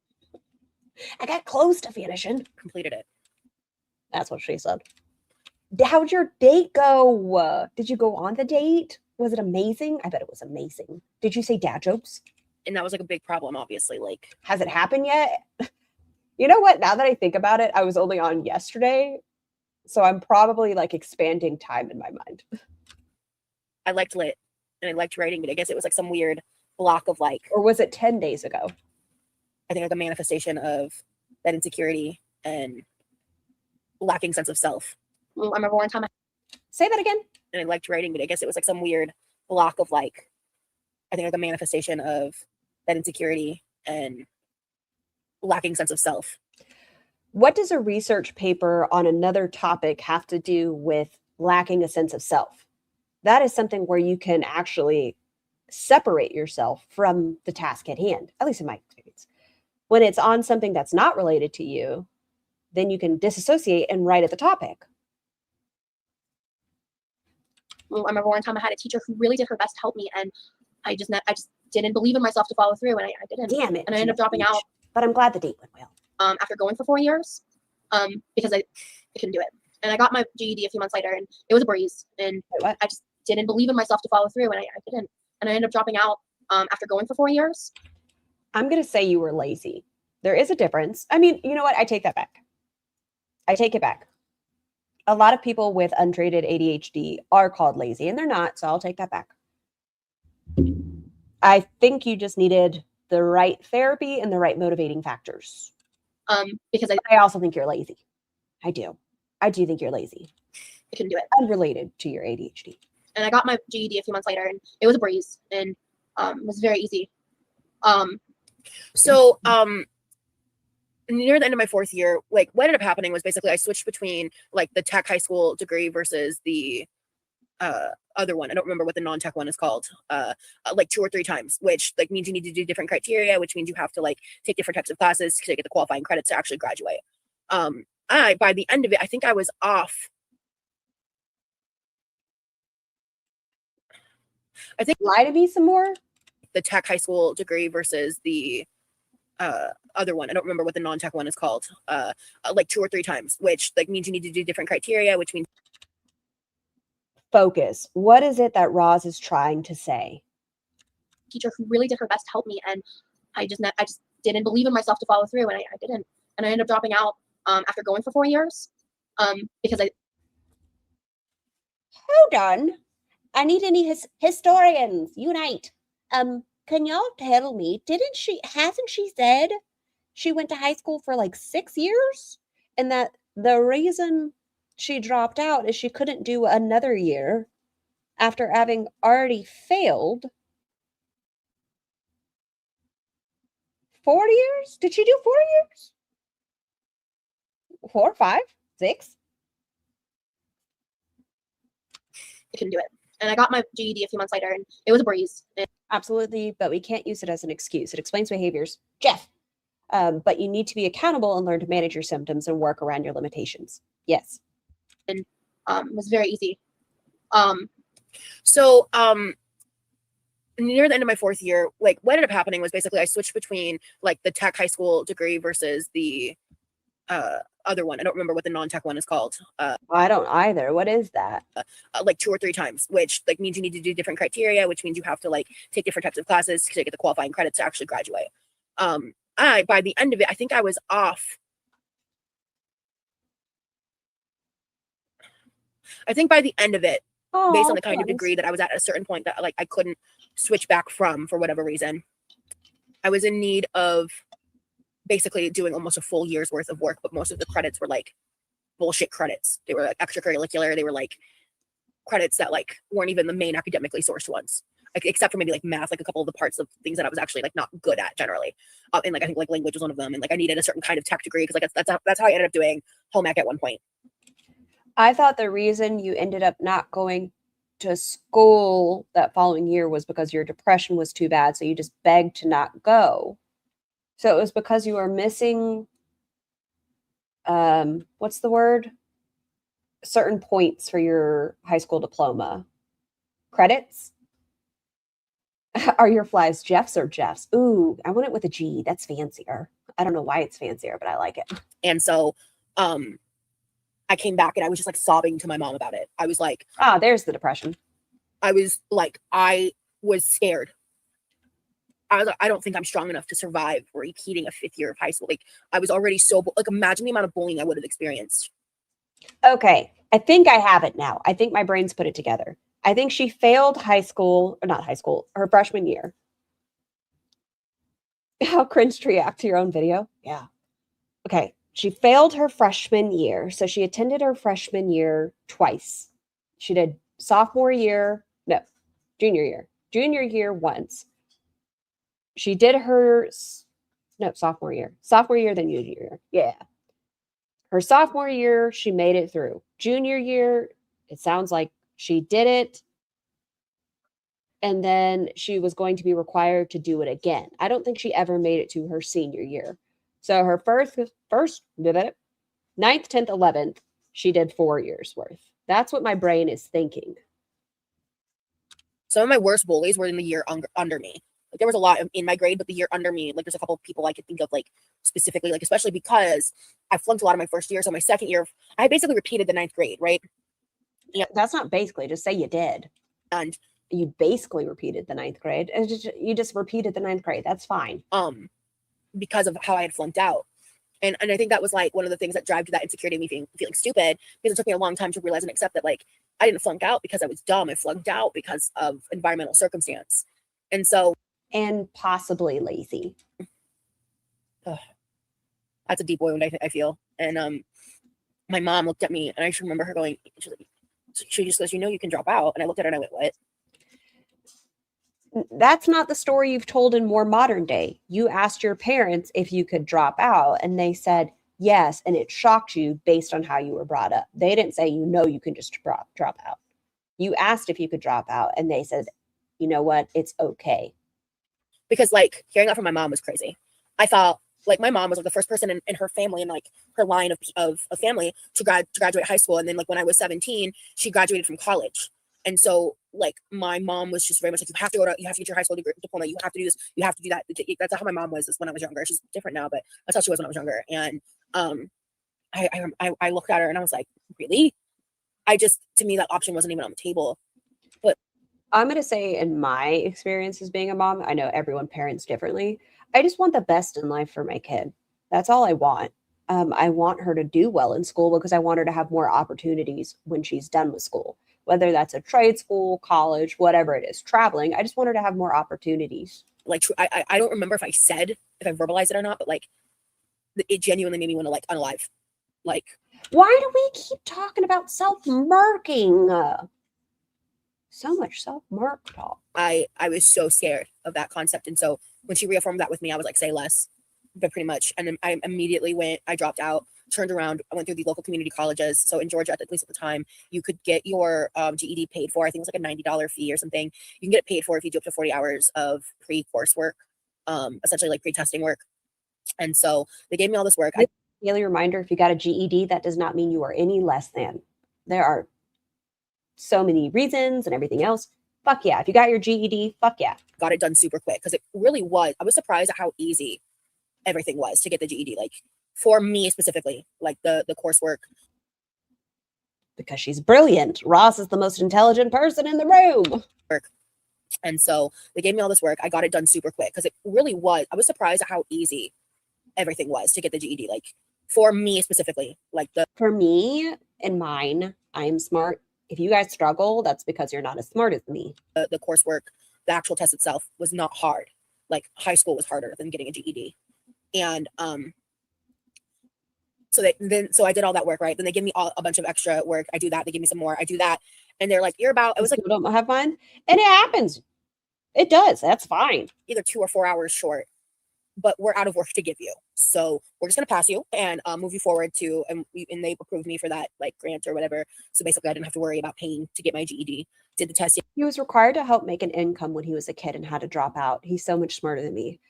got close to finishing. Completed it. That's what she said. How'd your date go? Did you go on the date? Was it amazing? I bet it was amazing. Did you say dad jokes? And that was like a big problem, obviously. Like, has it happened yet? You know what? Now that I think about it, I was only on yesterday. So I'm probably like expanding time in my mind. I liked lit and I liked writing, but I guess it was like some weird block of like. Or was it 10 days ago? I think like a manifestation of that insecurity and lacking sense of self. I remember one time. Say that again. And I liked writing, but I guess it was like some weird block of like, I think like a manifestation of that insecurity and lacking sense of self. What does a research paper on another topic have to do with lacking a sense of self? That is something where you can actually separate yourself from the task at hand, at least in my experience. When it's on something that's not related to you, then you can disassociate and write at the topic. I remember one time I had a teacher who really did her best to help me, and I just didn't believe in myself to follow through, and I didn't. Damn it. And I ended up dropping out. But I'm glad the date went well. After going for 4 years, because I couldn't do it. And I got my GED a few months later, and it was a breeze. And I just didn't believe in myself to follow through, and I didn't. And I ended up dropping out after going for 4 years. I'm going to say you were lazy. There is a difference. I mean, you know what? I take that back. I take it back. A lot of people with untreated ADHD are called lazy, and they're not, so I'll take that back. I think you just needed the right therapy and the right motivating factors. Because I also think you're lazy. I do think you're lazy. I couldn't do it. Unrelated to your ADHD. And I got my GED a few months later, and it was a breeze, and it was very easy. Near the end of my 4th year, like what ended up happening was basically I switched between like the tech high school degree versus the other one. I don't remember what the non-tech one is called. Like 2 or 3 times, which like means you need to do different criteria, which means you have to like take different types of classes to get the qualifying credits to actually graduate. By the end of it, I think I was off. I think lie to me some more. The tech high school degree versus the other one. I don't remember what the non-tech one is called. Like 2 or 3 times, which like means you need to do different criteria, which means focus. What is it that Roz is trying to say? Teacher who really did her best to help me, and I just didn't believe in myself to follow through, and I didn't. And I ended up dropping out after going for 4 years because I. Hold on. I need any historians unite. Can y'all tell me, hasn't she said she went to high school for like 6 years? And that the reason she dropped out is she couldn't do another year after having already failed 4 years? Did she do 4 years? 4, 5, 6? I couldn't do it. And I got my GED a few months later, and it was a breeze. Absolutely, but we can't use it as an excuse. It explains behaviors. Jeff, But you need to be accountable and learn to manage your symptoms and work around your limitations. Yes. And was very easy. So near the end of my 4th year, like what ended up happening was basically I switched between like the tech high school degree versus the other one. I don't remember what the non-tech one is called. I don't either. What is that? Like 2 or 3 times, which like means you need to do different criteria, which means you have to like take different types of classes to get the qualifying credits to actually graduate. By the end of it, I think I was off. I think by the end of it, based on the kind of degree that I was at a certain point that like I couldn't switch back from for whatever reason, I was in need of basically doing almost a full year's worth of work, but most of the credits were like bullshit credits. They were like extracurricular. They were like credits that like weren't even the main academically sourced ones, like except for maybe like math, like a couple of the parts of things that I was actually like not good at generally. And like I think like language was one of them, and like I needed a certain kind of tech degree because like that's how I ended up doing home ec at one point. I thought the reason you ended up not going to school that following year was because your depression was too bad, so you just begged to not go. So it was because you were missing, what's the word? Certain points for your high school diploma. Credits? Are your flies Jeff's or Jeff's? Ooh, I want it with a G. That's fancier. I don't know why it's fancier, but I like it. And so I came back and I was just like sobbing to my mom about it. I was like, there's the depression. I was scared. I was like, I don't think I'm strong enough to survive repeating a 5th year of high school. Like I was already so like imagine the amount of bullying I would have experienced. Okay, I think I have it now. I think my brain's put it together. I think she failed high school, or not high school, her freshman year. How cringe to react to your own video. Yeah. Okay. She failed her freshman year. So she attended her freshman year twice. She did junior year once. She did sophomore year, then junior year. Yeah. Her sophomore year, she made it through. Junior year, it sounds like she did it. And then she was going to be required to do it again. I don't think she ever made it to her senior year. So her first 9th, 10th, 11th, she did 4 years worth. That's what my brain is thinking. Some of my worst bullies were in the year under me. Like there was a lot in my grade, but the year under me, like there's a couple of people I could think of like specifically, like especially because I flunked a lot of my first year. So my second year, I basically repeated the 9th grade, right? Yeah, that's not basically. Just say you did. And you basically repeated the 9th grade. And you just repeated the 9th grade. That's fine. Because of how I had flunked out. And I think that was like one of the things that drive to that insecurity of me feeling stupid, because it took me a long time to realize and accept that like I didn't flunk out because I was dumb. I flunked out because of environmental circumstance. And possibly lazy. That's a deep wound, I feel. And my mom looked at me and I just remember her going, she just goes, you can drop out. And I looked at her and I went, what? That's not the story you've told in more modern day. You asked your parents if you could drop out and they said yes, and it shocked you based on how you were brought up. They didn't say you can just drop out. You asked if you could drop out and they said, you know what, it's okay. Because like hearing that from my mom was crazy. I thought like my mom was like the first person in her family and like her line of family to graduate high school, and then like when I was 17 she graduated from college. And so like my mom was just very much like, you have to get your high school diploma, you have to do this, you have to do that. That's how my mom was when I was younger. She's different now, but that's how she was when I was younger. And I looked at her and I was like, really? To me that option wasn't even on the table. But I'm going to say in my experience as being a mom, I know everyone parents differently. I just want the best in life for my kid. That's all I want. I want her to do well in school because I want her to have more opportunities when she's done with school. Whether that's a trade school, college, whatever it is, traveling. I just want her to have more opportunities. Like, I don't remember if I verbalized it or not, but like, it genuinely made me want to like unalive. Like, why do we keep talking about self-marking? So much self-mark talk. I was so scared of that concept. And so when she reaffirmed that with me, I was like, say less, but pretty much. And then I immediately I dropped out, turned around. I went through the local community colleges. So in Georgia, at least at the time, you could get your GED paid for. I think it was like a $90 fee or something. You can get it paid for if you do up to 40 hours of pre-coursework, essentially like pre-testing work. And so they gave me all this work. Daily reminder, if you got a GED, that does not mean you are any less than. There are so many reasons and everything else. Fuck yeah. If you got your GED, fuck yeah. Got it done super quick because it really was. I was surprised at how easy everything was to get the GED. Like for me specifically, like the coursework. Because she's brilliant. Ross is the most intelligent person in the room. And so they gave me all this work. I got it done super quick because it really was. I was surprised at how easy everything was to get the GED. Like for me specifically, like for me and mine, I'm smart. If you guys struggle, that's because you're not as smart as me. The coursework, the actual test itself was not hard. Like high school was harder than getting a GED. And so I did all that work, right? Then they give me a bunch of extra work. I do that. They give me some more. I do that. And they're like, you're about, I was like, don't have fun. And it happens. It does. That's fine. Either 2 or 4 hours short, but we're out of work to give you. So we're just going to pass you and move you forward to, and they approved me for that like grant or whatever. So basically I didn't have to worry about paying to get my GED. Did the test. He was required to help make an income when he was a kid and had to drop out. He's so much smarter than me.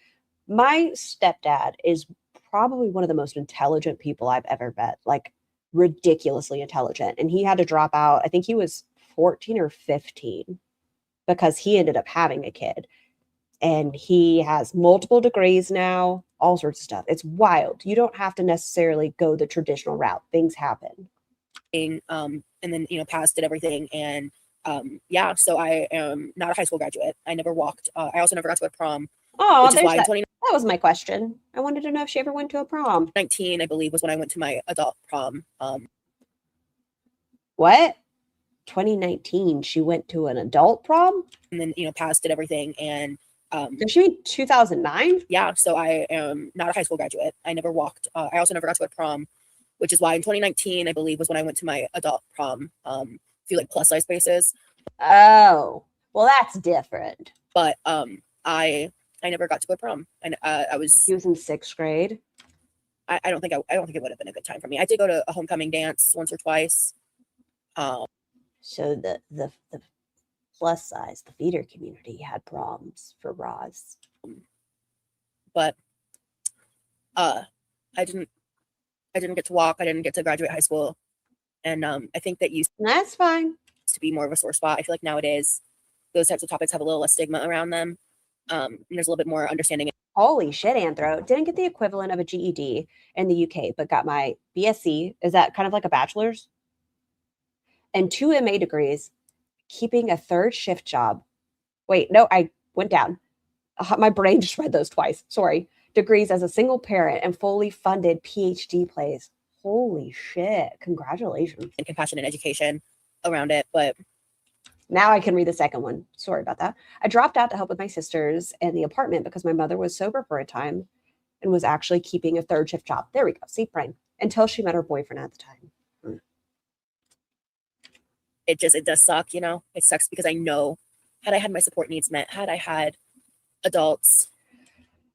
My stepdad is probably one of the most intelligent people I've ever met, like ridiculously intelligent. And he had to drop out. I think he was 14 or 15 because he ended up having a kid. And he has multiple degrees now, all sorts of stuff. It's wild. You don't have to necessarily go the traditional route. Things happen. And then, passed did everything. And yeah, so I am not a high school graduate. I never walked. I also never got to a prom. Oh, that was my question. I wanted to know if she ever went to a prom. 19, I believe, was when I went to my adult prom. What? 2019, she went to an adult prom? And then, passed did everything. And did she mean 2009? Yeah, so I am not a high school graduate. I never walked. I also never got to a prom, which is why in 2019, I believe, was when I went to my adult prom. A few like plus size spaces. Oh, well, that's different. But I never got to go to prom, and He was in 6th grade. I don't think it would have been a good time for me. I did go to a homecoming dance once or twice. So the plus size, the feeder community had proms for Roz. But I didn't get to walk. I didn't get to graduate high school, and I think that that's fine to be more of a sore spot. I feel like nowadays those types of topics have a little less stigma around them. And there's a little bit more understanding. Holy shit, Anthro. Didn't get the equivalent of a GED in the UK, but got my BSc. Is that kind of like a bachelor's? And 2 MA degrees, keeping a 3rd shift job. Wait, no, I went down. My brain just read those twice. Sorry. Degrees as a single parent and fully funded PhD plays. Holy shit. Congratulations. And compassionate education around it. But now I can read the second one. Sorry about that. I dropped out to help with my sisters in the apartment because my mother was sober for a time and was actually keeping a 3rd shift job. There we go. See, brain. Until she met her boyfriend at the time. It does suck, It sucks because I know had I had my support needs met, had I had adults.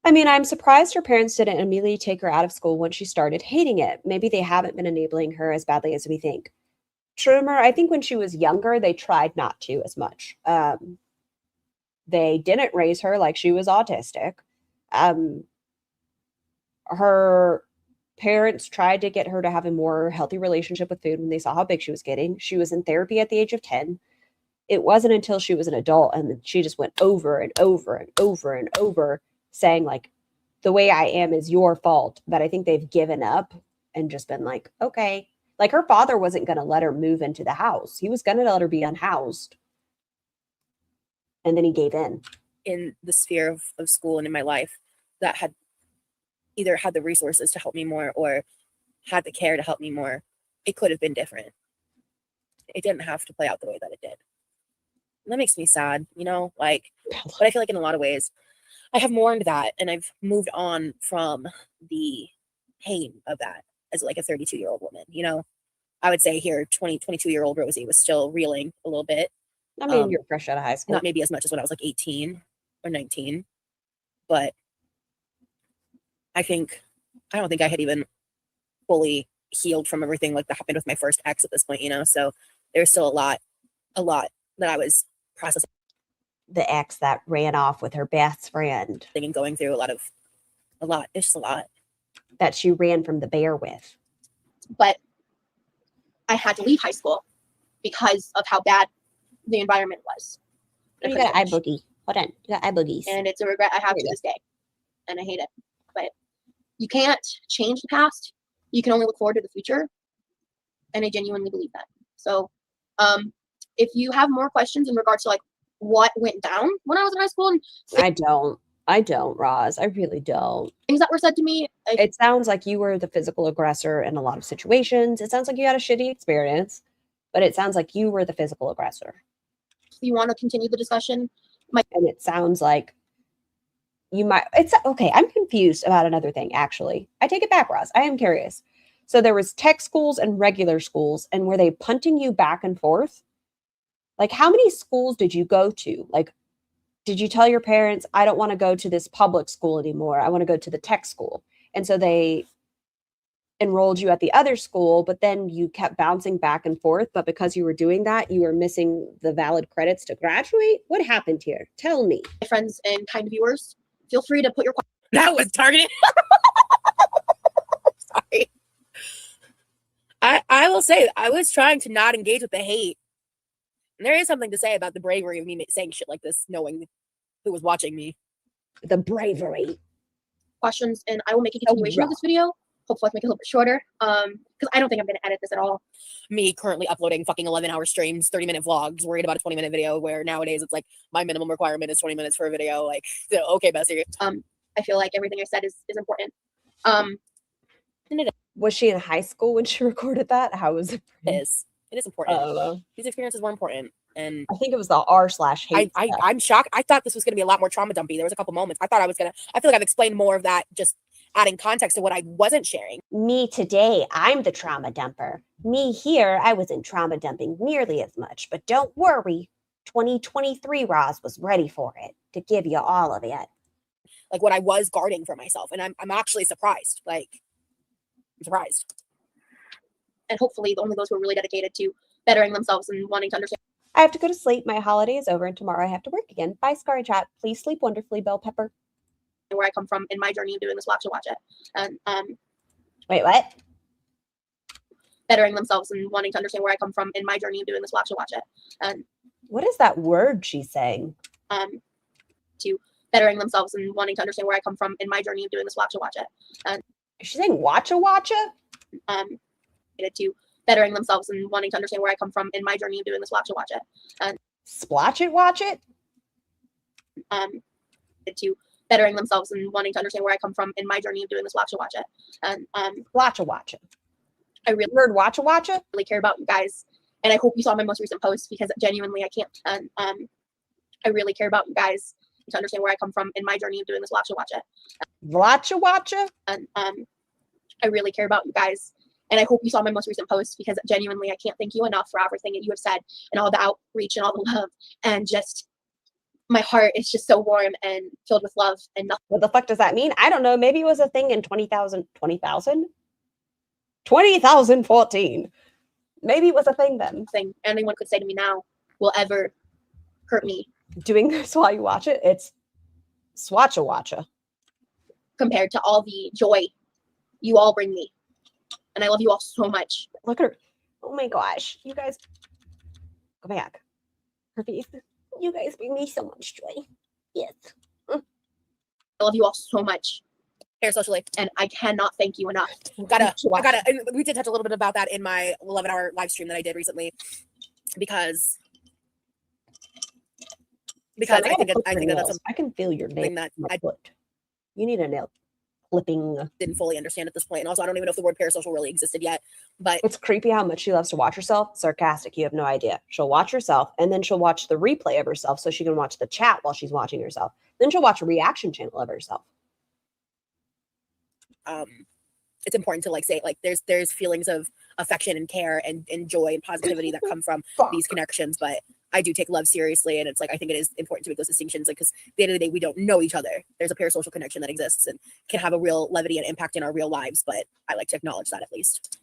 I mean, I'm surprised her parents didn't immediately take her out of school when she started hating it. Maybe they haven't been enabling her as badly as we think. Trumer, I think when she was younger, they tried not to as much. They didn't raise her like she was autistic. Her parents tried to get her to have a more healthy relationship with food when they saw how big she was getting. She was in therapy at the age of 10. It wasn't until she was an adult and she just went over and over and over and over saying like, the way I am is your fault, that I think they've given up and just been like, okay. Like her father wasn't going to let her move into the house. He was going to let her be unhoused. And then he gave in. In the sphere of school and in my life that had either had the resources to help me more or had the care to help me more, it could have been different. It didn't have to play out the way that it did. And that makes me sad, but I feel like in a lot of ways I have mourned that and I've moved on from the pain of that as like a 32-year-old woman, I would say here 22-year-old Rosie was still reeling a little bit. I mean, you're fresh out of high school. Not maybe as much as when I was like 18 or 19, but I don't think I had even fully healed from everything like that happened with my first ex at this point, so there's still a lot that I was processing. The ex that ran off with her best friend. And going through a lot. It's just a lot. that she ran from the bear with. But I had to leave high school because of how bad the environment was. You got eye boogie. Hold on. You got eye boogies. And it's a regret I have to this day. And I hate it. But you can't change the past. You can only look forward to the future. And I genuinely believe that. So if you have more questions in regards to like what went down when I was in high school, and I don't, Roz. I really don't. Things that were said to me. It sounds like you were the physical aggressor in a lot of situations. It sounds like you had a shitty experience, but it sounds like you were the physical aggressor. If you want to continue the discussion, and it sounds like you might. It's okay. I'm confused about another thing. Actually, I take it back, Roz. I am curious. So there was tech schools and regular schools, and were they punting you back and forth? Like, how many schools did you go to? Like, did you tell your parents, I don't want to go to this public school anymore. I want to go to the tech school. And so they enrolled you at the other school, but then you kept bouncing back and forth. But because you were doing that, you were missing the valid credits to graduate. What happened here? Tell me. My friends and kind viewers, feel free to put your questions. That was targeted. Sorry. I will say, I was trying to not engage with the hate. And there is something to say about the bravery of me saying shit like this, knowing who was watching me. The bravery. Questions, and I will make a continuation of this video. Hopefully I can make it a little bit shorter. Because I don't think I'm going to edit this at all. Me currently uploading fucking 11-hour streams, 30-minute vlogs, worried about a 20-minute video, where nowadays it's like my minimum requirement is 20 minutes for a video. Like, okay, bestie. I feel like everything I said is important. Was she in high school when she recorded that? How was it? It is important. I don't know. These experiences were important. And I think it was the r/hate. I'm shocked. I thought this was going to be a lot more trauma dumpy. There was a couple moments. I feel like I've explained more of that, just adding context to what I wasn't sharing. Me today, I'm the trauma dumper. Me here, I wasn't trauma dumping nearly as much. But don't worry, 2023 Roz was ready for it, to give you all of it. Like what I was guarding for myself. And I'm actually surprised. Like, I'm surprised. And hopefully only those who are really dedicated to bettering themselves and wanting to understand. I have to go to sleep. My holiday is over and tomorrow I have to work again. Bye, Scarry Chat. Please sleep wonderfully, Bell Pepper. Where I come from in my journey of doing this, we'll have to watch it. And wait, what? Bettering themselves and wanting to understand where I come from in my journey of doing this, we'll have to watch it. And what is that word she's saying? To bettering themselves and wanting to understand where I come from in my journey of doing this, we'll have to watch it. And is she saying watcha? To bettering themselves and wanting to understand where I come from in my journey of doing this, we'll have to watch it. And splotch it, watch it. To bettering themselves and wanting to understand where I come from in my journey of doing this, we'll have to watch it. And watcha. I really heard watcha. Really care about you guys, and I hope you saw my most recent post because genuinely I can't. And I really care about you guys to understand where I come from in my journey of doing this, we'll have to watch it. Watcha. And I really care about you guys. And I hope you saw my most recent post because genuinely I can't thank you enough for everything that you have said and all the outreach and all the love. And just my heart is just so warm and filled with love and nothing. What the fuck does that mean? I don't know. Maybe it was a thing in 2014. Maybe it was a thing then. Thing anyone could say to me now will ever hurt me. Doing this while you watch it, it's swatcha. Compared to all the joy you all bring me. And I love you all so much. Look at her. Oh my gosh. You guys. Go back. Her face. You guys bring me so much joy. Yes. I love you all so much. Parasocially. And I cannot thank you enough. And we did touch a little bit about that in my 11-hour live stream that I did recently. Because I think that's I can feel your nail that I put. You need a nail clipping. Didn't fully understand at this point. And also I don't even know if the word parasocial really existed yet. But it's creepy how much she loves to watch herself. Sarcastic, you have no idea. She'll watch herself and then she'll watch the replay of herself so she can watch the chat while she's watching herself. Then she'll watch a reaction channel of herself. It's important to say there's feelings of affection and care and joy and positivity that come from these connections, but I do take love seriously, and it's I think it is important to make those distinctions, because at the end of the day we don't know each other. There's a parasocial connection that exists and can have a real levity and impact in our real lives, but I like to acknowledge that at least.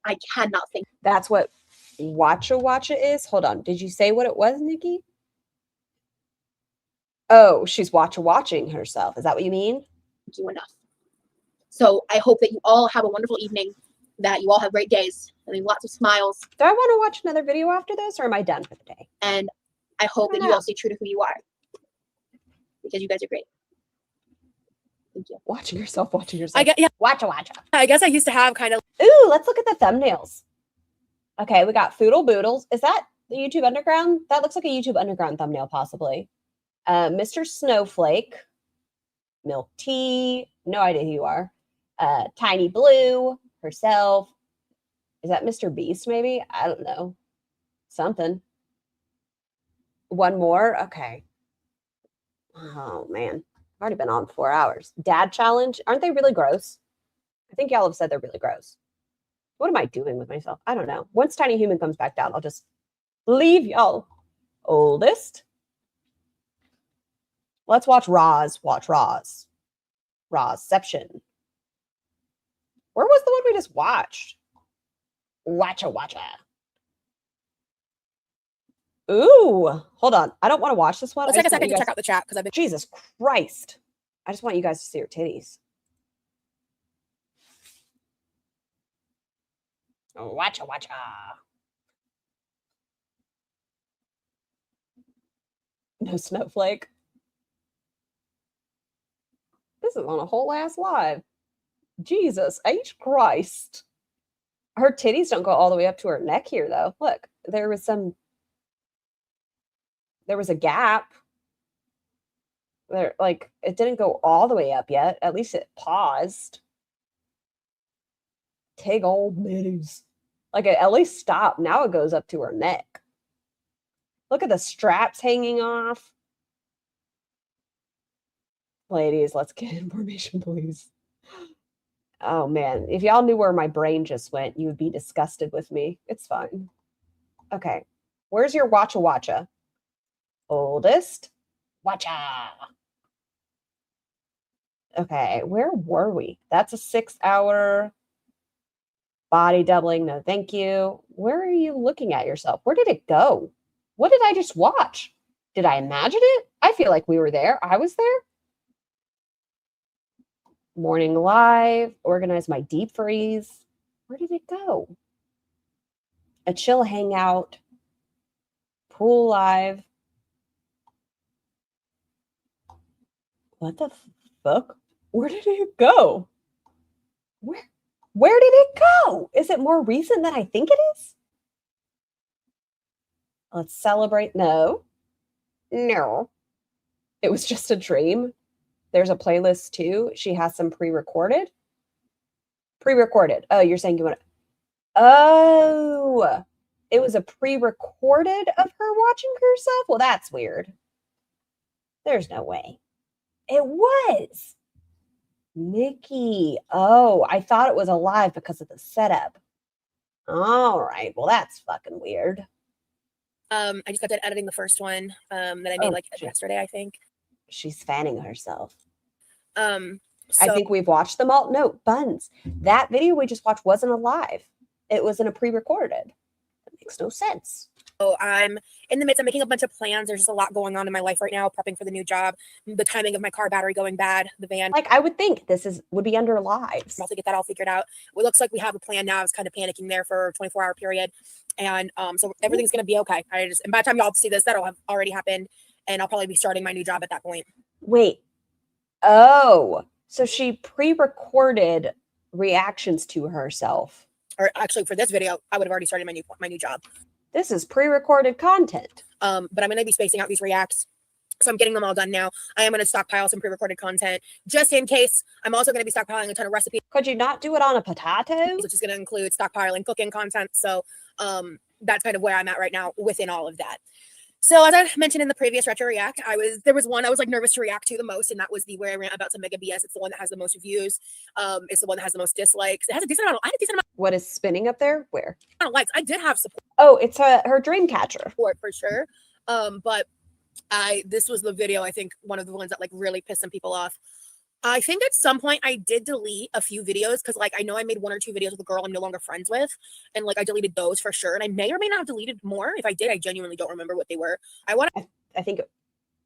I cannot think. That's what watcha is. Hold on, did you say what it was, Nikki? Oh, she's watching herself. Is that what you mean? Thank you enough. So I hope that you all have a wonderful evening, that you all have great days, and lots of smiles. Do I want to watch another video after this, or am I done for the day? And I hope that you all stay true to who you are, because you guys are great. Thank you. Watching yourself. I get, yeah. Watcha. I guess I used to have kind of. Ooh, let's look at the thumbnails. Okay, we got Foodle Boodles. Is that the YouTube Underground? That looks like a YouTube Underground thumbnail, possibly. Mr. Snowflake. Milk Tea. No idea who you are. Tiny Blue. Herself. Is that Mr. Beast, maybe? I don't know. Something. One more? Okay. Oh, man. I've already been on 4 hours. Dad Challenge. Aren't they really gross? I think y'all have said they're really gross. What am I doing with myself? I don't know. Once Tiny Human comes back down, I'll just leave y'all. Oldest. Let's watch Roz. Rozception. Where was the one we just watched? Watcha. Ooh, hold on. I don't want to watch this one. Let's take a second to check out the chat because I've been. Jesus Christ. I just want you guys to see your titties. Watcha. No Snowflake. This is on a whole ass live. Jesus H. Christ. Her titties don't go all the way up to her neck here, though. Look, there was a gap. There, like, it didn't go all the way up yet. At least it paused. Tig old middies. Like, it at least stopped. Now it goes up to her neck. Look at the straps hanging off. Ladies, let's get information, please. Oh, man. If y'all knew where my brain just went, you would be disgusted with me. It's fine. Okay. Where's your watcha? Oldest. Watcha. Okay. Where were we? That's a 6-hour body doubling. No, thank you. Where are you looking at yourself? Where did it go? What did I just watch? Did I imagine it? I feel like we were there. I was there. Morning live. Organize my deep freeze. Where did it go? A chill hangout. Pool live. What the fuck? Where did it go? Where did it go? Is it more recent than I think it is? Let's celebrate. No. It was just a dream. There's a playlist too. She has some pre-recorded. Oh, you're saying you want to. Oh, it was a pre-recorded of her watching herself? Well, that's weird. There's no way. It was. Nikki. Oh, I thought it was a live because of the setup. All right. Well, that's fucking weird. I just got done editing the first one that I made yesterday, I think. She's fanning herself. So, I think we've watched them all. No, Buns. That video we just watched wasn't a live. It was in a pre-recorded. That makes no sense. So I'm in the midst of making a bunch of plans. There's just a lot going on in my life right now, prepping for the new job, the timing of my car battery going bad, the van. Like, I would think this would be under lives. I'm also get that all figured out. It looks like we have a plan now. I was kind of panicking there for a 24-hour period. And so everything's going to be okay. And by the time y'all see this, that'll have already happened. And I'll probably be starting my new job at that point. Wait. Oh, so she pre-recorded reactions to herself. Or actually, for this video, I would have already started my new job. This is pre-recorded content. But I'm going to be spacing out these reacts. So I'm getting them all done now. I am going to stockpile some pre-recorded content just in case. I'm also going to be stockpiling a ton of recipes. Could you not do it on a potato? Which is going to include stockpiling cooking content. So that's kind of where I'm at right now within all of that. So as I mentioned in the previous retro react, there was one I was like nervous to react to the most, and that was the where I rant about some mega BS. It's the one that has the most views. It's the one that has the most dislikes. It has a decent amount. I had a decent amount. What is spinning up there? Where? Likes. I did have support. Oh, it's her dream catcher. Support for sure. But this was the video. I think one of the ones that like really pissed some people off. I think at some point I did delete a few videos because like I know I made 1 or 2 videos with a girl I'm no longer friends with, and like I deleted those for sure. And I may or may not have deleted more. If I did, I genuinely don't remember what they were. I think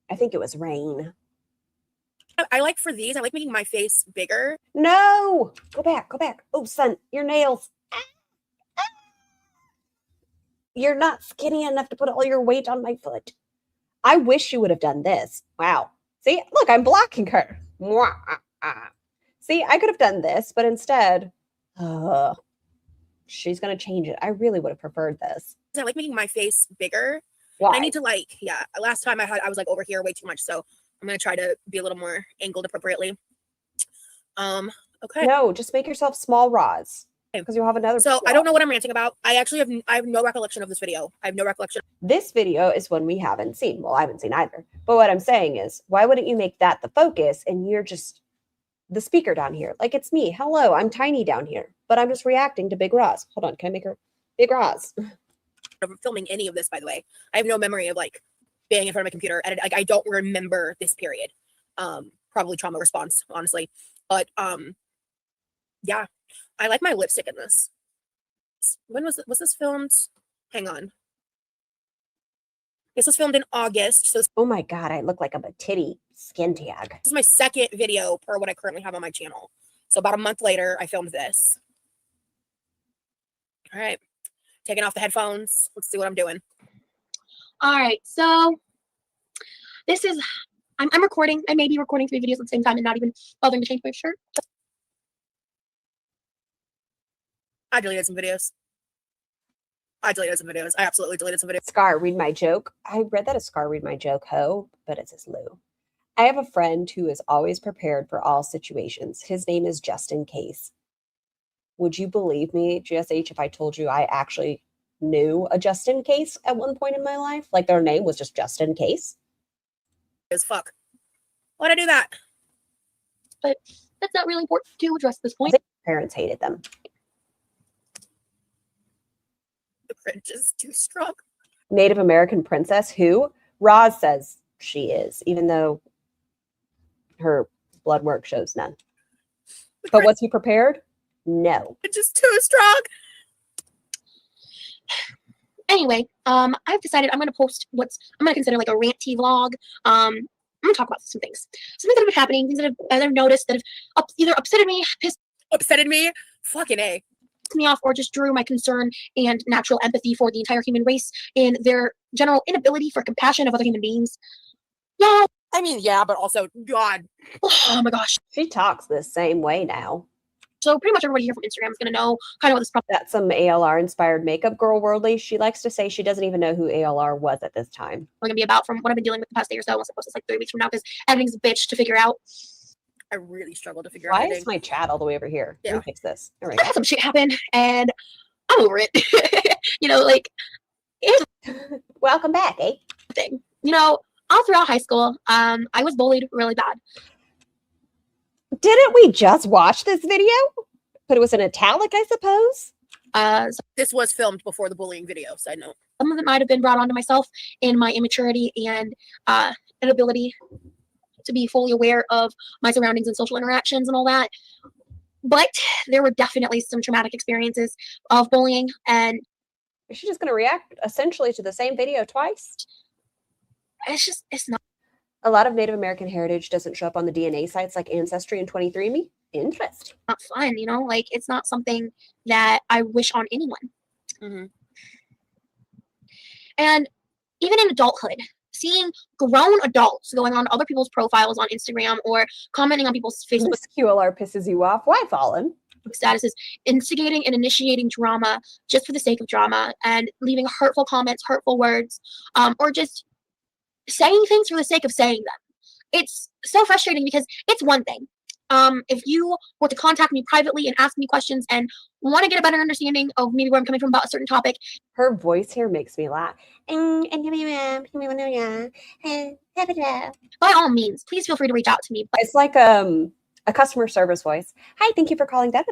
it was Rain. I like for these, I like making my face bigger. No, go back, go back. Oh, son, your nails. You're not skinny enough to put all your weight on my foot. I wish you would have done this. Wow. See, look, I'm blocking her. See, I could have done this, but instead, she's going to change it. I really would have preferred this. I like making my face bigger. Why? I need to like, yeah, last time I was like over here way too much. So I'm going to try to be a little more angled appropriately. Okay. No, just make yourself small Roz. Because you'll have another. So I don't know what I'm ranting about. I have no recollection of this video. I have no recollection. This video is one we haven't seen. Well, I haven't seen either. But what I'm saying is, why wouldn't you make that the focus and you're just the speaker down here? Like, it's me. Hello, I'm tiny down here. But I'm just reacting to Big Roz. Hold on, can I make her Big Roz? Filming any of this, by the way. I have no memory of like being in front of my computer. Like, I don't remember this period. Probably trauma response, honestly. But yeah. I like my lipstick in this. When was this filmed? Hang on. This was filmed in August. So oh my God, I look like I'm a titty skin tag. This is my second video per what I currently have on my channel. So about a month later, I filmed this. All right. Taking off the headphones. Let's see what I'm doing. All right. So this is, I'm recording. I may be recording 3 videos at the same time and not even bothering to change my shirt. I deleted some videos. I absolutely deleted some videos. Scar, read my joke. I read that as Scar, read my joke, ho, but it says Lou. I have a friend who is always prepared for all situations. His name is Just In Case. Would you believe me, GSH, if I told you I actually knew a Just In Case at one point in my life? Like their name was just In Case? As fuck. Why'd I do that? But that's not really important to address at this point. Parents hated them. The cringe is too strong. Native American princess who? Roz says she is, even though her blood work shows none. But was he prepared? No. It's just too strong. Anyway, I've decided I'm going to post I'm going to consider like a ranty vlog. I'm going to talk about some things. Some things that have been happening, things that I've noticed that have either upsetted me, upsetted me, fucking A. Me off, or just drew my concern and natural empathy for the entire human race and their general inability for compassion of other human beings. Yeah. I mean, yeah, but also, God. Oh my gosh. She talks the same way now. So pretty much everybody here from Instagram is going to know kind of what this problem. That's some ALR-inspired makeup girl worldly. She likes to say she doesn't even know who ALR was at this time. We're going to be about from what I've been dealing with the past day or so. Once I post this like 3 weeks from now because editing's a bitch to figure out. I really struggle to figure out. Why is my chat all the way over here? Yeah. Let me fix this. All right. Some shit happened and I'm over it. You know, like welcome back, eh? Thing. You know, all throughout high school, I was bullied really bad. Didn't we just watch this video? But it was in italic, I suppose. So this was filmed before the bullying video, side note. Some of it might have been brought onto myself in my immaturity and inability to be fully aware of my surroundings and social interactions and all that. But there were definitely some traumatic experiences of bullying. And is she just going to react essentially to the same video twice? It's not. A lot of Native American heritage doesn't show up on the DNA sites like Ancestry and 23andMe. Interesting. Not fun, you know, like it's not something that I wish on anyone. Mm-hmm. And even in adulthood, seeing grown adults going on other people's profiles on Instagram or commenting on people's Facebook. This QLR pisses you off. Why, Fallen? Statuses, instigating and initiating drama just for the sake of drama and leaving hurtful comments, hurtful words, or just saying things for the sake of saying them. It's so frustrating because it's one thing. If you were to contact me privately and ask me questions and want to get a better understanding of maybe where I'm coming from about a certain topic. Her voice here makes me laugh. By all means, please feel free to reach out to me. It's like a customer service voice. Hi, thank you for calling. How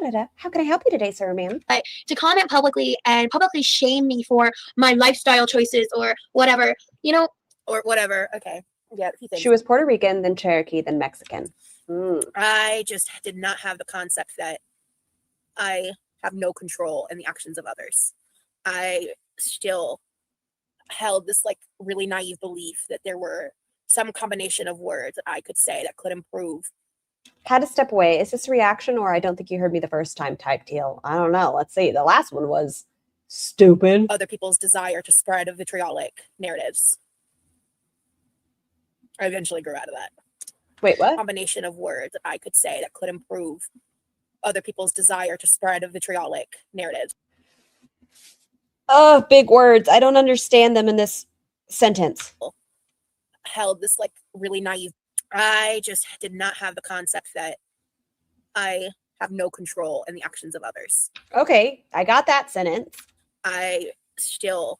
can I help you today, sir, ma'am? But to comment publicly and publicly shame me for my lifestyle choices or whatever, you know. Or whatever. Okay. Yeah. She was Puerto Rican, then Cherokee, then Mexican. I just did not have the concept that I have no control in the actions of others. I still held this like really naive belief that there were some combination of words that I could say that could improve. Had to step away. Is this a reaction or I don't think you heard me the first time type deal? I don't know. Let's see. The last one was stupid. Other people's desire to spread vitriolic narratives. I eventually grew out of that. Wait, what? Combination of words that I could say that could improve other people's desire to spread vitriolic narratives. Oh, big words. I don't understand them in this sentence. Held this like really naive. I just did not have the concept that I have no control in the actions of others. Okay, I got that sentence. I still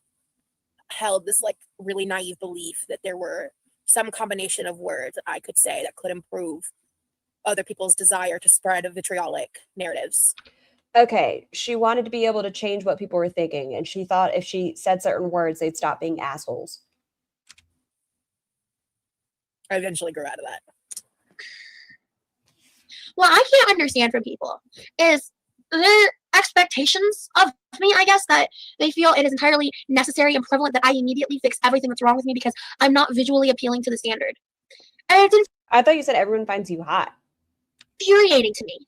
held this like really naive belief that there were some combination of words that I could say that could improve other people's desire to spread vitriolic narratives. Okay, she wanted to be able to change what people were thinking, and she thought if she said certain words, they'd stop being assholes. I eventually grew out of that. What I can't understand from people is their expectations of me, I guess, that they feel it is entirely necessary and prevalent that I immediately fix everything that's wrong with me because I'm not visually appealing to the standard. And it's I thought you said everyone finds you hot. infuriating to me.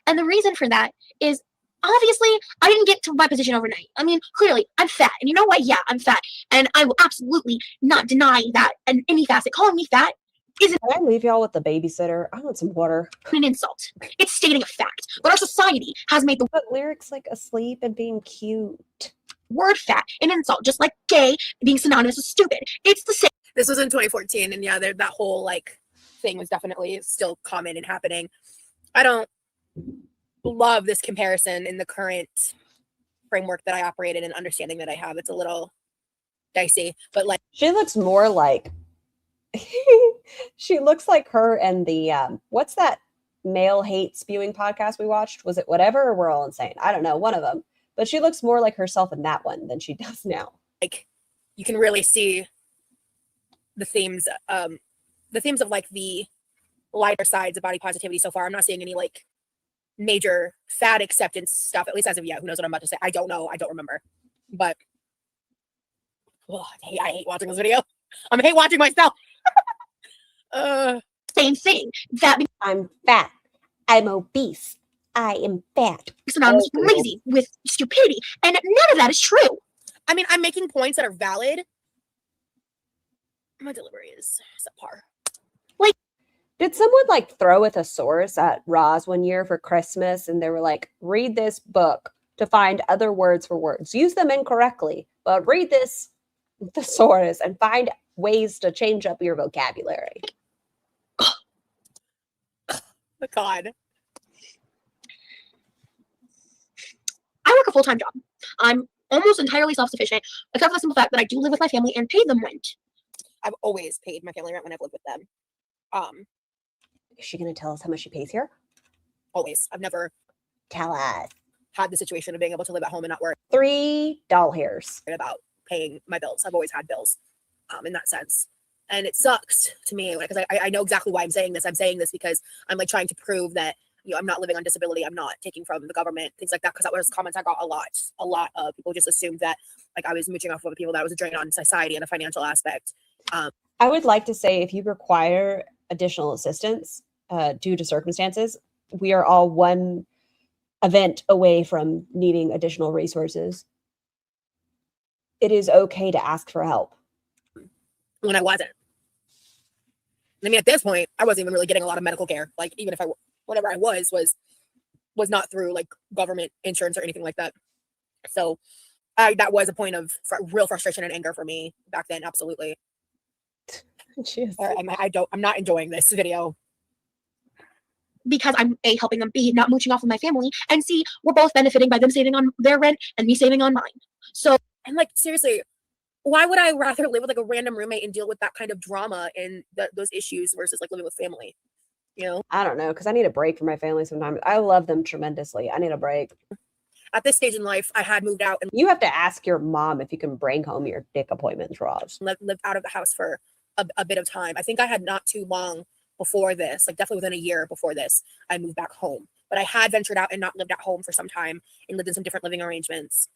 And the reason for that is obviously I didn't get to my position overnight. I mean, clearly I'm fat. And you know what? Yeah, I'm fat. And I will absolutely not deny that in any facet. Calling me fat isn't Can I leave y'all with the babysitter? I want some water. an insult. It's stating a fact. But our society has made the But lyrics like asleep and being cute. word fat an insult, just like gay being synonymous with stupid. It's the same. This was in 2014, and yeah, that whole like thing was definitely still common and happening. I don't love this comparison in the current framework that I operate in and understanding that I have. It's a little dicey, but like She looks more like she looks like her and the what's that male hate spewing podcast we watched? Was it Whatever or We're All Insane? I don't know, one of them. But she looks more like herself in that one than she does now. like you can really see the themes of like the lighter sides of body positivity so far. I'm not seeing any like major fat acceptance stuff, at least as of yet. Who knows what I'm about to say? I don't know. I don't remember. But I hate watching this video. I'm hate watching myself. Same thing. That I'm fat. I'm obese. I am fat. synonymous with lazy, with stupidity, and none of that is true. I mean, I'm making points that are valid. My delivery is subpar. Did someone like throw a thesaurus at Roz one year for Christmas and they were like, read this book to find other words for words. Use them incorrectly, but read this thesaurus and find ways to change up your vocabulary. God. I work a full-time job. I'm almost entirely self-sufficient, except for the simple fact that I do live with my family and pay them rent. I've always paid my family rent when I've lived with them. Is she going to tell us how much she pays here? Always. I've never Tell us. had the situation of being able to live at home and not worry $3 hairs. about paying my bills. I've always had bills in that sense. And it sucks to me because I know exactly why I'm saying this. I'm saying this because I'm like trying to prove that, you know, I'm not living on disability. I'm not taking from the government, things like that. Because that was comments I got a lot. A lot of people just assumed that like I was mooching off of other people, that was a drain on society and a financial aspect. I would like to say if you require additional assistance due to circumstances, we are all one event away from needing additional resources. It is okay to ask for help. When I wasn't. I mean, at this point, I wasn't even really getting a lot of medical care. Like even if whatever I was not through like government insurance or anything like that. So that was a point of real frustration and anger for me back then. Absolutely. I'm not enjoying this video. Because I'm A, helping them, B, not mooching off of my family, and C, we're both benefiting by them saving on their rent and me saving on mine. So, and like seriously, why would I rather live with like a random roommate and deal with that kind of drama and those issues versus like living with family? You know, I don't know, because I need a break from my family sometimes. I love them tremendously. I need a break. At this stage in life, I had moved out and You have to ask your mom if you can bring home your dick appointments, Roz. lived out of the house for a bit of time. I think I had not too long before this, like definitely within a year before this, I moved back home. But I had ventured out and not lived at home for some time and lived in some different living arrangements.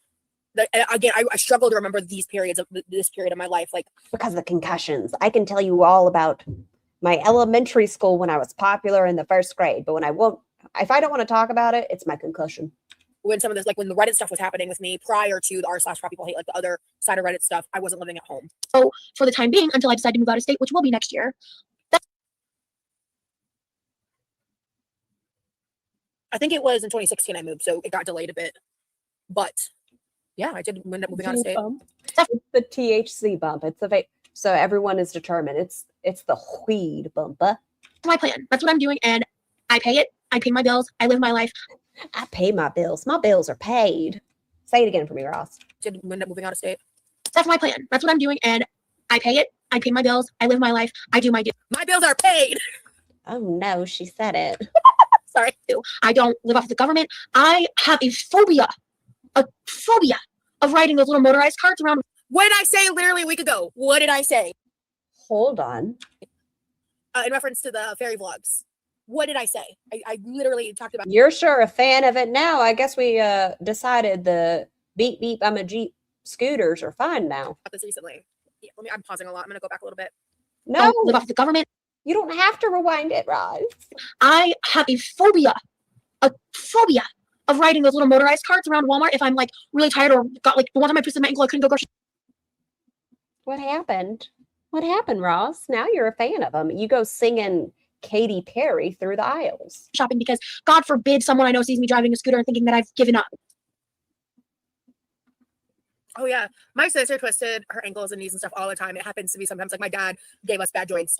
Again, I struggle to remember these periods of this period of my life. Like, Because of the concussions. I can tell you all about my elementary school when I was popular in the first grade, but if I don't want to talk about it, it's my concussion. when some of this, like when the Reddit stuff was happening with me prior to the r/prop people hate, like the other side of Reddit stuff, I wasn't living at home. So for the time being, until I decide to move out of state, which will be next year. I think it was in 2016 I moved, so it got delayed a bit. But yeah, I did end up moving out of state. It's the THC bump. It's the vape. So everyone is determined. It's the weed bump. That's my plan. That's what I'm doing, and I pay it. I pay my bills. I live my life. I pay my bills. My bills are paid. Say it again for me, Ross. Did end up moving out of state. That's my plan. That's what I'm doing, and I pay it. I pay my bills. I live my life. I do my My bills are paid. Oh no, she said it. Sorry. I don't live off the government. I have a phobia of riding those little motorized carts around. What did I say literally a week ago? What did I say? Hold on. In reference to the fairy vlogs. What did I say? I literally talked about. You're sure a fan of it now. I guess we decided the beep beep I'm a Jeep scooters are fine now. This recently. Yeah, I'm pausing a lot. I'm gonna go back a little bit. No, don't live off the government. You don't have to rewind it, Roz. I have a phobia of riding those little motorized carts around Walmart if I'm like really tired or got like the one time I twisted my ankle, I couldn't go grocery. What happened? What happened, Ross? Now you're a fan of them. You go singing Katy Perry through the aisles. Shopping because God forbid someone I know sees me driving a scooter and thinking that I've given up. Oh yeah, my sister twisted her ankles and knees and stuff all the time. It happens to be sometimes like my dad gave us bad joints.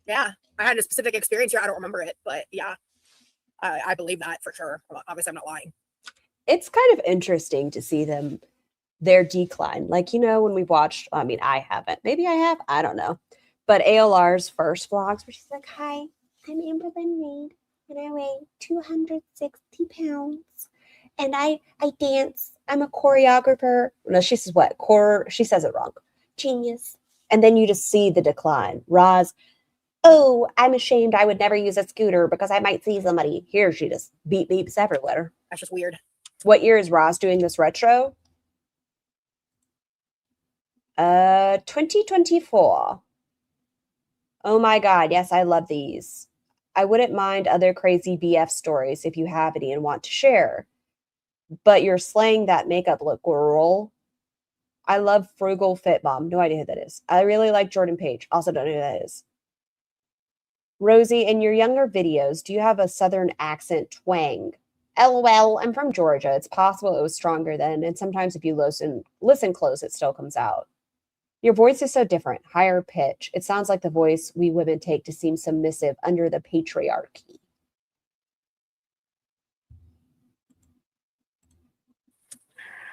Yeah, I had a specific experience here. I don't remember it, but yeah, I believe that for sure. Obviously, I'm not lying. It's kind of interesting to see their decline. Like, you know, when we watched, I mean, I haven't. Maybe I have. I don't know. But ALR's first vlogs where she's like, hi, I'm Amberlynn Reed, and I weigh 260 pounds. And I dance. I'm a choreographer. No, she says what? She says it wrong. Genius. And then you just see the decline. Roz, oh, I'm ashamed. I would never use a scooter because I might see somebody. Here she just beep beeps everywhere. That's just weird. What year is Roz doing this retro? 2024. Oh my God. Yes, I love these. I wouldn't mind other crazy BF stories if you have any and want to share. But you're slaying that makeup look, girl. I love Frugal Fit Mom. No idea who that is. I really like Jordan Page. Also don't know who that is. Rosie, in your younger videos, do you have a Southern accent twang? LOL, I'm from Georgia. It's possible it was stronger then, and sometimes if you listen close, it still comes out. Your voice is so different, higher pitch. It sounds like the voice we women take to seem submissive under the patriarchy.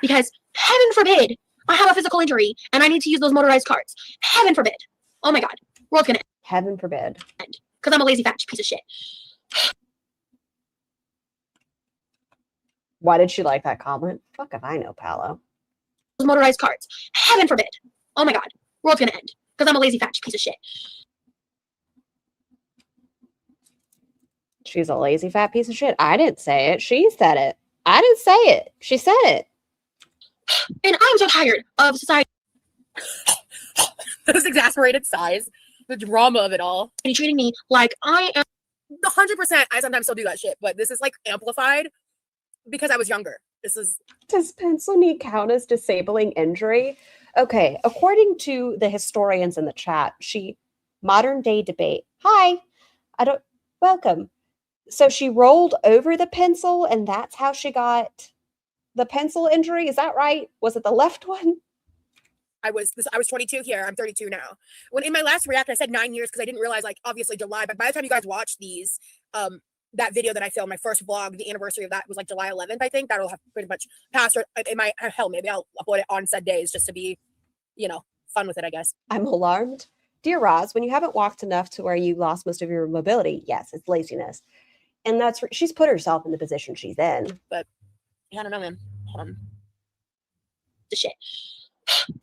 Because heaven forbid I have a physical injury and I need to use those motorized carts. Heaven forbid. Oh my God. World's gonna end. Heaven forbid. Because I'm a lazy fat piece of shit. Why did she like that comment? Fuck if I know, Paolo. Those motorized carts. Heaven forbid. Oh my God. World's gonna end. Because I'm a lazy fat piece of shit. She's a lazy fat piece of shit. I didn't say it. She said it. I didn't say it. She said it. And I'm so tired of society. Those exasperated sighs, the drama of it all. And treating me like I am. 100%. I sometimes still do that shit, but this is like amplified because I was younger. This is. Does pencil knee count as disabling injury? Okay, according to the historians in the chat, modern day debate. Hi, welcome. So she rolled over the pencil and that's how she got the pencil injury. Is that right? Was it the left one? I was 22 here. I'm 32 now. When in my last react, I said 9 years because I didn't realize, like, obviously July. But by the time you guys watch these, that video that I filmed, my first vlog, the anniversary of that was like July 11th. I think that'll have pretty much passed. Or it might, hell, maybe I'll upload it on said days just to be, fun with it, I guess. I'm alarmed. Dear Roz, when you haven't walked enough to where you lost most of your mobility, yes, it's laziness. And she's put herself in the position she's in. But I don't know, man. The shit.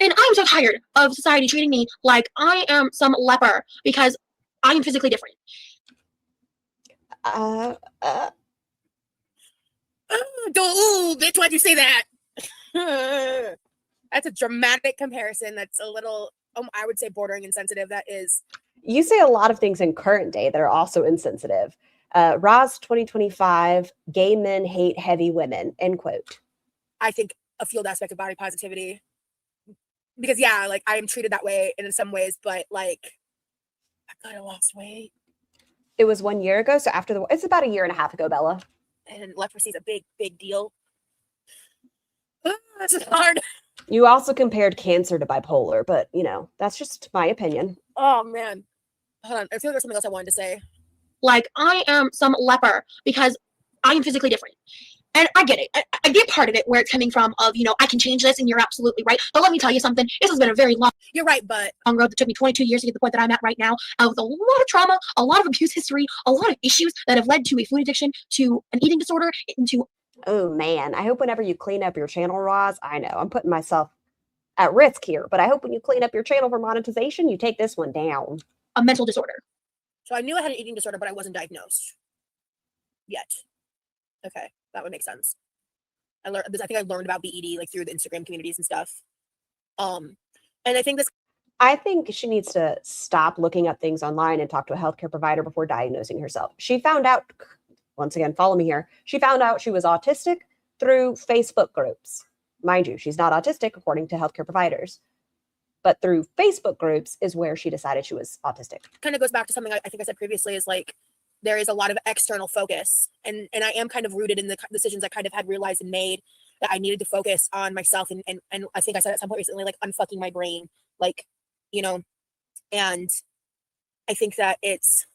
And I'm so tired of society treating me like I am some leper because I am physically different. Ooh, bitch, why'd you say that? That's a dramatic comparison. That's a little, I would say, bordering insensitive. That is. You say a lot of things in current day that are also insensitive. Roz 2025, gay men hate heavy women, end quote. I think a field aspect of body positivity. Because, yeah, like, I am treated that way in some ways, but, like, I kind of lost weight. It was 1 year ago, so after it's about a year and a half ago, Bella. And leprosy is a big, big deal. This is hard. You also compared cancer to bipolar, but, you know, that's just my opinion. Oh, man. Hold on. I feel like there's something else I wanted to say. Like, I am some leper because I am physically different. And I get it. I get part of it where it's coming from of, you know, I can change this and you're absolutely right. But let me tell you something. This has been a very long. You're right, but road that took me 22 years to get to the point that I'm at right now, with a lot of trauma, a lot of abuse history, a lot of issues that have led to a food addiction, to an eating disorder, into. Oh man, I hope whenever you clean up your channel, Roz, I know I'm putting myself at risk here, but I hope when you clean up your channel for monetization, you take this one down. A mental disorder. So I knew I had an eating disorder, but I wasn't diagnosed yet. Okay, that would make sense. I think I learned about BED like through the Instagram communities and stuff. And I think she needs to stop looking up things online and talk to a healthcare provider before diagnosing herself. She found out, once again, follow me here. She found out she was autistic through Facebook groups. Mind you, she's not autistic according to healthcare providers, but through Facebook groups is where she decided she was autistic. Kind of goes back to something I think I said previously, is like, there is a lot of external focus, and I am kind of rooted in the decisions I kind of had realized and made, that I needed to focus on myself. And I think I said at some point recently, like, unfucking my brain, like, you know, and I think that this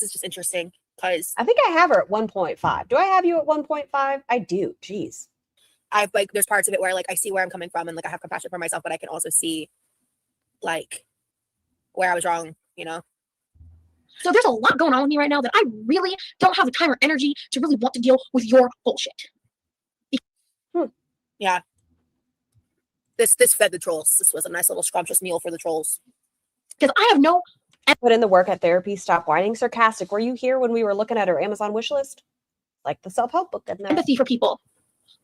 is just interesting because I think I have her at 1.5. Do I have you at 1.5? I do. Jeez. I've like, there's parts of it where like I see where I'm coming from and like I have compassion for myself, but I can also see like where I was wrong, you know? So there's a lot going on with me right now that I really don't have the time or energy to really want to deal with your bullshit. Yeah. This fed the trolls. This was a nice little scrumptious meal for the trolls. Because I have no. Put in the work at therapy. Stop whining. Sarcastic. Were you here when we were looking at her Amazon wish list? Like the self-help book in there. Empathy for people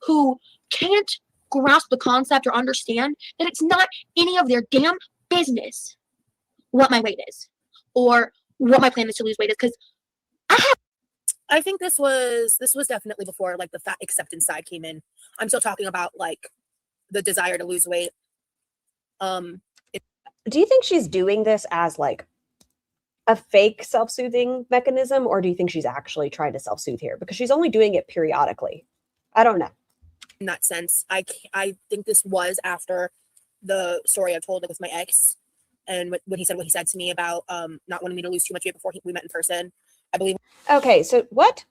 who can't grasp the concept or understand that it's not any of their damn business what my weight is or what my plan is to lose weight is. Because I think this was definitely before like the fat acceptance side came in. I'm still talking about like the desire to lose weight. Do you think she's doing this as like a fake self-soothing mechanism, or do you think she's actually trying to self-soothe here? Because she's only doing it periodically. I don't know. In that sense, I think this was after the story I told with my ex, and what he said to me about not wanting me to lose too much weight before we met in person. I believe. Okay, so what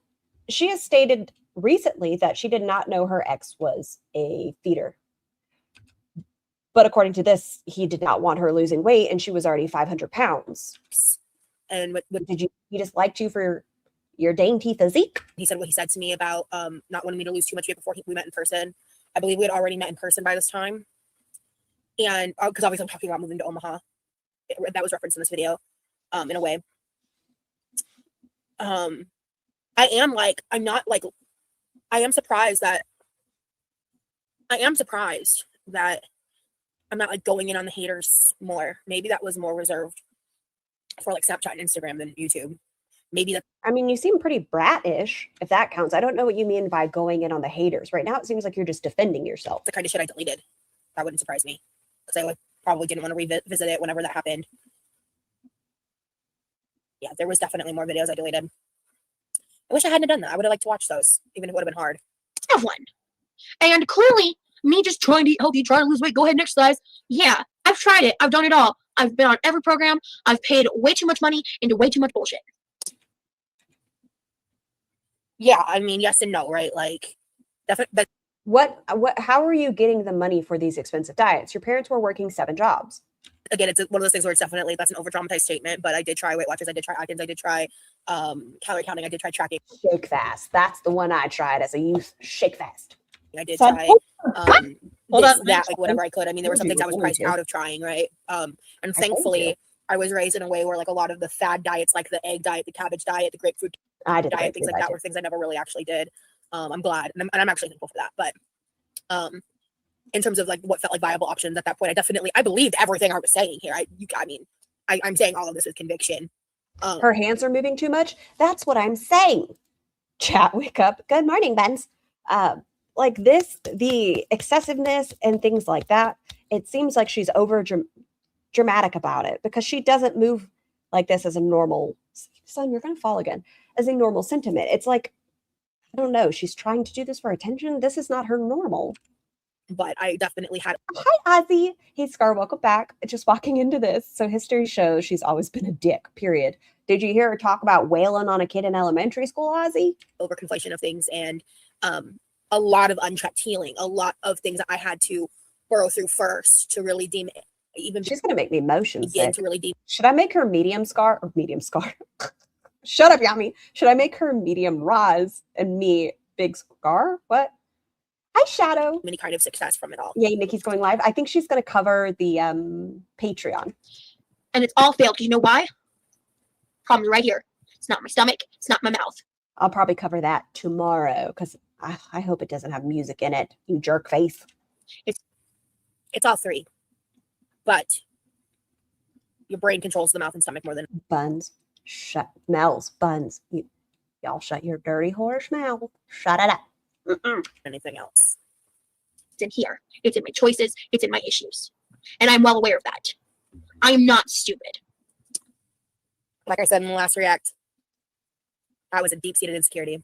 she has stated recently that she did not know her ex was a feeder. But according to this, he did not want her losing weight, and she was already 500 pounds. And what he just liked you for your dainty physique? He said what he said to me about not wanting me to lose too much weight before we met in person. I believe we had already met in person by this time. And because obviously I'm talking about moving to Omaha. That was referenced in this video, in a way. I am surprised that I'm not like going in on the haters more. Maybe that was more reserved for like Snapchat and Instagram than YouTube. Maybe that. I mean, you seem pretty brat-ish, if that counts. I don't know what you mean by going in on the haters. Right now, it seems like you're just defending yourself. The kind of shit I deleted. That wouldn't surprise me because I probably didn't want to revisit it whenever that happened. Yeah, there was definitely more videos I deleted. I wish I hadn't done that. I would have liked to watch those, even if it would have been hard. Have one. And clearly, me just trying to eat healthy, trying to lose weight, go ahead and exercise. Yeah, I've tried it. I've done it all. I've been on every program. I've paid way too much money into way too much bullshit. Yeah, I mean, yes and no, right? Like, definitely. What? How are you getting the money for these expensive diets? Your parents were working 7 jobs. Again, it's one of those things where it's definitely, that's an over-dramatized statement, but I did try Weight Watchers, I did try Atkins, I did try calorie counting, I did try tracking. Shake Fast. That's the one I tried as a youth. Shake Fast. I did try like whatever I could. I mean, there were some things I was priced out of trying, right? And thankfully, I was raised in a way where like a lot of the fad diets, like the egg diet, the cabbage diet, the grapefruit diet, things like that were things I never really actually did. I'm glad, and I'm actually thankful for that. But in terms of like what felt like viable options at that point, I believed everything I was saying here. I'm saying all of this with conviction. Her hands are moving too much. That's what I'm saying. Chat, wake up. Good morning, Benz. Like this, the excessiveness and things like that, it seems like she's over dramatic about it because she doesn't move like this as a normal, son, you're going to fall again, as a normal sentiment. It's like, I don't know, she's trying to do this for attention. This is not her normal. But I definitely had. Hi, Ozzy. Hey, Scar, welcome back. Just walking into this. So history shows she's always been a dick, period. Did you hear her talk about wailing on a kid in elementary school, Ozzy? Overconflation of things and a lot of unchecked healing, a lot of things that I had to burrow through first to really deem it. Even she's going to make me motion sick. To really deem. Should I make her medium scar or medium scar? Shut up, Yami. Should I make her medium Roz and me big scar? What? Hi, Shadow. Many kind of success from it all. Yay, Nikki's going live. I think she's going to cover the Patreon. And it's all failed. You know why? Problem right here. It's not my stomach. It's not my mouth. I'll probably cover that tomorrow because I hope it doesn't have music in it, you jerk face. It's all three. But your brain controls the mouth and stomach more than buns. Shut Mel's buns. Y'all shut your dirty horse mouth. Shut it up. Anything else. It's in here. It's in my choices. It's in my issues. And I'm well aware of that. I'm not stupid. Like I said in the last react, that was a deep-seated insecurity.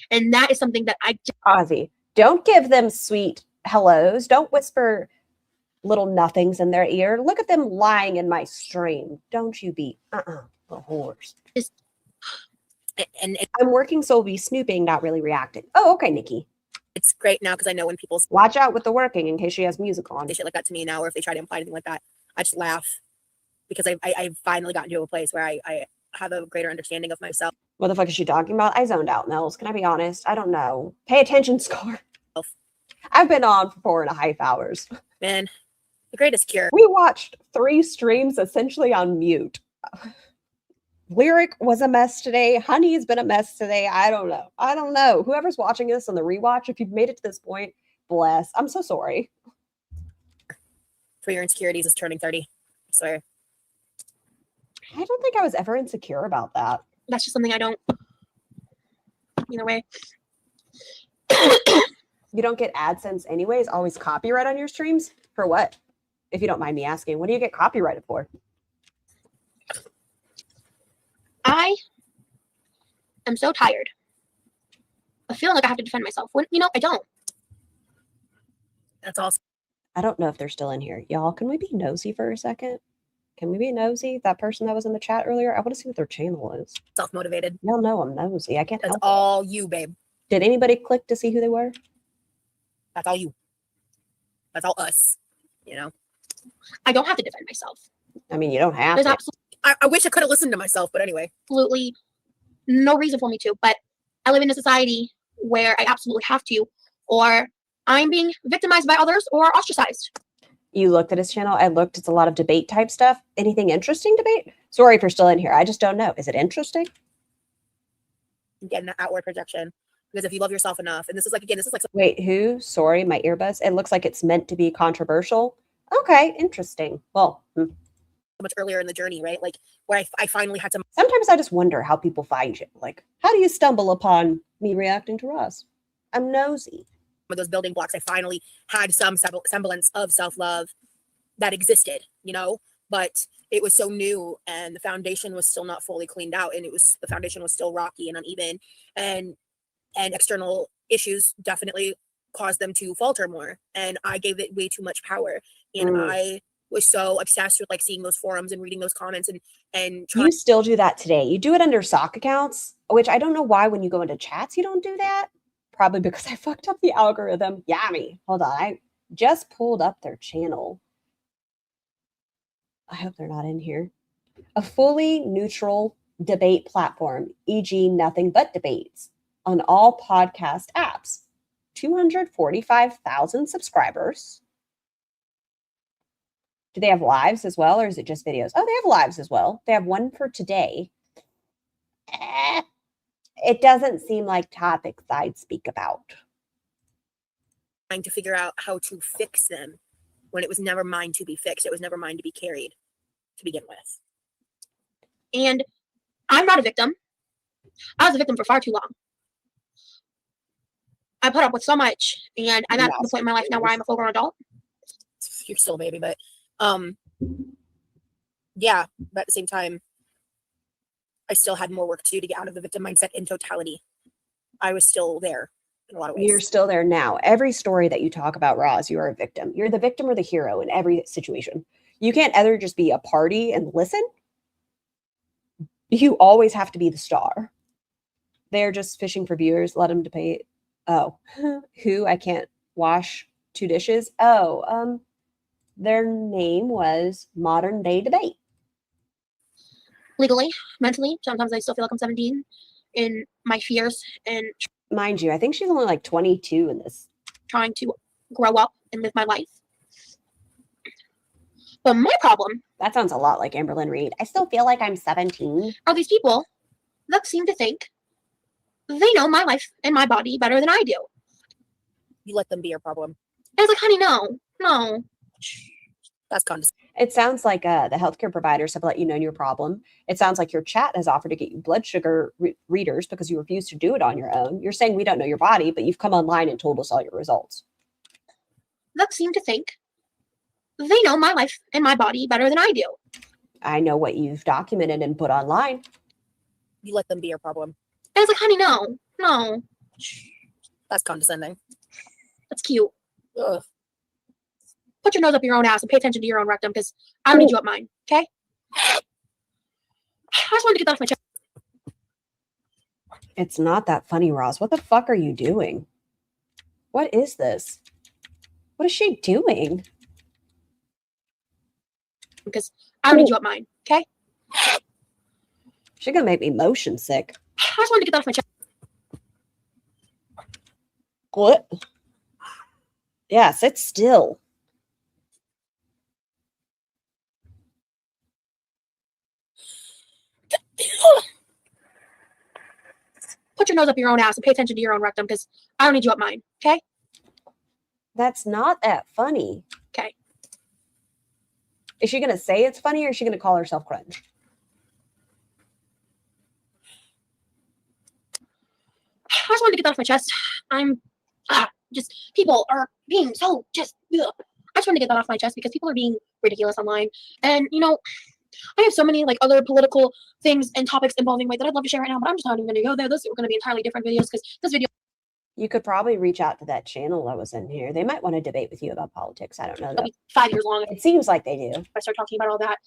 And that is something that Ozzy, don't give them sweet hellos. Don't whisper little nothings in their ear. Look at them lying in my stream. Don't you be the horse. And I'm working, so we'll be snooping, not really reacting. Oh, okay, Nikki. It's great now because I know when people watch out with the working in case she has music on. They shit like that to me now, or if they try to imply anything like that, I just laugh because I've finally gotten to a place where I have a greater understanding of myself. What the fuck is she talking about? I zoned out, Nels. Can I be honest? I don't know. Pay attention, Scar. I've been on for 4.5 hours. Man, the greatest cure. We watched 3 streams essentially on mute. Lyric was a mess today. Honey's been a mess today. I don't know. Whoever's watching this on the rewatch, if you've made it to this point, bless. I'm so sorry. For your insecurities is turning 30. I swear. I don't think I was ever insecure about that. That's just something I don't. Either way. You don't get AdSense anyways? Always copyright on your streams? For what? If you don't mind me asking, what do you get copyrighted for? I am so tired of feeling like I have to defend myself when, I don't. That's awesome. I don't know if they're still in here. Y'all, can we be nosy for a second? Can we be nosy? That person that was in the chat earlier, I want to see what their channel is. Self-motivated. Y'all know I'm nosy. I can't That's help all it. you, babe. Did anybody click to see who they were? That's all you. That's all us. I don't have to defend myself. I mean, you don't have There's to. absolutely I wish I could have listened to myself, but anyway. Absolutely no reason for me to, but I live in a society where I absolutely have to, or I'm being victimized by others or ostracized. You looked at his channel. I looked. It's a lot of debate type stuff. Anything interesting debate? Sorry if you're still in here. I just don't know. Is it interesting? Getting that outward projection. Because if you love yourself enough, and this is like Wait, who? Sorry, my earbuds. It looks like it's meant to be controversial. Okay, interesting. Well, much earlier in the journey, right? Like where I finally had to. Sometimes I just wonder how people find you. Like, how do you stumble upon me reacting to Ross? I'm nosy. With those building blocks, I finally had some semblance of self-love that existed, but it was so new and the foundation was still not fully cleaned out, and the foundation was still rocky and uneven, and external issues definitely caused them to falter more, and I gave it way too much power, and I was so obsessed with like seeing those forums and reading those comments and you still do that today. You do it under sock accounts, which I don't know why when you go into chats you don't do that. Probably because I fucked up the algorithm. Yummy. Hold on. I just pulled up their channel. I hope they're not in here. A fully neutral debate platform, e.g. nothing but debates on all podcast apps. 245,000 subscribers. Do they have lives as well, or is it just videos? Oh, they have lives as well. They have one for today. It doesn't seem like topics I'd speak about. Trying to figure out how to fix them when it was never mine to be fixed. It was never mine to be carried to begin with. And I'm not a victim. I was a victim for far too long. I put up with so much, and I'm at the point in my life now where I'm a full-grown adult. You're still a baby, but yeah, but at the same time, I still had more work to do to get out of the victim mindset in totality. I was still there in a lot of ways. You're still there now. Every story that you talk about, Roz, you are a victim. You're the victim or the hero in every situation. You can't ever just be a party and listen. You always have to be the star. They're just fishing for viewers. Let them debate. Oh, who? I can't wash 2 dishes. Oh, their name was Modern Day Debate. Legally, mentally, sometimes I still feel like I'm 17 in my fears and mind you, I think she's only like 22 in this. Trying to grow up and live my life. But my problem, that sounds a lot like Amberlynn Reed. I still feel like I'm 17. Are these people that seem to think they know my life and my body better than I do. You let them be your problem. I was like, honey, no. That's condescending. It sounds like the healthcare providers have let you know your problem. It sounds like your chat has offered to get you blood sugar readers because you refuse to do it on your own. You're saying we don't know your body, but you've come online and told us all your results. That seem to think they know my life and my body better than I do. I know what you've documented and put online. You let them be your problem. I was like, honey, no. That's condescending. That's cute. Ugh. Put your nose up your own ass and pay attention to your own rectum because I don't need you up mine, okay? I just wanted to get that off my chest. It's not that funny, Roz. What the fuck are you doing? What is this? What is she doing? Because I don't need you up mine, okay? She's gonna make me motion sick. I just wanted to get that off my chest. What? Yeah, sit still. Put your nose up your own ass and pay attention to your own rectum because I don't need you up mine, okay? That's not that funny. Okay. Is she gonna say it's funny or is she gonna call herself cringe? I just wanted to get that off my chest. I'm just people are being so just ugh. I just want to get that off my chest because people are being ridiculous online. And you know, I have so many like other political things and topics involving weight that I'd love to share right now, but I'm just not even going to go there. Those are going to be entirely different videos because this video. You could probably reach out to that channel that was in here. They might want to debate with you about politics. I don't know. It'll be 5 years long. It seems like they do. If I start talking about all that.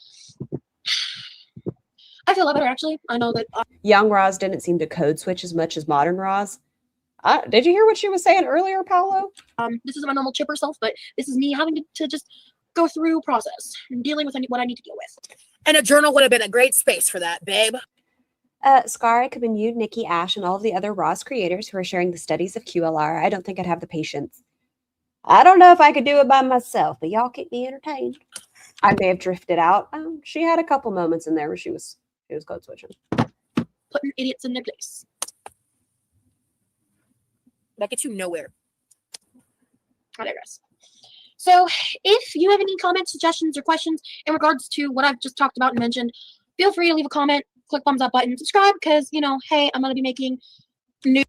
I feel a lot better actually. I know that young Roz didn't seem to code switch as much as modern Roz. Did you hear what she was saying earlier, Paolo? This isn't my normal chipper self, but this is me having to just go through process and dealing with what I need to deal with. And a journal would have been a great space for that, babe. Scar, I commend you, Nikki, Ash, and all of the other Roz creators who are sharing the studies of QLR. I don't think I'd have the patience. I don't know if I could do it by myself, but y'all keep me entertained. I may have drifted out. She had a couple moments in there where she was code switching. Putting idiots in their place. That gets you nowhere. I digress. So if you have any comments, suggestions, or questions in regards to what I've just talked about and mentioned, feel free to leave a comment, click thumbs up button, subscribe, because, you know, hey, I'm going to be making new.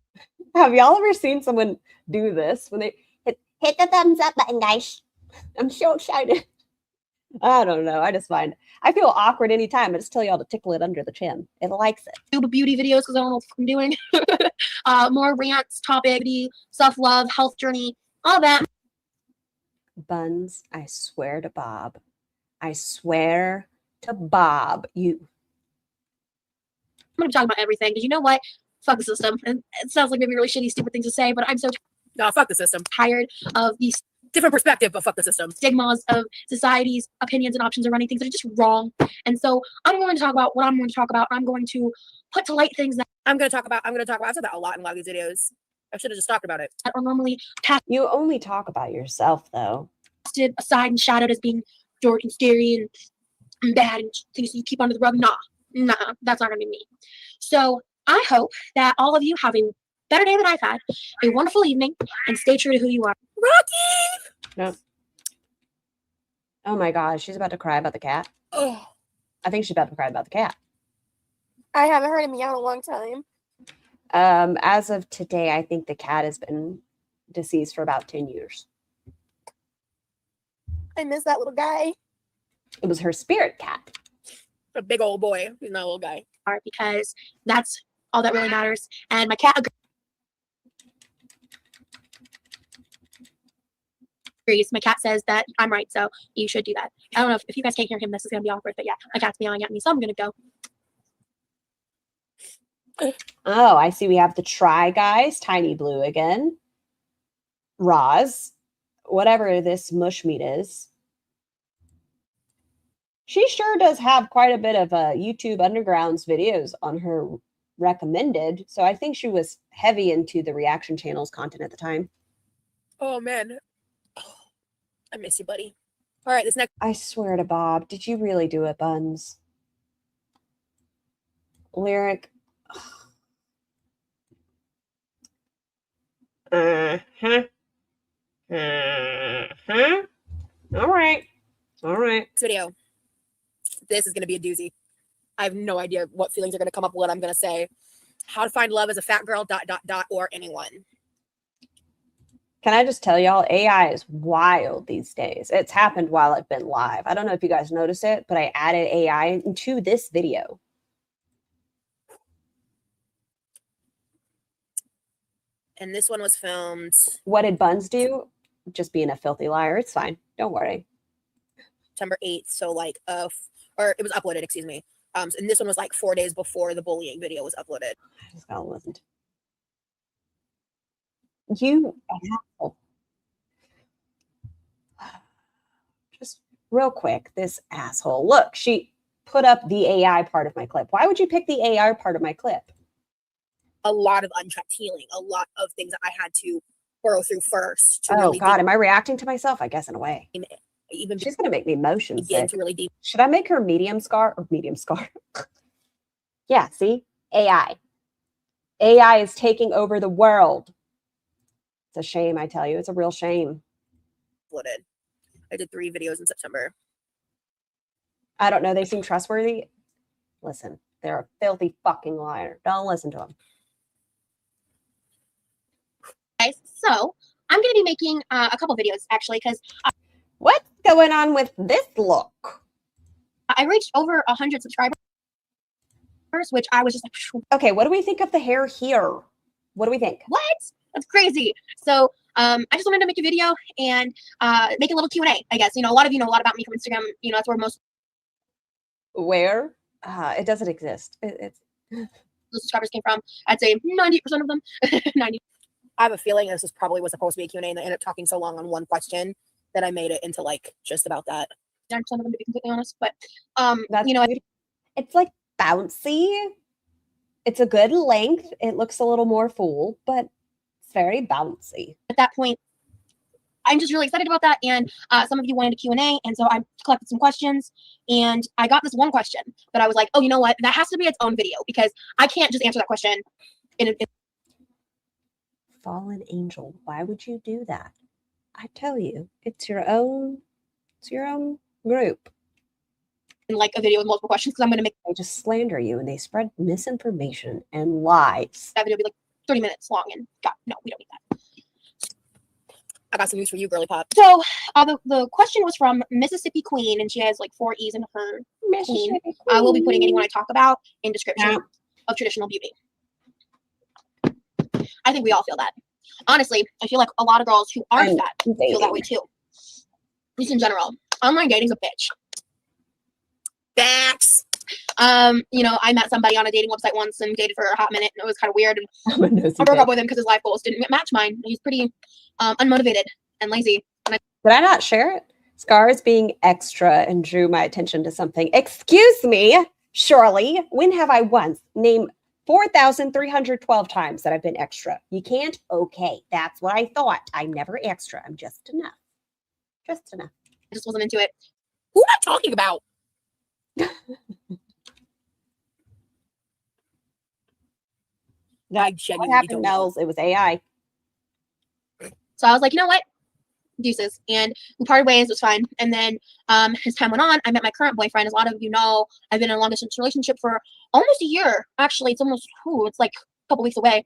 Have y'all ever seen someone do this when they hit the thumbs up button, guys? I'm so excited. I don't know. I feel awkward anytime. I just tell y'all to tickle it under the chin. It likes it. Do beauty videos because I don't know what I'm doing. More rants, topic, self-love, health journey, all that. Buns, I swear to Bob. I swear to Bob. I'm going to be talking about everything because you know what? Fuck the system. And it sounds like maybe really shitty, stupid things to say, but I'm so no, fuck the system. Tired of these different perspective, but fuck the system. Stigmas of society's opinions and options of running things that are just wrong. And so I'm going to talk about what I'm going to talk about. I'm going to put to light things that I'm going to talk about. I've said that a lot in a lot of these videos. I should have just talked about it. That are normally you only talk about yourself, though. Aside and shadowed as being dark and scary and bad and things you keep under the rug. Nah, that's not gonna be me. So I hope that all of you have a better day than I've had, a wonderful evening, and stay true to who you are. Rocky! No. Oh my gosh, she's about to cry about the cat. Oh, I think she's about to cry about the cat. I haven't heard him meow in a long time. As of today, I think the cat has been deceased for about 10 years. I miss that little guy. It was her spirit cat. a big old boy. He's not a little guy. Because that's all that really matters. And my cat agrees. My cat says that I'm right, so you should do that. I don't know if you guys can't hear him, this is going to be awkward, but yeah, my cat's meowing at me, so I'm going to go. Oh, I see we have the Try Guys, Tiny Blue again. Roz, whatever this mush meat is. She sure does have quite a bit of YouTube Underground's videos on her recommended. So I think she was heavy into the reaction channels content at the time. Oh, man. Oh, I miss you, buddy. All right, this next. I swear to Bob, did you really do it, Buns? Lyric. Uh-huh. Uh-huh. All right. All right. Video. This is going to be a doozy. I have no idea what feelings are going to come up, what I'm going to say. How to find love as a fat girl, ... or anyone. Can I just tell y'all, AI is wild these days. It's happened while I've been live. I don't know if you guys noticed it, but I added AI into this video. And this one was filmed. What did Buns do? Just being a filthy liar. It's fine. Don't worry. September 8th. So like, or it was uploaded, excuse me. And this one was like 4 days before the bullying video was uploaded. I just gotta listen to you. Asshole. Just real quick, this asshole. Look, she put up the AI part of my clip. Why would you pick the AI part of my clip? A lot of unchecked healing, a lot of things that I had to burrow through first. To Oh really God, am I reacting to myself? I guess in a way. Even She's gonna make me motion sick. really deep. Should I make her medium scar or medium scar? Yeah, see? AI. AI is taking over the world. It's a shame, I tell you. It's a real shame. Uploaded. I did 3 videos in September. I don't know. They seem trustworthy. Listen, they're a filthy fucking liar. Don't listen to them. Guys, so I'm going to be making a couple videos actually because what's going on with this look? I reached over 100 subscribers, which I was just like, okay, what do we think of the hair here? What do we think? What? That's crazy. So I just wanted to make a video and make a little Q&A, I guess. You know, a lot of you know a lot about me from Instagram. You know, that's where most. Where? It doesn't exist. It's the subscribers came from. I'd say 90% of them. 90. I have a feeling this probably was supposed to be a Q&A, and I ended up talking so long on one question that I made it into like just about that. 9% of them, to be completely honest. But that's, you know, it's like bouncy. It's a good length. It looks a little more full, but it's very bouncy. At that point, I'm just really excited about that. And some of you wanted a Q&A, and so I collected some questions, and I got this one question that I was like, oh, you know what? That has to be its own video because I can't just answer that question in Fallen angel, why would you do that? I tell you, it's your own group. In like a video with multiple questions because I'm going to make. They just slander you and they spread misinformation and lies. That video will be like 30 minutes long, and God, no, we don't need that. I got some news for you, girly pop. So the question was from Mississippi Queen, and she has like 4 E's in her Queen. I will be putting anyone I talk about in description of traditional beauty. I think we all feel that. Honestly, I feel like a lot of girls who aren't fat feel that way too. Just in general, online dating's a bitch. Facts. You know, I met somebody on a dating website once and dated for a hot minute, and it was kind of weird. And I broke up with him because his life goals didn't match mine. He's pretty unmotivated and lazy. And did I not share it? Scars being extra and drew my attention to something. Excuse me, Shirley. When have I once named 4,312 times that I've been extra? You can't? Okay, that's what I thought. I'm never extra. I'm just enough. Just enough. I just wasn't into it. Who am I talking about? I What genuinely happened, don't know. Nels? It was AI. So I was like, you know what? Deuces. And we parted ways. It was fine. And then as time went on, I met my current boyfriend. As a lot of you know, I've been in a long distance relationship for almost a year. Actually, it's almost, it's like a couple weeks away.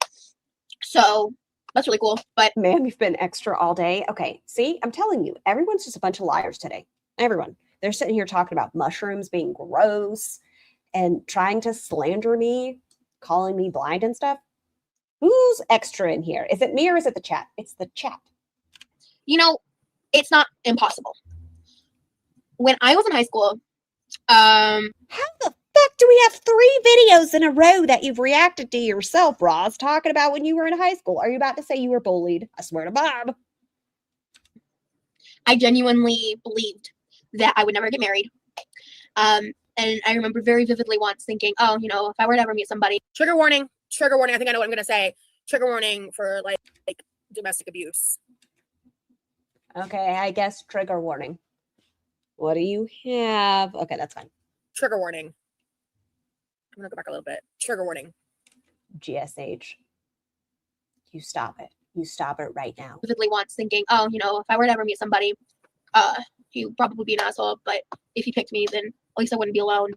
So that's really cool. But Man, we've been extra all day. Okay, see, I'm telling you, everyone's just a bunch of liars today. Everyone. They're sitting here talking about mushrooms being gross and trying to slander me, calling me blind and stuff. Who's extra in here? Is it me or is it the chat? It's the chat. you know, it's not impossible. When I was in high school, How the fuck do we have 3 videos in a row that you've reacted to yourself, Roz, talking about when you were in high school? Are you about to say you were bullied? I swear to Bob. I genuinely believed that I would never get married. And I remember very vividly once thinking, oh, if I were to ever meet somebody. Trigger warning. Trigger warning. I think I know what I'm gonna say. Trigger warning for like domestic abuse. Okay, I guess trigger warning. What do you have? Okay, that's fine. Trigger warning. I'm gonna go back a little bit. Trigger warning. GSH. You stop it. You stop it right now. Vividly once thinking, oh, if I were to ever meet somebody, he would probably be an asshole. But if he picked me, then at least I wouldn't be alone.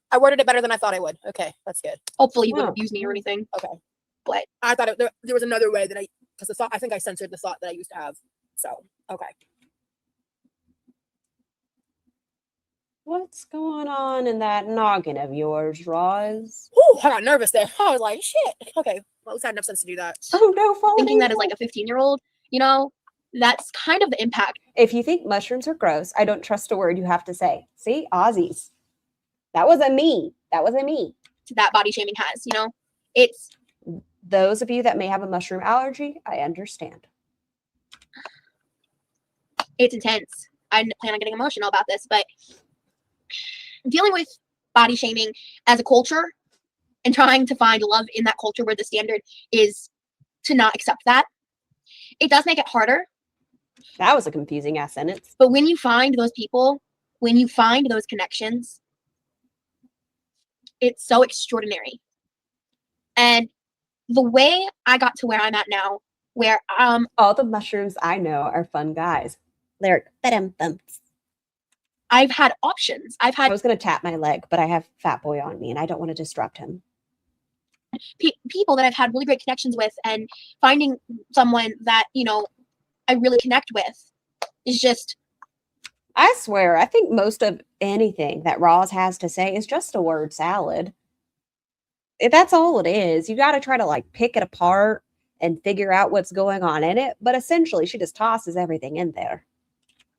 I worded it better than I thought I would. Okay, that's good. Hopefully he wouldn't abuse me or anything. Okay. But I thought there was another way that because the thought, I think I censored the thought that I used to have. So, okay. What's going on in that noggin of yours, Roz? Ooh, I got nervous there. I was like, shit. Okay. Well, it's had enough sense to do that. Oh no, falling thinking that as like a 15-year-old, that's kind of the impact. If you think mushrooms are gross, I don't trust a word you have to say. See, Aussies. That wasn't me. That wasn't me. That body shaming has, it's those of you that may have a mushroom allergy, I understand. It's intense. I didn't plan on getting emotional about this, but dealing with body shaming as a culture and trying to find love in that culture where the standard is to not accept that, it does make it harder. That was a confusing ass sentence. But when you find those people, when you find those connections, it's so extraordinary. And the way I got to where I'm at now, where all the mushrooms I know are fun guys. They're bumps. I've had options. I was going to tap my leg, but I have Fat Boy on me and I don't want to disrupt him. People that I've had really great connections with, and finding someone that, I really connect with is just. I swear, I think most of anything that Roz has to say is just a word salad. That's all it is. You got to try to pick it apart and figure out what's going on in it. But essentially, she just tosses everything in there.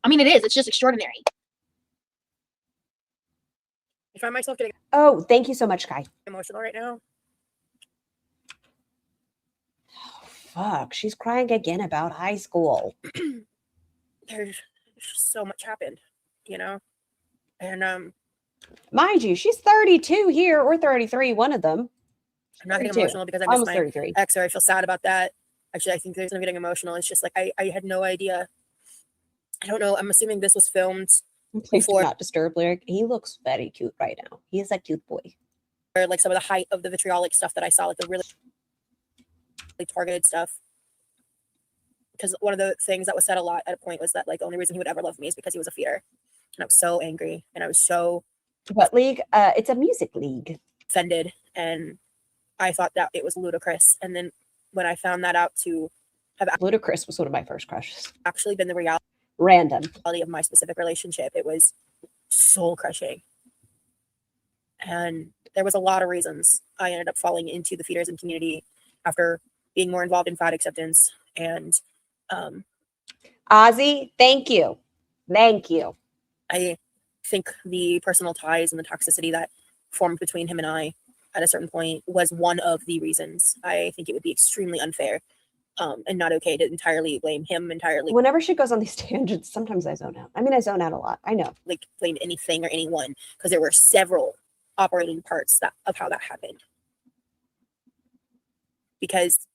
I mean, it is. It's just extraordinary. I find myself getting. Oh, thank you so much, Kai. Emotional right now. Oh, fuck. She's crying again about high school. There's so much happened, and mind you, she's 32 here or 33, one of them. I'm not getting emotional because I miss my 33. ex, or I feel sad about that. Actually, I think there's no getting emotional. It's just I had no idea. I don't know. I'm assuming this was filmed Please do not disturb Lyric. He looks very cute right now. He is a cute boy. Or some of the height of the vitriolic stuff that I saw, the really targeted stuff. Because one of the things that was said a lot at a point was that the only reason he would ever love me is because he was a feeder. And I was so angry, and I was so. What league? It's a music league. Offended, and I thought that it was ludicrous. And then when I found that out to have ludicrous was one of my first crushes. Actually been the reality. Random. Of my specific relationship, it was soul crushing. And there was a lot of reasons I ended up falling into the feeders and community after being more involved in fat acceptance. And Ozzy, thank you. Thank you. I think the personal ties and the toxicity that formed between him and I at a certain point was one of the reasons. I think it would be extremely unfair and not okay to entirely blame him entirely. Whenever she goes on these tangents, sometimes I zone out. I mean, I zone out a lot. I know. Blame anything or anyone, because there were several operating parts of how that happened. Because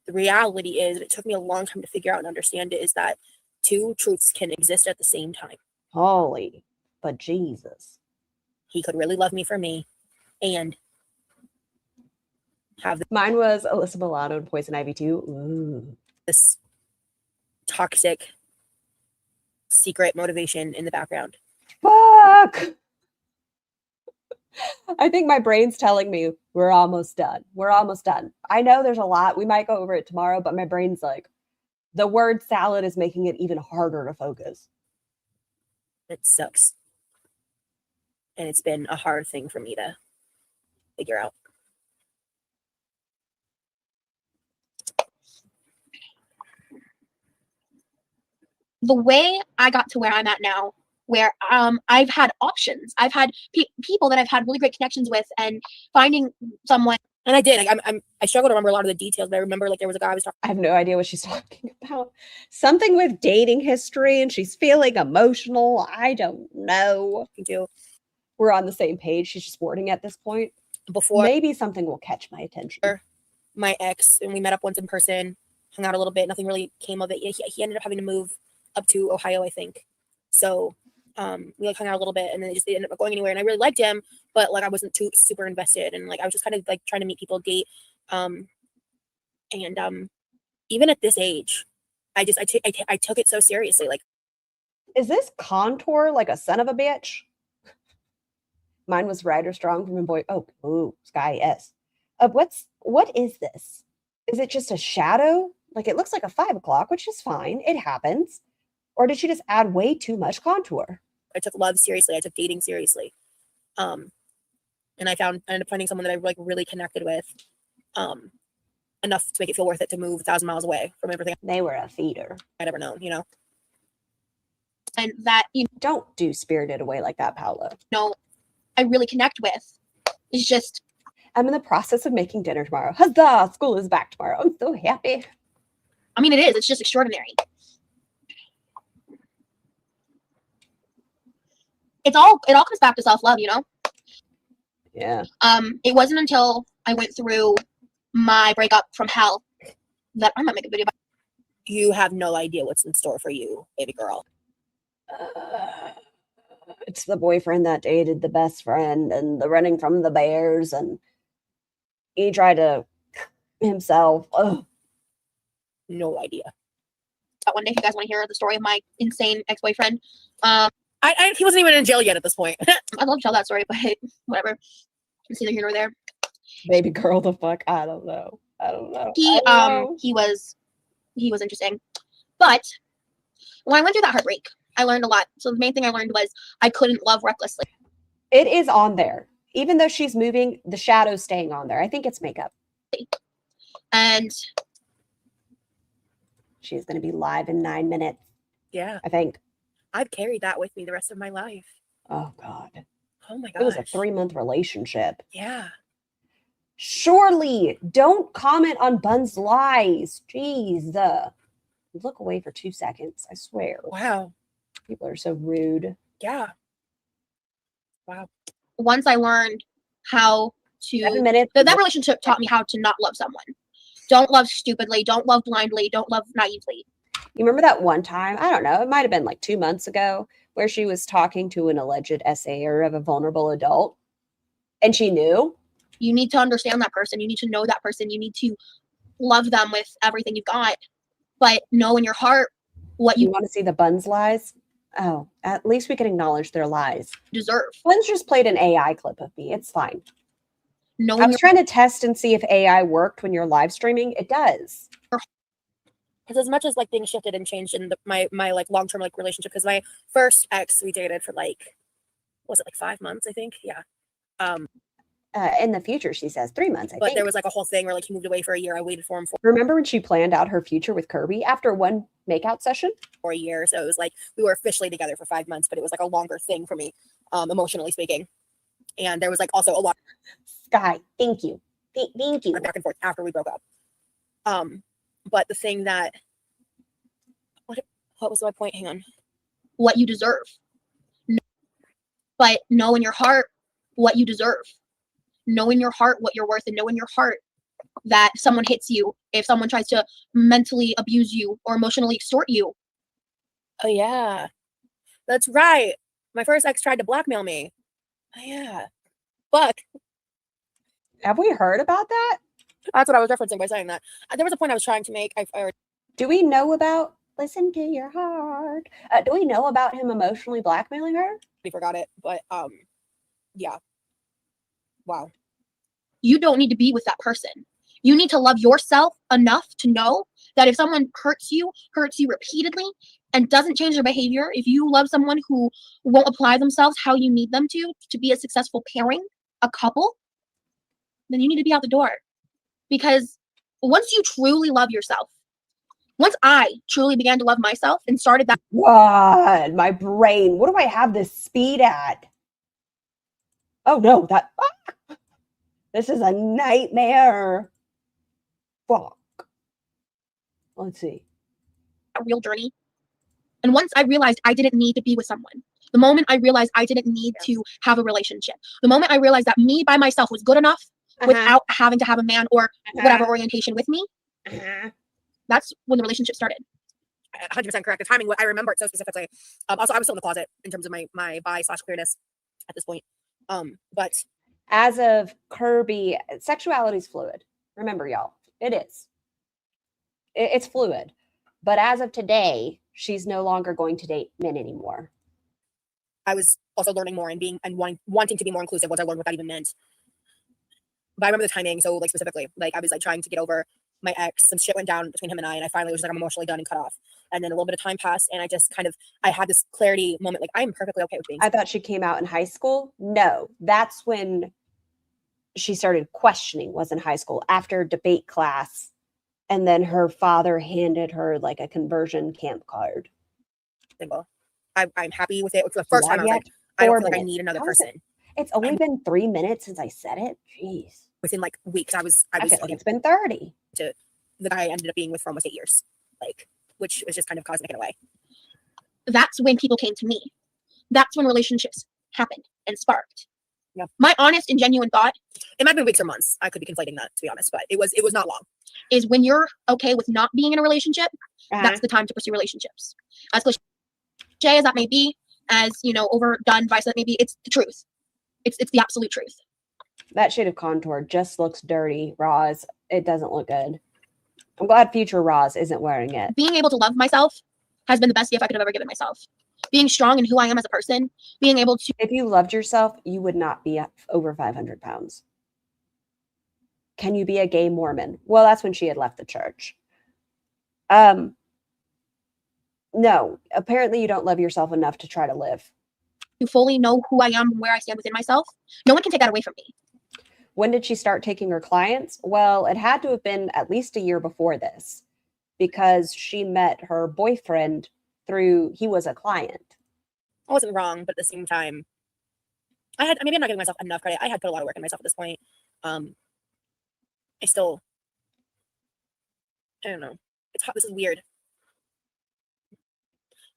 the reality is, it took me a long time to figure out and understand it, is that two truths can exist at the same time. Holy. but Jesus. He could really love me for me and have Mine was Alyssa Milano and Poison Ivy too. Ooh. this toxic secret motivation in the background. Fuck! I think my brain's telling me we're almost done. We're almost done. I know there's a lot. We might go over it tomorrow, but my brain's like, the word salad is making it even harder to focus. It sucks. And it's been a hard thing for me to figure out. The way I got to where I'm at now, where I've had options. I've had people that I've had really great connections with, and finding someone. And I did. Like, I struggle to remember a lot of the details, but I remember like there was a guy I was talking. I have no idea what she's talking about. Something with dating history, and she's feeling emotional. I don't know. We're on the same page. She's just wording at this point. Before maybe something will catch my attention. My ex, and we met up once in person, hung out a little bit. Nothing really came of it. He ended up having to move up to Ohio, I think. So we like hung out a little bit, and then it ended up going anywhere. And I really liked him, but like I wasn't too super invested, and like I was just kind of like trying to meet people, date. And even at this age, I took it so seriously. Like, is this contour like a son of a bitch? Mine was Ryder Strong from a boy. Oh, Sky S. What is this? Is it just a shadow? Like it looks like a 5 o'clock, which is fine. It happens. Or did she just add way too much contour? I took love seriously. I took dating seriously. And I ended up finding someone that I like really connected with. Enough to make it feel worth it to move 1,000 miles away from everything. They were a feeder. I'd ever known, you know. And that, you don't do Spirited Away like that, Paolo. No, I really connect with. It's just, I'm in the process of making dinner tomorrow. Huzzah! School is back tomorrow. I'm so happy. I mean, it is. It's just extraordinary. It all comes back to self-love, you know? Yeah. It wasn't until I went through my breakup from hell that I might make a video about. You have no idea what's in store for you, baby girl. It's the boyfriend that dated the best friend and the running from the bears, and he tried to himself. Ugh. No idea. But one day, if you guys want to hear the story of my insane ex-boyfriend, he wasn't even in jail yet at this point. I'd love to tell that story, but whatever. It's neither here nor there. Baby girl, the fuck? I don't know. He was interesting. But when I went through that heartbreak, I learned a lot. So the main thing I learned was I couldn't love recklessly. It is on there. Even though she's moving, the shadow's staying on there. I think it's makeup. And she's going to be live in 9 minutes. Yeah. I think. I've carried that with me the rest of my life. Oh, God. Oh, my gosh. It was a 3-month relationship. Yeah. Surely don't comment on Bun's lies. Jeez. Look away for 2 seconds. I swear. Wow. People are so rude. Yeah. Wow. Once I learned how to... 7 minutes. That relationship taught me how to not love someone. Don't love stupidly. Don't love blindly. Don't love naively. You remember that one time? I don't know. It might have been like 2 months ago where she was talking to an alleged SAer of a vulnerable adult. And she knew. You need to understand that person. You need to know that person. You need to love them with everything you've got. But know in your heart what you want to see the Buns lies. Oh, at least we can acknowledge their lies. Deserve. Buns just played an AI clip of me. It's fine. No, I was trying to test and see if AI worked when you're live streaming. It does. Because as much as like things shifted and changed in my like long-term like relationship, because my first ex we dated for like, was it like 5 months? I think. Yeah. In the future, she says 3 months. I but think. There was like a whole thing where like he moved away for a year. I waited for him for. Remember when she planned out her future with Kirby after one makeout session? For a year, so it was like we were officially together for 5 months, but it was like a longer thing for me, emotionally speaking. And there was like also a lot. Sky, thank you, thank you. Back and forth after we broke up. But the thing that what was my point? Hang on. What you deserve. But know in your heart what you deserve. Know in your heart what you're worth, and know in your heart that if someone hits you, if someone tries to mentally abuse you or emotionally extort you. Oh yeah, that's right. My first ex tried to blackmail me. Yeah. Fuck. Have we heard about that? That's what I was referencing by saying that. There was a point I was trying to make. Do we know about listen to your heart? Do we know about him emotionally blackmailing her? We forgot it, but yeah. Wow. You don't need to be with that person. You need to love yourself enough to know that if someone hurts you repeatedly, and doesn't change their behavior, if you love someone who won't apply themselves how you need them to be a successful pairing, a couple, then you need to be out the door. Because once you truly love yourself, once I truly began to love myself and started that. God, my brain. What do I have this speed at? Oh no, this is a nightmare. Fuck. Let's see. A real journey. And once I realized I didn't need to be with someone, the moment I realized I didn't need to have a relationship, the moment I realized that me by myself was good enough without having to have a man or whatever orientation with me, that's when the relationship started. 100% correct. The timing, I remember it so specifically. Also, I was still in the closet in terms of my bi/queerness at this point. But as of Kirby, sexuality is fluid. Remember, y'all, it is. It's fluid. But as of today, she's no longer going to date men anymore. I was also learning more and wanting to be more inclusive once I learned what that even meant. But I remember the timing, so like specifically, like I was like trying to get over my ex. Some shit went down between him and I finally was like, I'm emotionally done and cut off. And then a little bit of time passed, and I had this clarity moment, like I'm perfectly okay with being. I thought she came out in high school. No, that's when she started questioning. Was in high school after debate class. And then her father handed her like a conversion camp card. Single. I'm happy with it. For the first time, I was like, I don't feel like I need another person. It's only been 3 minutes since I said it. Jeez. Within like weeks, I feel like it's been 30. To the guy I ended up being with for almost 8 years, like, which was just kind of cosmic in a way. That's when people came to me. That's when relationships happened and sparked. Yeah. My honest and genuine thought, it might have been weeks or months. I could be conflating that, to be honest, but it was not long. Is when you're okay with not being in a relationship, that's the time to pursue relationships. As cliche as that may be, as overdone vice that may be, it's the truth. It's the absolute truth. That shade of contour just looks dirty, Roz. It doesn't look good. I'm glad future Roz isn't wearing it. Being able to love myself has been the best gift I could have ever given myself. Being strong in who I am as a person, being able to. If you loved yourself, you would not be over 500 pounds. Can you be a gay Mormon? Well, that's when she had left the church. No, apparently you don't love yourself enough to try to live. To fully know who I am and where I stand within myself. No one can take that away from me. When did she start taking her clients? Well, it had to have been at least a year before this because she met her boyfriend he was a client. I wasn't wrong, but at the same time, maybe I'm not giving myself enough credit. I had put a lot of work in myself at this point. I don't know. It's hot. This is weird.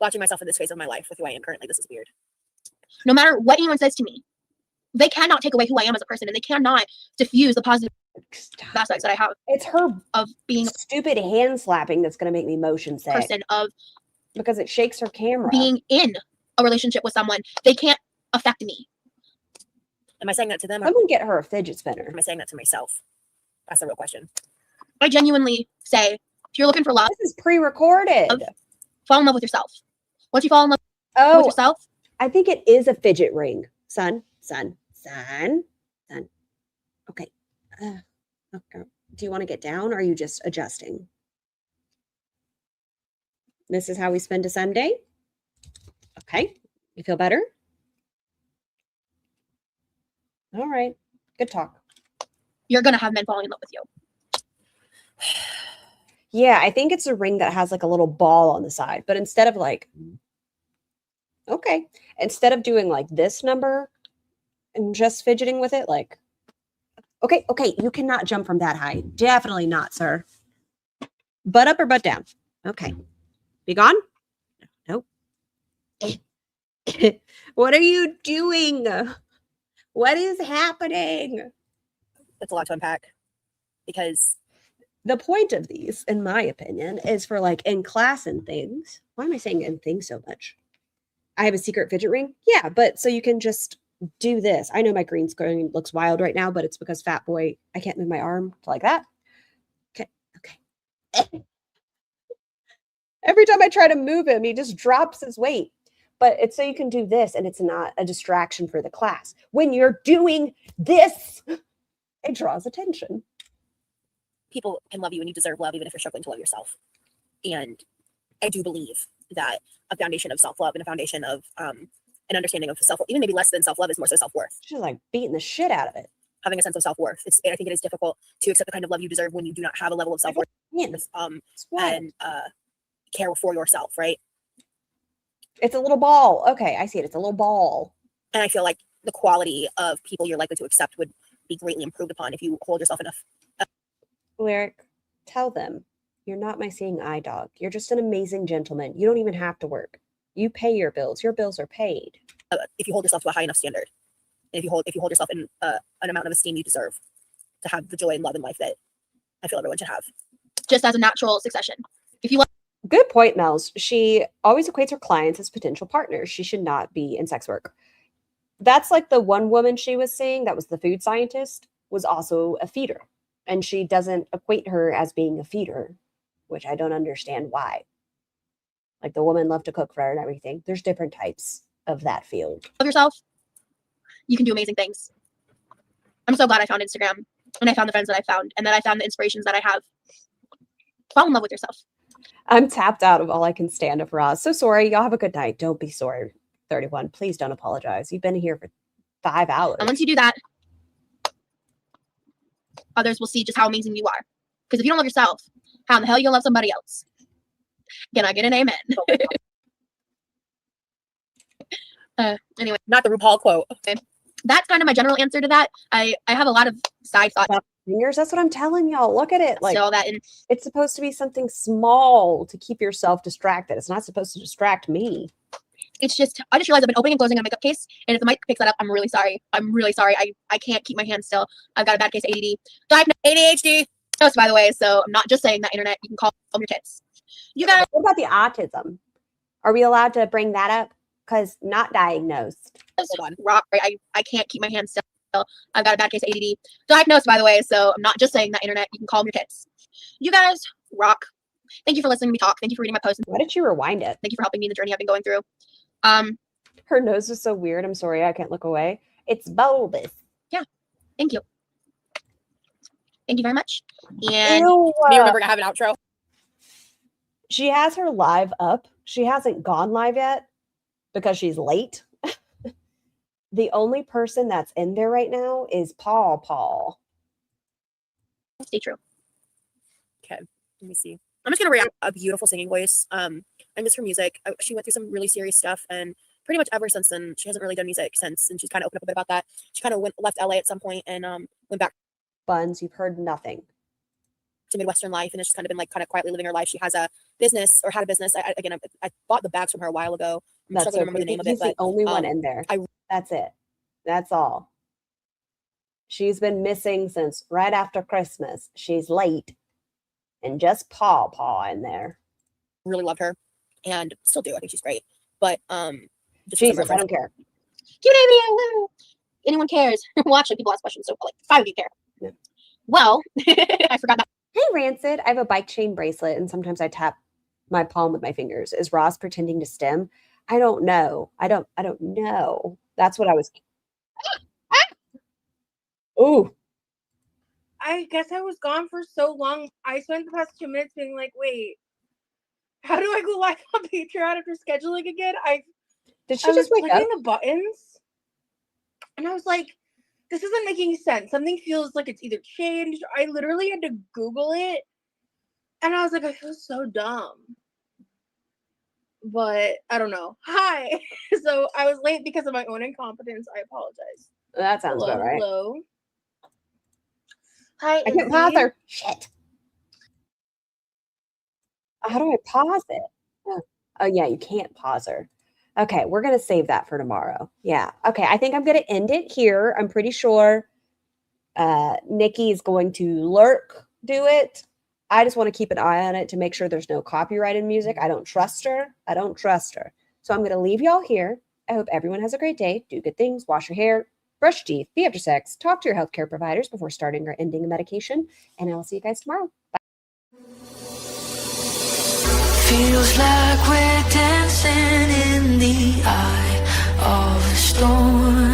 Watching myself in this phase of my life with who I am currently, this is weird. No matter what anyone says to me, they cannot take away who I am as a person, and they cannot diffuse the positive aspects that I have. It's her of being stupid hand slapping that's going to make me motion sick. Person of because it shakes her camera. Being in a relationship with someone, they can't affect me. Am I saying that to them? I'm going to get her a fidget spinner. Am I saying that to myself? That's the real question. I genuinely say, if you're looking for love, this is pre-recorded. Fall in love with yourself. Once you fall in love with yourself, I think it is a fidget ring. Son. Okay. Okay. Do you want to get down or are you just adjusting? This is how we spend a Sunday. Okay. You feel better? All right. Good talk. You're going to have men falling in love with you. Yeah, I think it's a ring that has like a little ball on the side, but instead of instead of doing like this number and just fidgeting with it, like, okay, you cannot jump from that high. Definitely not, sir. Butt up or butt down? Okay. Be gone? Nope. What are you doing? What is happening? That's a lot to unpack because the point of these, in my opinion, is for like in class and things. Why am I saying in things so much? I have a secret fidget ring. Yeah, but so you can just do this. I know my green screen looks wild right now, but it's because fat boy, I can't move my arm to like that. Okay. Okay. Every time I try to move him, he just drops his weight. But it's so you can do this and it's not a distraction for the class. When you're doing this, it draws attention. People can love you and you deserve love even if you're struggling to love yourself. And I do believe that a foundation of self-love and a foundation of an understanding of self, even maybe less than self-love, is more so self-worth. She's like beating the shit out of it. Having a sense of self-worth. I think it is difficult to accept the kind of love you deserve when you do not have a level of self-worth and care for yourself, right? It's a little ball. Okay, I see it. It's a little ball. And I feel like the quality of people you're likely to accept would be greatly improved upon if you hold yourself enough. Lyric, tell them you're not my seeing eye dog. You're just an amazing gentleman. You don't even have to work. You pay your bills. Your bills are paid. If you hold yourself to a high enough standard, and if you hold yourself in an amount of esteem you deserve to have the joy and love in life that I feel everyone should have, just as a natural succession. If you want. Good point, Mel's. She always equates her clients as potential partners. She should not be in sex work. That's like the one woman she was saying that was the food scientist was also a feeder. And she doesn't equate her as being a feeder, which I don't understand why. Like the woman loved to cook for her and everything. There's different types of that field. Love yourself, you can do amazing things. I'm so glad I found Instagram and I found the friends that I found and that I found the inspirations that I have. Fall in love with yourself. I'm tapped out of all I can stand of Roz. So sorry. Y'all have a good night. Don't be sorry. 31. Please don't apologize. You've been here for 5 hours. And once you do that, others will see just how amazing you are. Because if you don't love yourself, how in the hell you'll love somebody else? Can I get an amen? Anyway, not the RuPaul quote. Okay. That's kind of my general answer to that. I have a lot of side thoughts. Fingers, that's what I'm telling y'all. Look at it. Like all that in. It's supposed to be something small to keep yourself distracted. It's not supposed to distract me. It's just, I just realized I've been opening and closing a makeup case. And if the mic picks that up, I'm really sorry. I'm really sorry. I can't keep my hands still. I've got a bad case of ADD. ADHD. By the way, so I'm not just saying that, internet. You can call them your tits. You guys. What about the autism? Are we allowed to bring that up? Because not diagnosed. Rock. I can't keep my hands still. I've got a bad case of ADD. Diagnosed, by the way, so I'm not just saying that, internet. You can call them your tits. You guys rock. Thank you for listening to me talk. Thank you for reading my post. Why did you rewind it? Thank you for helping me in the journey I've been going through. Her nose is so weird. I'm sorry. I can't look away. It's bulbous. Yeah. Thank you. Thank you very much. And do you remember to have an outro? She has her live up. She hasn't gone live yet because she's late. The only person that's in there right now is Paul. Stay true. Okay. Let me see. I'm just gonna react a beautiful singing voice. I miss her music. She went through some really serious stuff, and pretty much ever since then, she hasn't really done music since. And she's kind of opened up a bit about that. She kind of left LA at some point and went back. Buns, you've heard nothing. To Midwestern life, and it's just kind of been like kind of quietly living her life. She has a business or had a business. I bought the bags from her a while ago. I'm struggling to remember the name of it. He's the only one in there. That's it. That's all. She's been missing since right after Christmas. She's late. And just Paw in there. Really love her. And still do. I think she's great. But Jesus, I don't care. Q&A video. Anyone cares? Watch it. People ask questions, so like 5 of you care. Yeah. Well, I forgot that. Hey, Rancid. I have a bike chain bracelet, and sometimes I tap my palm with my fingers. Is Ross pretending to stem? I don't know. I don't know. That's what I was. Ooh. I guess I was gone for so long. I spent the past 2 minutes being like, wait, how do I go live on Patreon after scheduling again? Did she just wake up? The buttons, and I was like, this isn't making sense. Something feels like it's either changed. I literally had to Google it, and I was like, I feel so dumb. But I don't know. Hi. So I was late because of my own incompetence. I apologize. That sounds about right. Hello. Hi. I can't pause her. Shit. How do I pause it? Oh, yeah, you can't pause her. Okay, we're going to save that for tomorrow. Yeah. Okay, I think I'm going to end it here. I'm pretty sure Nikki is going to do it. I just want to keep an eye on it to make sure there's no copyrighted music. I don't trust her. So I'm going to leave y'all here. I hope everyone has a great day. Do good things. Wash your hair. Brush teeth. Be after sex. Talk to your healthcare providers before starting or ending a medication. And I will see you guys tomorrow. Bye. Feels like we're dancing in the eye of a storm.